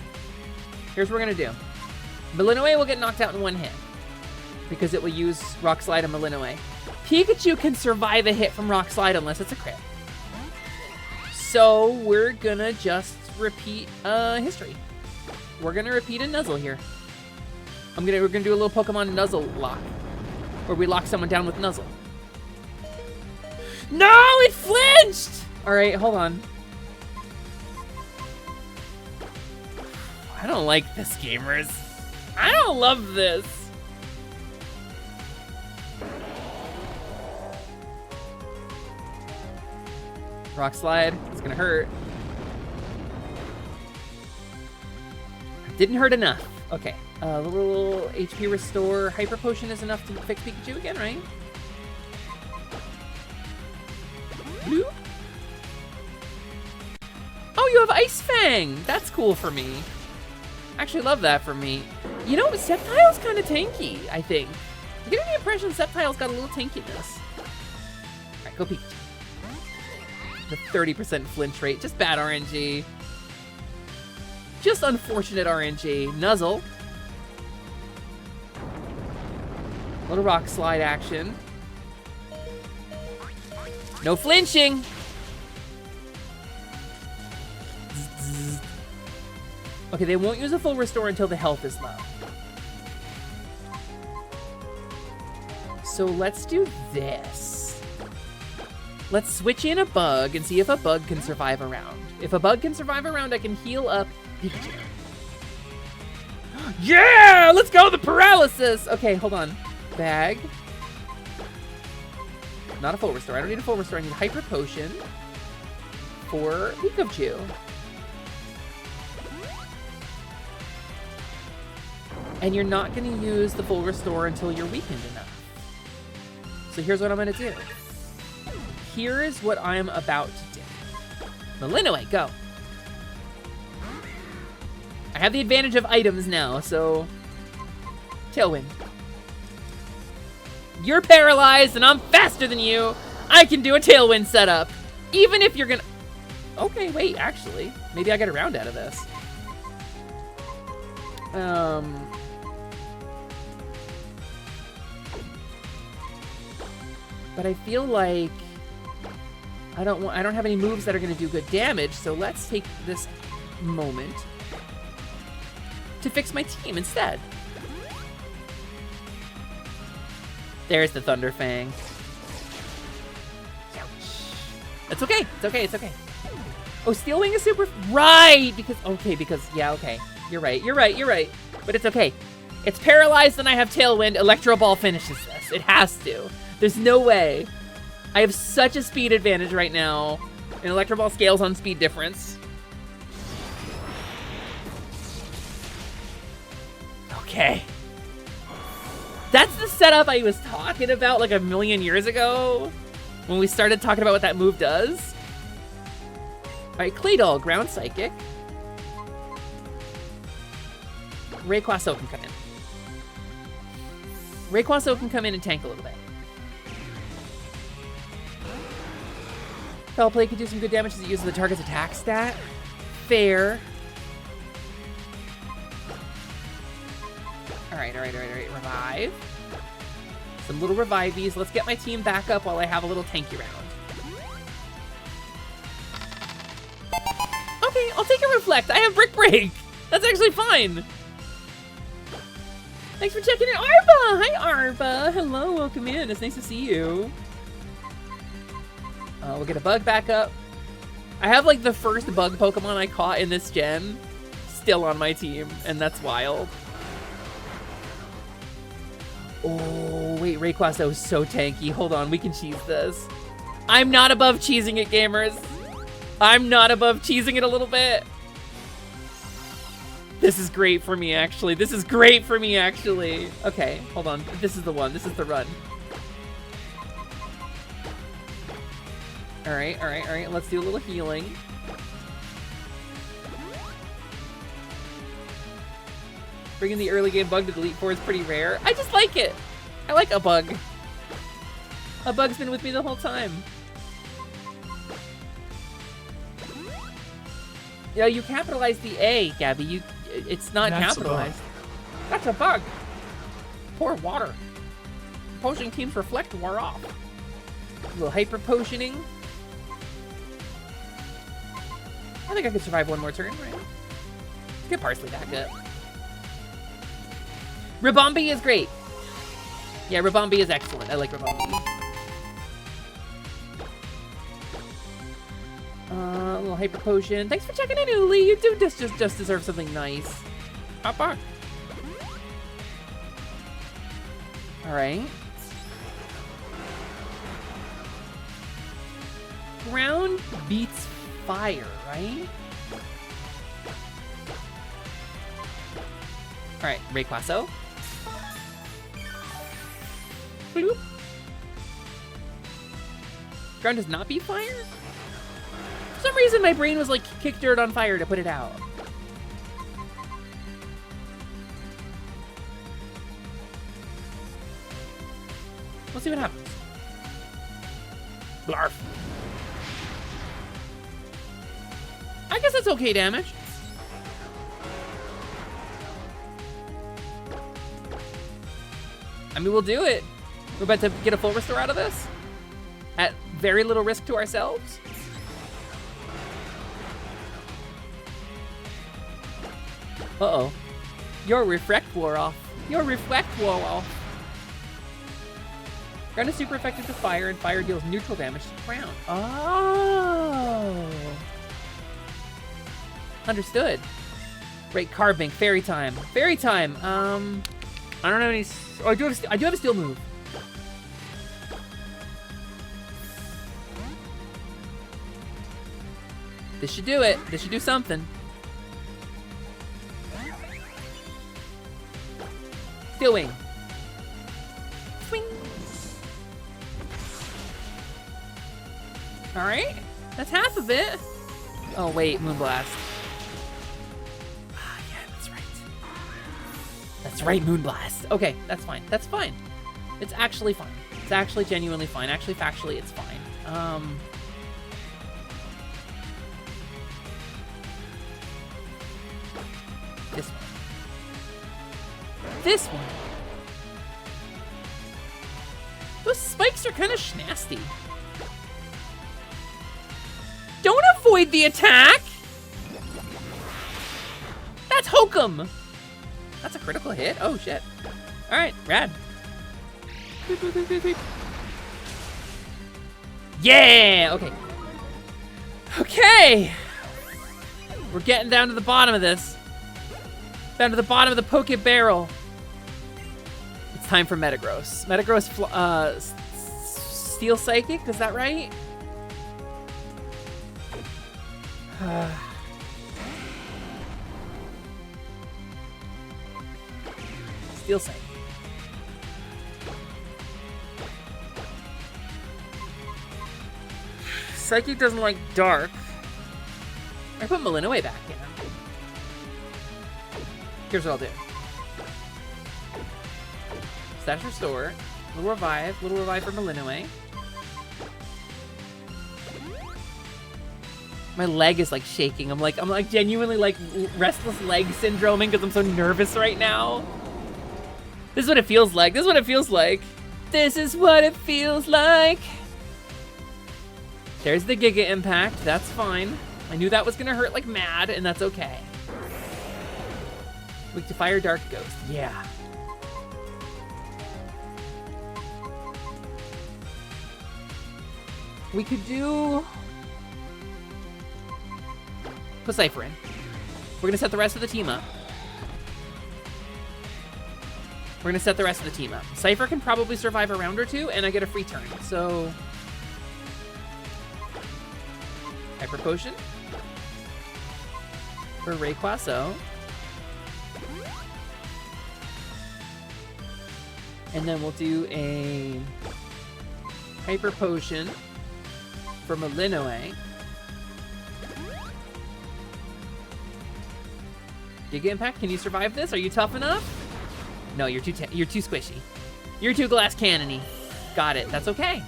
Here's what we're gonna do. Malinois will get knocked out in one hit, because it will use Rock Slide on Malinois. Pikachu can survive a hit from Rock Slide unless it's a crit. So we're gonna just repeat history. We're gonna repeat a Nuzzle here. We're gonna do a little Pokemon Nuzzle lock, where we lock someone down with Nuzzle. No, it flinched! All right, hold on. I don't like this, gamers. I don't love this. Rock slide. It's gonna hurt. Didn't hurt enough. Okay. A little HP restore. Hyper potion is enough to fix Pikachu again, right? Bloop. Oh, you have Ice Fang. That's cool for me. Actually love that for me. You know, Sceptile's kind of tanky, I think. I'm getting the impression Sceptile's got a little tankiness. All right, go Pikachu. The 30% flinch rate, just bad RNG. Just unfortunate RNG. Nuzzle. Little rock slide action. No flinching. Okay, they won't use a full restore until the health is low. So let's do this. Let's switch in a bug and see if a bug can survive a round. If a bug can survive a round, I can heal up Pikachu. Yeah! Let's go, the paralysis! Okay, hold on. Bag. Not a full restore. I don't need a full restore. I need a hyper potion for Pikachu. And you're not going to use the full restore until you're weakened enough. So here's what I'm going to do. Here is what I'm about to do. Malinois, go. I have the advantage of items now, so... Tailwind. You're paralyzed, and I'm faster than you. I can do a Tailwind setup. Even if you're gonna... Okay, wait, actually. Maybe I get a round out of this. But I feel like... I don't have any moves that are gonna do good damage, so let's take this moment to fix my team instead. There's the Thunder Fang. It's okay. It's okay. It's okay. Oh, Steel Wing is super... Right! Because... Okay, because... Yeah, okay. You're right. You're right. You're right. But it's okay. It's paralyzed and I have Tailwind. Electro Ball finishes this. It has to. There's no way. I have such a speed advantage right now. And Electro Ball scales on speed difference. Okay. That's the setup I was talking about like a million years ago when we started talking about what that move does. All right, Claydol, Ground Psychic. Rayquaza can come in. Rayquaza can come in and tank a little bit. Foul Play could do some good damage as it uses the target's attack stat. Fair. All right. Revive. Some little revivees. Let's get my team back up while I have a little tanky round. Okay, I'll take a Reflect. I have Brick Break. That's actually fine. Thanks for checking in, Arba. Hi, Arba. Hello, welcome in. It's nice to see you. We'll get a bug back up. I have like the first bug Pokemon I caught in this gen still on my team, and that's wild. Oh, wait, Rayquaza is so tanky. Hold on, we can cheese this. I'm not above cheesing it, gamers. I'm not above cheesing it a little bit. This is great for me, actually. This is great for me, actually. Okay, hold on. This is the one. This is the run. All right. Let's do a little healing. Bringing the early game bug to delete 4 is pretty rare. I just like it. I like a bug. A bug's been with me the whole time. Yeah, you capitalize the A, Gabby. It's not That's capitalized. That's a bug. Pour water. Potion teams reflect wore off. A little hyper potioning. I think I could survive one more turn, right? Let's get Parsley back up. Ribombee is great. Yeah, Ribombee is excellent. I like Ribombee. A little hyper potion. Thanks for checking in, Uli. You do just deserve something nice. Hop on. All right. Ground beats fire, right? All right, Rayquaza. Bloop. Ground does not beat fire? For some reason, my brain was like, kick dirt on fire to put it out. Let's see what happens. Blarf. I guess that's okay damage. I mean, we'll do it. We're about to get a full restore out of this. At very little risk to ourselves. Uh-oh. Your reflect wore off. Your reflect wore off. Ground is super effective to fire, and fire deals neutral damage to the ground. Oh. Understood. Great card bank. Fairy time. Fairy time. I don't have any. Oh, I do have a steel move. This should do it. This should do something. Steel wing. Swing. All right. That's half of it. Oh wait, Moonblast. That's right, Moonblast. Okay, that's fine. That's fine. It's actually fine. It's actually genuinely fine. Actually, factually, it's fine. This one. This one. Those spikes are kind of nasty. Don't avoid the attack! That's Hokum! That's a critical hit? Oh, shit. All right, rad. Beep, beep, beep, beep, beep. Yeah, okay. Okay. We're getting down to the bottom of this. Down to the bottom of the Poke Barrel. It's time for Metagross. Metagross, Steel Psychic, is that right? Steel Psychic. Psychic doesn't like dark. I put Malinois back in. Here's what I'll do. Status Restore. Little Revive for Malinois. My leg is like shaking. I'm like genuinely like restless leg syndroming because I'm so nervous right now. This is what it feels like. This is what it feels like. This is what it feels like. There's the Giga Impact. That's fine. I knew that was gonna hurt like mad, and that's okay. Weak to Fire, Dark Ghost. Yeah. We could do... Put Cypher in. We're gonna set the rest of the team up. We're gonna set the rest of the team up. Cypher can probably survive a round or two, and I get a free turn, so... Hyper Potion. For Rayquaza. And then we'll do a... Hyper Potion. For Malinois. Giga Impact, can you survive this? Are you tough enough? No, you're too squishy. You're too glass cannon-y. Got it. That's okay.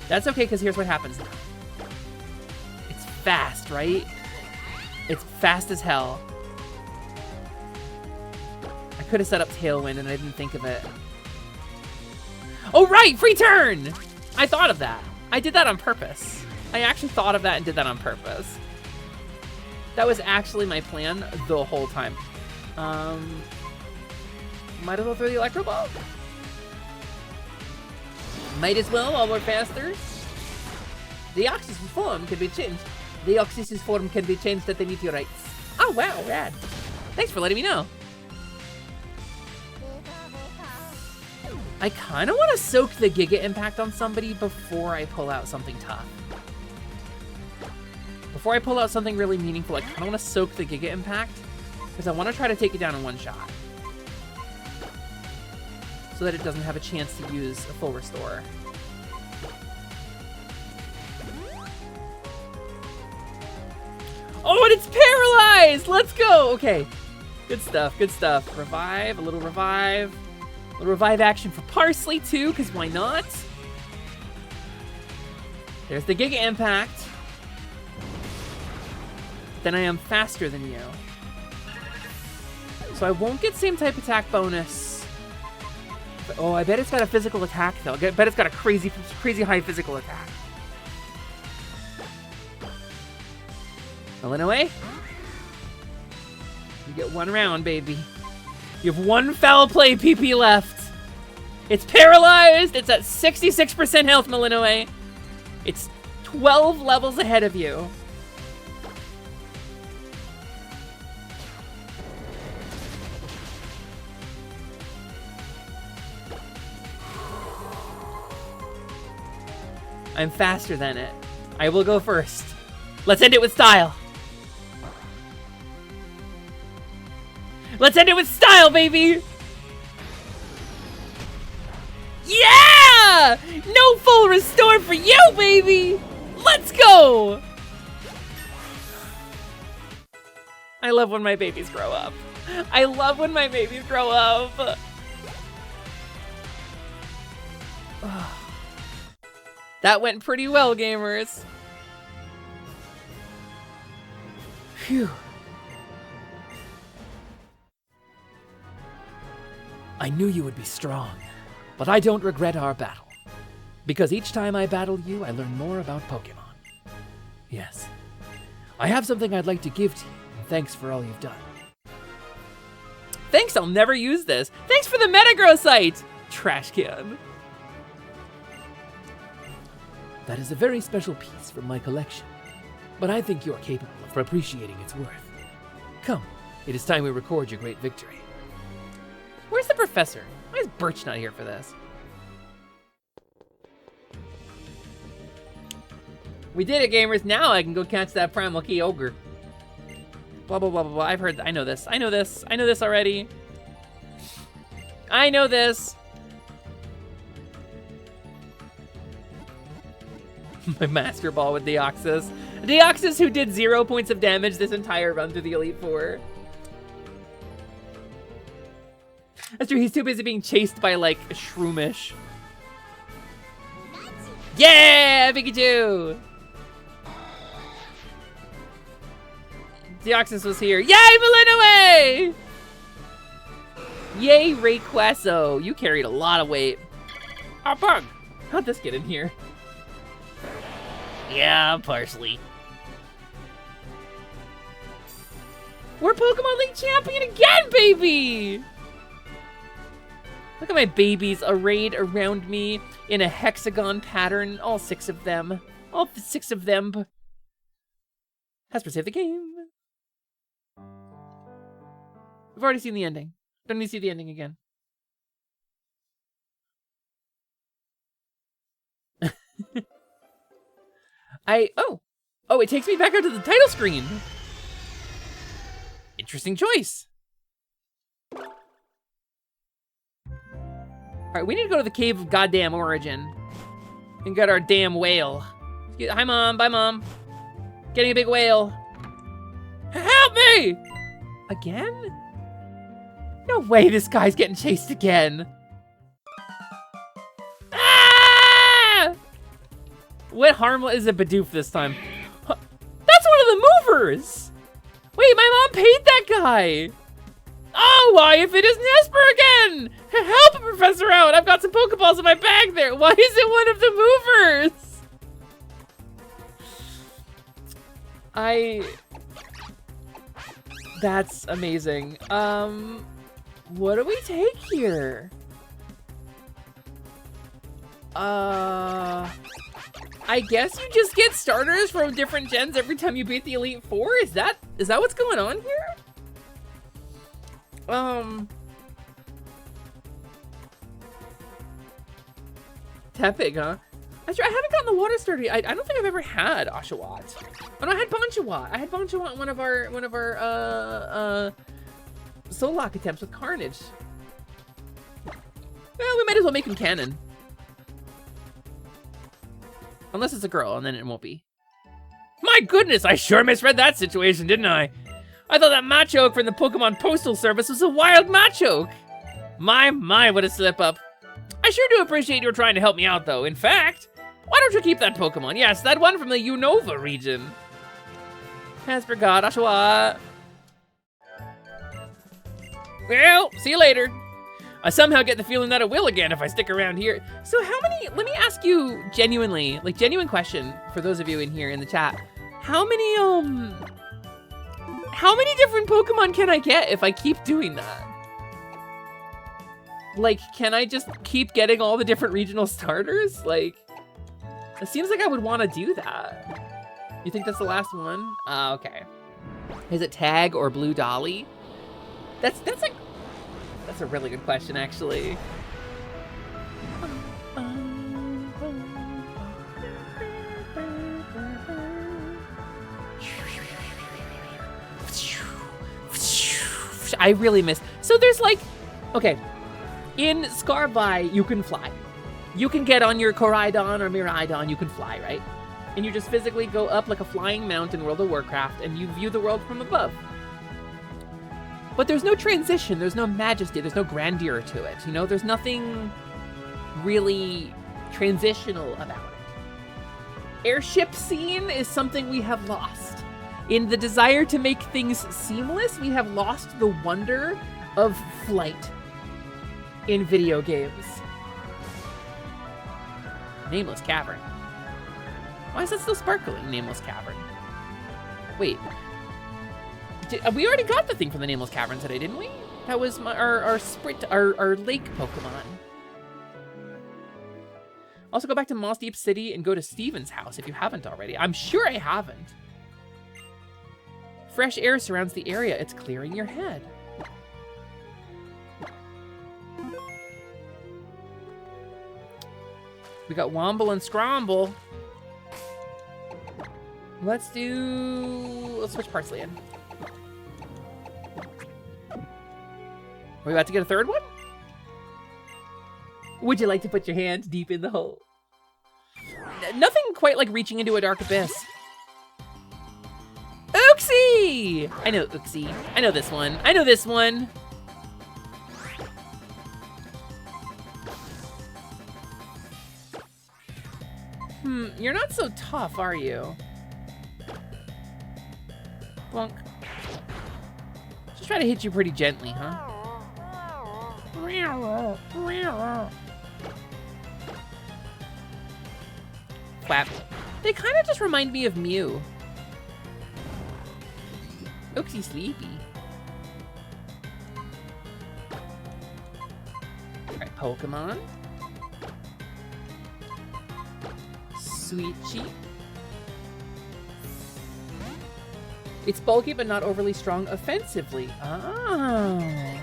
That's okay, because here's what happens now. It's fast, right? It's fast as hell. I could have set up Tailwind, and I didn't think of it. Oh, right! Free turn! I thought of that. I did that on purpose. I actually thought of that and did that on purpose. That was actually my plan the whole time. Might as well throw the Electro Ball. Might as well while we're faster. The Oxys's form can be changed. The Oxys's form can be changed at the meteorites. Oh wow, rad. Thanks for letting me know. I kind of want to soak the Giga Impact on somebody before I pull out something tough. Before I pull out something really meaningful, I kind of want to soak the Giga Impact because I want to try to take it down in one shot so that it doesn't have a chance to use a full restore. Oh, and it's paralyzed! Let's go! Okay. Good stuff, good stuff. Revive, a little revive. A little revive action for Parsley, too, because why not? There's the Giga Impact. Then I am faster than you. So I won't get same type attack bonus. But, oh, I bet it's got a physical attack, though. I bet it's got a crazy high physical attack. Illinois? You get one round, baby. You have one foul play PP left. It's paralyzed. It's at 66% health, Illinois. It's 12 levels ahead of you. I'm faster than it. I will go first. Let's end it with style. Let's end it with style, baby! Yeah! No full restore for you, baby! Let's go! I love when my babies grow up. I love when my babies grow up. That went pretty well, gamers. Phew. I knew you would be strong, but I don't regret our battle. Because each time I battle you, I learn more about Pokemon. Yes. I have something I'd like to give to you, and thanks for all you've done. Thanks, I'll never use this. Thanks for the Metagrow site! Trash can. That is a very special piece from my collection, but I think you're capable of appreciating its worth. Come, it is time we record your great victory. Where's the professor? Why is Birch not here for this? We did it, gamers. Now I can go catch that Primal Key Ogre. Blah, blah, blah, blah, blah. I've heard, I know this. I know this. I know this already. I know this. My Master Ball with Deoxys. Deoxys who did 0 points of damage this entire run through the Elite Four. That's true, he's too busy being chased by, like, a Shroomish. Yeah, Pikachu! Deoxys was here. Yay, Malinois! Yay, Rayquazo. You carried a lot of weight. Oh, bug! How'd this get in here? Yeah, Parsley. We're Pokemon League champion again, baby! Look at my babies arrayed around me in a hexagon pattern. All 6 of them. All 6 of them. Hasper saved the game. We've already seen the ending. Don't need to see the ending again. Oh, it takes me back out to the title screen. Interesting choice. Alright, we need to go to the Cave of Goddamn Origin and get our damn whale. Hi, Mom. Bye, Mom. Getting a big whale. Help me! Again? No way this guy's getting chased again. Ah! What harmless is a Bidoof this time? That's one of the movers! Wait, my mom paid that guy! Oh, why if it isn't Esper again? Help a professor out! I've got some Pokeballs in my bag there. Why is it one of the movers? That's amazing. What do we take here? I guess you just get starters from different gens every time you beat the Elite Four? Is that what's going on here? Tepig, huh? I haven't gotten the water starter. I don't think I've ever had Oshawott. Oh no, I had Bonchawott. I had Bonchawott in one of our Solok attempts with Carnage. Well, we might as well make him canon. Unless it's a girl, and then it won't be. My goodness, I sure misread that situation, didn't I? I thought that Machoke from the Pokemon Postal Service was a wild Machoke. My, what a slip up. I sure do appreciate your trying to help me out, though. In fact, why don't you keep that Pokemon? Yes, that one from the Unova region. As per God, Oshawott. Well, see you later. I somehow get the feeling that it will again if I stick around here. So how many, let me ask you genuinely, like genuine question for those of you in here in the chat. How many different Pokemon can I get if I keep doing that? Like, can I just keep getting all the different regional starters? Like, it seems like I would want to do that. You think that's the last one? Okay. Is it Tag or Blue Dolly? That's a really good question, actually. I really miss. So there's like, okay, in Scarby, you can fly. You can get on your Koraidon or Miraidon, you can fly, right? And you just physically go up like a flying mount in World of Warcraft, and you view the world from above. But there's no transition, there's no majesty, there's no grandeur to it. You know, there's nothing really transitional about it. Airship scene is something we have lost. In the desire to make things seamless, we have lost the wonder of flight in video games. Nameless Cavern. Why is that still sparkling, Nameless Cavern? Wait. We already got the thing from the Nameless Cavern today, didn't we? That was our lake Pokemon. Also, go back to Moss Deep City and go to Steven's house if you haven't already. I'm sure I haven't. Fresh air surrounds the area. It's clearing your head. We got Womble and Scromble. Let's switch Parsley in. Are we about to get a third one? Would you like to put your hands deep in the hole? Nothing quite like reaching into a dark abyss. Uxie! I know Uxie. I know this one. I know this one. You're not so tough, are you? Bonk. Just try to hit you pretty gently, huh? Flap. They kind of just remind me of Mew. Uxie sleepy. Alright, Pokemon. Sweet Cheek. It's bulky but not overly strong offensively. Oh.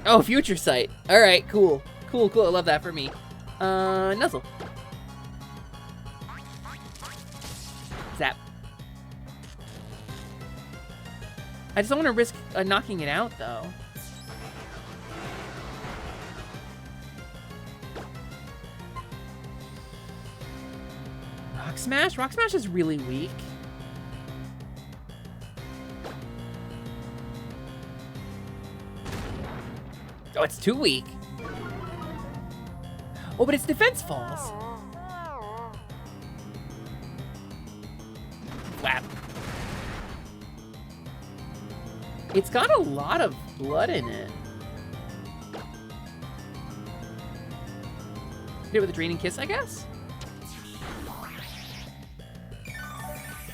Oh, Future Sight. Alright, cool. Cool. I love that for me. Nuzzle. Zap. I just don't want to risk knocking it out, though. Rock Smash? Rock Smash is really weak. Oh, it's too weak. Oh, but its defense falls. Flap. It's got a lot of blood in it. Hit it with a Draining Kiss, I guess?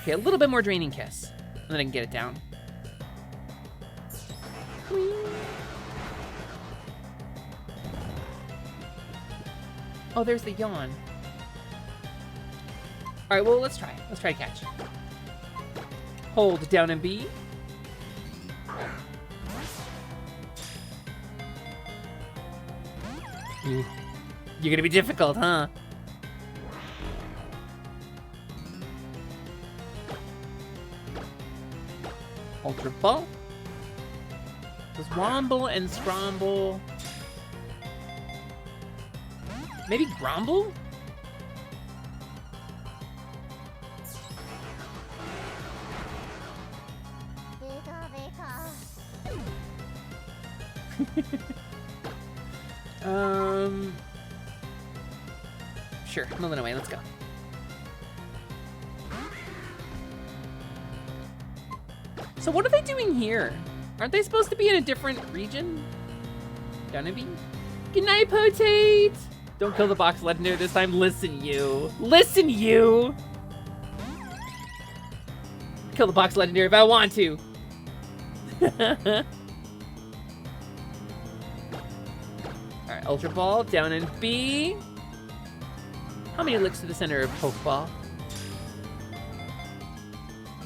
Okay, a little bit more Draining Kiss. And then I can get it down. Oh, there's the yawn. All right, well, let's try. Let's try to catch. Hold down and B. Ooh. You're gonna be difficult, huh? Ultra Ball. There's Womble and Scromble. Maybe Grumble? Sure, moving away, let's go. So what are they doing here? Aren't they supposed to be in a different region? Gonna be? Good night, Potate! Don't kill the box legendary this time. Listen, you. Listen, you! Kill the box legendary if I want to. Alright, Ultra Ball down in B. How many licks to the center of Pokeball?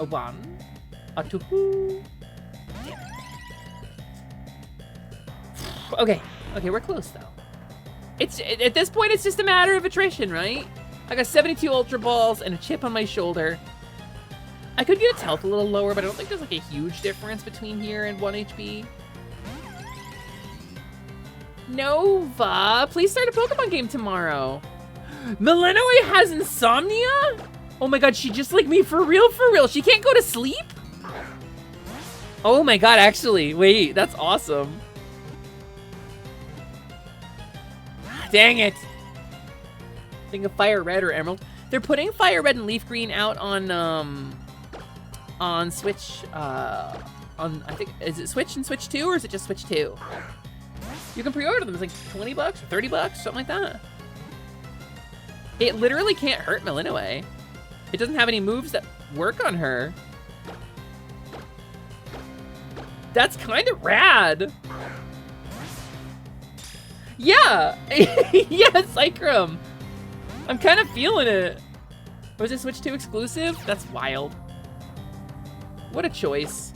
A 1. A 2. Okay. Okay, we're close though. It's at this point it's just a matter of attrition, right? I got 72 Ultra Balls and a chip on my shoulder. I could get its health a little lower, but I don't think there's like a huge difference between here and 1 HP. Nova, please start a Pokemon game tomorrow. Malinois has insomnia? Oh my god, she just like me for real, for real. She can't go to sleep? Oh my god, actually, wait, that's awesome. Dang it. Think of Fire Red or Emerald. They're putting Fire Red and Leaf Green out on Switch, I think, is it Switch and Switch 2 or is it just Switch 2? You can pre-order them, it's like 20 bucks or 30 bucks, something like that. It literally can't hurt Malinois. It doesn't have any moves that work on her. That's kind of rad. Yeah, yeah, Cycrum. I'm kind of feeling it. Was it Switch 2 exclusive? That's wild. What a choice.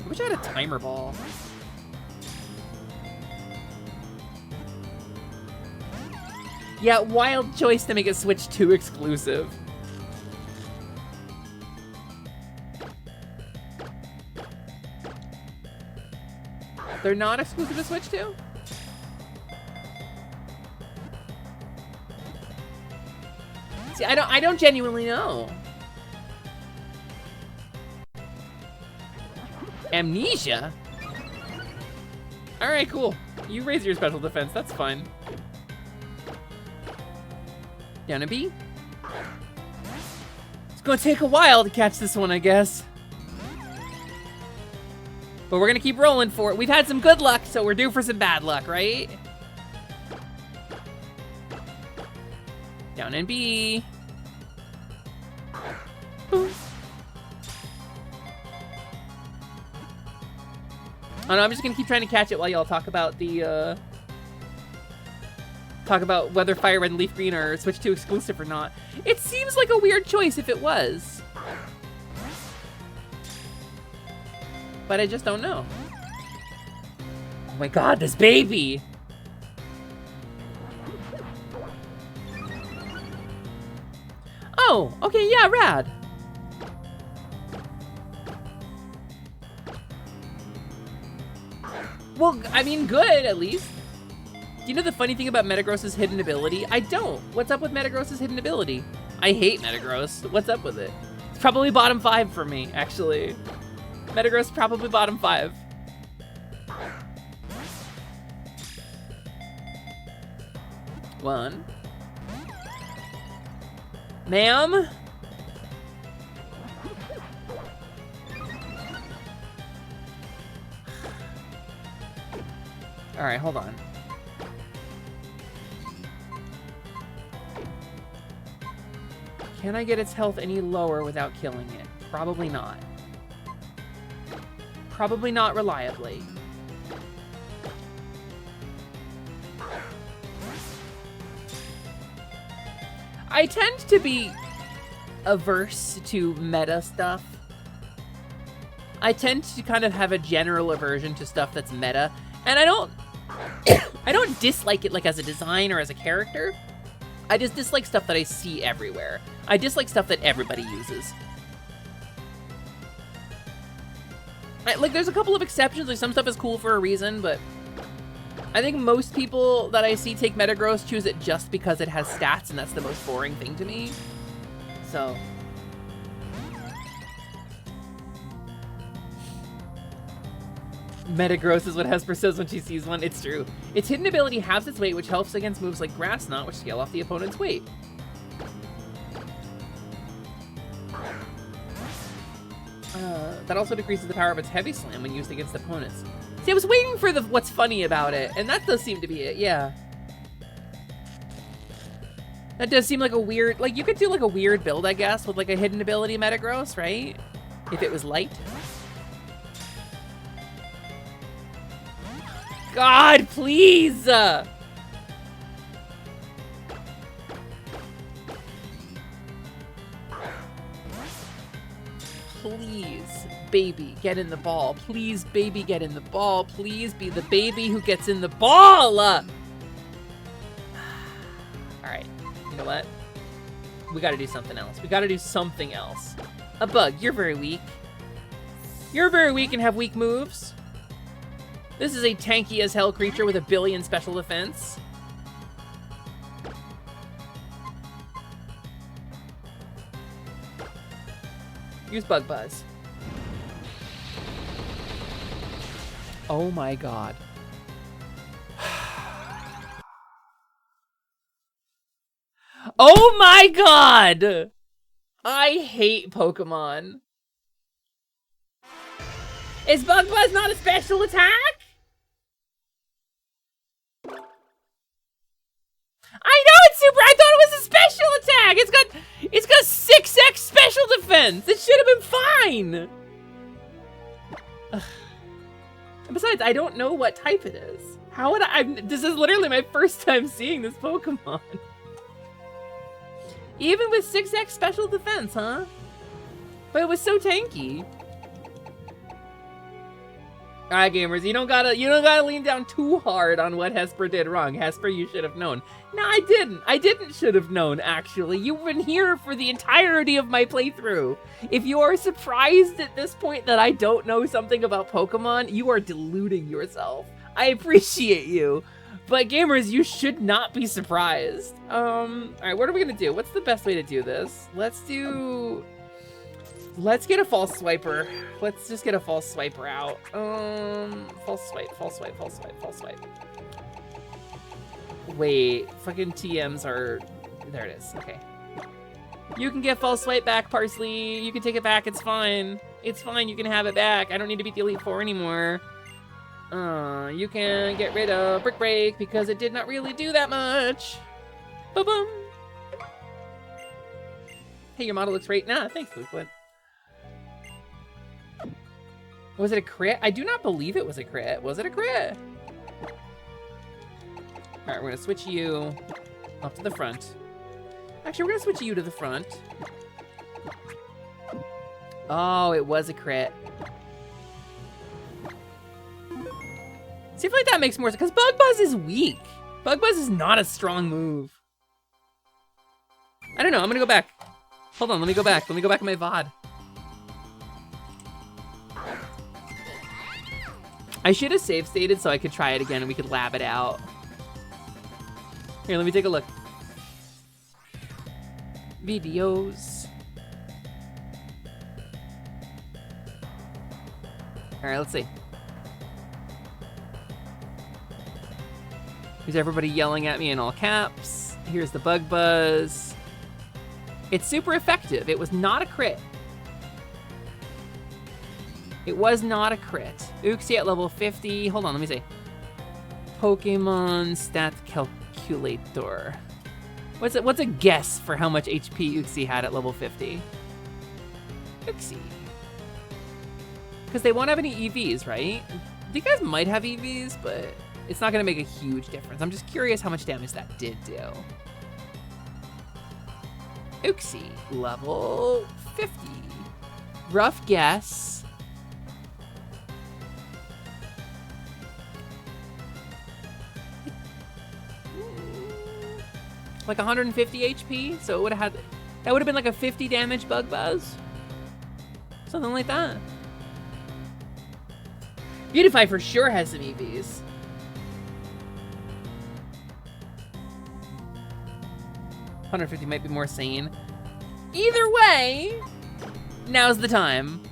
I wish I had a timer ball. Yeah, wild choice to make it Switch 2 exclusive. They're not exclusive to Switch 2? See, I don't genuinely know. Amnesia? Alright, cool. You raise your special defense, that's fine. Down a B? It's gonna take a while to catch this one, I guess. But we're gonna keep rolling for it. We've had some good luck, so we're due for some bad luck, right? Down in B. Boom. Oh no, I'm just gonna keep trying to catch it while y'all talk about the, talk about whether Fire Red and Leaf Green are Switch 2 exclusive or not. It seems like a weird choice if it was. But I just don't know. Oh my god, this baby! Oh, okay, yeah, rad. Well, I mean, good, at least. Do you know the funny thing about Metagross's hidden ability? I don't. What's up with Metagross's hidden ability? I hate Metagross. What's up with it? It's probably bottom 5 for me, actually. Metagross probably bottom 5. One. Ma'am? Alright, hold on. Can I get its health any lower without killing it? Probably not. Probably not reliably. I tend to be averse to meta stuff. I tend to kind of have a general aversion to stuff that's meta, and I don't I don't dislike it like as a design or as a character. I just dislike stuff that I see everywhere. I dislike stuff that everybody uses. Like, there's a couple of exceptions. Like, some stuff is cool for a reason, but I think most people that I see take Metagross choose it just because it has stats, and that's the most boring thing to me. So... Metagross is what Hesper says when she sees one. It's true. Its hidden ability halves its weight, which helps against moves like Grass Knot, which scale off the opponent's weight. That also decreases the power of its Heavy Slam when used against opponents. See, I was waiting for the what's funny about it, and that does seem to be it, yeah. That does seem like a weird... Like, you could do, like, a weird build, I guess, with, like, a hidden ability Metagross, right? If it was light. God, please! Please, baby, get in the ball. Please, baby, get in the ball. Please be the baby who gets in the ball! Alright, you know what? We gotta do something else. We gotta do something else. A bug, you're very weak. You're very weak and have weak moves. This is a tanky as hell creature with a billion special defense. Use Bug Buzz. Oh my god. Oh my god! I hate Pokemon. Is Bug Buzz not a special attack? I know it's super. I thought it was a special attack. It's got 6x special defense. It should have been fine. Ugh. And besides, I don't know what type it is. How would I? This is literally my first time seeing this Pokemon. Even with 6x special defense, huh? But it was so tanky. Alright, gamers, you don't gotta lean down too hard on what Hesper did wrong. Hesper, you should have known. No, I didn't. I didn't should have known, actually. You've been here for the entirety of my playthrough. If you are surprised at this point that I don't know something about Pokemon, you are deluding yourself. I appreciate you. But gamers, you should not be surprised. Alright, what are we gonna do? What's the best way to do this? Let's get a false swiper. Let's just get a false swiper out. False swipe. Wait, fucking TMs are... There it is, okay. You can get false swipe back, Parsley. You can take it back, it's fine. It's fine, you can have it back. I don't need to beat the Elite Four anymore. You can get rid of Brick Break because it did not really do that much. Ba-boom. Hey, your model looks great. Nah, thanks, Luke. Was it a crit? I do not believe it was a crit. Was it a crit? Alright, we're gonna switch you up to the front. Actually, we're gonna switch you to the front. Oh, it was a crit. See, I feel like that makes more sense, because Bug Buzz is weak. Bug Buzz is not a strong move. I don't know, I'm gonna go back. Hold on, let me go back. Let me go back in my VOD. I should have save stated so I could try it again and we could lab it out. Here, let me take a look. Videos. All right, let's see. Here's everybody yelling at me in all caps. Here's the Bug Buzz. It's super effective. It was not a crit. It was not a crit. Uxie at level 50. Hold on, let me see. Pokemon stat calculator. What's a guess for how much HP Uxie had at level 50? Uxie. Because they won't have any EVs, right? You guys might have EVs, but it's not gonna make a huge difference. I'm just curious how much damage that did do. Uxie, level 50. Rough guess. like 150 HP. So it would have had, that would have been like a 50 damage bug buzz. Something like that. Beautify for sure has some EVs. $150 might be more sane. Either way, now's the time.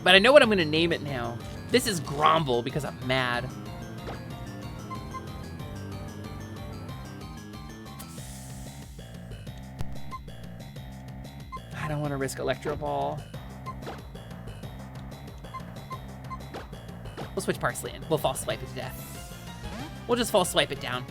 But I know what I'm gonna name it now. This is Gromble because I'm mad. I don't want to risk Electro Ball. We'll switch Parsley in. We'll false swipe it to death. We'll just false swipe it down.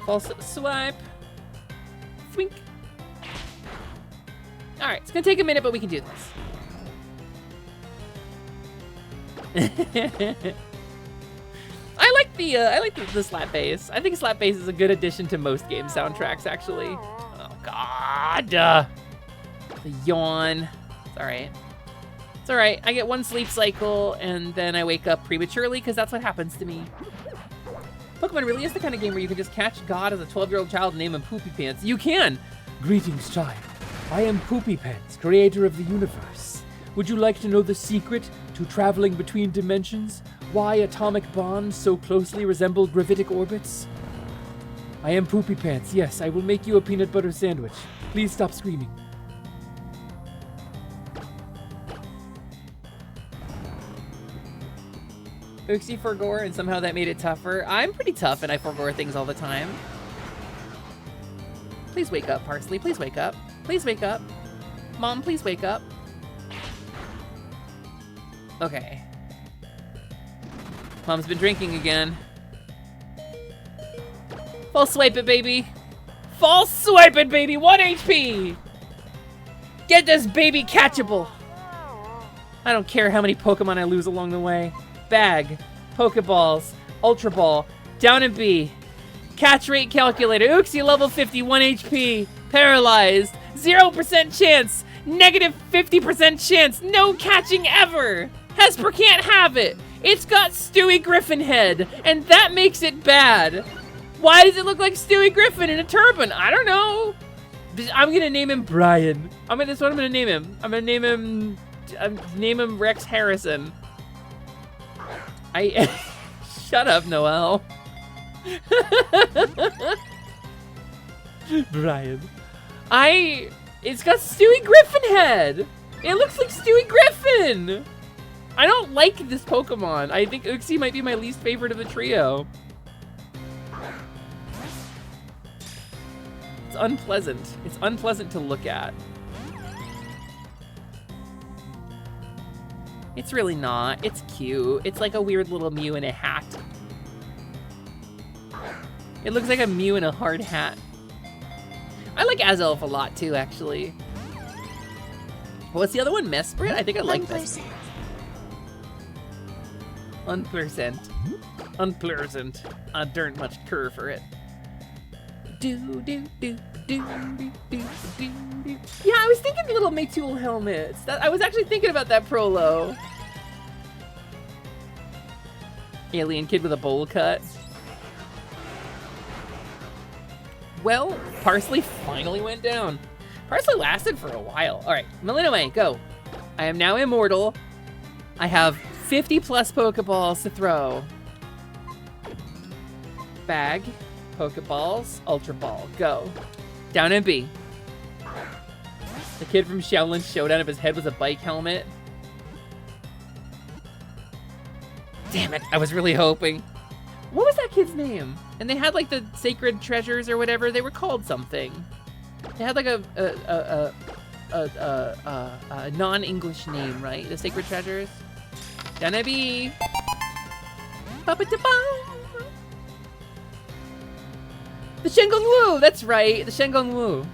False swipe. Swink. All right, it's gonna take a minute, but we can do this. I like the slap bass. I think slap bass is a good addition to most game soundtracks, actually. Oh God, the yawn. It's all right. It's all right. I get one sleep cycle and then I wake up prematurely because that's what happens to me. Pokemon really is the kind of game where you can just catch God as a 12-year-old child and name him Poopy Pants. You can. Greetings, child. I am Poopy Pants, creator of the universe. Would you like to know the secret to traveling between dimensions? Why atomic bonds so closely resemble gravitic orbits? I am Poopy Pants. Yes, I will make you a peanut butter sandwich. Please stop screaming. Oopsie forgore, and somehow that made it tougher. I'm pretty tough, and I forgore things all the time. Please wake up, Parsley. Please wake up. Please wake up. Mom, please wake up. Okay. Mom's been drinking again. False swipe it, baby. False swipe it, baby. 1 HP. Get this baby catchable. I don't care how many Pokemon I lose along the way. Bag, Pokeballs, Ultra Ball, down and B. Catch rate calculator. Uxie level 50, 1 HP. Paralyzed. 0% chance. Negative 50% chance. No catching ever. Hesper can't have it. It's got Stewie Griffin head, and that makes it bad. Why does it look like Stewie Griffin in a turban? I don't know. I'm gonna name him Brian. That's what I'm gonna name him. I'm gonna name him Rex Harrison. Shut up, Noelle. Brian. It's got Stewie Griffin head. It looks like Stewie Griffin. I don't like this Pokemon. I think Uxie might be my least favorite of the trio. It's unpleasant. It's unpleasant to look at. It's really not. It's cute. It's like a weird little Mew in a hat. It looks like a Mew in a hard hat. I like Azelf a lot too, actually. What's the other one? Mesprit? I think I like Mesprit. Unpleasant. Unpleasant. I don't much care for it. Yeah, I was thinking little Maytool helmets. I was actually thinking about that Prolo. Alien kid with a bowl cut. Well, Parsley finally went down. Parsley lasted for a while. All right, Malinoway, go. I am now immortal. I have 50 plus Pokeballs to throw. Bag, Pokeballs, Ultra Ball, go. Down and B. The kid from Shaolin Showdown, if his head was a bike helmet. Damn it, I was really hoping. What was that kid's name? And they had like the sacred treasures or whatever. They were called something. They had like a non-English name, right? The sacred treasures. Down and B. The Shenggong Wu, that's right, the Shenggong Wu.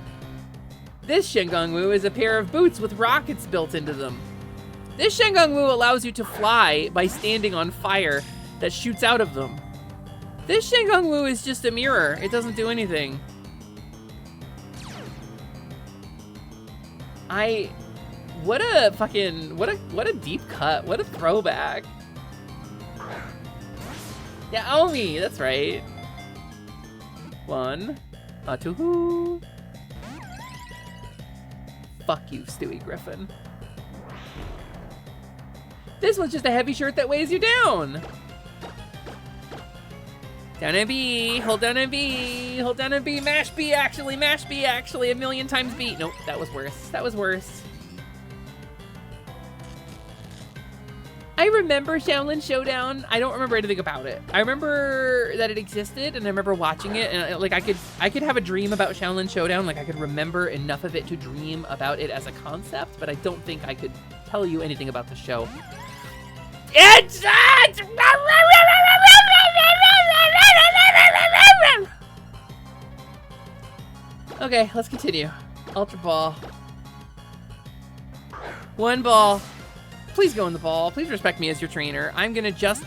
This Shenggong Wu is a pair of boots with rockets built into them. This Shenggong Wu allows you to fly by standing on fire that shoots out of them. This Shenggong Wu is just a mirror. It doesn't do anything. What a fucking, what a deep cut. What a throwback. Yeah, Omi, that's right. 1, 2. Fuck you, Stewie Griffin. This one's just a heavy shirt that weighs you down. Down and B, hold down and B, hold down and B, mash B actually, a million times B. Nope, that was worse, that was worse. I remember Shaolin Showdown. I don't remember anything about it. I remember that it existed, and I remember watching it, and like I could have a dream about Shaolin Showdown. Like I could remember enough of it to dream about it as a concept, but I don't think I could tell you anything about the show. It's okay, let's continue. Ultra Ball. 1 ball. Please go in the ball. Please respect me as your trainer. I'm gonna just...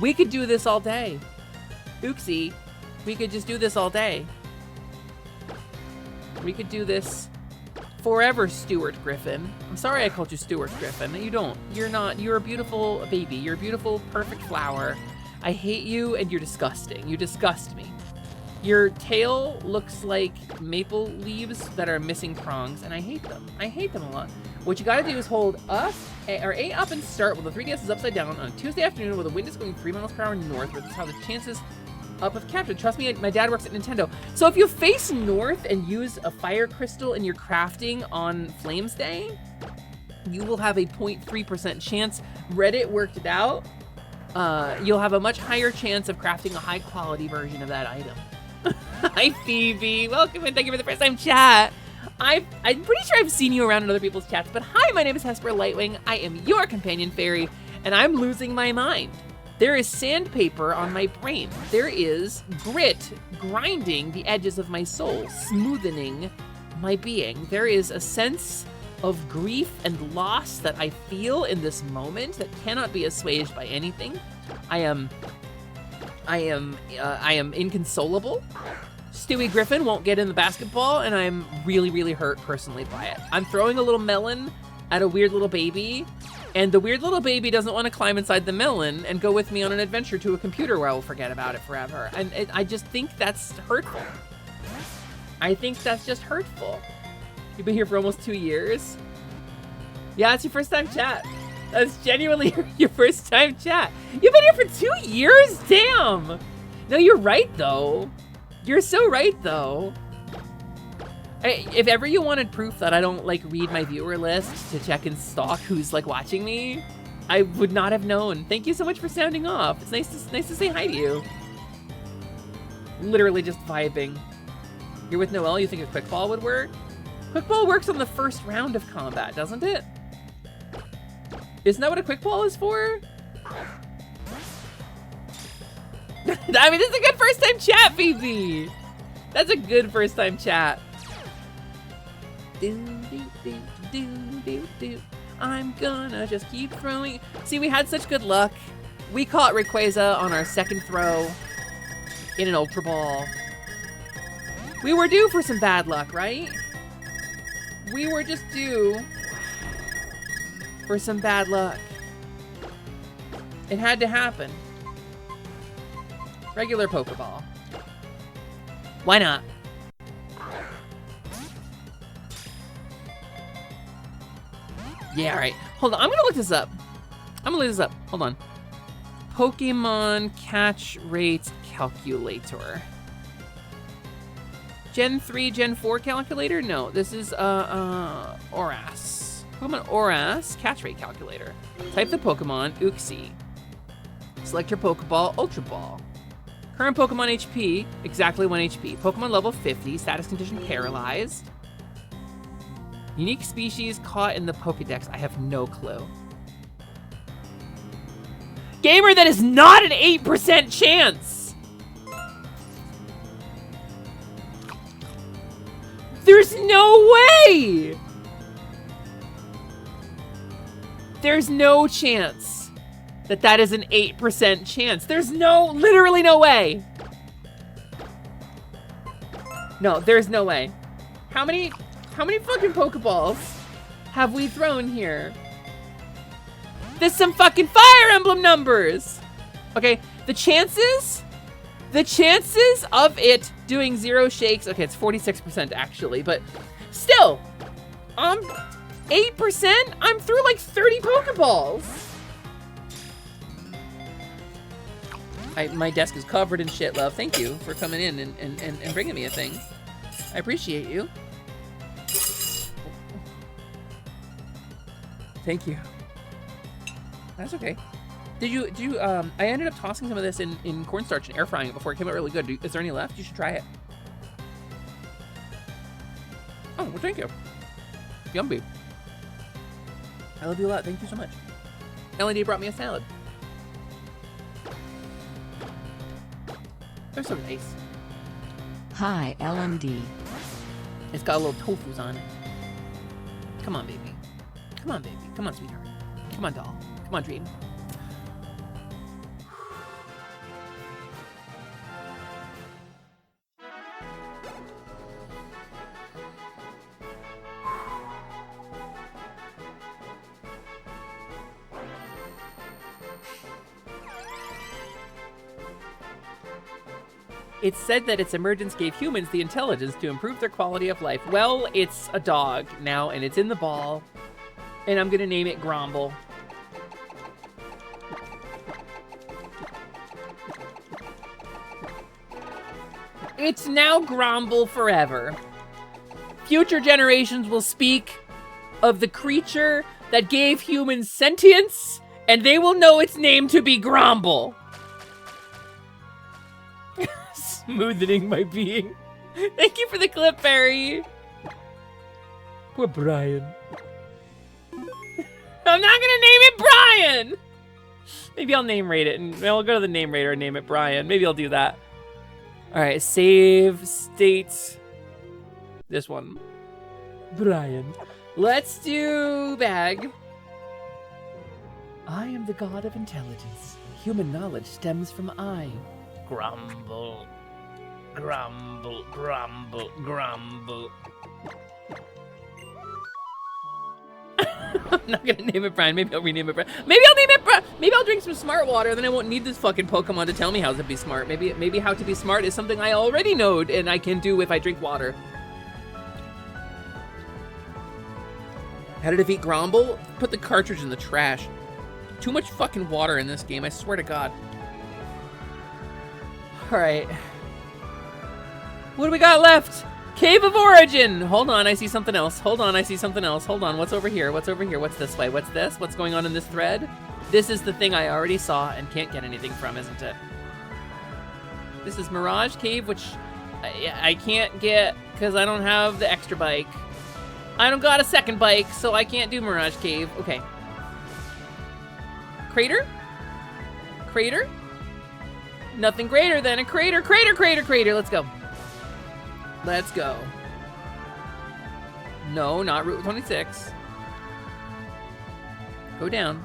We could do this all day. Oopsie. We could just do this all day. We could do this forever, Stuart Griffin. I'm sorry I called you Stuart Griffin. You don't. You're not. You're a beautiful baby. You're a beautiful, perfect flower. I hate you and you're disgusting. You disgust me. Your tail looks like maple leaves that are missing prongs, and I hate them. I hate them a lot. What you gotta do is hold up, or A up and start while the 3DS is upside down on a Tuesday afternoon where the wind is going 3 miles per hour north, where that's how the chances up of capture. Trust me, my dad works at Nintendo. So if you face north and use a fire crystal in your crafting on Flames Day, you will have a 0.3% chance. Reddit worked it out. You'll have a much higher chance of crafting a high quality version of that item. Hi, Phoebe. Welcome and thank you for the first time chat. I'm pretty sure I've seen you around in other people's chats, but hi, my name is Hesper Lightwing. I am your companion fairy, and I'm losing my mind. There is sandpaper on my brain. There is grit grinding the edges of my soul, smoothing my being. There is a sense of grief and loss that I feel in this moment that cannot be assuaged by anything. I am inconsolable. Stewie Griffin won't get in the basketball, and I'm really, really hurt personally by it. I'm throwing a little melon at a weird little baby, and the weird little baby doesn't want to climb inside the melon and go with me on an adventure to a computer where I will forget about it forever. And I just think that's hurtful. I think that's just hurtful. You've been here for almost 2 years. Yeah, it's your first time chat. That's genuinely your first time chat. You've been here for 2 years? Damn. No, you're right, though. You're so right, though. If ever you wanted proof that I don't, like, read my viewer list to check and stalk who's, like, watching me, I would not have known. Thank you so much for sounding off. It's nice to say hi to you. Literally just vibing. You're with Noelle, you think a quick ball would work? Quick ball works on the first round of combat, doesn't it? Isn't that what a quick ball is for? I mean, this is a good first time chat, Phoebe. That's a good first time chat. I'm gonna just keep throwing. See, we had such good luck. We caught Rayquaza on our second throw in an Ultra Ball. We were due for some bad luck, right? We were just due for some bad luck. It had to happen. Regular Pokeball. Why not? Yeah, all right. Hold on, I'm gonna look this up. Hold on. Pokemon catch rate calculator. Gen 3, Gen 4 calculator? No, this is Oras. Pokemon Oras catch rate calculator. Type the Pokemon, Uxie. Select your Pokeball, Ultra Ball. Current Pokemon HP, exactly 1 HP. Pokemon level 50, status condition paralyzed. Unique species caught in the Pokedex, I have no clue. Gamer, that is not an 8% chance! There's no way! There's no chance that is an 8% chance. There's literally no way. No, there's no way. How many fucking Pokeballs have we thrown here? There's some fucking Fire Emblem numbers. Okay, the chances of it doing 0 shakes, okay, it's 46% actually, but still, 8%, I'm through like 30 Pokeballs. My desk is covered in shit, love. Thank you for coming in and bringing me a thing. I appreciate you. Thank you. That's okay. Did you, I ended up tossing some of this in cornstarch and air frying it before it came out really good. Is there any left? You should try it. Oh, well, thank you. Yummy. I love you a lot. Thank you so much. LED brought me a salad. They're so nice. Hi, LMD. It's got a little tofu's on it. Come on, baby. Come on, baby. Come on, sweetheart. Come on, doll. Come on, dream. It's said that its emergence gave humans the intelligence to improve their quality of life. Well, it's a dog now, and it's in the ball. And I'm gonna name it Gromble. It's now Gromble forever. Future generations will speak of the creature that gave humans sentience, and they will know its name to be Gromble. Smoothing my being. Thank you for the clip, Barry. Poor Brian. I'm not gonna name it Brian. Maybe I'll name rate it, and I'll go to the name rater and name it Brian. Maybe I'll do that. All right, save state. This one, Brian. Let's do bag. I am the god of intelligence. Human knowledge stems from I. Grumble. Grumble, grumble, grumble. I'm not gonna name it Brian. Maybe I'll rename it Brian. Maybe I'll name it Brian. Maybe I'll drink some smart water, then I won't need this fucking Pokemon to tell me how to be smart. Maybe how to be smart is something I already know and I can do if I drink water. How to defeat Gromble? Put the cartridge in the trash. Too much fucking water in this game, I swear to God. All right. What do we got left? Cave of Origin. Hold on, I see something else. Hold on, I see something else. Hold on, what's over here? What's over here? What's this way? What's this? What's going on in this thread? This is the thing I already saw and can't get anything from, isn't it? This is Mirage Cave, which I can't get because I don't have the extra bike. I don't got a second bike, so I can't do Mirage Cave. Okay. Crater? Crater? Nothing greater than a crater. Crater, crater, crater. Let's go. Let's go. No, not Route 26. Go down.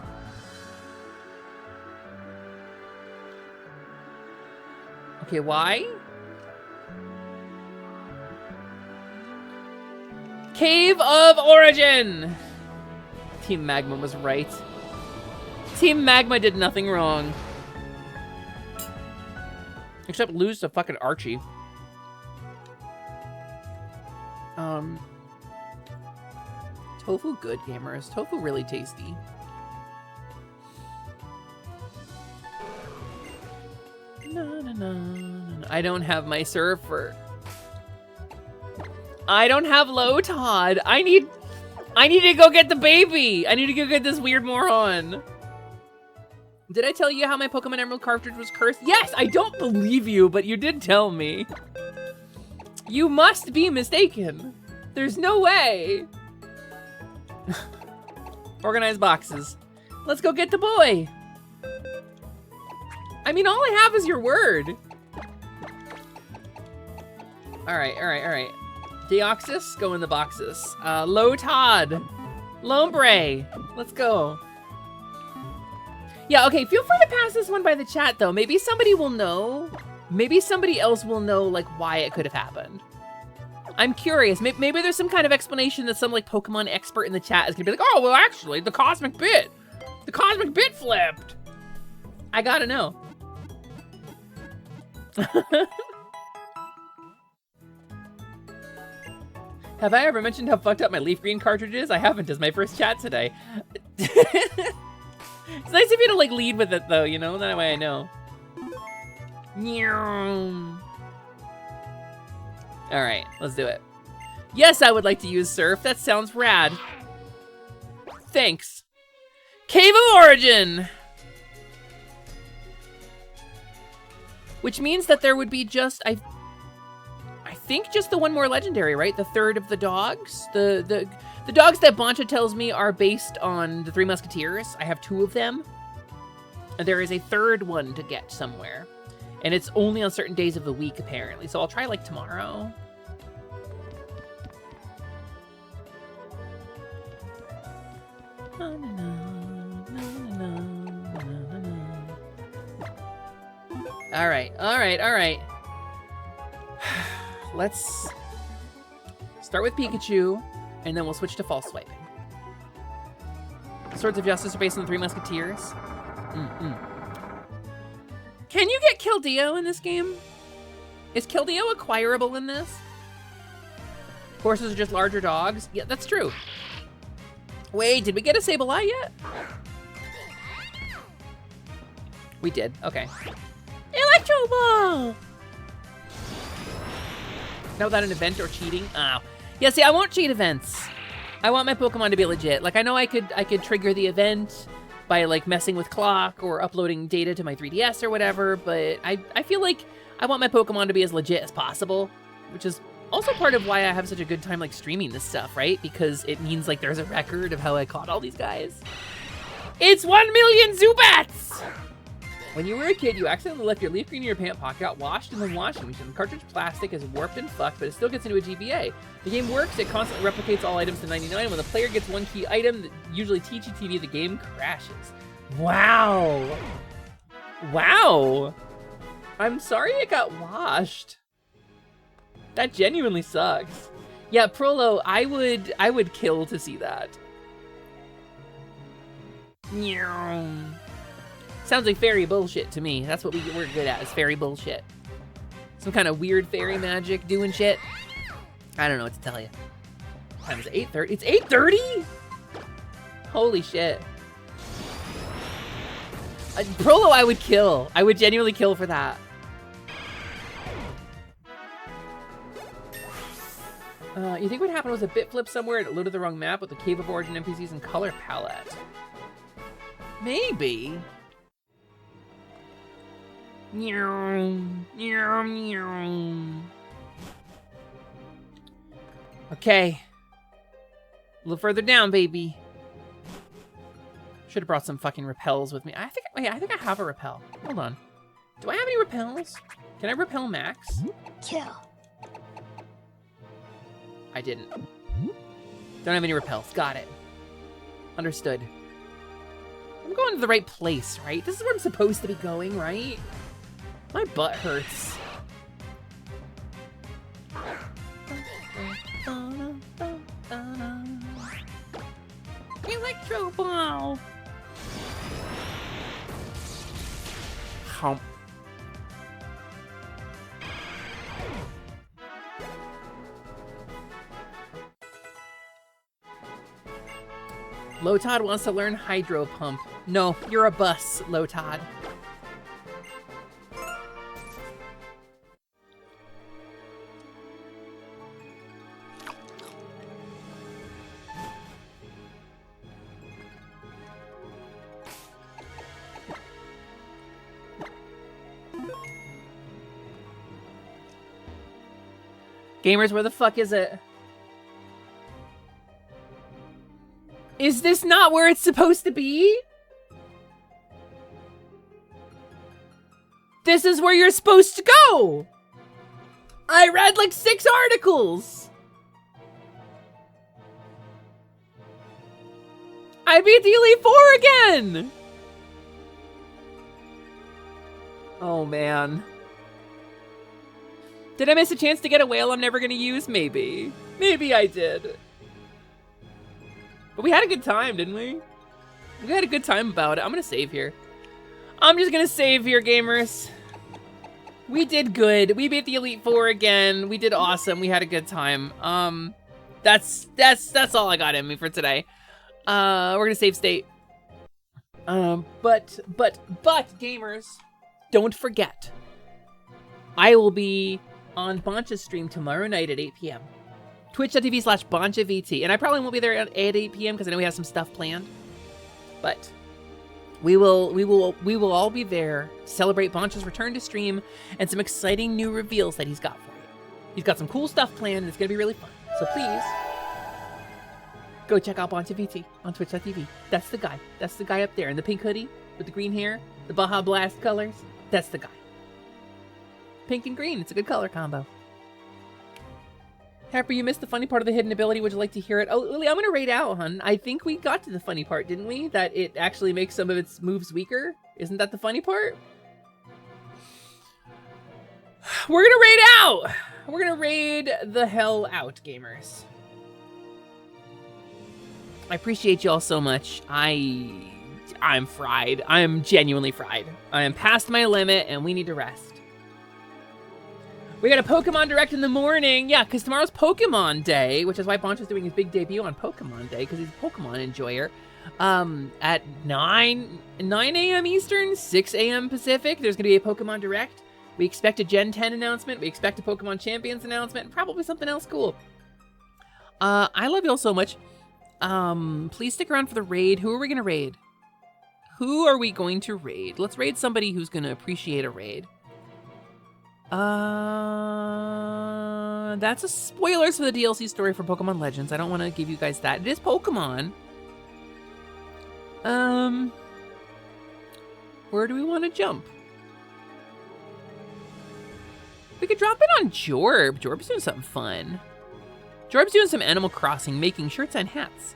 Okay, why? Cave of Origin! Team Magma was right. Team Magma did nothing wrong. Except lose to fucking Archie. Tofu good, gamers. Tofu really tasty. I don't have my surfer. I don't have low Todd. I need to go get the baby. I need to go get this weird moron. Did I tell you how my Pokemon Emerald cartridge was cursed? Yes, I don't believe you, but you did tell me. You must be mistaken. There's no way. Organized boxes. Let's go get the boy. I mean, all I have is your word. All right. Deoxys, go in the boxes. Low Todd. Lombre. Let's go. Yeah, okay, feel free to pass this one by the chat, though. Maybe somebody will know. Maybe somebody else will know, like, why it could have happened. I'm curious. Maybe there's some kind of explanation that some like Pokemon expert in the chat is gonna be like, oh, well, actually, the cosmic bit flipped. I gotta know. Have I ever mentioned how fucked up my leaf green cartridge is? I haven't, as my first chat today. It's nice of you to like lead with it though, you know? That way I know. All right, let's do it. Yes, I would like to use Surf. That sounds rad. Thanks. Cave of Origin! Which means that there would be just, I think just the one more legendary, right? The third of the dogs. The dogs that Boncha tells me are based on the Three Musketeers. I have 2 of them. And there is a third one to get somewhere. And it's only on certain days of the week, apparently. So I'll try, like, tomorrow. All right. Let's start with Pikachu, and then we'll switch to false swiping. Swords of Justice are based on the Three Musketeers. Can you get Kildeo in this game? Is Kildeo acquirable in this? Horses are just larger dogs? Yeah, that's true. Wait, did we get a Sableye yet? We did, okay. Electro Ball! Now without an event or cheating? Oh. Yeah, see, I won't cheat events. I want my Pokemon to be legit. Like, I know I could trigger the event by, like, messing with clock or uploading data to my 3DS or whatever, but I feel like I want my Pokemon to be as legit as possible, which is also part of why I have such a good time, like, streaming this stuff, right? Because it means, like, there's a record of how I caught all these guys. It's 1 million Zubats! When you were a kid, you accidentally left your leaf green in your pant pocket, got washed in the washing machine. The cartridge plastic is warped and fucked, but it still gets into a GBA. The game works, it constantly replicates all items to 99. When the player gets one key item, usually TGTV, the game crashes. Wow. Wow. I'm sorry it got washed. That genuinely sucks. Yeah, Prolo, I would kill to see that. Sounds like fairy bullshit to me. That's what we're good at, is fairy bullshit. Some kind of weird fairy magic doing shit. I don't know what to tell you. What time is it? 8:30? It's 8:30? Holy shit. Prolo, I would kill. I would genuinely kill for that. You think what happened was a bit flip somewhere and it loaded the wrong map with the Cave of Origin NPCs and color palette? Maybe. Okay. A little further down, baby. Should have brought some fucking repels with me. I think I have a repel. Hold on. Do I have any repels? Can I repel Max? Kill. I didn't. Don't have any repels. Got it. Understood. I'm going to the right place, right? This is where I'm supposed to be going, right? My butt hurts. Electro Ball! Hump. Lotad wants to learn Hydro Pump. No, you're a bus, Lotad. Gamers, where the fuck is it? Is this not where it's supposed to be? This is where you're supposed to go! I read like 6 articles! I beat the Elite Four again! Oh man. Did I miss a chance to get a whale I'm never gonna use? Maybe. Maybe I did. But we had a good time, didn't we? We had a good time about it. I'm gonna save here. I'm just gonna save here, gamers. We did good. We beat the Elite Four again. We did awesome. We had a good time. That's all I got in me for today. We're gonna save state. But gamers, don't forget, I will be on Boncha's stream tomorrow night at 8 p.m. Twitch.tv/BonchaVT. And I probably won't be there at 8 p.m. because I know we have some stuff planned. But we will all be there, celebrate Boncha's return to stream, and some exciting new reveals that he's got for you. He's got some cool stuff planned, and it's gonna be really fun. So please, go check out BonchaVT on Twitch.tv. That's the guy. That's the guy up there in the pink hoodie with the green hair, the Baja Blast colors. That's the guy. Pink and green, it's a good color combo. Harper, you missed the funny part of the hidden ability. Would you like to hear it? Oh, Lily, I'm gonna raid out, hun. I think we got to the funny part, didn't we? That it actually makes some of its moves weaker. Isn't that the funny part? We're gonna raid out! We're gonna raid the hell out, gamers. I appreciate you all so much. I'm fried. I am genuinely fried. I am past my limit, and we need to rest. We got a Pokemon Direct in the morning. Yeah, because tomorrow's Pokemon Day, which is why Boncha's doing his big debut on Pokemon Day, because he's a Pokemon enjoyer. At 9 a.m. Eastern, 6 a.m. Pacific, there's going to be a Pokemon Direct. We expect a Gen 10 announcement. We expect a Pokemon Champions announcement, and probably something else cool. I love y'all so much. Please stick around for the raid. Who are we going to raid? Who are we going to raid? Let's raid somebody who's going to appreciate a raid. That's a spoilers for the DLC story for Pokemon Legends. I don't want to give you guys that. It is Pokemon. Where do we want to jump? We could drop it on Jorb. Jorb's doing something fun. Jorb's doing some Animal Crossing, making shirts and hats.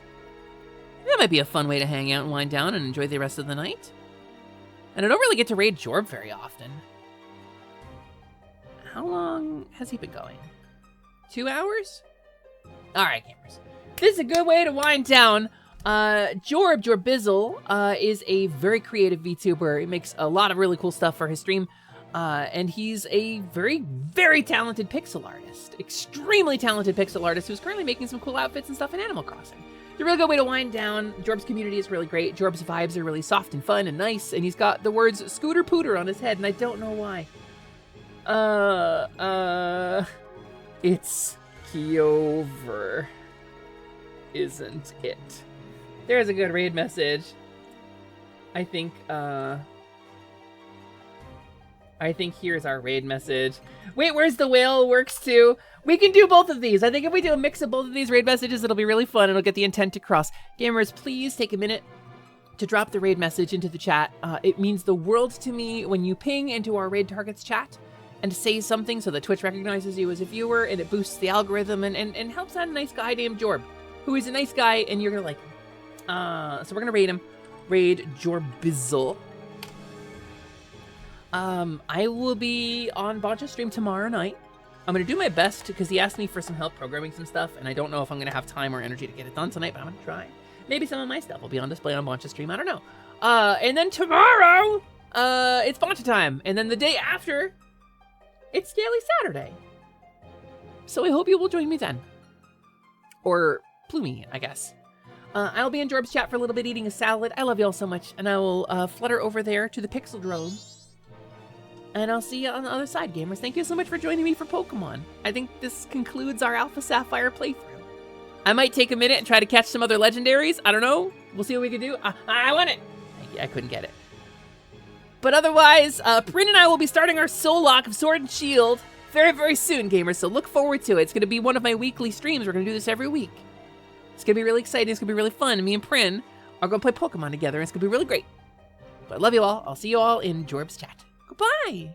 That might be a fun way to hang out and wind down and enjoy the rest of the night. And I don't really get to raid Jorb very often. How long has he been going? 2 hours? All right, gamers. This is a good way to wind down. Jorbizzle, is a very creative VTuber. He makes a lot of really cool stuff for his stream. And he's a very, very talented pixel artist. Extremely talented pixel artist who's currently making some cool outfits and stuff in Animal Crossing. It's a really good way to wind down. Jorb's community is really great. Jorb's vibes are really soft and fun and nice. And he's got the words Scooter Pooter on his head, and I don't know why. It's Kyover, isn't it? There's a good raid message. I think here's our raid message. Wait, where's the whale works too? We can do both of these. I think if we do a mix of both of these raid messages, it'll be really fun. It'll get the intent across. Gamers, please take a minute to drop the raid message into the chat. It means the world to me when you ping into our raid targets chat and say something so that Twitch recognizes you as a viewer, and it boosts the algorithm and helps out a nice guy named Jorb, who is a nice guy and you're gonna like him. So we're gonna raid him. Raid Jorbizzle. I will be on Boncha's stream tomorrow night. I'm gonna do my best because he asked me for some help programming some stuff, and I don't know if I'm gonna have time or energy to get it done tonight, but I'm gonna try. Maybe some of my stuff will be on display on Boncha's stream, I don't know. And then tomorrow, it's Boncha time, and then the day after, it's Scaly Saturday. So I hope you will join me then. Or Plumie, I guess. I'll be in Jorb's chat for a little bit eating a salad. I love y'all so much, and I will flutter over there to the Pixel Drone. And I'll see you on the other side, gamers. Thank you so much for joining me for Pokemon. I think this concludes our Alpha Sapphire playthrough. I might take a minute and try to catch some other legendaries. I don't know. We'll see what we can do. I want it. I couldn't get it. But otherwise, Prin and I will be starting our Soul Lock of Sword and Shield very, very soon, gamers. So look forward to it. It's going to be one of my weekly streams. We're going to do this every week. It's going to be really exciting. It's going to be really fun. Me and Prin are going to play Pokemon together. And it's going to be really great. But I love you all. I'll see you all in Jorb's chat. Goodbye.